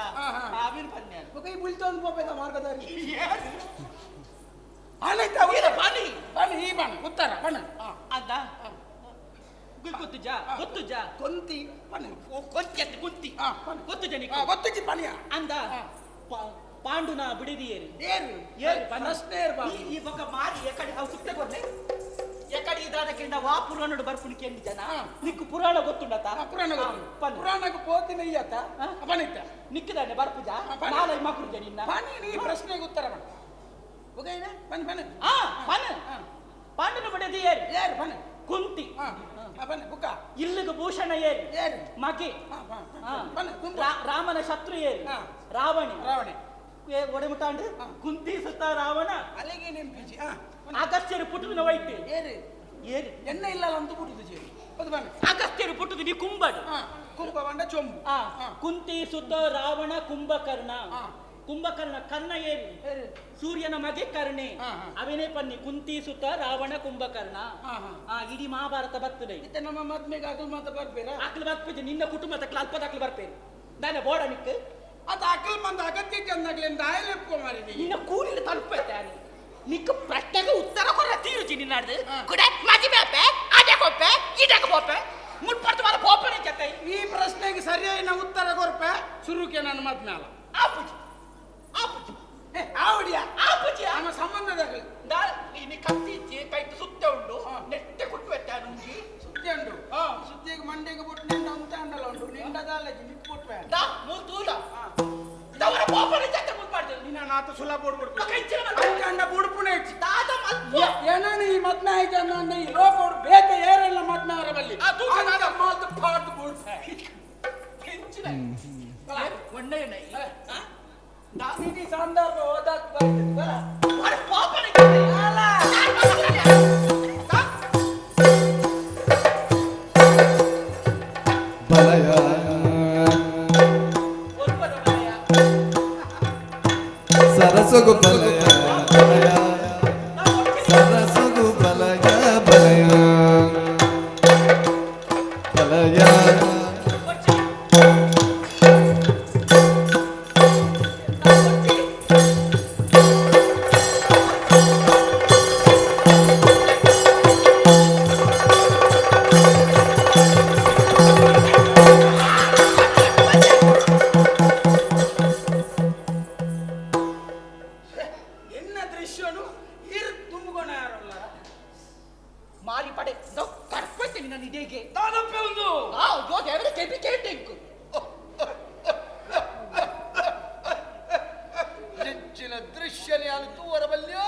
ಆವಿನ ಬನ್ಯಾನು ಕೈ ಬುಲ್ತೊಂದು ಪೋಪೇದ ಮಾರ್ಗದಾರಿ ಬನಿ ಬನ್ನಿ ಈ ಬಣ್ಣ ಉತ್ತರ ಬಣ್ಣ ಅದ ಗೊತ್ತುಜಾ ಗೊತ್ತುಜಾ ಕೊಂತಿ ಬನ್ನಿ ಕೊಂತಿ ಅಂತ ಕುಂತಿ ಗೊತ್ತುಜಾ ನೀ ಗೊತ್ತುಜಿ ಬನಿಯ ಅಂದ ಪಾಂಡುನ ಬಿಡಿದಿ ಏರು ಪ್ರಶ್ನೆ ಈ ಬೊಕ್ಕ ಮಾರಿ ಎಕಡೆ ಅವು ಸುತ್ತೆ ಕೊಡ್ಲೆ ಎಕಡೆ ಇದಾದಕ್ಕಿಂತ ವಾ ಪುರಾಣಡು ಬರ್ಪುಣಿ ಕೇಳಿ ಜನ ನಿಕ್ಕು ಪುರಾಣ ಗೊತ್ತುಂಡತ ಪುರಾಣ ಪುರಾಣಕ್ಕೆ ಪೋತಿನ ಇಯ್ಯತ ಬಣಿತ ನಿಕ್ಕಿದಾನೆ ಬರ್ಪುಜಾ ನಾಳೆ ಮಕ್ಕಳು ನಿನ್ನ ಬನ್ನಿ ನೀ ಪ್ರಶ್ನೆಗೆ ಉತ್ತರ ಬಣ್ಣ ಹೋಗೇನ ಬನ್ನಿ ಬನ್ನಿ ಬನ್ನಿ ಪಾಂಡುನ ಬಿಡಿದಿ ಏರು ಬನ್ನಿ ಕುಂತಿ ಬನ್ನಿ ಬುಕ್ಕ ಇಲ್ಲಿಗೆ ಭೂಷಣ ಏರು ಮಗೆ ರಾಮನ ಶತ್ರು ಏರು ರಾವಣಿ ಒಡೆಮುಟ್ಟಾಂಡು ಕುಂತಿ ಸುತ್ತ ರಾವಣ ಅಲ್ಲಿಗೆ ನೆಂಪಿಜಿ ಅಗಸ್ತ್ಯರು ಪುಟ್ಟುನ ವೈಟ್ ಏರು ಏರು ಎಣ್ಣೆ ಇಲ್ಲ ಅಂತ ಬಿಡುದು ಜೇರಿ ಅದು ಬನ್ನಿ ಅಗಸ್ತ್ಯರು ಪುಟ್ಟುದು ನೀ ಕುಂಬಡು ಕುಂಭ ಬಂಡ ಚೊಂಬು ಕುಂತಿ ಸುತ್ತ ರಾವಣ ಕುಂಭಕರ್ಣ ಕುಂಭಕರ್ಣ ಕರ್ಣ ಏರು ಸೂರ್ಯನ ಮಗೆ ಕರ್ಣೆ ಅವನೇ ಪನ್ನಿ ಕುಂತಿ ಸುತ್ತ ರಾವಣ ಕುಂಭಕರ್ಣ ಇಡೀ ಮಹಾಭಾರತ ಬರ್ತದೆ ನಮ್ಮ ಮದ್ಮೆಗೆ ಅಕಲ್ ಮಾತ ಬರ್ಬೇರ ಅಕ್ಲು ಬರ್ಬೇಕು ನಿನ್ನ ಕುಟುಂಬದ ಅಲ್ಪದ ಅಕ್ಲು ಬರ್ಬೇರು ನಾನು ಬೋಡ ನಿಕ್ ಅದು ಅಕಲ್ ಮಂದ ಅಗತ್ಯ ಚಂದಾಗ್ಲಿಂದ ಆಯ್ಲೆಪ್ಕೊ ಮಾರಿದಿ ನಿನ್ನ ಕೂಲಿನ ತಲುಪೈತೆ ನಿಕ್ಕ ಪ್ರಶ್ನೆಗೆ ಉತ್ತರ ಕೊರ ತೀರುಚಿ ನಿನ್ನಾಡ್ದು ಕುಡೆ ಮಜಿ ಬೇಪೆ ಅದೇ ಕೊಪ್ಪೆ ಇದಕ್ಕೆ ಪೋಪೆ ಮುಟ್ಪಡ್ತು ಮಾರ ಪೋಪನೆ ಜೊತೆ ಈ ಪ್ರಶ್ನೆಗೆ ಸರಿಯಾಗಿ ಉತ್ತರ ಕೊರ್ಪೆ ಶುರುಕೆ ನನ್ನ ಮದ್ಮೇಲ ಆಪುಜಿ ಆಪುಜಿ ಆವಡಿಯಾ ಆಪುಜಿ ನಮ್ಮ ಸಂಬಂಧದಾಗಲಿ ನೀನು ಕತ್ತಿ ಕೈತು ಸುತ್ತ ಉಂಡು ನೆಟ್ಟೆ ಕುಟ್ಟುವೆತ್ತೆ ನುಂಗಿ ಸುತ್ತಿ ಉಂಡು ಸುತ್ತಿಗೆ ಮಂಡಿಗೆ ಬಿಟ್ಟು ನಿಂಡ ಅಂತ ಅಂಡಲ್ಲ ಉಂಡು ನಿಂಡದಾಲಜಿ ನಿಟ್ಟು ಬಿಟ್ವೆ ಮೂರು ತೂಲ ಇದವರ ಪೋಪನೆ ಜೊತೆ ಮುಟ್ಪಾಡ್ದು ನಿನ್ನ ನಾತು ಸುಲಭ ಬಿಡ್ಬಿಡ್ತು ಅಂಡ ಬುಡುಪುಣೆ ಏನಾನು ಈ ಮದ್ಮೆ ಆಯ್ತು ಅನ್ನೋ ಈ ಲೋಕ ಬೇತೆ ಏರೆಲ್ಲ ಮದ್ಮೆ ಅವರ ಬಲ್ಲಿ ಮಾತು ಪಾಡು ಬಿಡ್ತೆ ಹೆಂಚಿನ ಒಳ್ಳೆಯ ಈ ಸಂದರ್ಭ ಹೋದಾಗ ಬರ್ತದೆ ಪೋಪನೆ ಬಲಯ ಸರಸಗು ಬಲಯ ಬಲಯ ಸರಸಗು ಬಲಯ ಬಲಯ ಬಲಯ ಮಾರಿ ಪಡೆ ಕರ್ಪತ್ತೆ ನಿನ್ನ ನಿದೆಗೆ ದಾನಪ್ಪೆ ಒಂದು ದೇವರ ಕೆಪಿ ಕೇಟೆಂಕು ಹೆಚ್ಚಿನ ದೃಶ್ಯ ನಾನು ತೂವರ ಬಲ್ಯೋ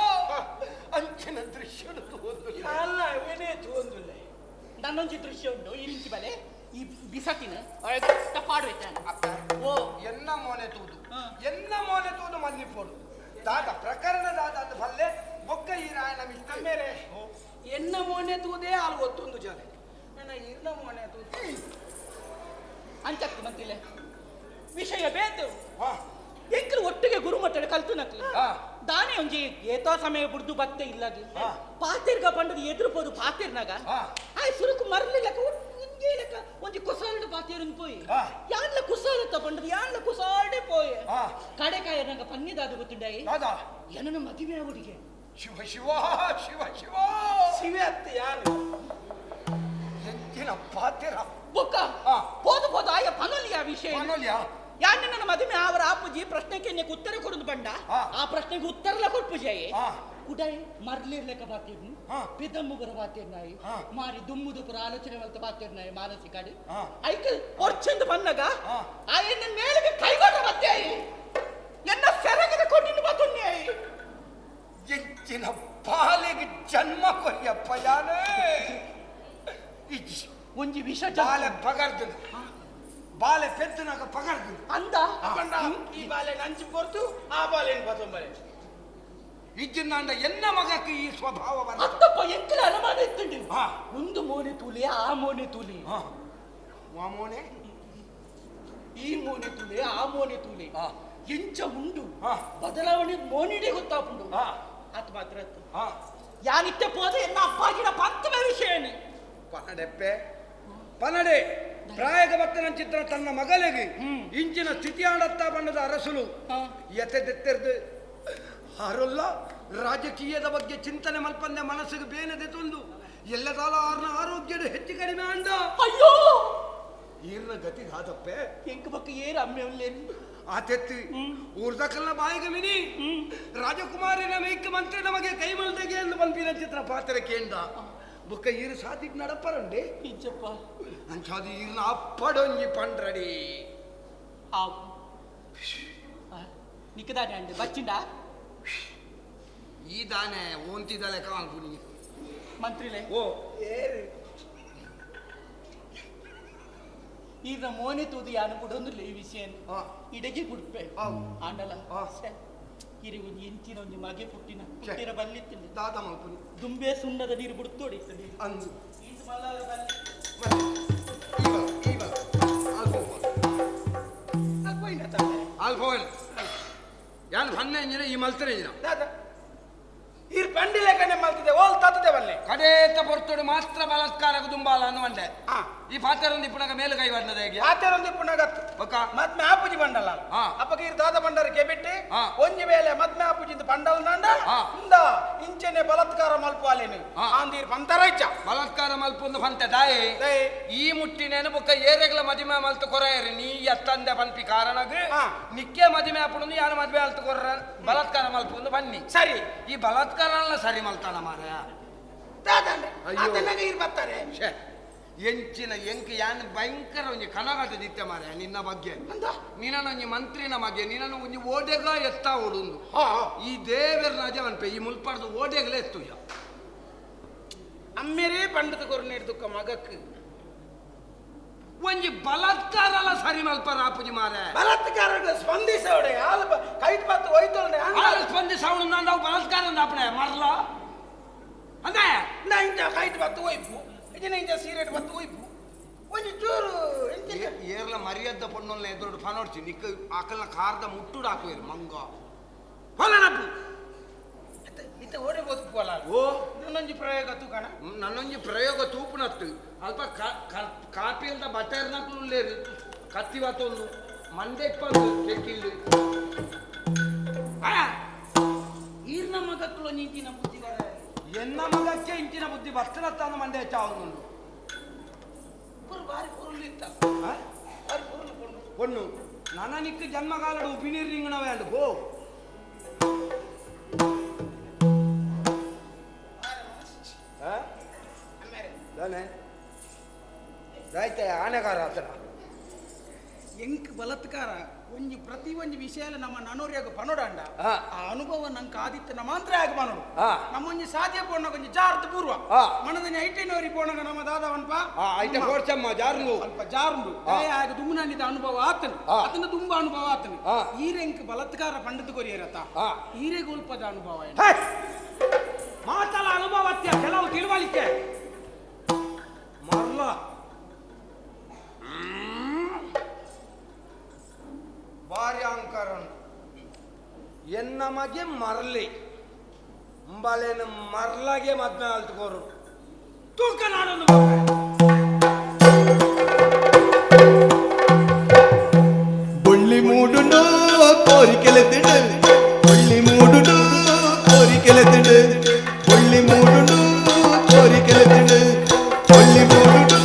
ಅಂಚಿನ ದೃಶ್ಯ ಅಲ್ಲ ಏನೇ ತೋಂದಿಲ್ಲ ನನ್ನೊಂದು ದೃಶ್ಯ ಉಂಟು ಈ ರಿಂಚಿ ಬಲೆ ಈ ಬಿಸತಿನ ಪಾಡುವೆ ಓ ಎನ್ನ ಮೋನೆ ತೂದು ಮಲ್ಲಿಪೋಡು ದಾದ ಪ್ರಕರಣದಾದ ಅದು ಬಲ್ಲೆ ಬೊಕ್ಕ ಈ ರಾಯನ ಮಿಷ್ಟ ಮೇರೆ ಎನ್ನ ಮೋನೆ ತೂದೇ ಅಲ್ಲಿ ಗೊತ್ತೊಂದು ಜನ ನನ್ನ ಇರ್ನ ಮೋನೆ ತೂದು ಅಂಚಕ್ತಿ ಮಂತಿಲೆ ವಿಷಯ ಬೇತು ಎಂಕಲು ಒಟ್ಟಿಗೆ ಗುರುಮಟ್ಟಡೆ ಕಲ್ತು ನಕ್ಲು ದಾನೆ ಒಂಜಿ ಏತೋ ಸಮಯ ಬುಡ್ದು ಬತ್ತೆ ಇಲ್ಲದು ಪಾತಿರ್ಗ ಬಂಡದು ಎದುರುಪೋದು ಪಾತಿರ್ನಾಗ ಆಯ್ ಸುರುಕು ಮರ್ಲಿಲ್ಲಕ ಇಂಗೇಲಕ ಒಂಜಿ ಕುಸಾಲ್ಡ ಪಾತಿರನ್ ಪೋಯಿ ಯಾನ್ಲ ಕುಸಾಲತ್ತ ಬಂಡದು ಯಾನ್ಲ ಕುಸಾಲ್ಡೆ ಪೋಯಿ ಕಡೆಕಾಯ ನಂಗ ಪನ್ನಿದಾದು ಗೊತ್ತುಂಡಾಯಿ ಏನನ ಮದುವೆ ಹುಡುಗೆ ಶಿವ ಶಿವ ಶಿವ ಶಿವ ಶಿವ ಅತ್ತ ಯಾರು ಹೆಚ್ಚಿನ ಪಾತಿರ ಬೊಕ್ಕ ಪೋದು ಪೋದು ಆಯ ಪನೋಲಿಯ ವಿಷಯ ಪನೋಲಿಯ ಯಾನೆ ನನ್ನ ಮದುವೆ ಅವರ ಆಪುಜಿ ಪ್ರಶ್ನೆಗೆ ನೆಕ್ ಉತ್ತರ ಕೊಡುದು ಬಂಡ ಆ ಪ್ರಶ್ನೆಗೆ ಉತ್ತರಲ ಕೊಡ್ಪುಜಾಯಿ ಕುಡಾಯಿ ಮರ್ಲಿರ್ಲೆಕ್ಕ ಬಾತಿರ್ನು ಪಿದಮ್ಮುಗರ ಬಾತಿರ್ನಾಯಿ ಮಾರಿ ದುಮ್ಮುದು ಪುರ ಆಲೋಚನೆ ಮಲ್ತ ಬಾತಿರ್ನಾಯಿ ಮಾನಸಿಕ ಐಕಲ್ ಒರ್ಚಂದು ಬನ್ನಗ ಆ ಎನ್ನ ಮೇಲಿಗೆ ಕೈಗೊಂಡ ಬತ್ತಾಯಿ ಎನ್ನ ಸೆರಗದ ಕೊಟ್ಟಿನ ಬತ್ತುನ್ಯಾಯಿ ಹೆಚ್ಚಿನ ಪಾಲಿಗೆ ಜನ್ಮ ಕೊಯ್ಯಪ್ಪ ಯಾನೇ ಒಂಜಿ ವಿಷ ಬಾಲೆ ಪಗರ್ದು ಬಾಲೆ ಪೆದ್ದನಾಗ ಪಗರ್ದು ಅಂದ ಈ ಬಾಲೆ ನಂಚಿ ಕೊರ್ತು ಆ ಬಾಲೆ ಬತ್ತೊಂಬರೆ ಇಜ್ಜಿನಾಂಡ ಎನ್ನ ಮಗಕ್ಕೆ ಈ ಸ್ವಭಾವ ಅತ್ತಪ್ಪ ಎಂಕಲ ಅನುಮಾನ ಇತ್ತುಂಡು ಒಂದು ಮೋನೆ ತೂಲಿ ಆ ಮೋನೆ ತೂಲಿ ಆ ಮೋನೆ ಈ ಮೋನೆ ತೂಲಿ ಆ ಮೋನೆ ತೂಲಿ ಎಂಚ ಉಂಡು ಬದಲಾವಣೆ ಮೋನಿಡೆ ಗೊತ್ತಾಪುಂಡು ಅತ್ ಮಾತ್ರ ಯಾನಿತ್ತೆ ಪೋದೆ ಎನ್ನ ಅಪ್ಪಾಗಿನ ಪಂತಮ ವಿಷಯನೇ ಪನಡೆಪ್ಪೆ ಪನಡೆ ಪ್ರಾಯಗ ಭಕ್ತನ ಚಿತ್ರ ತನ್ನ ಮಗಳಿಗೆ ಇಂಚಿನ ಸ್ಥಿತಿ ಆಡತ್ತಾ ಬಣ್ಣದ ಅರಸುಲು ಎತ್ತೆದೆತ್ತೆರ್ದು ಅರಲ್ಲ ರಾಜಕೀಯದ ಬಗ್ಗೆ ಚಿಂತನೆ ಮಲ್ಪಂದೆ ಮನಸ್ಸಿಗೆ ಬೇನದೆ ತಂದು ಎಲ್ಲದಾಲ ಆರೋಗ್ಯದ ಹೆಚ್ಚು ಕಡಿಮೆ ಅಂದ ಅಯ್ಯೋ ಈರ್ನ ಗತಿ ದಾದಪ್ಪೆ ಎಂಕ ಬಗ್ಗೆ ಏರು ಅಮ್ಮೆ ಒಳ್ಳೆರು ಆತೆತ್ತಿ ಊರ್ದಕಲ್ನ ಬಾಯಿಗೆ ಮಿನಿ ರಾಜಕುಮಾರಿನ ಮುಖ್ಯಮಂತ್ರಿ ನಮಗೆ ಕೈ ಮಲ್ದಗೆ ಎಂದು ಬಂದಿನ ಚಿತ್ರ ಪಾತ್ರ ಕೇಂದ್ರ ಬುಕ್ಕ ಈರು ಸಾಧಿಕ್ ನಡಪ್ಪರಂಡೆ ಇಜ್ಜಪ್ಪ ಅಂಚಾದು ಈರ್ನ ಅಪ್ಪಡೊಂಜಿ ಪಂಡ್ರಡಿ ನಿಕ್ಕದಾನೆ ಅಂಡೆ ಬಚ್ಚಿಂಡ ಈ ದಾನೆ ಓಂತಿದಲೆ ಕಾಲ್ಪುನಿ ಮಂತ್ರಿಲೆ ಓ ಏರು ಈಗ ಮೋನೆ ತೂದಿ ಅನುಬಿಡೊಂದಿಲ್ಲ ಈ ವಿಷಯ ಇಡಗಿ ಕುಡ್ಪೆ ಆಂಡಲ ಇರಿ ಒಂದು ಎಂಚಿನ ಒಂದು ಮಗೆ ಪುಟ್ಟಿನ ಬಲ್ಲಿತ್ತಿಲ್ಲ ದಾದ ಮಲ್ಪುನಿ ದುಂಬೆ ಸುಣ್ಣದ ನೀರು ಬಿಡ್ತೋಡಿ ಅಂದು ಅಲ್ಫೋನ್ ಯಾನ್ ಭನ್ನೆ ಇಂಜಿನ ಈ ಮಲ್ತನೆ ಇಂಜಿನ ಈ ಪಂಡಿಲೆ ಕಣ್ಣೆ ಮಲ್ತಿದೆ ಓಲ್ ತತ್ತದೆ ಬಲ್ಲೆ ಕಡೇತ ಪೊರ್ತೋಡು ಮಾತ್ರ ಬಲಾತ್ಕಾರ ದುಂಬಾಲ ಅನ್ನುವಂಡೆ ಈ ಪಾತ್ರೊಂದು ಇಪ್ಪುನಾಗ ಮೇಲು ಕೈ ಬಂದದ ಹೇಗೆ ಪಾತ್ರೊಂದು ಇಪ್ಪುನಾಗ ಮದ್ಮೆ ಆಪುಜಿ ಬಂಡಲ ಅಪ್ಪಗೆ ಇರ್ ದಾದ ಬಂಡರಕ್ಕೆ ಬಿಟ್ಟು ಒಂಜಿ ವೇಳೆ ಮದ್ಮೆ ಆಪುಜಿಂದ ಬಂಡಲ್ ನಂಡ ಇಂದ ಇಂಚೆನೆ ಬಲಾತ್ಕಾರ ಮಲ್ಪುವಾಲೇನು ಆಂದೀರ್ ಪಂತರೈಚ ಬಲಾತ್ಕಾರ ಮಲ್ಪುಂದು ಪಂತ ದಾಯಿ ಈ ಮುಟ್ಟಿನೇನು ಬುಕ್ಕ ಏರೆಗಳ ಮದಿಮೆ ಮಲ್ತು ಕೊರೆಯರಿ ನೀ ಎತ್ತಂದೆ ಪನ್ಪಿ ಕಾರಣಗ ನಿಕ್ಕೆ ಮದಿಮೆ ಆಪುಂದು ಯಾರು ಮದ್ವೆ ಅಲ್ತು ಕೊರ್ರ ಬಲಾತ್ಕಾರ ಮಲ್ಪುಂದು ಬನ್ನಿ ಸರಿ ಈ ಬಲಾತ್ಕಾರ ಸರಿ ಮಲ್ತಾನ ಮಾರ ಬರ್ತಾರೆ ಎಂಚಿನ ಎಂಕ ಯಾನ್ ಭಯಂಕರ ಒಂಜಿ ಕನಗಟ ದಿತ್ತೆ ಮಾರ ನಿನ್ನ ಬಗ್ಗೆ ನಿನ್ನ ಒಂಜಿ ಮಂತ್ರಿನ ಬಗ್ಗೆ ನಿನ್ನ ಒಂಜಿ ಓಡೆಗ ಎತ್ತ ಓಡುಂದು ಈ ದೇವರ ರಾಜ ಅನ್ಪೆ ಈ ಮುಲ್ಪಾಡ್ದು ಓಡೆಗಲೇ ಎತ್ತು ಅಮ್ಮೇರೇ ಪಂಡದ ಕೊರನೇಡು ದುಃಖ ಮಗಕ್ಕೆ ಒಂಜಿ ಬಲಾತ್ಕಾರ ಸರಿ ಮಲ್ಪರ ಆಪುಜಿ ಮಾರ ಬಲಾತ್ಕಾರ ಸ್ಪಂದಿಸೋಡೆ ಕೈಟ್ ಬತ್ತು ಹೋಯ್ತೋಡೆ ಸ್ಪಂದಿಸವಳು ನಾವು ಬಲಾತ್ಕಾರ ಆಪಣೆ ಮರಲ ಅಂದೆ ನಾ ಇಂತ ಕೈಟ್ ಬತ್ತು ಹೋಯ್ಪು ಇದನ್ನ ಇಂತ ಸೀರೆಟ್ ಬತ್ತು ಹೋಯ್ಪು ಒಂಜಿ ಚೂರು ಏರ್ಲ ಮರ್ಯಾದ ಪೊಣ್ಣೊಲ್ಲ ಎದುರು ಫನೋಡ್ಸಿ ನಿಕ್ಕ ಆಕಲ್ನ ಕಾರ್ದ ಮುಟ್ಟುಡು ಹಾಕುವೇರು ಮಂಗ ಹೊಲನಪ್ಪು ಇತ್ತ ಓಡಿ ಬದುಕುವಲ್ಲ ಓ ನನ್ನೊಂಜಿ ಪ್ರಯೋಗ ತೂಕಣ ನನ್ನೊಂಜಿ ಪ್ರಯೋಗ ತೂಪುನತ್ತು ಅಲ್ಪ ಕಾಪಿ ಅಂತ ಬಟರ್ನಕ್ಲೇರು ಕತ್ತಿವತ್ತೊಂದು ಮಂಡೆ ಇಪ್ಪತ್ತು ಕೆಕ್ಕಿಲ್ಲು ಈರ್ನ ಮಗಕ್ಕಳು ಇಂಚಿನ ಬುದ್ಧಿ ಬರ ಎನ್ನ ಮಗಕ್ಕೆ ಇಂಚಿನ ಬುದ್ಧಿ ಬರ್ತನತ್ತಾನ ಮಂಡೆ ಹೆಚ್ಚಾವನು ಬಾರಿ ಪೊರುಳಿತ್ತ பொண்ணு ನನನಿಕ್ಕೆ ಜನ್ಮಗಾಲಡು ಉಪಿನೀರಿಂಗನವೇ ಅಂದು ಗೋ ರಾಯ್ತ ಆನೆಗಾರ ಆತನ ಎಂಕ್ ಬಲಾತ್ಕಾರ ಒಂಜಿ ಪ್ರತಿ ಒಂಜಿ ವಿಷಯ ನಮ್ಮ ನನೋರಿಯಾಗ ಪನೋಡಾಂಡ ಆ ಅನುಭವ ನಂಗೆ ಆದಿತ್ಯ ನಮಾಂತರ ಆಗಿ ಪನೋಡು ನಮ್ಮೊಂಜಿ ಸಾಧ್ಯ ಪೋಣ ಒಂಜಿ ಜಾರ್ದ ಪೂರ್ವ ಮನದನಿ ಐಟೇನೋರಿ ಪೋಣಗ ನಮ್ಮ ದಾದವನ್ಪ ಐಟೆ ಪೋಡ್ಸಮ್ಮ ಜಾರ್ನು ಅಲ್ಪ ಜಾರ್ನು ಆಗ ದುಮ್ಮನಂದಿದ ಅನುಭವ ಆತನು ಅದನ್ನ ತುಂಬಾ ಅನುಭವ ಆತನು ಈರೆಂಕ್ ಬಲಾತ್ಕಾರ ಪಂಡಿತ ಕೊರಿಯರತ ಈರೆ ಗೋಲ್ಪದ ಅನುಭವ ಮಾತಲ ಅನುಭವತ್ಯ ಕೆಲವು ತಿಳುವಳಿಕೆ ಮರ್ಲ ಭಾರ್ಯಾಂಕರನ್ ಎನ್ನ ಮಗೆ ಮರಲಿ ಅಂಬಲೇನ ಮರ್ಲಾಗೆ ಮದ್ಮೆ ಆಲ್ತುಕೋರು ತೂಕ ನಾಡನ್ನು ಬುಳ್ಳಿ ಮೂಡುಂಡು ಕೋರಿಕೆಲೆತ್ತಿಡು ಬುಳ್ಳಿ ಮೂಡುಂಡು ಕೋರಿಕೆಲೆತ್ತಿಡು ಬುಳ್ಳಿ ಮೂಡುಂಡು ಕೋರಿಕೆಲೆತ್ತಿಡು ಬುಳ್ಳಿ ಮೂಡುಂಡು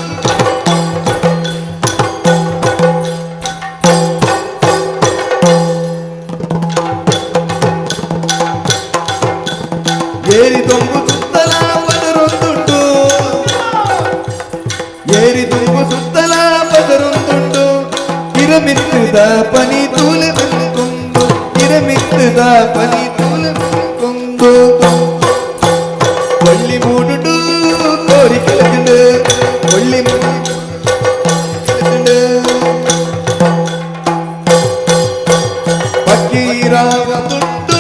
ಏರಿ ದೊಂಬು ಸುತ್ತಲ ಪದರೊಂದುಂಟು ಏರಿ ದೊಂಬು ಸುತ್ತಲ ಪದರೊಂದುಂಟು ಇರಮಿತ್ತದ ಪನಿ ತೂಲೆ ಬೆಲ್ಕೊಂದು ಇರಮಿತ್ತದ ಪನಿ ತೂಲೆ ಬೆಲ್ಕೊಂದು ಒಳ್ಳಿ ಮೂಡುಡು ಕೋರಿ ಕೆಳಗಿಡು ಒಳ್ಳಿ ಪಕ್ಕೀರಾಮದುಂಡು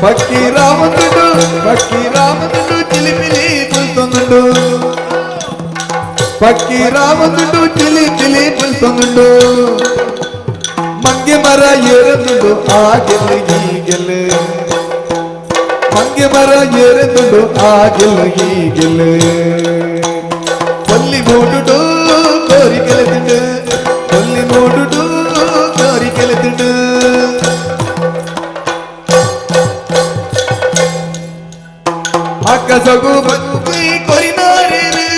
ಪಕ್ಕೀರಾಮದುಂಡು ಪಕ್ಕೀರಾಮದುಂಡು ಚಿಲಿಪಿಲಿ ಪುಲ್ತೊಂದುಂಡು ಪಕ್ಕೀರಾಮದುಂಡು ಚಿಲಿ ಚಿಲಿ ಪುಲ್ತೊಂದುಂಡು ಮಂಗೆ ಮರ ಏರದುಂಡು ಆ ಗೆಲ್ಲು ಈ ಗೆಲ್ಲು ಮಂಗೆ ಮರ ಏರದುಂಡು ಆ ಗೆಲ್ಲು ಈ ಗೆಲ್ಲು ಕೊಲ್ಲಿ ಮೂಡುಡು ಕೋರಿ ಕೆಲೆತಿಂಡು ಕೊಲ್ಲಿ ಮೂಡುಡು ಕೋರಿ ಕೆಲೆತಿಂಡು আকসগু বন্দি করিনারে রে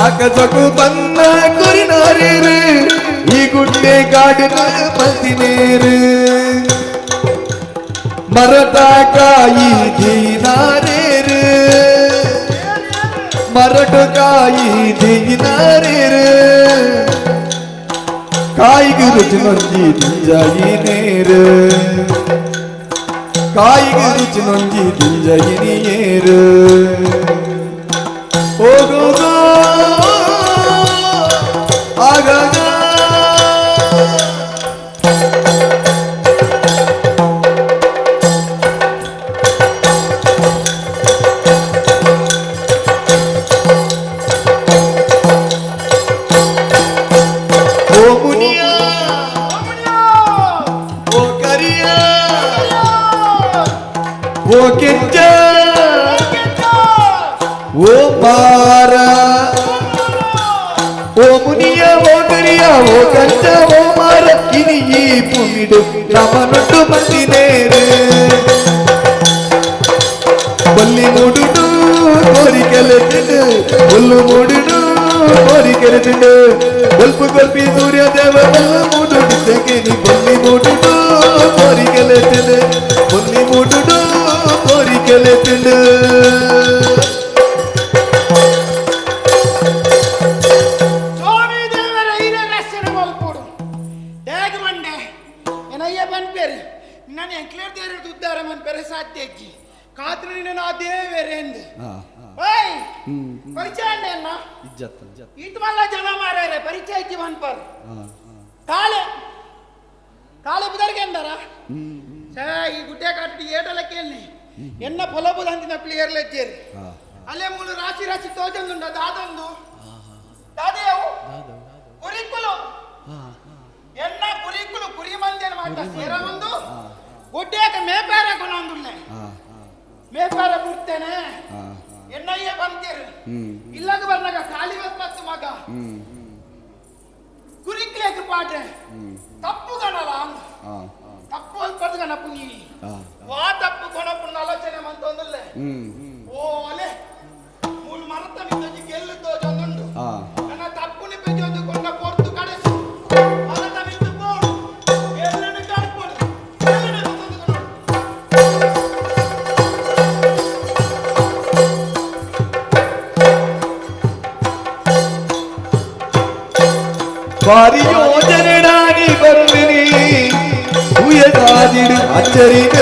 আকসগু বন্দ করিনারে রে ಈ ಗುಡ್ಡೆ ಗಾಡಿನ ಮಲ್ತಿನೇರು ಮರದ ಕಾಯಿ ದೀನಾರೇರು ಮರಡು ಕಾಯಿ ದೀನಾರೇರು ಕಾಯಿಗೆ ರುಚಿ ನೊಂಜಿ ದಿಂಜಾಯಿ ನೇರು ಕಾಯಿಗೆ ರುಚಿ ನೊಂಜಿ ದಿಂಜಾಯಿ ನೀರು ಹೋಗೋಗೋ ಆಗಾಗ ओ किंजा ओ मारा ओ मुनिया ओ गरिया ओ कंजा ओ मारा इनी ई पुनिडु नमनुट्टु मंदिनेरे बल्ली मुडुडु कोरिकेलेतिंडु बल्लु मुडुडु कोरिकेलेतिंडु बल्पु गोल्पी सूर्य देव बल्लु मुडुडु तेकेनी बल्ली मुडुडु कोरिकेलेतिंडु बल्ली मुडुडु ಕೋರಿಕೆಲೆತಿಂಡು ಸ್ವಾಮಿ ದೇವರ ಹಿರಿಯ ರಕ್ಷಣ ಮಲ್ಪುಡು ಹೇಗ ಮಂಡೆ ಏನಯ್ಯ ಬಂದ್ಬೇರು ನಾನು ಎಂಕ್ಲೇರ್ ದೇವರ ಉದ್ಧಾರ ಮನ್ಪೇರೆ ಸಾಧ್ಯ ಅಜ್ಜಿ ಕಾತ್ರ ನಿನ್ನ ದೇವರೆಂದು ಓಯ್ ಪರಿಚಯ ಅಣ್ಣ ಇಜ್ಜತ್ ಇದು ಮಲ್ಲ ಜನ ಮಾರಾರೆ ಪರಿಚಯ ಇಜ್ಜಿ ಮನ್ಪರ್ ಕಾಳೆ ಕಾಳೆ ಬುದರ್ಗೆ ಅಂದಾರ ಈ ಗುಡ್ಡೆ ಕಾಟಿ ಏಟಲ್ಲ ಕೇಳಿ ಎನ್ನ ಫಲಬುದ ಅಂತಿನ ಕ್ಲಿಯರ್ ಲೆಜ್ಜೇರಿ ಅಲ್ಲೇ ಮೂಲ ರಾಶಿ ರಾಶಿ ತೋಜೊಂದುಂಡ ದಾದೊಂದು ದಾದೆಯವು ಕುರಿಕುಲು ಎನ್ನ ಕುರಿಕುಲು ಕುರಿ ಮಂದಿನ ಮಾತ ಸೇರ ಒಂದು ಗುಡ್ಡೆಕ ಮೇಪಾರ ಕೊನೊಂದುಲ್ಲೆ ಮೇಪಾರ ಬಿಡ್ತೇನೆ ಎನ್ನಯ್ಯ ಬಂತೀರಿ ಇಲ್ಲಗ ಬರ್ನಾಗ ಖಾಲಿ ಹೊತ್ತು ಮಗ ಕುರಿಕ್ಲೇಕ ಪಾಟ್ರೆ ತಪ್ಪು ಗಣಲ ತಪ್ಪು ಅಲ್ಪದ ಗಣಪು ನೀ ವಾ ತಪ್ಪು ಕೊನಪುನ ಆಲೋಚನೆ ಮಂತೊಂದುಲ್ಲೆ ಓ ಅಲೆ ಮೂಲ ಮರತ ಮಿಂಜಿ ಗೆಲ್ಲು ತೋಜೊಂದುಂಡು ನನ್ನ ತಪ್ಪುನಿ ಬೆಜೊಂದು ಕೊಂಡ ಪೊರ್ತು ಕಡೆಸು ಮರತ ಮಿಂಜು ಪೋಡು ಗೆಲ್ಲನು ಕಡ್ಪೊಡು ಗೆಲ್ಲನು ತಂದು ಬಾರಿ ಯೋಜನೆಡಾಗಿ ಬರ್ತೀನಿ ಉಯದಾದಿಡು ಅಚ್ಚರಿಗ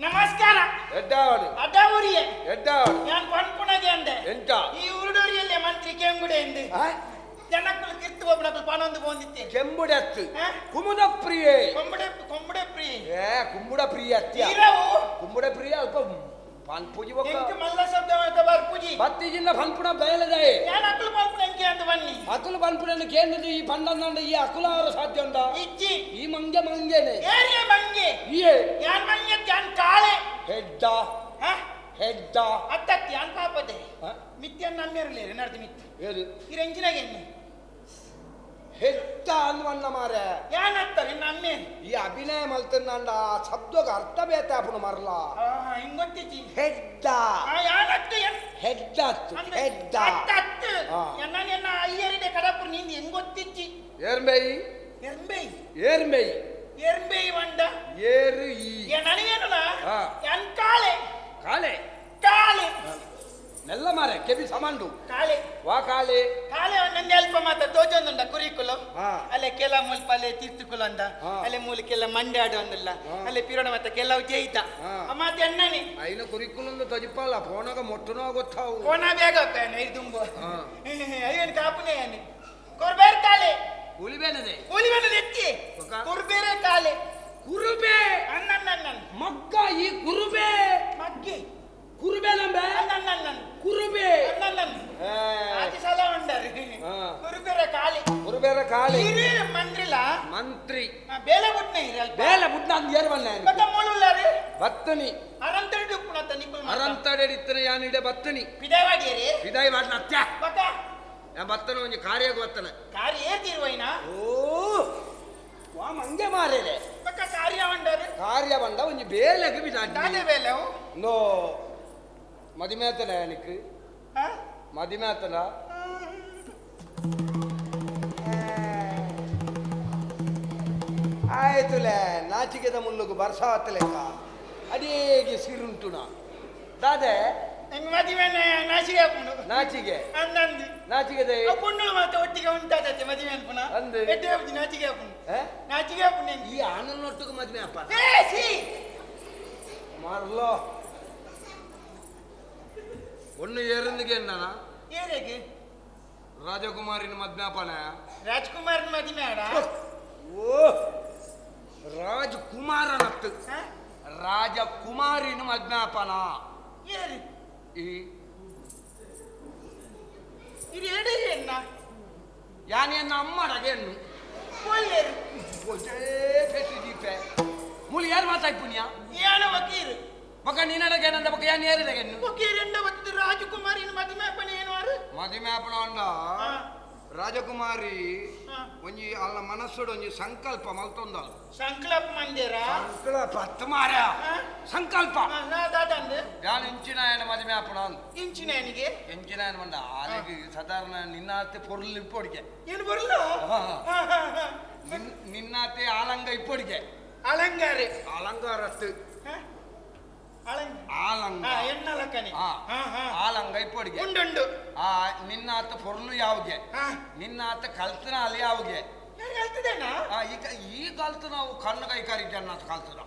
ನಮಸ್ಕಾರ ಎದ್ದಾವಡು ಅದಾವರಿಯೇ ಎದ್ದಾವಡು ನಾನು ಪನ್ಪುಣಗೆ ಅಂದೆ ಎಂತ ಈ ಉರುಡೂರಿಯಲ್ಲೇ ಮಂತ್ರಿ ಕೆಂಗುಡೆ ಎಂದೆ ಜನಕ್ಕಳು ಕಿತ್ತು ಒಬ್ಬನಕ್ಕಳು ಪಣೊಂದು ಬಂದಿತ್ತೆ ಕೆಂಬುಡೆ ಅತ್ತು ಕುಮುದ ಪ್ರಿಯೆ ಕೊಂಬುಡೆ ಪ್ರಿಯೆ ಕುಂಬುಡ ಪ್ರಿಯ ಅತ್ಯ ಕುಂಬುಡೆ ಪ್ರಿಯ ಅಲ್ಪ ಪನ್ಪುಜಿ ಎಂಕ ಮಲ್ಲ ಶಬ್ದ ಮಾಡ್ತಾ ಬರ್ಪುಜಿ ಬತ್ತಿಜಿಂದ ಪನ್ಪುಣ ಬಯಲದಾಯೆ ಯಾನಕ್ಕಳು ಪನ್ಪುಣ ಎಂಕೆ ಅಂತ ಬನ್ನಿ ಅಕುಲು ಪನ್ಪುಣನ್ನು ಕೇಂದ್ರದ ಈ ಪಂಡಂದ ಈ ಅಕುಲಾರ ಸಾಧ್ಯ ಉಂಟ ಇಜ್ಜಿ ಈ ಮಂಗೆ ಮಂಗೆನೆ ಏರಿಯ ಮಂಗೆ ಇಯೇ ಯಾನ್ ಮಂಗೆ ಯಾನ್ ಕಾಳೆ ಹೆಡ್ಡ ಹೆಡ್ಡ ಅತ್ತತ್ತಿ ಯಾನ್ ಪಾಪದೆ ಮಿತ್ಯನ್ನ ಮರದಿ ಮಿತ್ತು ಏದು ಈ ರೆಂಜಿನಾಗೆ ಎಣ್ಣೆ ಹೆಚ್ಚ ಅಂದ್ವಣ್ಣ ಮಾರೆ ಯಾನತ್ತಾರೆ ನಮ್ಮೆ ಈ ಅಭಿನಯ ಮಲ್ತಂದ ಶಬ್ದಗ ಅರ್ಥ ಬೇತಾಪುಣ ಮರಲ ಹಿಂಗೊತ್ತಿಚ್ಚಿ ಹೆಡ್ಡ ಯಾನತ್ತು ಹೆಡ್ಡ ಹೆಡ್ಡ ಎನ್ನ ಅಯ್ಯರಿದೆ ಕಡಪುರ ನಿಂದು ಹೆಂಗೊತ್ತಿಚ್ಚಿ ಏರ್ಮೈ ಎರ್ಂಬೈ ಏರ್ಮೈ ಎರ್ಂಬೈ ವಂಡ ಏರು ಈ ನನಗೇನಲ್ಲ ಎನ್ ಕಾಳೆ ಕಾಳೆ ಕಾಳೆ ನೆಲ್ಲ ಮಾರೆ ಕೆಬಿ ಸಮಾಂಡು ಕಾಳೆ ವಾ ಕಾಳೆ ಕಾಳೆ ಒಂದೊಂದು ಅಲ್ಪ ಮಾತ ತೋಜೊಂದುಂಡ ಕುರಿಕುಲು ಅಲ್ಲೇ ಕೆಲ ಮುಲ್ಪ ಅಲ್ಲೇ ತೀರ್ಥಕುಲ ಅಂದ ಅಲ್ಲೇ ಮೂಲಿಕೆಲ್ಲ ಮಂಡ್ಯಾಡು ಅಂದಲ್ಲ ಅಲ್ಲೇ ಪಿರೋಡ ಮತ್ತೆ ಕೆಲವು ಜೈತ ಮತ್ತೆ ಎಣ್ಣನೆ ಐನ ಕುರಿಕುಲಂದು ತಜಿಪ್ಪಲ್ಲ ಫೋನಾಗ ಮೊಟ್ಟನೋ ಗೊತ್ತಾವು ಫೋನ ಬೇಗ ಹೋಗ್ತಾನೆ ಇದು ತುಂಬು ಅಯ್ಯನ್ ಕಾಪುನೇ ಅನಿ ಕೊರ್ಬೇರ್ ಕಾಳೆ ಹುಲಿಬೇನದೆ ಹುಲಿಬೇನದೆ ಎತ್ತಿ ಕುರ್ಬೇರೆ ಕಾಳೆ ಕುರುಬೆ ಅಣ್ಣಣ್ಣ ಮಗ್ಗ ಈ ಕುರುಬೆ ಮಗ್ಗಿ ಕುರುಬೆ ನಂಬೆ ಅಣ್ಣಣ್ಣ ಕುರುಬೆ ಅಣ್ಣಣ್ಣ ಆದಿ ಸಲ ಉಂಡರಿ ಕುರುಬೇರೆ ಕಾಳಿ ಕುರುಬೇರೆ ಕಾಳಿ ಮಂತ್ರಿಲ ಮಂತ್ರಿ ಬೇಲೆ ಬುಟ್ನೆ ಇರಲ್ಲ ಬೇಲೆ ಬುಟ್ನ ಅಂದ್ ಏರ್ ಬನ್ನೆ ಬತ್ತ ಮೂಳುಲ್ಲಾರಿ ಬತ್ತನಿ ಅರಂತಡಿ ಉಪ್ಪುನತ್ತ ನಿಕ್ಕುಲ್ ಅರಂತಡಿ ಇತ್ತನೆ ಯಾನಿಡೆ ಬತ್ತನಿ ಪಿದಾವಾಡಿಯರಿ ಪಿದಾಯಿ ವಾಡ್ನ ಅತ್ಯ ಬತ್ತ ಬತ್ತನ ಒಂಜಿ ಕಾರ್ಯಗ ಬತ್ತನ ಕಾರ್ಯ ಏರ್ತಿರುವೈನ ಓ ವಾ ಮಂಗೆ ಮಾರೇಲೆ ಬಕ್ಕ ಕಾರ್ಯ ಉಂಡರಿ ಕಾರ್ಯ ಬಂಡ ಒಂಜಿ ಬೇಲೆಗೆ ಬಿದಾಡಿ ದಾದೆ ಬೇಲೆ ನೋ ಮದಿಮೇತನ ಯಾನಿಕ್ ಮದಿಮೇತನ ಆಯ್ತುಲೆ ನಾಚಿಕೆದ ಮುಳ್ಳುಗು ಬರ್ಸಾತಲೆಕ್ಕ ಅದೇಗೆ ಸಿರುಂಟುನ ದಾದೆ ಮದುವೆ ನಾಚಿಗೆ ಹಾಕೊಂಡು ನಾಚಿಗೆ ಅಂದಂದು ನಾಚಿಗೆದೆ ಪುಣ್ಣು ಮತ್ತೆ ಒಟ್ಟಿಗೆ ಉಂಟಾದತ್ತೆ ಮದುವೆ ಅನ್ಪುನ ಅಂದು ಎಡ್ಡೆ ಹೋಗಿ ನಾಚಿಗೆ ಹಾಕೊಂಡು ನಾಚಿಗೆ ಹಾಕೊಂಡು ಈ ಆನನ್ನೊಟ್ಟಿಗೆ ಮದುವೆ ಅಪ್ಪ ಮಾರ್ಲೋ ಒಣ್ಣು ಏರಿಂದಿಗೆ ನಾನ ಏರೆಗೆ ರಾಜಕುಮಾರಿನ ಮದ್ಮ್ಯಾಪನ ರಾಜ್ಕುಮಾರ್ ಮದುವೆ ಆಡ ಓ ರಾಜಕುಮಾರನತ್ತು ರಾಜಕುಮಾರಿನ ಮದ್ಮ್ಯಾಪನ ಏರಿ ಈ ಇದು ಎಡೆ ಎನ್ನ ಯಾನೆನ್ನ ಅಮ್ಮಡಗೆ ಹೆಣ್ಣು ಒಳ್ಳೆರು ಪೆಟ್ಟು ದೀಪೆ ಮೂಲಿ ಯಾರು ಮಾತಾಡ್ಪುಣ್ಯ ಯಾನ ವಕೀರು ಬಕ ನೀನಡಗೆ ಏನಂದ ಬಕ ಯಾನ್ ಏರಿದಗೆ ವಕೀರು ಎಂಡ ಬತ್ತು ರಾಜಕುಮಾರಿನ ಮದುವೆ ಅಪ್ಪನ ಏನು ವಾರು ಮದುವೆ ಅಪ್ಪನ ಉಂಡ ರಾಜಕುಮಾರಿ ಒಂಜಿ ಅಲ್ಲ ಮನಸ್ಸುಡು ಒಂಜಿ ಸಂಕಲ್ಪ ಮಲ್ತೊಂದಲ್ಲ ಸಂಕಲ್ಪ ಮಂದಿರ ಸಂಕಲ್ಪ ಹತ್ತು ಮಾರ ಸಂಕಲ್ಪ ಯಾನ್ ಇಂಚಿನಾಯನ ಮದುವೆ ಅಪ್ಪನ ಇಂಚಿನಾಯನಿಗೆ ಎಂಚಿನಾಯನ ಮಂಡ ಆನೆಗೆ ಸಾಧಾರಣ ನಿನ್ನಾತೆ ಪೊರ್ಲು ಇಪ್ಪೊಡಿಗೆ ಏನು ಬರಲು ನಿನ್ನಾತೆ ಆಲಂಗ ಇಪ್ಪೊಡಿಗೆ ಅಲಂಗಾರೆ ಅಲಂಗಾರತ್ತು ಆಲಂಗ ಎಣ್ಣಲಕ್ಕನೆ ಆಲಂಗ ಇಪ್ಪೊಡಿಗೆ ಉಂಡುಂಡು ನಿನ್ನಾತ ಪೊರ್ಲು ಯಾವ್ಗೆ ನಿನ್ನಾತ ಕಲ್ತನ ಅಲ್ಲಿ ಯಾವ್ಗೆ ಈಗ ಈ ಕಲ್ತು ನಾವು ಕಣ್ಣು ಕೈಕಾರಿ ಜನ ಕಲ್ತದ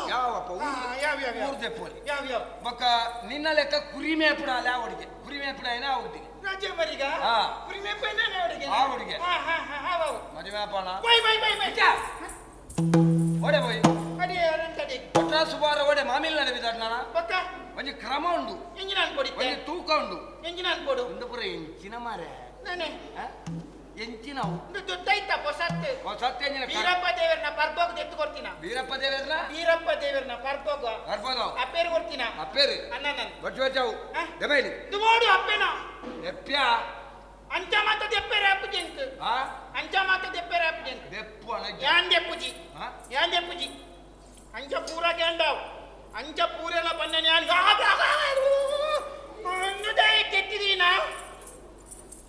ಯಾವಪ್ಪ ಊರ್ದೆ ಪೋಲಿ ಬೊಕ್ಕ ನಿನ್ನ ಲೆಕ್ಕ ಕುರಿ ಮೇಪುಡ ಅಲ್ಲಿ ಆ ಹುಡುಗಿ ಕುರಿ ಮೇಪುಡ ಏನ ಆ ಹುಡುಗಿ ರಾಜ್ಯ ಮರಿಗ ಕುರಿ ಮೇಪುಡ ಆ ಹುಡುಗಿ ಮದುವೆ ಅಪ್ಪಣ ಓಡೆ ಹೋಯ್ ಒಟ್ಟ ಸುಮಾರು ಓಡೆ ಮಾಮಿಲ್ ನಡೆಬಿದ್ದಾಡ ನಾನು ಒಂಜಿ ಕ್ರಮ ಉಂಡು ಎಂಜಿನ ಅನ್ಕೊಡಿ ಒಂಜಿ ತೂಕ ಉಂಡು ಎಂಜಿನ ಅನ್ಕೊಡು ಒಂದು ಪುರ ಎಂಚಿನ ಮಾರೆ ನಾನೇ ಎಂಚಿನವು ದುಡ್ಡೈತ ಹೊಸತ್ತು ಹೊಸತ್ತು ಎಂಜಿನ ವೀರಪ್ಪ ದೇವರನ್ನ ಪರ್ಬೋಗ ಎತ್ತು ಕೊಡ್ತೀನ ವೀರಪ್ಪ ದೇವರನ್ನ ವೀರಪ್ಪ ದೇವರನ್ನ ಪರ್ಬೋಗ ಬರ್ಬೋದು ಅಪ್ಪೇರು ಕೊಡ್ತೀನ ಅಪ್ಪೇರು ಅನ್ನ ಬಚ್ಚು ಬಚ್ಚಾವು ದೆಬೈಲಿ ನೋಡು ಅಪ್ಪೇನ ಎಪ್ಪ್ಯ ಅಂಚ ಮಾತ ದೆಪ್ಪೆರೆ ಅಪ್ಪುಜಿ ಅಂತ ಅಂಚ ಮಾತ ದೆಪ್ಪೆರೆ ಅಪ್ಪುಜಿ ಅಂತ ದೆಪ್ಪು ಅಣ್ಣ ಯಾನ್ ದೆಪ್ಪುಜಿ ಯಾನ್ ದೆಪ್ಪುಜಿ ಅಂಚ ಪೂರ ಗ್ಯಾಂಡಾವ್ ಅಂಚ ಪೂರೆಲ್ಲ ಬನ್ನ ಯಾನ್ ಕೆತ್ತಿದೀನಾ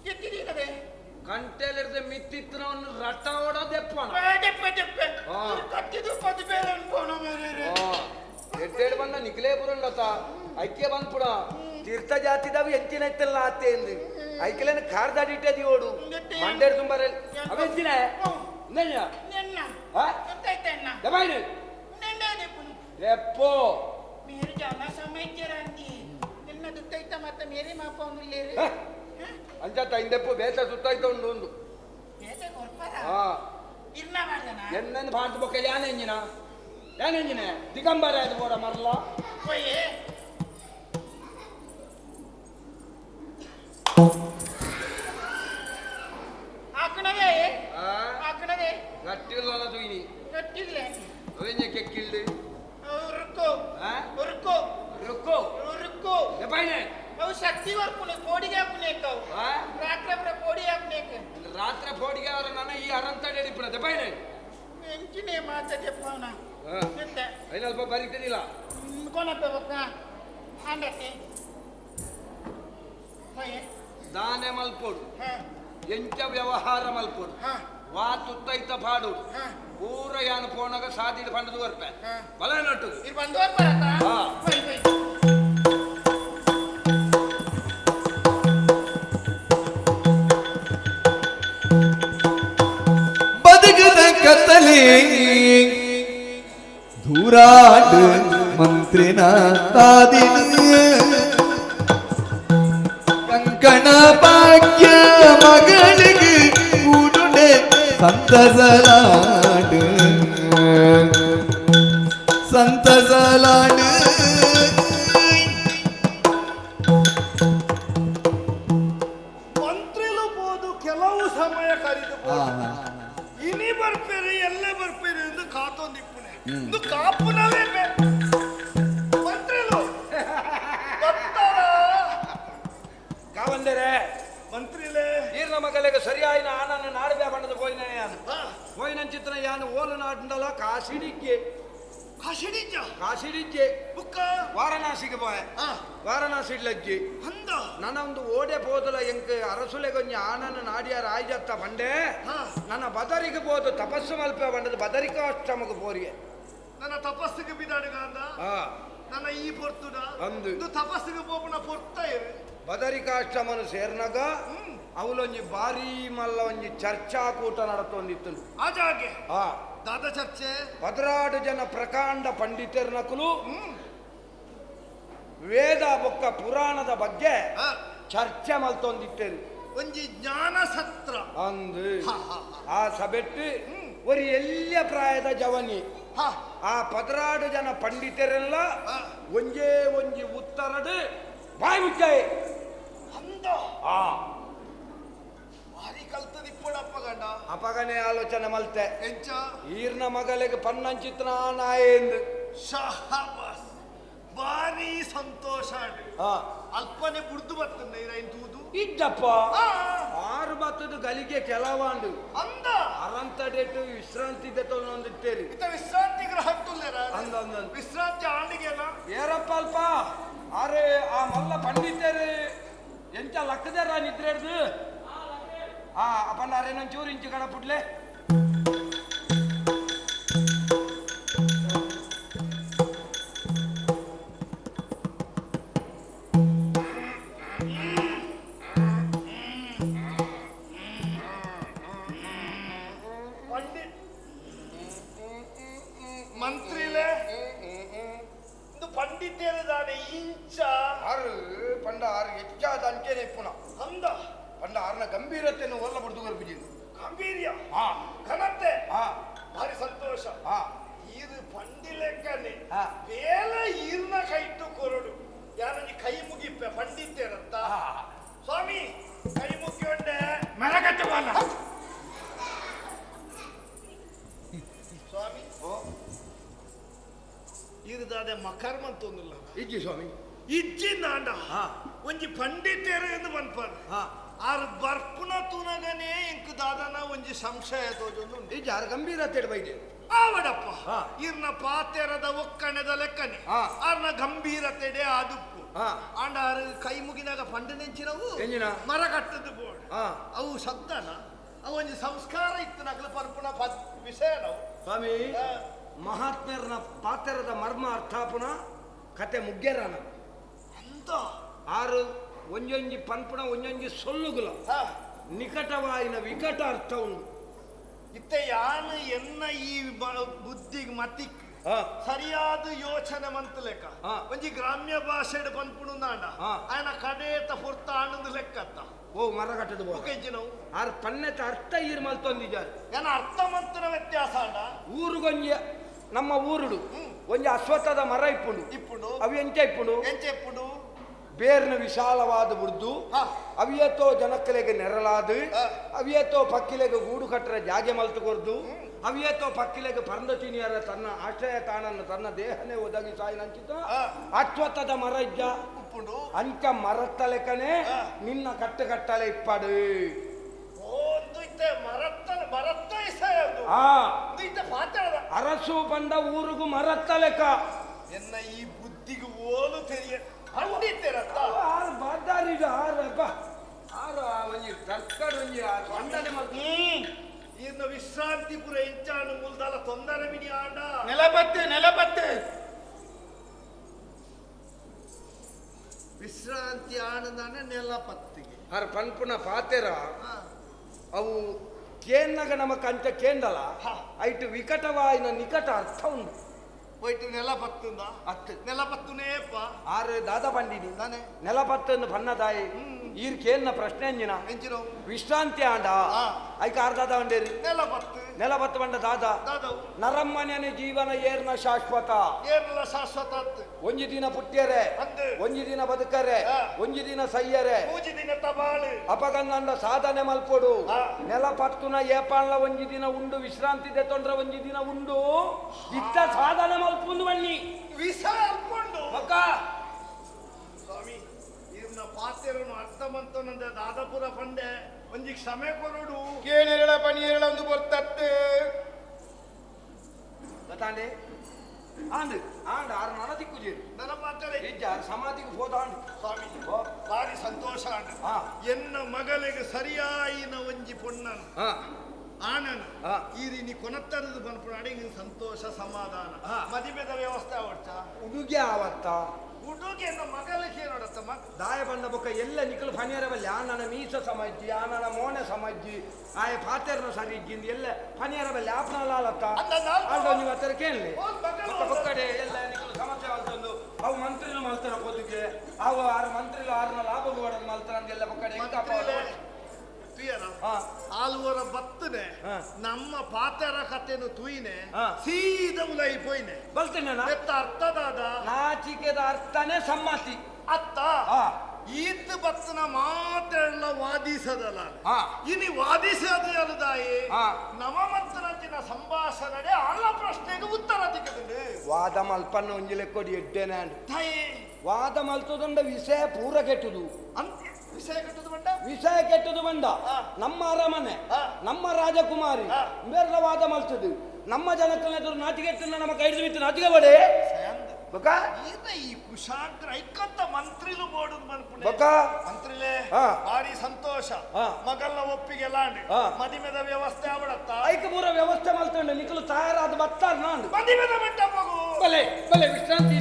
ಕೆತ್ತಿದೀನದೆ ಕಂಟೆಲಿರ್ದೆ ಮಿತ್ತಿತ್ತನವನ್ನು ರಟ್ಟ ಓಡೋ ದೆಪ್ಪು ಅಣ್ಣ ದೆಪ್ಪೆ ದೆಪ್ಪೆ ಕಟ್ಟಿದು ಪದ ಬೇರೆ ಅನ್ಕೋಣ ಬೇರೆ ಎಡ್ಡೇಡು ಬಂದ ನಿಖಲೇ ಬುರಂಡತ ಐಕ್ಯ ಬಂದ್ಪುಡ ತೀರ್ಥ ಜಾತಿದವು ಎಂಚಿನ ಇತ್ತಲ್ಲ ಆತೆ ಎಂದು ಐಕ್ಯಲೇನ ಕಾರ್ದಾಡಿಟ್ಟದಿ ಓಡು ಮಂಡೇರು ತುಂಬಾರೆ ಅವೆಂಚಿನ ಎಪ್ಪೋ ಮೇರೆ ಜಾನ ಸಮೈತ್ಯರಂತಿ ನಿನ್ನ ದುತ್ತೈತ ಮತ್ತೆ ಮೇರೆ ಮಾಪ ಅವನಿಲ್ಲೇರಿ ಅಂಚ ಇಂದೆಪ್ಪು ಬೇತ ಸುತ್ತಾಯ್ತ ಉಂಡು ಒಂದು ಬೇತೆ ಕೊರ್ಪರ ಹಾ ಇರ್ನ ಮಾಡ್ದನ ಎನ್ನ ಭಾರತ ಬೊಕ್ಕ ಯಾನೆಂಜಿನ ಯಾನೆಂಜಿನ ದಿಗಂಬರ ಅದು ಕೂಡ ಮರಲ್ಲ ಹೋಯೆ ಆಕಣವೇ ಆಕಣವೇ ಗಟ್ಟಿಲ್ಲ ತುಯಿನಿ ಗಟ್ಟಿಲ್ಲ ಅವೆಂಜ ಕೆಕ್ಕಿಲ್ದು ರುಕ್ಕೋ ರುಕ್ಕೋ ರುಕ್ಕೋ ರುಕ್ಕೋ ಎಪಾಯಿನೆ ಅವು ಸತ್ತ ರಾತ್ರಿ ವರ್ಪುನೆ ಕೋಡಿಗೆ ಹಾಕುನೇಕವು ರಾತ್ರಿ ಕೋಡಿ ಹಾಕುನೇಕ ರಾತ್ರಿ ಪೋಡಿಗೆ ಅವರ ನನ್ನ ಈ ಅರಂತಡಿ ಹಿಡಿಪುಣದೆ ಬೈನೆ ಎಂಚಿನೇ ಮಾತಕ್ಕೆ ಪವನ ಐನಲ್ಪ ಬರೀತಿನಿಲ್ಲ ಕೊನಪ್ಪೆ ಬಕ್ಕ ಅಂಡಕ್ಕೆ ದಾನೆ ಮಲ್ಪೋಡು ಎಂಚ ವ್ಯವಹಾರ ಮಲ್ಪೋಡು ವಾ ತುತ್ತೈತ ಪಾಡೋಡು ಪೂರ ಯಾನು ಪೋನಾಗ ಸಾದಿಡ್ ಪಂಡದು ಬರ್ಪೆ ಬಲ ನಟ್ಟು ಇದು ಬಂದು ಬರ್ಬಾರತ್ತ ಬದುಕದ ಕತ್ತಲೆ ದೂರಾಡು ಮಂತ್ರಿನ ತಾದಿನ ಕಂಕಣ ಭಾಗ್ಯ ಮಗಳಿಗೆ ಕೂಡುಡೆ ಸಂತಸಲಾಡು ಸಂತಸಲಾಡು ಮಂತ್ರಿಲು ಬೋದು ಕೆಲವು ಸಮಯ ಕರೆದು ಇನಿ ಬರ್ಪೇರಿ ಎಲ್ಲ ಬರ್ಪೇರಿ ಎಂದು ಕಾತೊಂದಿಪ್ಪುನೆ ಇದು ಕಾಪುನವೇ ಮಂತ್ರಿಲು ಕಾವಂದೇರೆ ಮಂತ್ರಿಲೇ ಈರ್ನ ಮಗಲಿಗೆ ಸರಿಯಾಯಿನ ಆನನ್ನು ನಾಡಬೇ ಬಣ್ಣದ ಪೋಯಿನೇ ಯಾನು ಪೋಯಿನಂಚಿತ್ರ ಯಾನು ಓಲು ನಾಟಂಡಲ ಕಾಶಿಡಿಕ್ಕೆ ಕಾಶಿಡಿಜ್ಜೆ ಬುಕ್ಕ ವಾರಣಾಸಿಗೆ ಪೋಯೆ ವಾರಣಾಸಿ ಲಜ್ಜಿ ಅಂದ ನನ್ನ ಒಂದು ಓಡೆ ಪೋದಲ ಎಂಕ್ ಅರಸುಲೆಗೊಂಜ ಆನನ್ನು ನಾಡಿಯಾರ ಆಯ್ಜತ್ತ ಬಂಡೆ ನನ್ನ ಬದರಿಗೆ ಪೋದು ತಪಸ್ಸು ಮಲ್ಪೆ ಬಂಡದ ಬದರಿಕಾಷ್ಟಮಗ ಪೋರಿಗೆ ನನ್ನ ತಪಸ್ಸಿಗೆ ಬಿದಾಡುಗ ಅಂದ ನನ್ನ ಈ ಪೊರ್ತುಡ ಅಂದು ಇದು ತಪಸ್ಸಿಗೆ ಪೋಪುನ ಪೊರ್ತ ಇರು ಬದರಿಕಾಷ್ಟಮನು ಸೇರ್ನಾಗ ಅವಲೊಂಜಿ ಬಾರಿ ಮಲ್ಲ ಒಂಜಿ ಚರ್ಚಾಕೂಟ ನಡತೊಂದಿತ್ತು ಆಜಾಗೆ ದಾದ ಚರ್ಚೆ 16 ಜನ ಪ್ರಕಾಂಡ ಪಂಡಿತರ್ನಕುಲು ವೇದ ಬೊಕ್ಕ ಪುರಾಣದ ಬಗ್ಗೆ ಚರ್ಚೆ ಮಲ್ತೊಂದಿತ್ತೇರು ಒಂಜಿ ಜ್ಞಾನ ಸತ್ರ ಅಂದು ಆ ಸಭೆಟ್ಟು ಒರಿ ಎಲ್ಲಿಯ ಪ್ರಾಯದ ಜವನಿ ಆ 16 ಜನ ಪಂಡಿತರೆಲ್ಲ ಒಂಜೇ ಒಂಜಿ ಉತ್ತರಡು ಬಾಯಿ ಮುಚ್ಚಾಯಿ ಅಂದ ಭಾರಿ ಕಲ್ತದ ಇಪ್ಪಡಪ್ಪ ಗಂಡ ಅಪಗನೆ ಆಲೋಚನೆ ಮಲ್ತೆ ಎಂಚ ಈರ್ನ ಮಗಲಿಗೆ ಪನ್ನಂಚಿತ್ರ ನಾಯೇಂದು ಶಹಬಾಸ್ ಭಾರಿ ಸಂತೋಷ ಅಲ್ಪನೆ ಬುಡ್ದು ಬರ್ತದೆ ತೂದು ಇದ್ದಪ್ಪ 6 ಬತ್ತದ ಗಲಿಗೆ ಕೆಲವಾಂಡು ಅಂದ ಅರಂತಡೆಟ್ಟು ವಿಶ್ರಾಂತಿ ದೊಂದಿತ್ತೇರಿ ವಿಶ್ರಾಂತಿ ಗ್ರಹಕ್ಕುಲ್ಲೇರ ಅಂದ ವಿಶ್ರಾಂತಿ ಆಂಡಿಗೆಲ್ಲ ಏರಪ್ಪ ಅಲ್ಪ ಅರೆ ಆ ಮಲ್ಲ ಪಂಡಿತರು ಎಂಚ ಲಕ್ಕದಾರ ನಿದ್ರೆ ಹಿಡ್ದು ಅಪ್ಪನ ಅರೇನೊಂಚೂರು ಇಂಚು ಕಡ ಪುಡ್ಲೆ ಮಂತ್ರಿಲೇ ಇದು ಪಂಡಿತೇರದಾನೆ ಇಂಚ ಆರು ಪಂಡ ಆರು ಹೆಚ್ಚಾದ ಅಂಚೆನೆ ಪುನಃ ಅಂದ ಪಂಡ ಆರ್ನ ಗಂಭೀರತೆಯನ್ನು ಒಲ್ಲ ಬಿಡ್ದು ಗರ್ಬಿಜಿಂದು ಗಂಭೀರ್ಯ ಘನತೆ ಭಾರಿ ಸಂತೋಷ ಇದು ಪಂಡಿ ಲೆಕ್ಕನೆ ಬೇಲ ಈರ್ನ ಕೈಟ್ಟು ಕೊರಡು ಯಾರೊಂದು ಕೈ ಮುಗಿಪ್ಪೆ ಪಂಡಿತೇರಂತ ಸ್ವಾಮಿ ಕೈ ಮುಗಿಯೊಂಡೆ ಮರಗಟ್ಟೆ ಬಾಲ ಸ್ವಾಮಿ ಇರುದಾದೆ ಮಕರ್ಮಂತೊಂದಿಲ್ಲ ಇಜ್ಜಿ ಸ್ವಾಮಿ ಇಜ್ಜಿ ನಾಂಡ ಒಂಜಿ ಪಂಡಿತೇರು ಎಂದು ಬಂದ್ಪಾರ ಆರ್ ಬರ್ಪುನ ತುನಗನೆ ಇಂಕ್ ದಾದನ ಒಂಜಿ ಸಂಶಯ ತೋಜೊಂದು ಇಜ್ಜಿ ಆರು ಗಂಭೀರತೆ ಬೈದೆ ಆವಡಪ್ಪ ಇರ್ನ ಪಾತೆರದ ಒಕ್ಕಣದ ಲೆಕ್ಕನೆ ಆರ್ನ ಗಂಭೀರತೆಡೆ ಆದುಪ್ಪು ಆಂಡ ಆರು ಕೈ ಮುಗಿನಾಗ ಪಂಡ ನೆಂಚಿನವು ಮರ ಕಟ್ಟದ ಬೋರ್ಡ್ ಅವು ಶಬ್ದನ ಅವು ಒಂಜಿ ಸಂಸ್ಕಾರ ಇತ್ತು ನಗಲು ಪರ್ಪುನ ವಿಷಯ ನಾವು ಸ್ವಾಮಿ ಮಹಾತ್ಮರನ ಪಾತೆರದ ಮರ್ಮ ಅರ್ಥಾಪುನ ಕತೆ ಮುಗ್ಗೆರನ ಅಂತ ಆರು ಒಂಜೊಂಜಿ ಪನ್ಪುಣ ಒಂಜೊಂಜಿ ಸೊಲ್ಲುಗುಲ ನಿಕಟವಾಯಿನ ವಿಕಟ ಅರ್ಥ ಉಂಟು ಇತ್ತೆ ಯಾನು ಎನ್ನ ಈ ಬುದ್ಧಿಗೆ ಮತಿಕ್ ಸರಿಯಾದ ಯೋಚನೆ ಮಂತ ಲೆಕ್ಕ ಒಂಜಿ ಗ್ರಾಮ್ಯ ಭಾಷೆಡ್ ಪನ್ಪುಣು ನಾಂಡ ఆయన ಕಡೇತ ಪುರ್ತ ಆನಂದ ಲೆಕ್ಕತ್ತ ಓ ಮರಗಟ್ಟದ ನಾವು ಆರ್ ಪನ್ನೆತ ಅರ್ಥ ಈರ್ ಮಲ್ತೊಂದಿದ್ದಾರೆ ಏನ ಅರ್ಥ ಮಂತನ ವ್ಯತ್ಯಾಸ ಅಂಡ ಊರುಗೊಂಜಿ ನಮ್ಮ ಊರುಡು ಒಂಜಿ ಅಶ್ವತ್ಥದ ಮರ ಇಪ್ಪುಂಡು ಅವು ಎಂಚ ಇಪ್ಪುಂಡು ಬೇರ್ನ ವಿಶಾಲವಾದ ಬುಡ್ದು ಅವಿಯತೋ ಜನಕ್ಕಲೆಗೆ ನೆರಳಾದು ಅವಿಯತೋ ಪಕ್ಕಿಲೆಗೆ ಗೂಡು ಕಟ್ಟರ ಜಾಗೆ ಮಲ್ತು ಕೊರ್ದು ಅವಿಯತೋ ಪಕ್ಕಿಲೆಗೆ ಪರ್ಣತಿನಿಯರ ತನ್ನ ಆಶ್ರಯ ತಾಣನ್ನು ತನ್ನ ದೇಹನೇ ಒದಗಿ ಸಾಯಿನಂಚಿತ ಅಶ್ವತ್ಥದ ಮರ ಇಜ್ಜ ಉಪ್ಪುಂಡು ಅಂಚ ಮರತ್ತ ಲೆಕ್ಕನೆ ನಿನ್ನ ಕಟ್ಟಲೆ ಇಪ್ಪಡು ಅರಸು ಬಂದ ಊರಿಗೂ ಮರತ್ತ ಲೆಕ್ಕ ಎನ್ನ ಈ ಬುದ್ಧಿಗೆ ಓಲು ತೆರಿಯ ಖಂಡಿತ ಆರು ಬಾದಾರಿಗ ಆರಪ್ಪ ಆರು ಒಂಜಿ ತರ್ಕಡ್ ಒಂಜಿ ವಂದನೆ ಇನ್ನ ವಿಶ್ರಾಂತಿಪುರ ಇಂಚಾನು ಮುಲ್ದಾಲ ತೊಂದರೆ ಬಿಡಿ ಆಂಡ ನೆಲಪತ್ತೆ ವಿಶ್ರಾಂತಿ ಆನಂದಾನ ನೆಲಪತ್ತಿಗೆ ಆರ ಪನ್ಪುನ ಪಾತೆರ ಅವು ಕೇನ್ನಗ ನಮ ಕಂಚ ಕೇಂದಲ ಐಟು ವಿಕಟವಾಯಿನ ನಿಕಟ ಅರ್ಥ ಉಂಟು పోయిட்டு నెలపత్తుందా అత్త నెలపత్తునేప్ప ఆరు దాదా పండిని నెలపత్తు పన్నదాయి ఈరికేన్న ప్రశ్న ఎంజిన విశ్రాంతి ఆండ ఐక ఆరు దాదా ఉండేరి నెలపత్తు పండ దాదా నరమ్మని అనే జీవన ఏర్న శాశ్వత ಒಂಜಿ ದಿನ ಪುಟ್ಟ್ಯರೆ ಒಂಜಿ ದಿನ ಬದುಕರೆ ಒಂಜಿ ದಿನ ಸಯ್ಯರೆ ಅಪಗಂಗಂಡ ಸಾಧನೆ ಮಲ್ಪೊಡು ನೆಲಪತ್ತುನ ಏಪಾಳ್ಲ ಒಂಜಿ ದಿನ ಉಂಡು ವಿಶ್ರಾಂತಿ ತೆತ್ತೊಂಡ್ರೆ ಒಂಜಿ ದಿನ ಉಂಡು ಇತ್ತ ಸಾಧನೆ ಮಲ್ಪುಂದು ಬನ್ನಿ ಅಕ್ಕ ಸ್ವಾಮಿ ಇವ್ನ ಪಾತ್ರೆಯನ್ನು ಅರ್ಥಮಂತನಂದ ದಾದಾಪುರ ಪಂಡೆ ಒಂಜಿ ಕ್ಷಮೆ ಕೊರಡು ಕೇನೆರಳ ಪನಿಯರಳ ಒಂದು ಬರ್ತತ್ತೆ ಗೊತ್ತಾಂಡೆ ಆಂಡ್ ಆಂಡ್ ಆರು ನನ ದಿಕ್ಕುಜೇರು ನನ್ನ ಮಾತರೆ ಇಜ್ಜಾರು ಸಮಾಧಿಗೆ ಹೋದಾಂಡು ಸ್ವಾಮಿ ಭಾರಿ ಸಂತೋಷ ಆಂಡ ಎನ್ನ ಮಗಳಿಗೆ ಸರಿಯಾಯಿನ ಒಂಜಿ ಪೊಣ್ಣನು ಆನನು ಈ ನೀ ಕೊನತ್ತರದು ಬಂದ್ಬಿಡ ಸಂತೋಷ ಸಮಾಧಾನ ಮದುವೆದ ವ್ಯವಸ್ಥೆ ಅವತ್ತ ಹುಡುಗಿ ಆವತ್ತ ಹುಡುಗಿ ಎನ್ನ ಮಗಳಿಗೆ ನೋಡತ್ತಮ್ಮ ದಾಯ ಬಂದ ಬೊಕ್ಕ ಎಲ್ಲ ನಿಖಲು ಫನಿಯರವಲ್ಲಿ ಆನನ ಮೀಸ ಸಮಜ್ಜಿ ಆನನ ಮೋನೆ ಸಮಜ್ಜಿ ಆಯ ಪಾತೆರ್ನ ಸರಿಜ್ಜಿಂದ ಎಲ್ಲ ಫನಿಯರವಲ್ಲಿ ಆಪ್ನಲಾಲತ್ತ ಅಲ್ದ ನೀವು ಹತ್ತಿರ ಕೇಳಲಿ ಬೊಕ್ಕಡೆ ಎಲ್ಲ ನಿಖಲು ಸಮಸ್ಯೆ ಆಲ್ತಂದು ಅವು ಮಂತ್ರಿಲು ಮಲ್ತಾರ ಕೊದ್ದಿಗೆ ಅವು ಆರು ಮಂತ್ರಿಲು ಆರ್ನ ಲಾಭ ಕೊಡೋದು ಮಲ್ತಾರ ಅಂದೆಲ್ಲ ಬೊಕ್ಕಡೆ ಆಲ್ವರ ಬತ್ತನೆ ನಮ್ಮ ಪಾತೆರ ಕಥೆನು ತುಯಿನೆ ಸೀದ ಉಲೈ ಪೋಯ್ನೆ ಬಲ್ತೇನೆ ಎತ್ತ ಅರ್ಥದಾದ ನಾಚಿಕೆದ ಅರ್ಥನೇ ಸಮ್ಮತಿ ಅತ್ತ ಈತ್ ಬತ್ತನ ಮಾತೆಲ್ಲ ವಾದಿಸದಲ್ಲ ಇನಿ ವಾದಿಸದು ಅಲ್ಲದಾಯಿ ನಮ ಮಂತ್ರನ ಸಂಭಾಷಣೆ ಆಳ ಪ್ರಶ್ನೆಗೆ ಉತ್ತರ ದಿಕ್ಕುಂಡು ವಾದ ಮಲ್ಪನ್ನ ಒಂಜಿಲೆ ಕೊಡಿ ಎಡ್ಡೆನೆ ವಾದ ಮಲ್ತದಂಡ ವಿಷಯ ಪೂರ ಕೆಟ್ಟುದು ವಿಷಯ ಕೆಟ್ಟದು ಬಂಡ ನಮ್ಮ ಅರಮನೆ ನಮ್ಮ ರಾಜಕುಮಾರಿ ಬೇರೆ ವಾದ ಮಲ್ತದು ನಮ್ಮ ಜನಕ್ಕನ ನಾಟಿಗೆಟ್ಟನ್ನ ನಮ್ಮ ಕೈ ಹಿಡಿದು ನಾಟಿಗೆ ಬಡೆ ಈ ಕುಶಾಗ್ರ ಐಕಂತ ಮಂತ್ರಿಲು ಬೋಡು ಮಂತ್ರಿಲೇ ಭಾರಿ ಸಂತೋಷ ಮಗಲ್ನ ಒಪ್ಪಿಗೆ ಲಾಂಡ್ ಮದಿಮೆದ ವ್ಯವಸ್ಥೆ ಅವಡತ್ತ ಐಕ ಪೂರ ವ್ಯವಸ್ಥೆ ಮಲ್ತಂಡ ನಿಖಲು ತಯಾರಾದ ಬತ್ತಾರ ನಾಂಡು ಮದಿಮೆದ ಮಂಟಪ ಬಲೆ ಬಲೆ ವಿಶ್ರಾಂತಿ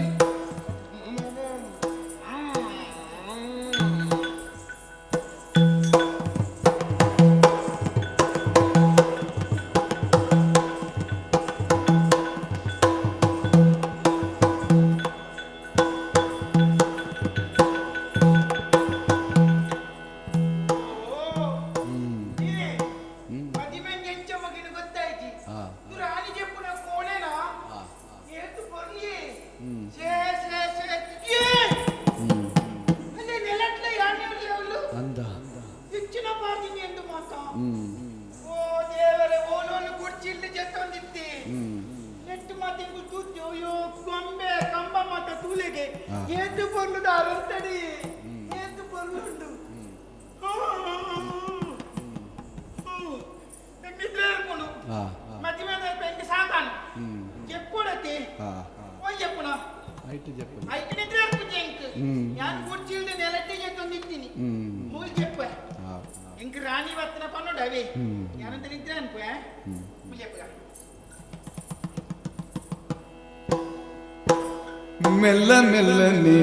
மெல்ல மெல்லனே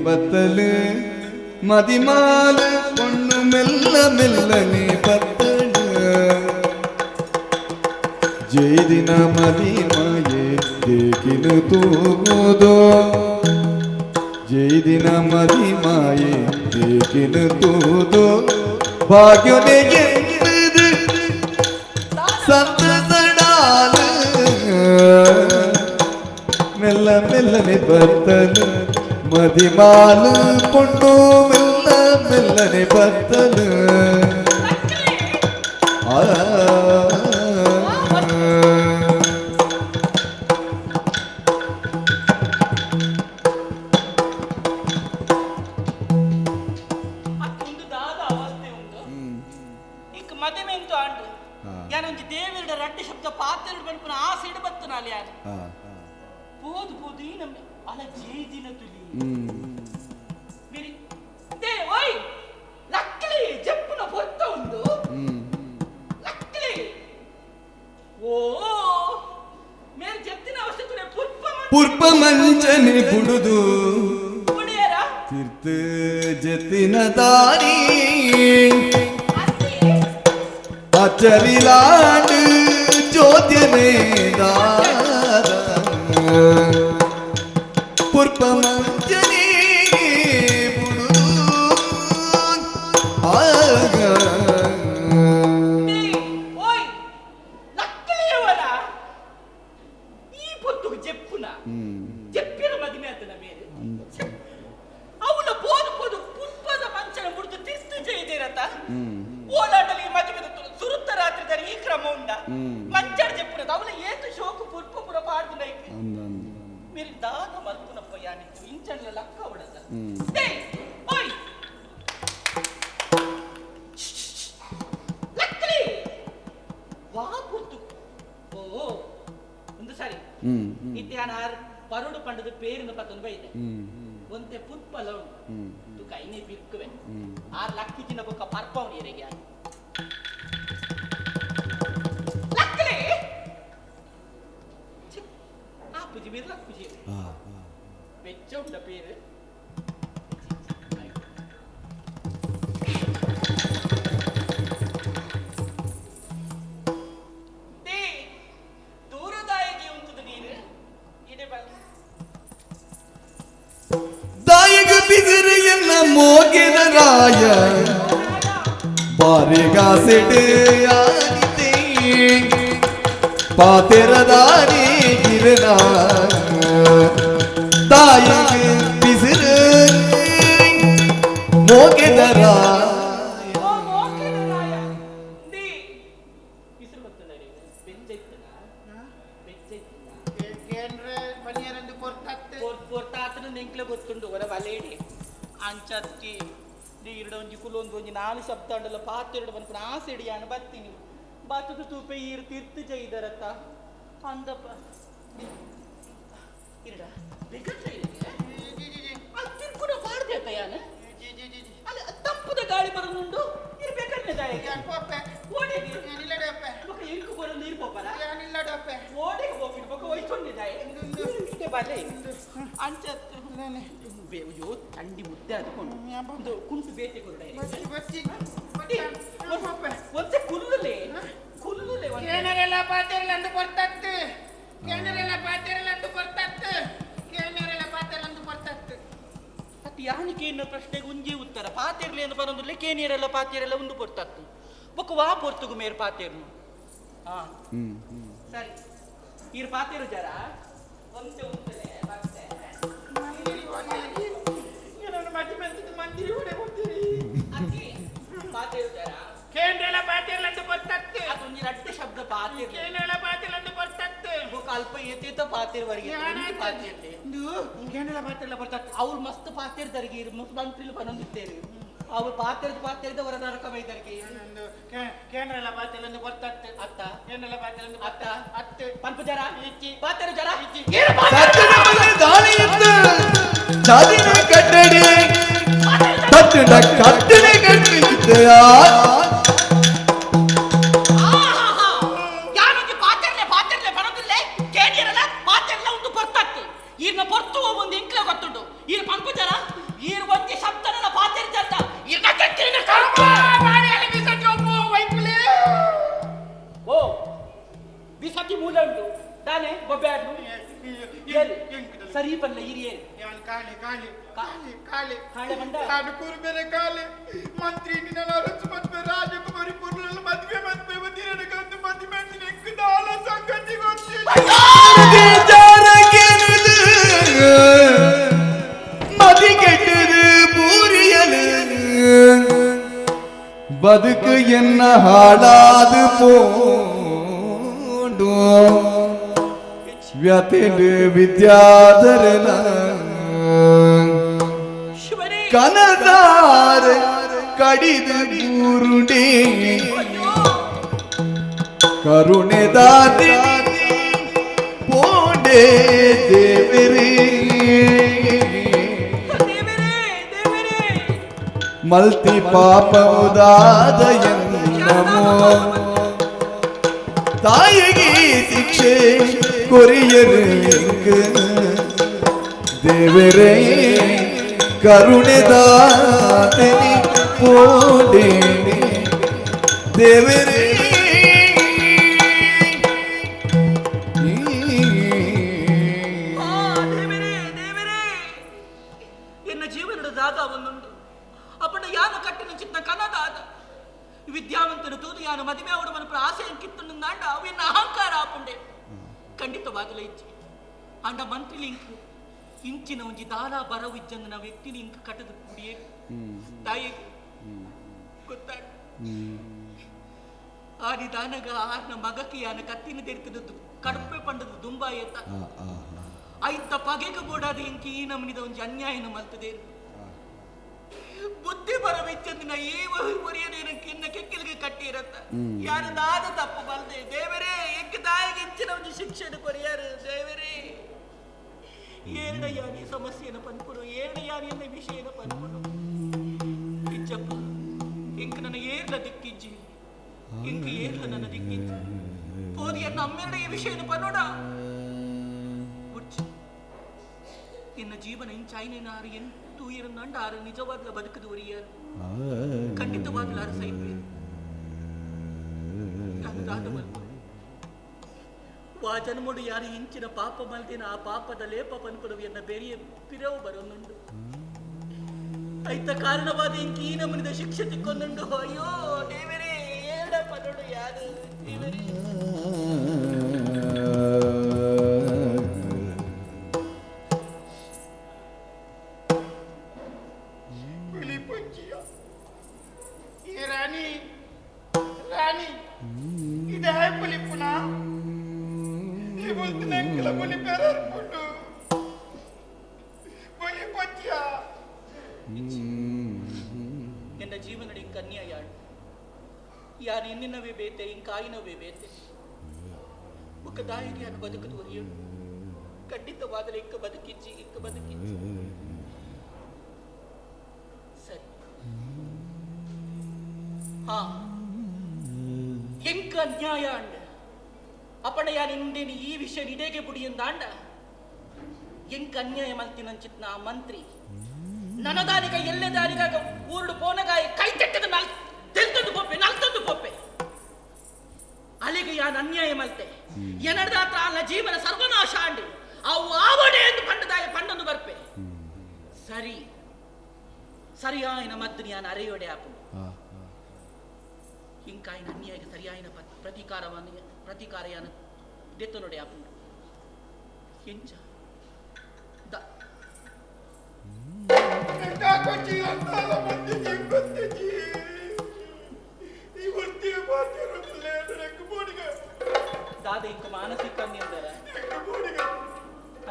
பத்தலு மதிமால பொண்ணு மெல்ல மெல்லனே பத்தலு ಜೈದಿನ ಮದಿಮಾಯೆ ದೇಕಿನ ತೂಗುದೋ ಜೈದಿನ ಮದಿಮಾಯೆ ದೇಕಿನ ತೂದೋ ಭಾಗ್ಯನೆ ಎಂದದು ಸಂತಸಡಾಲು ಮೆಲ್ಲ ಮೆಲ್ಲನೆ ಬರ್ತಲು ಮದಿಮಾಲು ಪೊಣ್ಣು ಮೆಲ್ಲ ಮೆಲ್ಲನೆ ಬರ್ತಲು ಅಲ್ಲ ಜೇದಿನ ತುಲಿ ಮೇರಿ ದೇ ಓಯ್ ಲಕ್ಕಲಿ ಜಪ್ಪನ ಹೊತ್ತ ಒಂದು ಲಕ್ಕಲಿ ಓ ಮೇರೆ ಜತ್ತಿನ ಅವಶ್ಯಕತೆ ಪುರ್ಪ ಮಂಚನೆ ಬುಡುದು ಕುಡಿಯರ ತೀರ್ಥ ಜತಿನ ದಾರಿ ಅಚರಿಲಾಂಡ್ ಜ್ಯೋತಿನೇ ದಾರ ಪುರ್ಪ ಮಂಚನೆ ಬುಡುದು ಆಗ ಓಯ್ ಲಕ್ಕಲಿಯವರ ಈ ಪೊತ್ತುಗೆ ಜಪ್ಪುನ ಜಪ್ಪಿನ ಮದಿಮೆ ಆತನ ಮೇಲೆ ಅವನ ಬೋದು ಬೋದು ಪುಷ್ಪದ ಮಂಚನ ಮುಡಿದು ತಿರ್ತು ಜಯದೇರತ ಓಲಾಟಲಿ ಮದಿಮೆ ಸುರುತ್ತ ರಾತ್ರಿ ದಾರಿ ಈ ಕ್ರಮ ಉಂಡ ಮಂಚಡ ಜಪ್ಪುನದ ಅವನ ಏತು ಶೋಕು ಪುಷ್ಪ ಪುರ ಪಾಡ್ದು ನೈಕ್ ಮೇರಿ ದಾದ ಮಲ್ಪುನಪ್ಪ ಯಾನಿತ್ತು ಇಂಚನ್ಲ ಲಕ್ಕ ಅವಡದ ಓಯ್ ಲಕ್ಕಲಿ ವಾ ಪುರ್ತು ಓ ಒಂದು ಸಾರಿ ಇತ್ಯಾನಾರ್ ಪರೋಡು ಪಂಡದ ಪೇರಿನ ಪತ್ತೊಂದು ಬೈದೆ ಒಂತೆ ಪುಟ್ಪಲ ಉಂಟು ತು ಕೈನೇ ಬಿಕ್ಕುವೆ ಆರ್ ಲಕ್ಕಿಚಿನ ಬೊಕ್ಕ ಪರ್ಪವನಿ ಎರೆಗೆ ಲಕ್ಕಲಿ ಆ ಪುಜಿ ಮೇರೆ ಲಕ್ಕುಜಿ ಬೆಚ್ಚ ಉಂಡ ಪೇರು ದೂರದಾಯಿಗೆ ಉಂಟು ನೀರು ಇಡೆ ಬಲ್ಲ ದಾಯಗ ಬಿದಿರು ಎನ್ನ ಮೋಗಿದ ರಾಯ ಬಾರಿಗಾಸೆಡೆ ಆಗಿದೆ ಪಾತೆರ ದಾರಿ ಗಿರನ ದಾಯಗ ಬಿಸಿರು ಮೋಗಿದ ರಾಯ ಗೊತ್ತುಂಡು ಹೊರ ಬಲೇಡಿ ಅಂಚತ್ತಿ ನೀರುಡ ಒಂಜಿ ಕುಲೊಂದು ಒಂಜಿ ನಾಲು ಶಬ್ದ ಉಂಡಲ್ಲ ಪಾತೆರಡು ಬಂದ್ಕೊಂಡು ಆ ಸಿಡಿಯಾನ ಬತ್ತೀನಿ ಬಾತುದು ತೂಪೆ ಈರು ತೀರ್ತು ಜೈದರತ್ತ ಅಂದಪ್ಪ ಇರಡ ತಿರ್ಕುಡ ಮಾಡ್ಬೇಕ ಯಾನ ಅಲ್ಲ ತಪ್ಪದ ಗಾಳಿ ಬರೋದುಂಡು ಇರ್ಬೇಕನ್ನೆ ದಾಯಿಗೆ ಓಡಿಗೆ ಎಂಕು ಬರೋದು ಇರ್ಬೋಪಲ್ಲ ಓಡಿಗೆ ಹೋಗಿ ಬೊಕ್ಕ ಒಯ್ಕೊಂಡಿದ್ದಾಯಿ ಬಲೆ ಅಂಚತ್ತು ಅಯ್ಯೋ ತಂಡಿ ಮುದ್ದೆ ಅದಕೊಂಡು ಕುಂಟು ಬೇಟೆ ಕೊಡ ಒಂದೇ ಕುಲ್ಲುಲೆ ಕುಲ್ಲುಲೆ ಕೇನರೆಲ್ಲ ಪಾತೆರಲ್ಲಂದು ಬರ್ತತ್ತೆ ಕೇನರೆಲ್ಲ ಪಾತೆರಲ್ಲಂದು ಬರ್ತತ್ತೆ ಕೇನರೆಲ್ಲ ಪಾತೆರಲ್ಲಂದು ಬರ್ತತ್ತೆ ಅದು ಯಾನಿಕೆ ಎನ್ನುವ ಪ್ರಶ್ನೆಗೆ ಒಂಜೇ ಉತ್ತರ ಪಾತೆರ್ಲೆ ಎಂದು ಬರೋದಿಲ್ಲ ಕೇನಿಯರೆಲ್ಲ ಪಾತೆರೆಲ್ಲ ಒಂದು ಬರ್ತತ್ತು ಬೊಕ್ಕ ವಾ ಪೊರ್ತುಗು ಮೇರು ಪಾತೆರ್ನು ಹಾ ಸರಿ ಈರು ಪಾತೆರು ಜರ ಒಂದೇ ಉಂಟಲೆ ಮತ್ತೆ ಮಂದಿರಿ ಹೊಡೆ ಕೊಡ್ತೀರಿ ಪಾತೆರು ಜರ ಕೇಂದ್ರೆಲ್ಲ ಪಾತೆರಲ್ಲಂದು ಬರ್ತತ್ತೆ ಅದೊಂದು ರಡ್ಡೆ ಶಬ್ದ ಪಾತೆರ್ ಕೇಂದ್ರೆಲ್ಲ ಪಾತೆರಲ್ಲಂದು ಬರ್ತತ್ತೆ ಬೊಕ್ಕ ಅಲ್ಪ ಏತೇತ ಪಾತೆರ್ವರೆಗೆ ಪಾತೆರ್ಲೆ ಕೇಂದ್ರೆಲ್ಲ ಪಾತೆರಲ್ಲ ಬರ್ತತ್ತೆ ಅವ್ರು ಮಸ್ತ್ ಪಾತೆರ್ದರಿಗೆ ಇರು ಮಂತ್ರಿಲು ಬಂದಿದ್ದೇವೆ ಅವ್ರು ಪಾತೆರ್ದ ಹೊರ ನರಕ ಬೈದರಿಗೆ ಕೇಂದ್ರೆಲ್ಲ ಪಾತೆರಲ್ಲಂದು ಬರ್ತತ್ತೆ ಅತ್ತ ಕೇಂದ್ರೆಲ್ಲ ಪಾತೆರಲ್ಲಂದು ಅತ್ತ ಅತ್ತೆ ಪಂಪ ಜರ ಇಚ್ಚಿ ಪಾತೆರು ಜರ ಇಚ್ಚಿ ಜಾತಿನ ಕಟ್ಟಡಿ ಕಟ್ಟಡ ಕಟ್ಟಡ ಕಟ್ಟಿದ್ದೆಯಾ ಯಾನಿಗೆ ಪಾತೆರ್ಲೆ ಬರೋದಿಲ್ಲ ಕೇಳಿರಲ್ಲ ಪಾತೆರ್ಲ ಒಂದು ಬರ್ತತ್ತು ಈರ್ನ ಬರ್ತುವ ಒಂದು ಇಂಕ್ಲ ಗೊತ್ತುಂಟು ಈರ್ ಪಂಪ ಜರ ಈರ್ ಒಂದೇ ಶಬ್ದನ ಪಾತೆರ್ ಜತ್ತ ಈರ್ನ ಕಟ್ಟಿನ ಮಾಡಿಯಲ್ಲಿ ಬಿಸತಿ ಒಬ್ಬ ವೈಪುಲೆ ಓ ಬಿಸತಿ ಮೂಲ ಉಂಟು ತಾನೇ ಗೊಬ್ಬೆ ಆಡ್ನು ಸರಿ ಬಲ್ಲ ಹಿರಿಯೇ ಕಾಳೆ ಕಾಳೆ ಕಾಳೆ ಕಾಳೆ ಕಾಳೆ ಬಂದ ಕಾಡು ಕೂರ್ಬೇರೆ ಕಾಳೆ ಮಂತ್ರಿ ನಿನ್ನ ರಚು ಮತ್ತೆ ರಾಜಕುಮಾರಿ ಪುರ್ಲ ಮದ್ವೆ ಮತ್ತೆ ಬಂದಿರನ ಕಂದು ಮದ್ವೆ ಮಾಡ್ತೀನಿ ಎಂಕದ ಆಲ ಸಂಗತಿ ಮದಿ ಕೆಟ್ಟದು ಪೂರಿಯಲು ಬದುಕು ಎನ್ನ ಹಾಳಾದು ಪೋಂಡು ವ್ಯತಿಲು ವಿದ್ಯಾಧರನ ಕನದಾರ ಕಡಿದು ಬೂರುಡೆ ಕರುಣೆ ದಾತಿ ಪೋಂಡೆ ದೇವರೇ ಮಲ್ತಿ ಪಾಪವುದಾದ ಎನ್ನಮೋ ತಾಯಿಗೆ ಶಿಕ್ಷೆ ಕೊರಿಯರು ದೇವರೇ ಕರುಣೆದಾತನಿ ಪೋಡೆ ದೇವರೇ ಎನ್ನ ಜೀವನದ ದಾದ ಒಂದೊಂದು ಅಪ್ಪಣ್ಣ ಯಾನ ಕಟ್ಟಿನ ಚಿತ್ತ ಕನದಾದ ವಿದ್ಯಾವಂತನು ತೂದು ಯಾನು ಮದುವೆ ಅವಡ ಮನಪುರ ಆಸೆ ಕಿತ್ತು ನಾಂಡ ಅವೆನ್ನ ಅಹಂಕಾರ ಆಪುಂಡೆ ಖಂಡಿತವಾಗಲೇ ಇಜ್ಜಿ ಅಂಡ ಮಂತ್ರಿ ಲಿಂಕ್ ಇಂಚಿನ ಒಂಜಿ ದಾರ ಬರವು ಇಜ್ಜಂದ ವ್ಯಕ್ತಿ ಲಿಂಕ್ ಕಟ್ಟದ ಕುಡಿಯೇ ತಾಯಿ ಗೊತ್ತಾಡ ಆದಿ ದಾನಗ ಆರ್ನ ಮಗಕ್ಕೆ ಯಾನ ಕತ್ತಿನ ತೆರಿತದ್ದು ಕಡಪೆ ಪಂಡದ ದುಂಬಾಯಿ ಅಂತ ಐತ ಪಗೆಗೆ ಬೋಡಾದ ಇಂಕಿ ಈ ನಮನಿದ ಒಂಜಿ ಅನ್ಯಾಯನ ಮಲ್ತದೆ ಬುದ್ಧಿ ಬರವೆಚ್ಚಂದಿನ ಈ ಒರಿಯದೇನಕ್ಕಿನ್ನ ಕೆಕ್ಕಿಲಿಗೆ ಕಟ್ಟಿರತ್ತ ಯಾರದಾದ ತಪ್ಪು ಬಲ್ದೆ ದೇವರೇ ಎಕ್ಕ ತಾಯಿಗೆ ಇಂಚಿನ ಒಂದು ಶಿಕ್ಷಣ ಕೊರಿಯಾರು ದೇವರೇ ಏರಡ ಯಾನಿ ಸಮಸ್ಯೆನ ಪನ್ಪುಡು ಏರಡ ಯಾನಿಯನ್ನ ವಿಷಯನ ಪನ್ಪುಡು ಇಚ್ಚಪ್ಪ ಇಂಕ ನನ್ನ ಏರ್ಲ ದಿಕ್ಕಿಜ್ಜಿ ಇಂಕ ಏರ್ಲ ನನ್ನ ದಿಕ್ಕಿಜ್ಜಿ ಪೋದಿಯನ್ನ ಅಮ್ಮೆರಡ ಈ ವಿಷಯನ ಪನ್ನೋಡ ಎನ್ನ ಜೀವನ ಇಂಚಾಯ್ನಾರು ಎಂಟು ಇರನ್ನಂಡ ಆರು ನಿಜವಾದ ಬದುಕದು ಒರಿಯಾರು ಖಂಡಿತವಾಗ್ಲೂ ಆರು ಸೈನ್ಬೇಕು ವಾ ಜನ್ಮಡು ಯಾರು ಇಂಚಿನ ಪಾಪ ಮಲ್ದಿನ ಆ ಪಾಪದ ಲೇಪ ಪನ್ಪುರವು ಎನ್ನ ಬೇರೆಯ ಪಿರವು ಬರೋನುಂಡು ಐತ ಕಾರಣವಾದ ಇಂಕಿ ಈ ನಮನಿದ ಶಿಕ್ಷೆ ತಿಕ್ಕೊಂದುಂಡು ಅಯ್ಯೋ ದೇವರೇ ಏಡ ಪನ್ನೋಡು ಯಾರು ದೇವರೇ ಎನ್ನ ಜೀವನದ ಇಂಕ ಅನ್ಯಾಯ ಯಾರು ಎನ್ನಿನವೇ ಬೇತೆ ಇಂಕಾಯಿನವೇ ಬೇತೆ ಒಕ್ಕ ದಾಯಿಗೆ ಯಾರು ಬದುಕದು ಒರಿಯು ಖಂಡಿತವಾಗಲೇ ಇಂಕ ಬದುಕಿಜ್ಜಿ ಸರಿ ಹಾ ಎಂಕ ಅನ್ಯಾಯ ಅಂಡ ಅಪ್ಪಣ ಯಾರು ಇಂದೇನಿ ಈ ವಿಷಯ ನಿಡೆಗೆ ಬುಡಿ ಎಂದಾಂಡ ಎಂಕ ಅನ್ಯಾಯ ಮಲ್ತಿನಂಚಿತ್ನ ಆ ಮಂತ್ರಿ ನನದಾನಿಗ ಎಲ್ಲೆ ದಾನಿಗಾಗ ಊರುಡು ಪೋನಗಾಯ ಕೈ ತೆಟ್ಟದ ತೆಲ್ತದ್ದು ಪೊಪ್ಪೆ ನಲ್ತದ್ದು ಪೊಪ್ಪೆ ಅಲ್ಲಿಗೆ ಯಾನ್ ಅನ್ಯಾಯ ಮಲ್ತೆ ಎನಡ್ದಾತ್ರ ಅಲ್ಲ ಜೀವನ ಸರ್ವನಾಶ ಅಂಡಿ ಅವು ಆವಡೆ ಎಂದು ಪಂಡದಾಯ ಪಂಡೊಂದು ಬರ್ಪೆ ಸರಿ ಸರಿಯಾಯಿನ ಮದ್ದು ಯಾನ್ ಅರೆಯೋಡೆ ಆಪು ಇಂಕಾಯಿನ ಅನ್ಯಾಯ ಸರಿಯಾಯಿನ ಪ್ರತೀಕಾರ ಯಾನ ದೆತ್ತನೊಡೆ ಆಪು ಎಂಚ ದಾದ ಇಂಕ ಮಾನಸಿಕ ಅಂದರ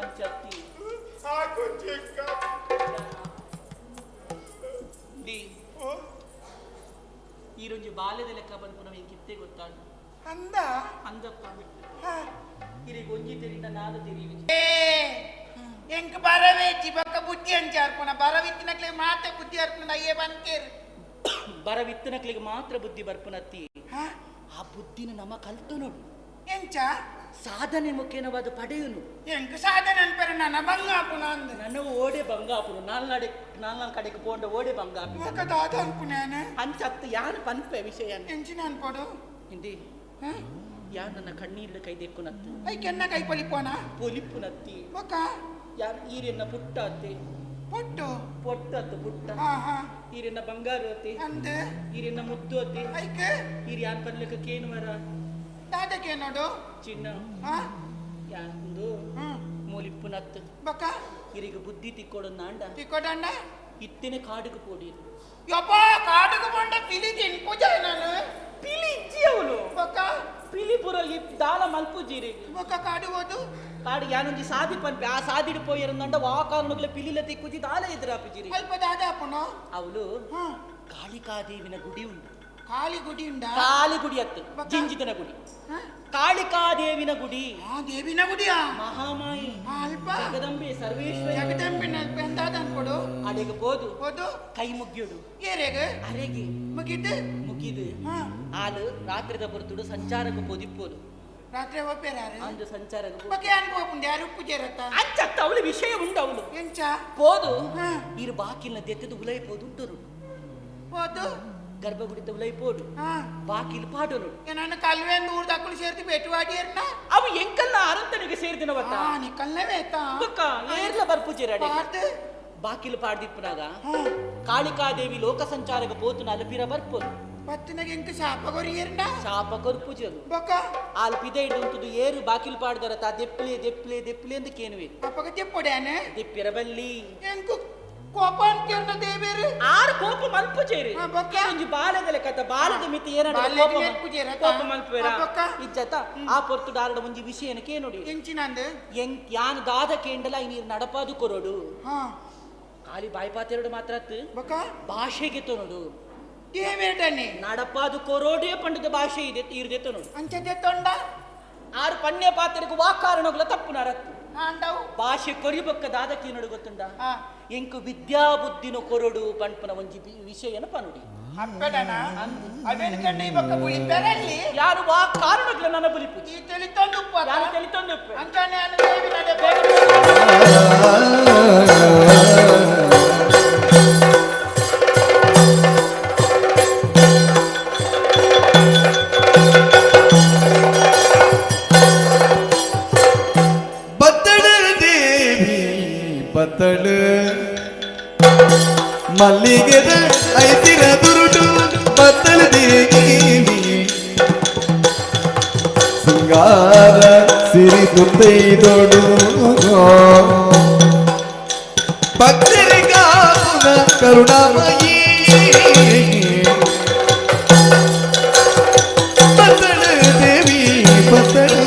ಅಂಚತ್ತಿ ಈ ರೊಂಜಿ ಬಾಲ್ಯದ ಲೆಕ್ಕ ಬಂದು ನಾವು ಕಿತ್ತೆ ಗೊತ್ತಾಡು ಅಂದಪ್ಪ ಇರಿಗೆ ಒಂಜಿ ತೆರಿಂದ ನಾದ ತೆರಿವಿ ಎಂಕ ಬರವೇಚಿ ಬಕ್ಕ ಬುದ್ಧಿ ಅಂಚಾರ್ಪಣ ಬರವಿತ್ತಿನಕ್ಲೆ ಮಾತ್ರ ಬುದ್ಧಿ ಅರ್ಪಣ ಅಯ್ಯೇ ಬಂತೇರು ಬರವಿತ್ತನಕ್ಲಿಗೆ ಮಾತ್ರ ಬುದ್ಧಿ ಬರ್ಪನತ್ತಿ ಆ ಬುದ್ಧಿನ ನಮ್ಮ ಕಲ್ತು ನೋಡು ಎಂಚ ಸಾಧನೆ ಮುಖ್ಯನವಾದ ಪಡೆಯುನು ಎಂಕ ಸಾಧನೆ ಅನ್ಪರ ನನ್ನ ಬಂಗಾಪುನ ಅಂದ ನನ್ನ ಓಡೆ ಬಂಗಾಪುನು ನಾಲ್ ಕಡೆಗೆ ಪೋಂಡ ಓಡೆ ಬಂಗಾಪು ಒಕ್ಕ ದಾದ ಅನ್ಪುನೇನ ಅಂಚತ್ತು ಯಾರು ಪನ್ಪೆ ವಿಷಯ ಎಂಚಿನ ಅನ್ಪಡು ಹಿಂದಿ ಯಾರು ನನ್ನ ಕಣ್ಣೀರ್ಲ ಕೈ ದೆಕ್ಕುನತ್ತು ಐಕೆನ್ನ ಕೈ ಪೊಲಿಪೋನ ಪೊಲಿಪುನತ್ತಿ ಒಕ್ಕ ಯಾರು ಈರೆನ್ನ ಪುಟ್ಟ ಅತ್ತಿ ಪೊಟ್ಟು ಪೊಟ್ಟತ್ತು ಪುಟ್ಟ ಈರೆನ್ನ ಬಂಗಾರ ಅತ್ತಿ ಅಂದೆ ಈರೆನ್ನ ಮುದ್ದು ಅತ್ತಿ ಐಕೆ ಈರಿ ಯಾನ್ ಪನ್ಲಕ ಕೇನುವರ ದಾದಕ್ಕೆ ನೋಡು ಚಿನ್ನ ಯಾಂದು ಮೂಲಿಪ್ಪುನತ್ತು ಬಕ್ಕ ಇರಿಗೆ ಬುದ್ಧಿ ತಿಕ್ಕೋಡು ನಾಂಡ ತಿಕ್ಕೋಡಂಡ ಇತ್ತಿನ ಕಾಡುಗೆ ಪೋಡಿ ಯಪ್ಪ ಕಾಡುಗೆ ಬಂಡ ಪಿಲಿ ತಿನ್ಪುಜ ನಾನು ಪಿಲಿ ಇಜ್ಜಿ ಅವಳು ಬಕ್ಕ ಪಿಲಿಪುರ ದಾಲ ಮಲ್ಪು ಜೀರಿ ಬಕ್ಕ ಕಾಡು ಹೋದು ಕಾಡು ಯಾನೊಂಜಿ ಸಾದಿ ಪನ್ಪೆ ಆ ಸಾದಿಡು ಪೋಯರಂದಂಡ ವಾ ಕಾರಣಗಳ ಪಿಲಿಲ ತಿಕ್ಕುಜಿ ದಾಲ ಎದುರಾಪು ಜೀರಿ ಅಲ್ಪ ದಾದ ಅಪ್ಪನು ಅವಳು ಕಾಳಿಕಾದೇವಿನ ಗುಡಿ ಉಂಟು ಕಾಳಿ ಗುಡಿ ಉಂಡ ಕಾಳಿ ಗುಡಿ ಅತ್ತು ಜಿಂಜಿತನ ಗುಡಿ ಕಾಳಿಕಾದೇವಿನ ಗುಡಿ ದೇವಿನ ಗುಡಿಯಾ ಮಹಾಮಾಯಿ ಅಲ್ಪ ಜಗದಂಬೆ ಸರ್ವೇಶ್ವರಿ ಜಗದಂಬೆನ ಎಂದಾದ ಅನ್ಕೊಡು ಅಡೆಗೆ ಬೋದು ಹೋದು ಕೈ ಮುಗಿಯೋಡು ಏರೆಗೆ ಅರೆಗೆ ಮುಗಿದು ಆಲು ರಾತ್ರಿದ ಬರ್ತುಡು ಸಂಚಾರಕ್ಕೆ ಪೋದಿಪ್ಪೋದು ರಾತ್ರಿ ಒಪ್ಪೇರಾರೆ ಅಂದು ಸಂಚಾರಕ್ಕೆ ಬಗ್ಗೆ ಅನುಭವ ಉಂಡು ಯಾರು ಉಪ್ಪು ಜೇರತ್ತ ಅಂಚತ್ತ ಅವಳು ವಿಷಯ ಉಂಡು ಅವಳು ಎಂಚ ಪೋದು ಇರು ಬಾಕಿಲ್ನ ದೆತ್ತದು ಉಲೈಪೋದು ಉಂಟರು ಹೋದು ಗರ್ಭಗುಡಿತ ಉಲೈಪೋಡು ಬಾಕಿಲ್ ಪಾಡೋನು ನಾನು ಕಲ್ವೆ ನೂರು ದಕ್ಕಳು ಸೇರ್ತಿ ಬೇಟುವಾಡಿಯರ್ನ ಅವು ಎಂಕಲ್ನ ಅರಂತನಿಗೆ ಸೇರಿದಿನವತ್ತ ನೀ ಕಲ್ಲವೇ ಏರ್ಲ ಬರ್ಪುಜೇರಾಡೆ ಬಾಕಿಲು ಪಾಡ್ದಿಪ್ಪನಾಗ ಕಾಳಿಕಾದೇವಿ ಲೋಕ ಸಂಚಾರಕ್ಕೆ ಪೋತು ನಲಪಿರ ಬರ್ಪೋದು ಪತ್ತಿನಗೆ ಎಂಕ ಶಾಪ ಕೊರಿಯರ್ನ ಶಾಪ ಕೊರ್ಪುಜರು ಬೊಕ್ಕ ಆಲ್ಪಿದೆ ಇಡುಂತದು ಏರು ಬಾಕಿಲು ಪಾಡ್ದರತ ದೆಪ್ಲೆ ದೆಪ್ಲೆ ದೆಪ್ಲೆ ಅಂತ ಕೇನುವೆ ಅಪ್ಪಗ ದೆಪ್ಪೊಡ್ಯಾನೆ ದೆಪ್ಪಿರ ಬಲ್ಲಿ ಎಂಕು ಕೋಪ ಅಂತೀರ್ನ ದೇವೇರು ಆರು ಕೋಪ ಮಲ್ಪುಜೇರಿ ಒಂಜಿ ಬಾಲದ ಲೆಕ್ಕತ ಬಾಲದ ಮಿತಿ ಏನಾಡ ಕೋಪ ಮಲ್ಪುವೆರ ಇಜ್ಜತ ಆ ಪೊರ್ತು ದಾರಡ ಒಂಜಿ ವಿಷಯನ ಕೇನೋಡಿ ಎಂಚಿನಂದು ಯಾನ್ ದಾದ ಕೇಂಡಲ ನೀರು ನಡಪಾದು ಕೊರೋಡು ಖಾಲಿ ಬಾಯ್ಪಾತೆರಡು ಮಾತ್ರ ಭಾಷೆಗೆ ತೊನೋಡು ದೇವೇಟನೆ ನಡಪಾದು ಕೊರೋಡೇ ಪಂಡದ ಭಾಷೆ ಇದೆ ಇರ್ದೆತ್ತ ನೋಡು ಅಂಚದೆ ತೊಂಡ ಆರು ಪಣ್ಯ ಪಾತ್ರೆಗೆ ವಾಕಾರಣಗಳ ತಪ್ಪು ನರತ್ತು ಆಂಡವು ಭಾಷೆ ಕೊರಿಬೊಕ್ಕ ದಾದಕ್ಕೆ ನೋಡು ಗೊತ್ತುಂಡ ಎಂಕು ವಿದ್ಯಾ ಬುದ್ಧಿನ ಕೊರಡು ಪಂಪನ ಒಂಜಿ ವಿಷಯನ ಪನುಡಿ ಅಪ್ಪಡನ ಅವೇನು ಕಂಡು ಈ ಬೊಕ್ಕ ಬುಳಿಪೆರಲ್ಲಿ ಯಾರು ವಾ ಕಾರಣಗಳ ನನ್ನ ಬುಲಿಪು ಈ ತಿಳಿತೊಂದು ಉಪ್ಪು ಯಾರು ತಿಳಿತೊಂದು ಉಪ್ಪು ಅಂತಾನೆ ಅನು ದೇವಿ ನಡೆ ಬತ್ತಳು ಮಲ್ಲಿಗೆದ ಐತಿರ ದುರುಡು ಬತ್ತಳು ದೇವಿ ಸಿಂಗಾರ ಸಿರಿ ತುತ್ತೈದೊಡು ಭಕ್ತರಿಗಾಗುನ ಕರುಣಾಮಯಿ ಬತ್ತಳು ದೇವಿ ಬತ್ತಳು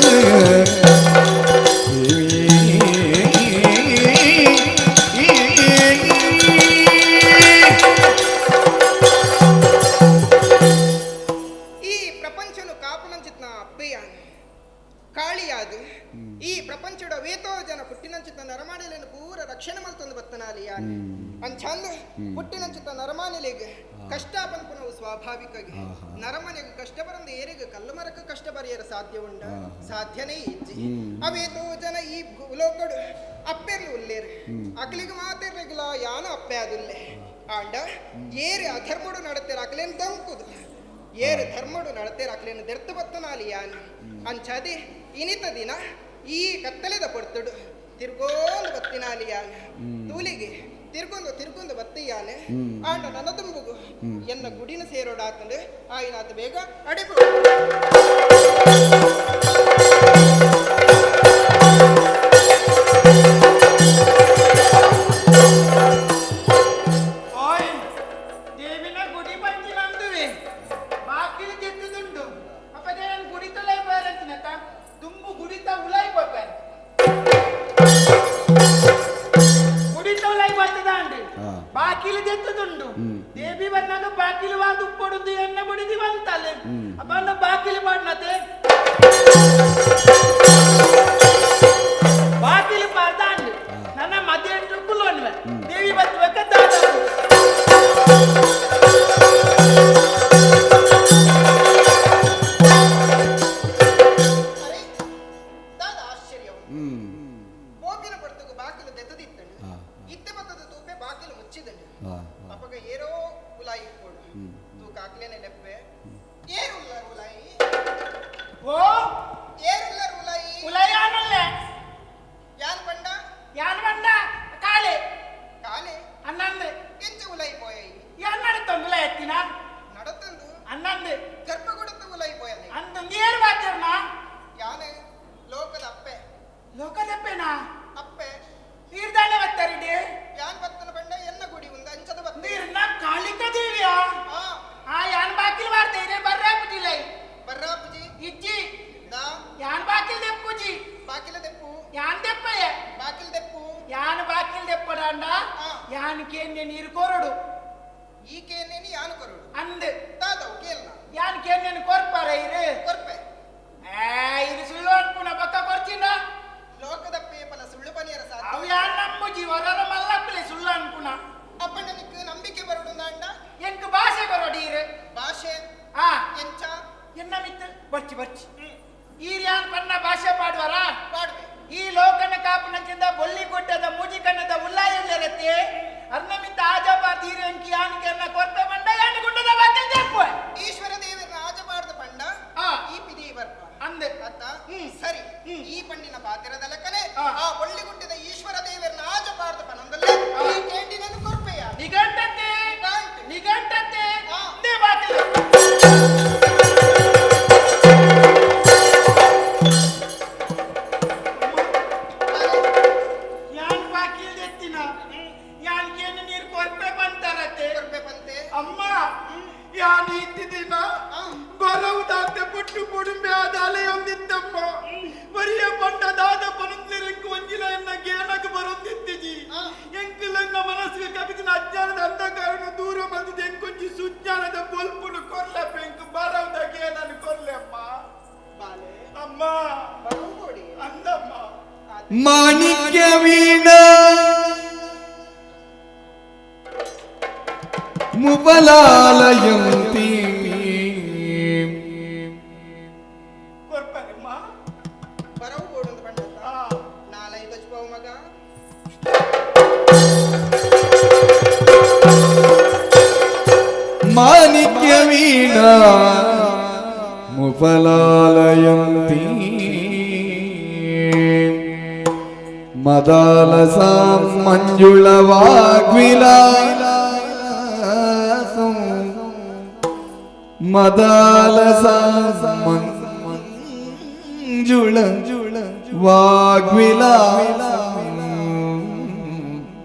ಕಾಳಿಯಾದು ಈ ಪ್ರಪಂಚದ ವೇತೋ ಜನ ಪುಟ್ಟಿನಂಚಿತ ನರಮಾಣಿಲೆಯನ್ನು ಪೂರ ರಕ್ಷಣೆ ಮಲ್ತೊಂದು ಬತ್ತನಾಲಿ ಅಂಚಂದ ಪುಟ್ಟಿನಂಚಿತ ನರಮಾನಿಲೆಗೆ ಕಷ್ಟ ಪಂಪನವು ಸ್ವಾಭಾವಿಕವಾಗಿ ನರಮನೆಗೆ ಕಷ್ಟ ಬರಂದ ಏರಿಗೆ ಕಲ್ಲು ಮರಕ್ಕೆ ಕಷ್ಟ ಬರೆಯರ ಸಾಧ್ಯ ಉಂಡ ಸಾಧ್ಯನೇ ಇಜ್ಜಿ ಅವೇತೋ ಜನ ಈ ಲೋಕಡು ಅಪ್ಪೆರ್ಲು ಉಲ್ಲೇರು ಅಕ್ಲಿಗೆ ಮಾತಿರ್ಲಿಗಿಲ್ಲ ಯಾನು ಅಪ್ಪೆ ಅದುಲ್ಲೆ ಆಂಡ ಏರಿ ಅಧರ್ಮಡು ನಡತೇರ ಅಕ್ಲೇನು ದಂಕುದು ಏರು ಧರ್ಮಡು ನಡತೇರ ಅಕ್ಲೇನು ದೆರ್ತು ಬತ್ತನಾಲಿ ಯಾನು ಅಂಚದೆ ಇನಿತ ದಿನ ಈ ಕತ್ತಲೆದ ಪೊಡ್ತುಡು ತಿರ್ಗೋಂದು ಬತ್ತಿನಾಲಿ ಯಾನು ತೂಲಿಗೆ ತಿರ್ಗೊಂದು ಬತ್ತಿಯಾನೆ ಆಂಡ ನನ್ನ ತುಂಬುಗು ಎನ್ನ ಗುಡಿನ ಸೇರೋಡಾತಂಡು ಆಯ್ನಾತ ಬೇಗ ಅಡೆಬು ದೇವಿನ ಗುಡಿ ಬಂಜಿನಂದುವೆ ಬಾಕಿಲು ಜೆತ್ತುದುಂಡು ಅಪ್ಪ ದೇವನ ಗುಡಿತಲೈ ಬರಂತಿನತ ತುಂಬು ಗುಡಿತ ಉಲೈ ಬಪ್ಪನ್ ಗುಡಿತಲೈ ಬರ್ತದಾಂಡು ಬಾಕಿಲು ಜೆತ್ತುದುಂಡು ದೇವಿ ಬಂದಾಗ ಬಾಕಿಲು ವಾದು ಪಡುದು ಎನ್ನ ಬಡಿದಿ ಬಂತಲೆ ಅಪ್ಪನ ಬಾಕಿಲು ಮಾಡ್ನತೆ ಬಾಕಿಲು ಪಾರ್ದಾಂಡು ನನ್ನ ಮಧ್ಯ ಕುಲೋನ್ವೆ ದೇವಿ ಬತ್ತಬೇಕಂತ ಬೋಗಿನ ಪಡ್ತಗ ಬಾಕಿಲು ದೆತ್ತದಿತ್ತಂಡು ಇತ್ತೆ ಬತ್ತದ ತೂಪೆ ಬಾಕಿಲು ಮುಚ್ಚಿದಂಡು ಅಪ್ಪಗ ಏರೋ ಉಲಾಯಿ ಇಟ್ಕೊಡು ತೂಕ ಹಾಕ್ಲೇನೆ ಲೆಪ್ಪೆ ಏರುಲ್ಲ ಉಲಾಯಿ ಓ ಏರುಲ್ಲ ಉಲಾಯಿ ಉಲಾಯಿ ಆನಲ್ಲ ಯಾನ್ ಬಂಡ ಕಾಳೆ ಅನ್ನಂದೆ ಎಂಚ ಉಲಾಯಿ ಪೋಯಿ ಯಾನ್ ನಡತೊಂದುಲ ಎತ್ತಿನ ನಡತಂದು ಅನ್ನಂದೆ ಗರ್ಭ ಕೊಡುತ್ತ ಉಲಾಯಿ ಪೋಯನೆ ಅಂದು ನೀರು ವಾಚರ್ನ ಯಾನೆ ಲೋಕದ ಅಪ್ಪೆನಾ ಅಪ್ಪೆ ನೀರ್ದಾನೆ ಬತ್ತರಿಡಿ ಯಾನ್ ಬತ್ತನ ಬಂಡ ಎನ್ನ ಗುಡಿ ಉಂದ ಅಂಚದ ಬತ್ತ ನೀರ್ನ ಕಾಳಿಕ ದೇವಿಯಾ ಯಾನ್ ಬಾಕಿಲ್ ಮಾಡ್ತೇನೆ ಬರ್ರಾಪುಜಿಲೈ ಬರ್ರಾಪುಜಿ ಇಜ್ಜಿ ಯಾನ್ ಬಾಕಿಲ್ ದೆಪ್ಪುಜಿ ಬಾಕಿಲ ದೆಪ್ಪು ಯಾನ್ ದೆಪ್ಪಯ್ಯ ಬಾಕಿಲ್ ದೆಪ್ಪು ಯಾನ್ ಬಾಕಿಲ್ ದೆಪ್ಪಡಾಂಡ ಯಾನ್ ಕೇಂದ್ಯ ನೀರು ಕೋರಡು ಈ ಕೇನೇನಿ ಯಾನು ಕೊರಡು ಅಂದೆ ತಾದವು ಕೇಳ್ನ ಯಾನ್ ಕೇನೇನು ಕೊರ್ಪಾರೆ ಇರು ಕೊರ್ಪೆ ಇದು ಸುಳ್ಳು ಅನ್ಪುನ ಪಕ್ಕ ಕೊರ್ಚಿನ ಲೋಕದ ಪೇಪಲ ಸುಳ್ಳು ಪನಿಯರ ಸಾಧ್ಯ ಅವು ಯಾನ್ ನಮ್ಮುಜಿ ಹೊರರ ಮಲ್ಲಪ್ಪಲೆ ಸುಳ್ಳು ಅನ್ಪುನ ಅಪ್ಪಣ್ಣ ನಿಕ್ಕು ನಂಬಿಕೆ ಬರುಡು ಅಂಡ ಎಂಕ್ ಭಾಷೆ ಕೊರಡೀರು ಭಾಷೆ ಆ ಎಂಚ ಎನ್ನ ಮಿತ್ತು ಬರ್ಚಿ ಬರ್ಚಿ ಈರ್ಯಾನ್ ಪನ್ನ ಭಾಷೆ ಪಾಡುವರ ಪಾಡುವೆ ಈ ಲೋಕನ ಕಾಪುನಂಚಿಂದ ಬೊಲ್ಲಿ ಕೊಟ್ಟದ ಮೂಜಿಕನ್ನದ ಉಲ್ಲಾಯಲ್ಲರತ್ತೆ ಅರ್ನಮಿತ್ತ ಆಜಬಾ ತೀರಂಕಿ ಯಾನಿಕೆನ್ನ ಕೊರ್ಪೆ ಬಂಡ ಯಾನಿ ಗುಂಡದ ಬಗ್ಗೆ ಜಪ್ಪು ಈಶ್ವರ ದೇವರ ಆಜಬಾರ್ದ ಪಂಡ ಈ ಪಿದಿ ಬರ್ಪ ಅಂದೆ ಅತ್ತ ಸರಿ ಈ ಪಂಡಿನ ಪಾತಿರದ ಲೆಕ್ಕನೆ ಆ ಬೊಳ್ಳಿಗುಡ್ಡದ ಈಶ್ವರ ದೇವರನ್ನ ಆಜಬಾರ್ದ ಪನಂದಲ್ಲ ಈ ಕೇಂಡಿನನ್ನು ಕೊರ್ಪೆಯ ನಿಘಂಟತೆ ನಿಘಂಟತೆ ದೇ ಬಾತಿಲ್ಲ ಅಮ್ಮ ಯಾನ್ ಇದ್ದಿದ್ದೀನ ಬರವುದಾದ ಪುಟ್ಟು ಪುಡುಂಬೆ ಆದ ಅಲೆಯೊಂದಿತ್ತಮ್ಮ ಬರಿಯ ಪಂಡದಾದ ಪನುಂದಿರಕ್ಕೆ ಒಂಜಿಲ ಎನ್ನ ಗೇನಕ್ಕೆ ಬರೊಂದಿತ್ತಿಜಿ ಎಂಕಲನ್ನ ಮನಸ್ಸಿಗೆ ಕವಿದಿನ ಅಜ್ಞಾನದ ಅಂಧಕಾರನು ದೂರ ಮಲ್ದಿದೆ ಎಂಕೊಂಜಿ ಸುಜ್ಞಾನದ ಬೊಲ್ಪುನು ಕೊರ್ಲೆ ಬೆಂಕ್ ಬರವುದ ಗೇನನ್ನು ಕೊರ್ಲೆ ಅಮ್ಮ ಅಮ್ಮ ಅಂದಮ್ಮ ಮಾಣಿಕ್ಯ ವೀಣ ಮುಪಲಾಲಯಂತಿ ಬರವು ಬೋಡೊಂದು ಪಂಡ ನಾಲೈ ಗಜ್ಪಾವು ಮಗ ಮಾಣಿಕ್ಯ ವೀಣ ಮುಪಲಾಲಯಂತಿ ಮದಾಲಸ ಮಂಜುಳ ವಾಗ್ವಿಲಾ ಮದಾಲಸ ಮಂಜುಳ ವಾಗ್ವಿಲಾಸ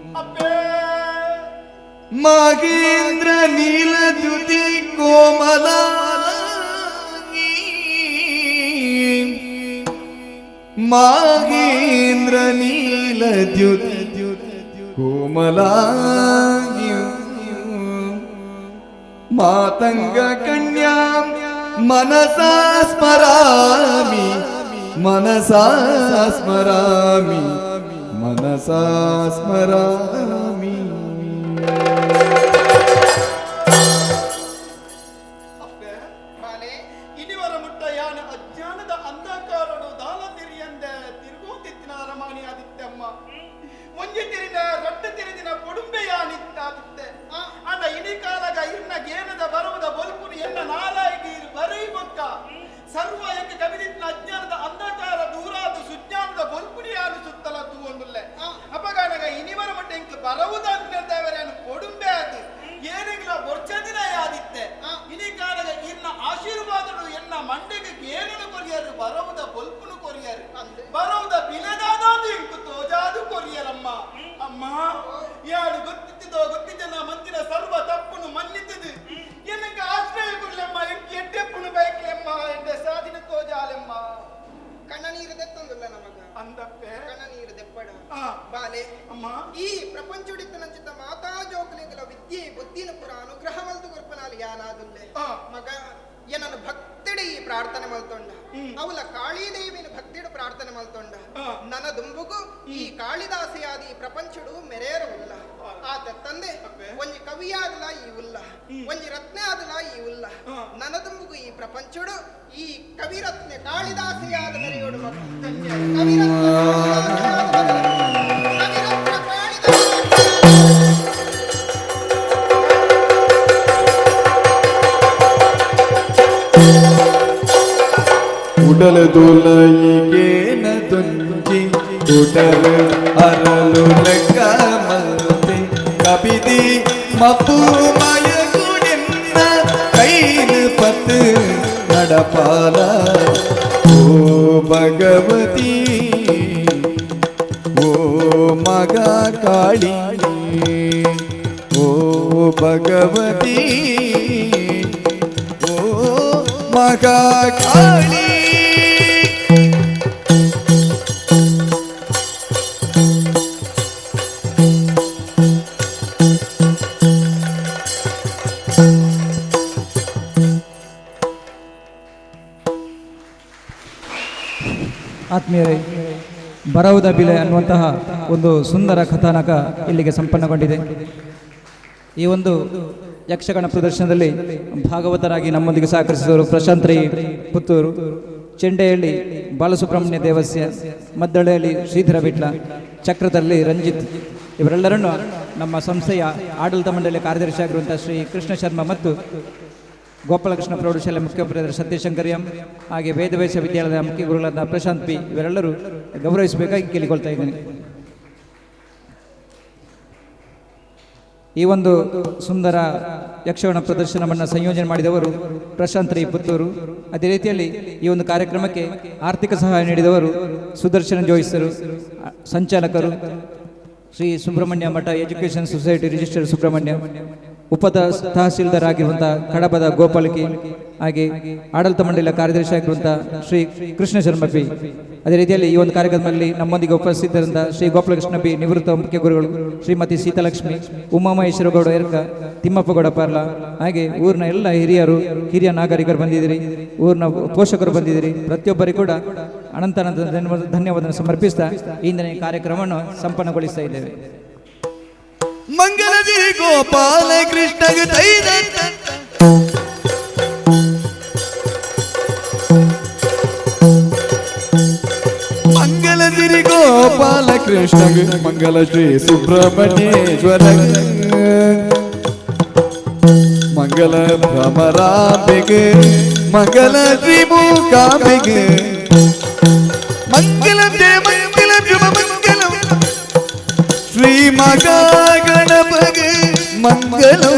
ಮಹೇಂದ್ರ ನೀಲದ್ಯುತಿ ಕೋಮಲ ಮಹೇಂದ್ರ ನೀಲದ್ಯುತಿ ಕೋಮಲಾಂಗಿ ಮಾತಂಗ ಕನ್ಯಾ ಮನಸಾ ಸ್ಮರಾಮಿ ಮನಸಾ ಸ್ಮರಾಮಿ ಮನಸಾ ಸ್ಮರಾಮಿ ಇನಿವರ ಮುಟ್ಟ ಯಾನ ಅಜ್ಞಾನದ ಅಂಧಕಾರಡು ದಾಲ ತಿರಿಯಂದ ತಿರುಗೋತಿತ್ತಿನ ಅರಮಾನಿ ಆದಿತ್ಯಮ್ಮ ಮುಂಜಿ ತಿರಿದ ರೊಟ್ಟ ತಿರಿದಿನ ಪೊಡುಂಬೆಯಾನಿತ್ತಾದಿತ್ತೆ ಅಂದ ಇನಿ ಕಾಲಗ ಇನ್ನ ಗೇನದ ಬರುವುದ ಬಲ್ಪುನು ಎನ್ನ ನಾಲಾಯಿಗೀರು ಬರೈ ಬೊಕ್ಕ ಸರ್ವ ಎಂಕ ಕವಿದಿತ್ತಿನ ಅಜ್ಞಾನದ ಅಂಧಕಾರ ದೂರಾದು ಸುಜ್ಞಾನದ ಬಲ್ಪುನಿಯಾನು ಸುತ್ತಲದ್ದು ಒಂದುಲ್ಲೆ ಅಪಗಾನಗ ಇನಿವರ ಮುಟ್ಟ ಎಂಕ ಬರುವುದಂತೇವರೇನು ಪೊಡುಂಬೆ ಆದಿ ಏನಿಗ್ಲ ಬೊರ್ಚದಿನ ಯಾದಿತ್ತೆ ಇನಿ ಕಾಲಗ ಇನ್ನ ಆಶೀರ್ವಾದಗಳು ಎನ್ನ ಮಂಡೆಗೆ ಗೇನನು ಕೊರಿಯರು ಬರುವುದ ಬಲ್ಪುನು ಕೊರಿಯರು ಬರುವುದ ಬಿಲೆದಾದು ಎಂಕು ತೋಜಾದು ಕೊರಿಯರಮ್ಮ ಅಮ್ಮ ಯಾರು ಗೊತ್ತಿದ್ದೋ ಗೊತ್ತಿದ್ದನ ಮಂದಿರ ಸರ್ವ ತಪ್ಪುನು ಮನ್ನಿತದು ಏನಕ್ಕೆ ಆಶ್ರಯ ಕೊಡ್ಲೆಮ್ಮ ಎಂಕಿ ಎಡ್ಡೆಪ್ಪುನು ಬಯಕ್ಲೆಮ್ಮ ಎಂದೆ ಸಾಧಿನ ತೋಜಾಲೆಮ್ಮ ಕಣ್ಣ ನೀರು ದೆತ್ತೊಂದುಲ್ಲ ನಮಗ ಅಂದಪ್ಪೆ ಕಣ್ಣ ನೀರು ದೆಪ್ಪಡ ಬಾಲೆ ಅಮ್ಮ ಈ ಪ್ರಪಂಚುಡಿತನಂಚಿತ ಮಾತಾ ಜೋಕುಲಿಗಳ ವಿದ್ಯೆ ಬುದ್ಧಿನ ಪುರ ಅನುಗ್ರಹ ಮಲ್ತು ಗುರುಪನಾಲಿ ಯಾನಾದುಲ್ಲೆ ಮಗ ಏನನ್ನು ಭಕ್ತಿಡಿ ಪ್ರಾರ್ಥನೆ ಮಲ್ತೊಂಡ ಅವಳ ಕಾಳಿದೇವಿನ ಭಕ್ತಿಡು ಪ್ರಾರ್ಥನೆ ಮಲ್ತೊಂಡ ನನ್ನ ದುಂಬುಗು ಈ ಕಾಳಿದಾಸಿಯಾದಿ ಪ್ರಪಂಚಡು ಮೆರೇರು ಉಲ್ಲ ಆತ ತಂದೆ ಒಂಜಿ ಕವಿಯಾದಲ ಈ ಉಲ್ಲ ಒಂಜಿ ರತ್ನೆ ಆದಲ ಈ ಉಲ್ಲ ನನ್ನ ದುಂಬುಗು ಈ ಪ್ರಪಂಚಡು ಈ ಕವಿರತ್ನೆ ಕಾಳಿದಾಸಿಯಾದ ಮೆರೆಯೋಡು ಮಗ ಉಡಲ ದೊಲಯಿಗೇನ ತುಂಜಿ ಉಡಲ ಅರಲು ಲೆಕ್ಕ ಮಲ್ತೆ ಕಬಿದಿ ಮಪ್ಪು ಮಯಗುಡೆನ್ನ ಕೈನ ಪತ್ತು ನಡಪಾಲ ಓ ಭಗವತಿ ಓ ಮಗ ಕಾಳಿ ಓ ಭಗವತಿ ಓ ಮಗ ಕಾಳಿ ಬರವುದ ಬಿಲೆ ಅನ್ನುವಂತಹ ಒಂದು ಸುಂದರ ಕಥಾನಕ ಇಲ್ಲಿಗೆ ಸಂಪನ್ನಗೊಂಡಿದೆ. ಈ ಒಂದು ಯಕ್ಷಗಾನ ಪ್ರದರ್ಶನದಲ್ಲಿ ಭಾಗವತರಾಗಿ ನಮ್ಮೊಂದಿಗೆ ಸಹಕರಿಸಿದವರು ಪ್ರಶಾಂತ್ ರೈ ಪುತ್ತೂರು, ಚೆಂಡೆಯಲ್ಲಿ ಬಾಲಸುಬ್ರಹ್ಮಣ್ಯ ದೇವಸ್ಯ, ಮದ್ದಳೆಯಲ್ಲಿ ಶ್ರೀಧರ ಬಿಟ್ಲ, ಚಕ್ರದಲ್ಲಿ ರಂಜಿತ್, ಇವರೆಲ್ಲರನ್ನು ನಮ್ಮ ಸಂಸ್ಥೆಯ ಆಡಳಿತ ಮಂಡಳಿಯ ಕಾರ್ಯದರ್ಶಿ ಆಗಿರುವಂಥ ಶ್ರೀ ಕೃಷ್ಣ ಶರ್ಮಾ ಮತ್ತು ಗೋಪಾಲಕೃಷ್ಣ ಪ್ರೌಢಶಾಲೆ ಮುಖ್ಯೋಪಾಧ್ಯಾಯರು ಸತ್ಯಶಂಕರ್ ಎಂ, ಹಾಗೆ ವೇದವ್ಯಾಸ ವಿದ್ಯಾಲಯದ ಮುಖ್ಯ ಗುರುಗಳಾದ ಪ್ರಶಾಂತ್ ಪಿ, ಇವರೆಲ್ಲರೂ ಗೌರವಿಸಬೇಕಾಗಿ ಕೇಳಿಕೊಳ್ತಾ ಇದ್ದೇನೆ. ಈ ಒಂದು ಸುಂದರ ಯಕ್ಷಗಾನ ಪ್ರದರ್ಶನವನ್ನು ಸಂಯೋಜನೆ ಮಾಡಿದವರು ಪ್ರಶಾಂತ್ ರೈ ಪುತ್ತೂರು. ಅದೇ ರೀತಿಯಲ್ಲಿ ಈ ಒಂದು ಕಾರ್ಯಕ್ರಮಕ್ಕೆ ಆರ್ಥಿಕ ಸಹಾಯ ನೀಡಿದವರು Sudarshan ಜೋಯಿಸರು, ಸಂಚಾಲಕರು Shri Subrahmanya Math education society register Subrahmanya, tahsildar ಆಗಿರುವಂಥ ಕಡಬದ ಗೋಪಾಲಕಿ, ಹಾಗೆ ಆಡಳಿತ ಮಂಡಳಿಯ ಕಾರ್ಯದರ್ಶಿ ಆಗಿರುವಂಥ ಶ್ರೀ ಕೃಷ್ಣ ಶರ್ಮ ಪಿ. ಅದೇ ರೀತಿಯಲ್ಲಿ ಈ ಒಂದು ಕಾರ್ಯಕ್ರಮದಲ್ಲಿ ನಮ್ಮೊಂದಿಗೆ ಉಪಸ್ಥಿತರಿಂದ ಶ್ರೀ ಗೋಪಾಲಕೃಷ್ಣ ಪಿ, ನಿವೃತ್ತ ಮುಖ್ಯ ಗುರುಗಳು ಶ್ರೀಮತಿ ಸೀತಾಲಕ್ಷ್ಮಿ, ಉಮಾಮಹೇಶ್ವರಗೌಡ ಎರ್ಕ, ತಿಮ್ಮಪ್ಪಗೌಡ ಪಾರ್ಲ, ಹಾಗೆ ಊರಿನ ಎಲ್ಲ ಹಿರಿಯ ನಾಗರಿಕರು ಬಂದಿದ್ದೀರಿ, ಊರಿನ ಪೋಷಕರು ಬಂದಿದ್ದೀರಿ. ಪ್ರತಿಯೊಬ್ಬರಿಗೂ ಕೂಡ ಅನಂತ ಧನ್ಯವಾದ ಸಮರ್ಪಿಸ್ತಾ ಇಂದಿನ ಈ ಕಾರ್ಯಕ್ರಮವನ್ನು ಸಂಪನ್ನಗೊಳಿಸ್ತಾ ಇದ್ದೇವೆ. ಮಂಗಲದಿ ಗೋಪಾಲ ಕೃಷ್ಣಗ ಮಂಗಲದಿರಿ ಗೋಪಾಲ ಕೃಷ್ಣಗ ಮಂಗಲ ಶ್ರೀ ಸುಬ್ರಹ್ಮಣ್ಯೇಶ್ವರ ಮಂಗಲ ಭ್ರಮರಾಂಬೆಗೆ ಮಂಗಲ ಶ್ರೀ ಮೂಕಾಂಬೆಗೆ ಮಂಗಲ ಮಂಗಲ ಶುಭ ಮಂಗಲ ಶ್ರೀ ಮಗಾ ಗಣಪಗೆ ಮಂಗಲೋ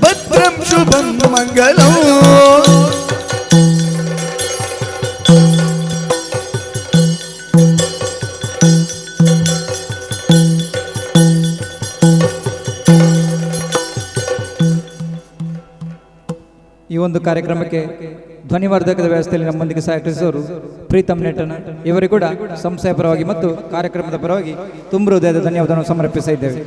ಭದ್ರಂ ಶುಭಂ ಮಂಗಲೋ. ಈ ಒಂದು ಕಾರ್ಯಕ್ರಮಕ್ಕೆ ಧ್ವನಿವರ್ಧಕದ ವ್ಯವಸ್ಥೆಯಲ್ಲಿ ನಮ್ಮೊಂದಿಗೆ ಸಹಕರಿಸಿದವರು ಪ್ರೀತಮ್ ನೆಟ್ಟನ, ಇವರಿಗೂ ಕೂಡ ಸಂಸ್ಥೆಯ ಪರವಾಗಿ ಮತ್ತು ಕಾರ್ಯಕ್ರಮದ ಪರವಾಗಿ ತುಂಬ ಹೃದಯದ ಧನ್ಯವಾದವನ್ನು ಸಮರ್ಪಿಸಿದ್ದೇವೆ.